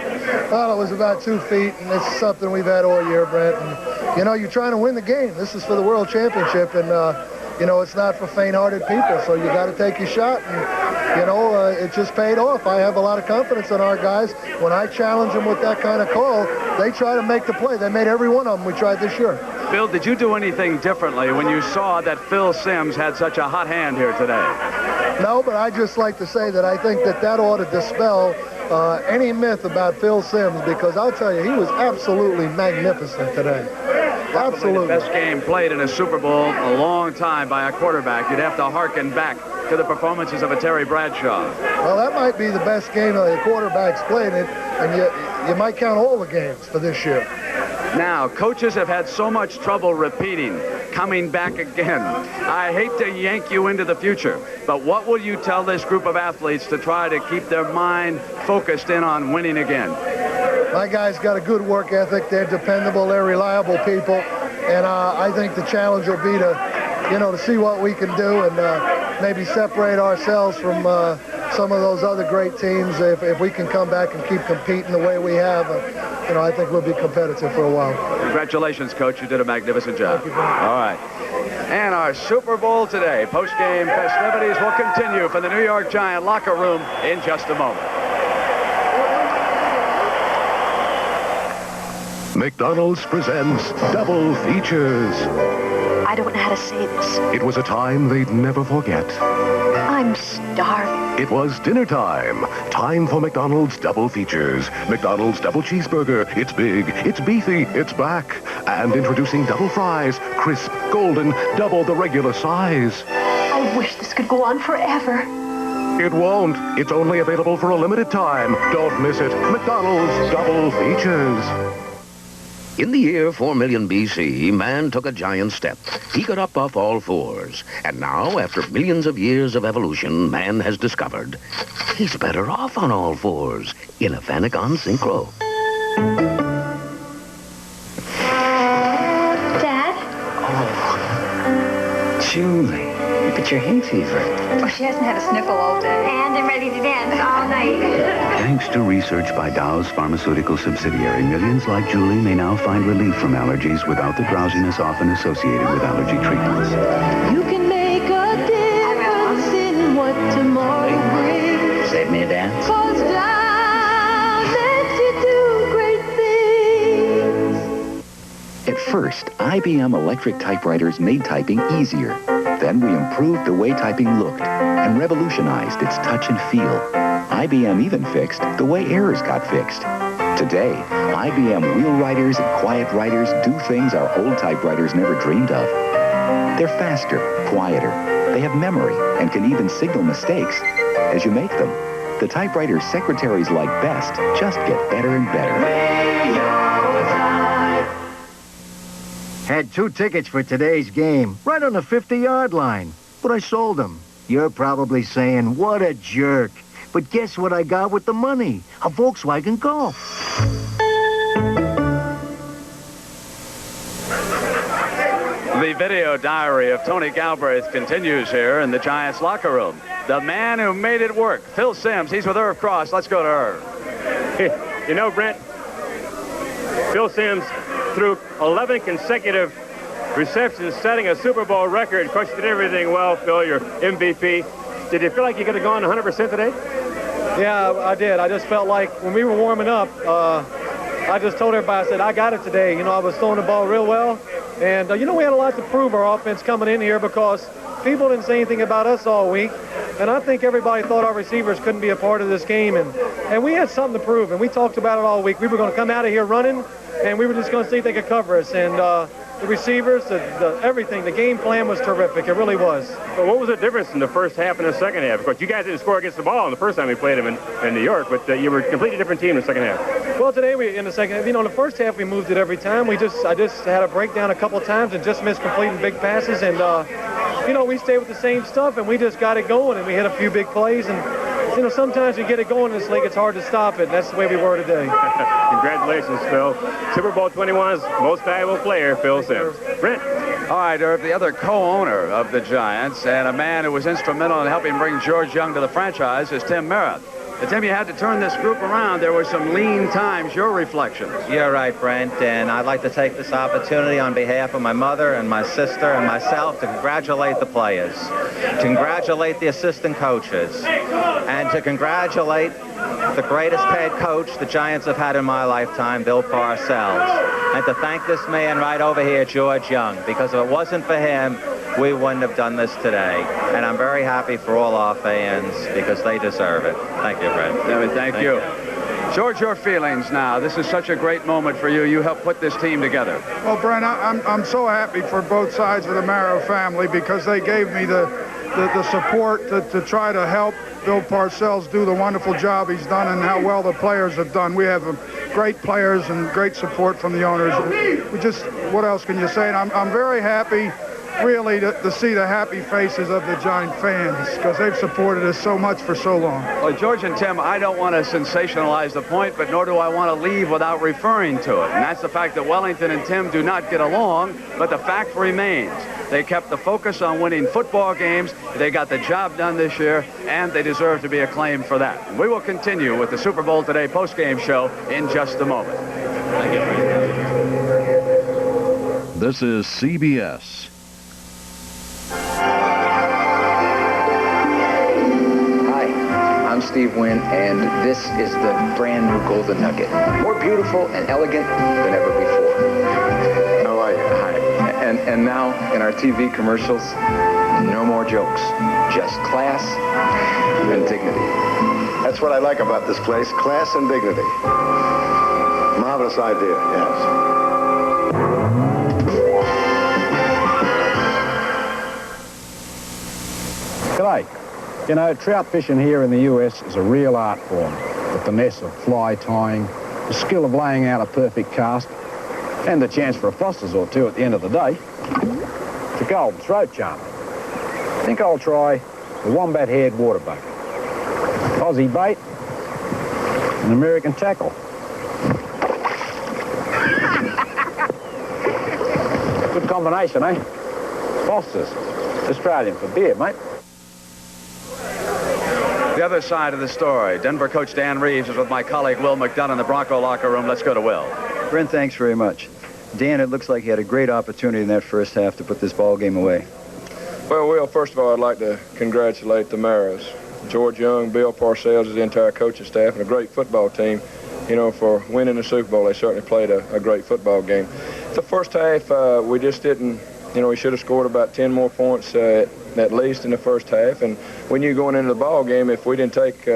Well, it was about 2 feet, and it's something we've had all year, Brent. And, you know, you're trying to win the game. This is for the World Championship, and, you know, it's not for faint-hearted people, so you got to take your shot. And you know, it just paid off. I have a lot of confidence in our guys. When I challenge them with that kind of call, they try to make the play. They made every one of them we tried this year. Phil, did you do anything differently when you saw that Phil Simms had such a hot hand here today? No, but I just like to say that I think that ought to dispel any myth about Phil Simms, because I'll tell you, he was absolutely magnificent today. Absolutely. The best game played in a Super Bowl a long time by a quarterback. You'd have to hearken back to the performances of a Terry Bradshaw. Well, that might be the best game the quarterback's played, and you might count all the games for this year. Now, coaches have had so much trouble repeating, coming back again. I hate to yank you into the future, but what will you tell this group of athletes to try to keep their mind focused in on winning again? My guys got a good work ethic. They're dependable. They're reliable people. And I think the challenge will be to see what we can do and maybe separate ourselves from some of those other great teams. If we can come back and keep competing the way we have, I think we'll be competitive for a while. Congratulations, Coach. You did a magnificent job. All right. And our Super Bowl today, post-game festivities will continue from the New York Giant locker room in just a moment. McDonald's presents Double Features. I don't know how to say this. It was a time they'd never forget. I'm starving. It was dinner time. Time for McDonald's Double Features. McDonald's Double Cheeseburger. It's big, it's beefy, it's back. And introducing double fries. Crisp, golden, double the regular size. I wish this could go on forever. It won't. It's only available for a limited time. Don't miss it. McDonald's Double Features. In the year 4 million BC, man took a giant step. He got up off all fours. And now, after millions of years of evolution, man has discovered he's better off on all fours in a Fanicon Synchro. Dad? Oh, Julie, look at your hay fever. Well, she hasn't had a sniffle all day. And I'm ready to dance all night. Thanks to research by Dow's pharmaceutical subsidiary, millions like Julie may now find relief from allergies without the drowsiness often associated with allergy treatments. You can make a difference in what tomorrow brings. Save me a dance. 'Cause Dow makes you do great things. At first, IBM electric typewriters made typing easier. Then we improved the way typing looked and revolutionized its touch and feel. IBM even fixed the way errors got fixed. Today, IBM wheel writers and quiet writers do things our old typewriters never dreamed of. They're faster, quieter. They have memory and can even signal mistakes as you make them. The typewriters secretaries like best just get better and better. Had 2 tickets for today's game, right on the 50-yard line. But I sold them. You're probably saying, what a jerk. But guess what I got with the money? A Volkswagen Golf. The video diary of Tony Galbraith continues here in the Giants locker room. The man who made it work, Phil Simms. He's with Irv Cross. Let's go to Irv. You know, Brent, Phil Simms threw 11 consecutive receptions, setting a Super Bowl record. Of course, you did everything well, Phil, your MVP. Did you feel like you could have gone 100% today? Yeah, I did. I just felt like when we were warming up, I just told everybody, I said, I got it today. I was throwing the ball real well. And, we had a lot to prove our offense coming in here because people didn't say anything about us all week. And I think everybody thought our receivers couldn't be a part of this game. And we had something to prove, and we talked about it all week. We were going to come out of here running, and we were just going to see if they could cover us. And the receivers, everything, the game plan was terrific. It really was. Well, what was the difference in the first half and the second half? Of course, you guys didn't score against the ball in the first time we played them in New York, but you were a completely different team in the second half. Well, today in the second, in the first half we moved it every time. I just had a breakdown a couple of times and just missed completing big passes. And, we stayed with the same stuff, and we just got it going, and we hit a few big plays. And, sometimes you get it going in this league, it's hard to stop it. That's the way we were today. Congratulations, Phil. Super Bowl 21's most valuable player, Phil Simms. Brent. All right, Irv, the other co-owner of the Giants and a man who was instrumental in helping bring George Young to the franchise is Tim Merritt. Tim, you had to turn this group around. There were some lean times. Your reflections. You're right, Brent, and I'd like to take this opportunity on behalf of my mother and my sister and myself to congratulate the players, to congratulate the assistant coaches, and to congratulate the greatest head coach the Giants have had in my lifetime, Bill Parcells, and to thank this man right over here, George Young, because if it wasn't for him, we wouldn't have done this today. And I'm very happy for all our fans because they deserve it. Thank you, Brent. Thank you. George, your feelings now. This is such a great moment for you. You helped put this team together. Well, Brent, I'm so happy for both sides of the Marrow family because they gave me the support to try to help Bill Parcells do the wonderful job he's done and how well the players have done. We have great players and great support from the owners. What else can you say? And I'm very happy, really, to see the happy faces of the Giant fans because they've supported us so much for so long. Well, George and Tim, I don't want to sensationalize the point, but nor do I want to leave without referring to it. And that's the fact that Wellington and Tim do not get along, but the fact remains. They kept the focus on winning football games. They got the job done this year, and they deserve to be acclaimed for that. And we will continue with the Super Bowl Today postgame show in just a moment. Thank you. This is CBS. Hi, I'm Steve Wynn, and this is the brand new Golden Nugget. More beautiful and elegant than ever before. How are you? Hi. And now, in our TV commercials, no more jokes. Just class and dignity. That's what I like about this place, class and dignity. Marvelous idea, yes. G'day. You know, trout fishing here in the U.S. is a real art form. The finesse of fly tying, the skill of laying out a perfect cast, and the chance for a Foster's or two at the end of the day. It's a golden throat charm. I think I'll try the wombat-haired water bucket. Aussie bait, an American tackle. Good combination, eh? Foster's, Australian for beer, mate. The other side of the story. Denver coach Dan Reeves is with my colleague Will McDonough in the Bronco locker room. Let's go to Will. Brent, thanks very much. Dan, it looks like he had a great opportunity in that first half to put this ball game away. Well, Will, first of all, I'd like to congratulate the Marrows. George Young, Bill Parcells, the entire coaching staff, and a great football team, you know, for winning the Super Bowl. They certainly played a great football game. The first half, we just didn't, you know, we should have scored about 10 more points at least in the first half. And we knew going into the ball game, if we didn't take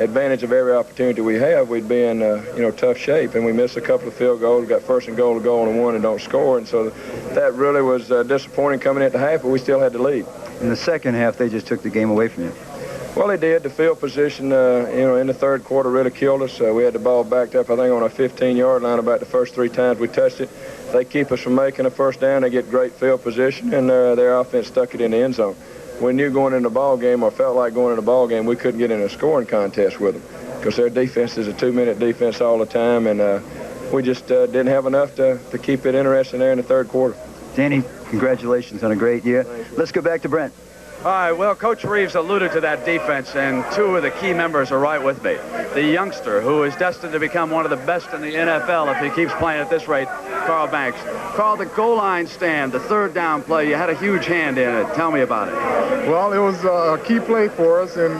advantage of every opportunity we have, we'd be in, you know, tough shape. And we missed a couple of field goals, got first and goal to go on the one and don't score. And so that really was disappointing coming into half, but we still had the lead. In the second half, they just took the game away from you. Well, they did. The field position, you know, in the third quarter really killed us. We had the ball backed up, I think, on our 15-yard line about the first 3 times we touched it. They keep us from making a first down. They get great field position, and their offense stuck it in the end zone. We knew going into the ball game, or felt like going into the ball game, we couldn't get in a scoring contest with them because their defense is a 2-minute defense all the time, and we just didn't have enough to keep it interesting there in the third quarter. Danny, congratulations on a great year. Let's go back to Brent. All right, well, Coach Reeves alluded to that defense, and 2 of the key members are right with me. The youngster, who is destined to become one of the best in the NFL if he keeps playing at this rate, Carl Banks. Carl, the goal line stand, the third down play, you had a huge hand in it. Tell me about it. Well, it was a key play for us, and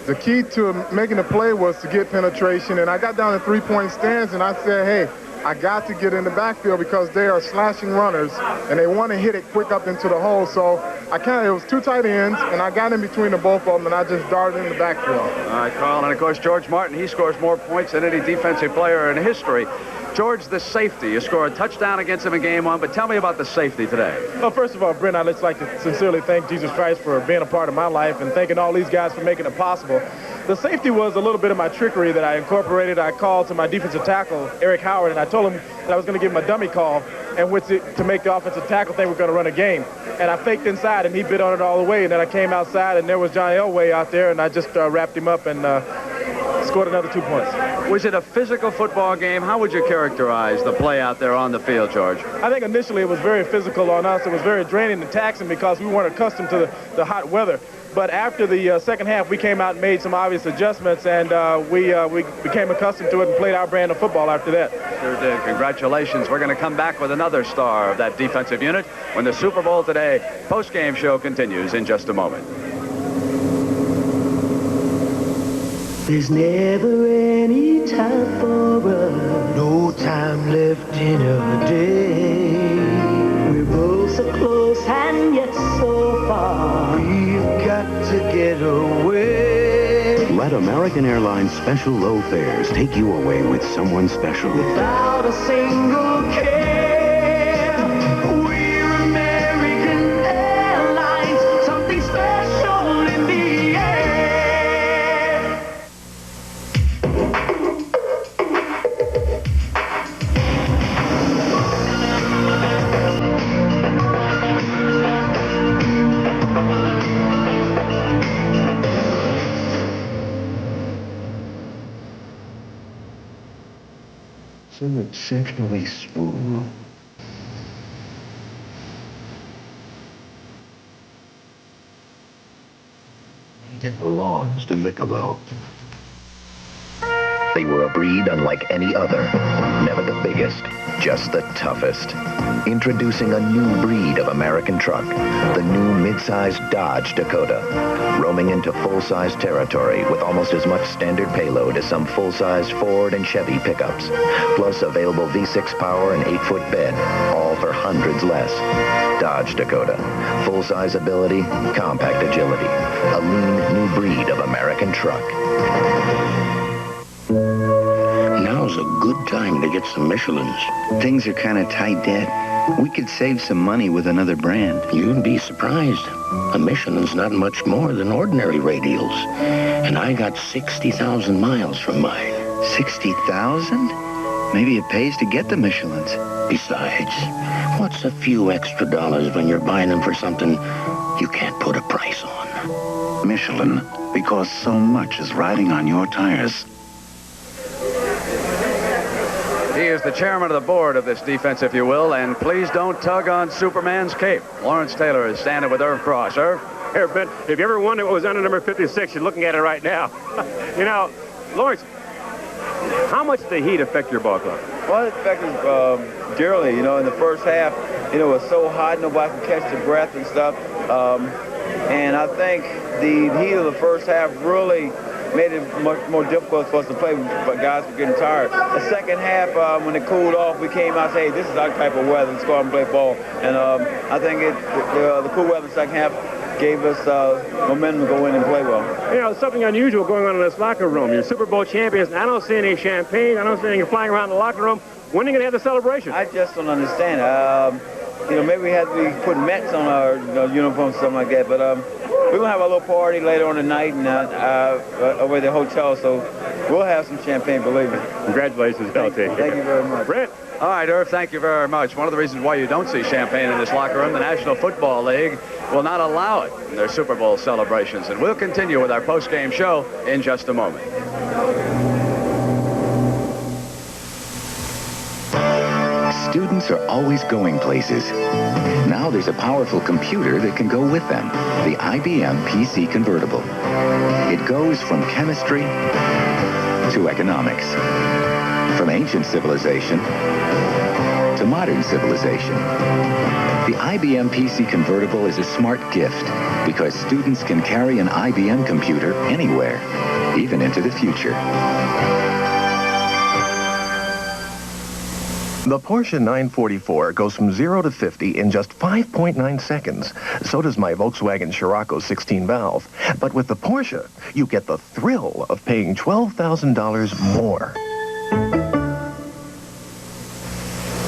the key to making the play was to get penetration. And I got down to 3-point stance, and I said, hey, I got to get in the backfield because they are slashing runners, and they want to hit it quick up into the hole. So it was 2 tight ends, and I got in between the both of them, and I just darted in the backfield. All right, Carl, and of course, George Martin, he scores more points than any defensive player in history. George, the safety, you scored a touchdown against him in game 1, but tell me about the safety today. Well, first of all, Brent, I'd just like to sincerely thank Jesus Christ for being a part of my life and thanking all these guys for making it possible. The safety was a little bit of my trickery that I incorporated. I called to my defensive tackle, Eric Howard, and I told him that I was going to give him a dummy call and to make the offensive tackle think we're going to run a game. And I faked inside, and he bit on it all the way. And then I came outside, and there was John Elway out there, and I just wrapped him up and scored another 2 points. Was it a physical football game? How would you characterize the play out there on the field, George? I think initially it was very physical on us. It was very draining and taxing because we weren't accustomed to the hot weather. But after the second half, we came out and made some obvious adjustments, and we became accustomed to it and played our brand of football after that. Sure did. Congratulations. We're going to come back with another star of that defensive unit when the Super Bowl Today post-game show continues in just a moment. There's never any time for us, no time left in a day. We're both so close and yet so far. We've got to get away. Let American Airlines special low fares take you away with someone special. Without a single care. We're American Airlines, something special in the air. So exceptionally smooth. It belongs to Michelob. They were a breed unlike any other. Never the biggest, just the toughest. Introducing a new breed of American truck, the new mid-size Dodge Dakota. Roaming into full-size territory with almost as much standard payload as some full-size Ford and Chevy pickups. Plus available V6 power and 8-foot bed, all for hundreds less. Dodge Dakota. Full-size ability, compact agility. A lean new breed of American truck. Now's a good time to get some Michelins. Things are kind of tight, Dad. We could save some money with another brand. You'd be surprised. A Michelin's not much more than ordinary radials. And I got 60,000 miles from mine. 60,000? Maybe it pays to get the Michelins. Besides, what's a few extra dollars when you're buying them for something you can't put a price on? Michelin, because so much is riding on your tires. He is the chairman of the board of this defense, if you will, and please don't tug on Superman's cape. Lawrence Taylor is standing with Irv Cross. Irv? Here, Ben, if you ever wondered what was under number 56, you're looking at it right now. You know, Lawrence, how much did the heat affect your ball club? Well, it affected dearly. You know, in the first half, you know, it was so hot, nobody could catch their breath and stuff. And I think the heat of the first half really made it much more difficult for us to play, but guys were getting tired. The second half, when it cooled off, we came out and said, hey, this is our type of weather. Let's go out and play ball. And I think the cool weather in the second half gave us momentum to go in and play well. You know, something unusual going on in this locker room. You're Super Bowl champions, and I don't see any champagne. I don't see any flying around the locker room. When are you going to have the celebration? I just don't understand. You know, maybe we have to be putting Mets on our uniforms, something like that. But we're going to have a little party later on tonight and over at the hotel, so we'll have some champagne, believe me. Congratulations, LT. Thank you very much. Brent. All right, Irv, thank you very much. One of the reasons why you don't see champagne in this locker room, the National Football League will not allow it in their Super Bowl celebrations. And we'll continue with our post-game show in just a moment. Students are always going places. Now there's a powerful computer that can go with them, the IBM PC Convertible. It goes from chemistry to economics, from ancient civilization to modern civilization. The IBM PC Convertible is a smart gift because students can carry an IBM computer anywhere, even into the future. The Porsche 944 goes from 0 to 50 in just 5.9 seconds. So does my Volkswagen Scirocco 16-valve. But with the Porsche, you get the thrill of paying $12,000 more.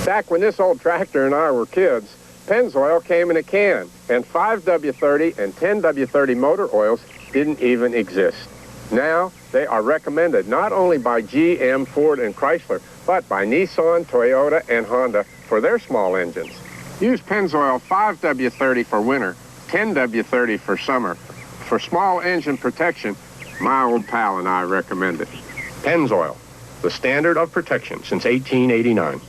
Back when this old tractor and I were kids, Pennzoil came in a can, and 5W30 and 10W30 motor oils didn't even exist. Now, they are recommended not only by GM, Ford, and Chrysler, but by Nissan, Toyota, and Honda for their small engines. Use Pennzoil 5W30 for winter, 10W30 for summer. For small engine protection, my old pal and I recommend it. Pennzoil, the standard of protection since 1889.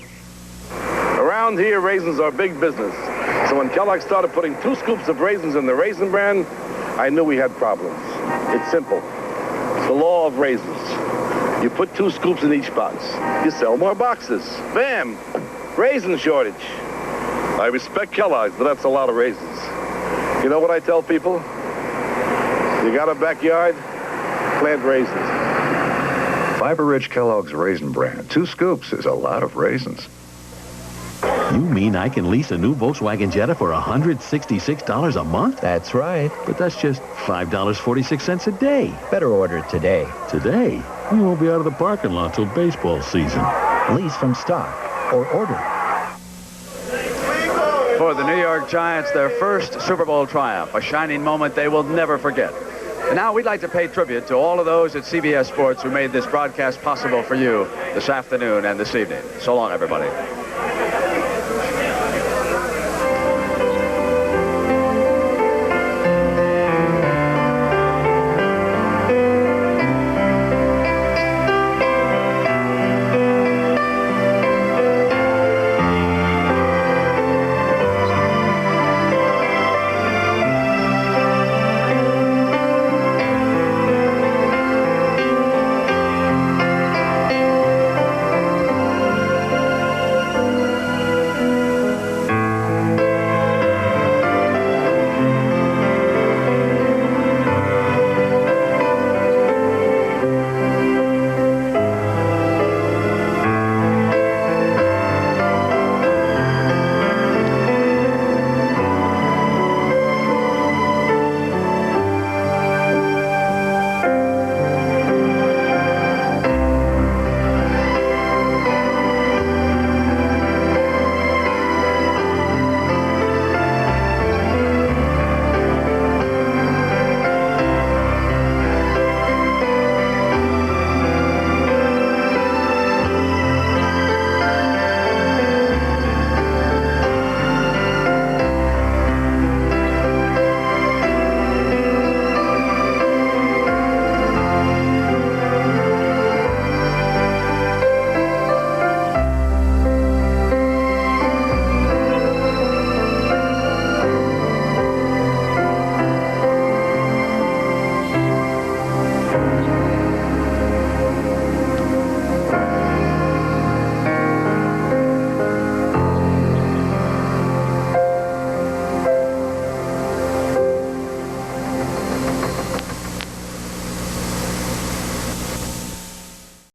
Around here, raisins are big business. So when Kellogg started putting 2 scoops of raisins in the Raisin Bran, I knew we had problems. It's simple. It's the law of raisins. You put 2 scoops in each box. You sell more boxes. Bam! Raisin shortage. I respect Kellogg's, but that's a lot of raisins. You know what I tell people? You got a backyard? Plant raisins. Fiber-rich Kellogg's Raisin Bran. 2 scoops is a lot of raisins. You mean I can lease a new Volkswagen Jetta for $166 a month? That's right. But that's just $5.46 a day. Better order today. Today? We won't be out of the parking lot till baseball season. Lease from stock or order. For the New York Giants, their first Super Bowl triumph, a shining moment they will never forget. And now we'd like to pay tribute to all of those at CBS Sports who made this broadcast possible for you this afternoon and this evening. So long, everybody.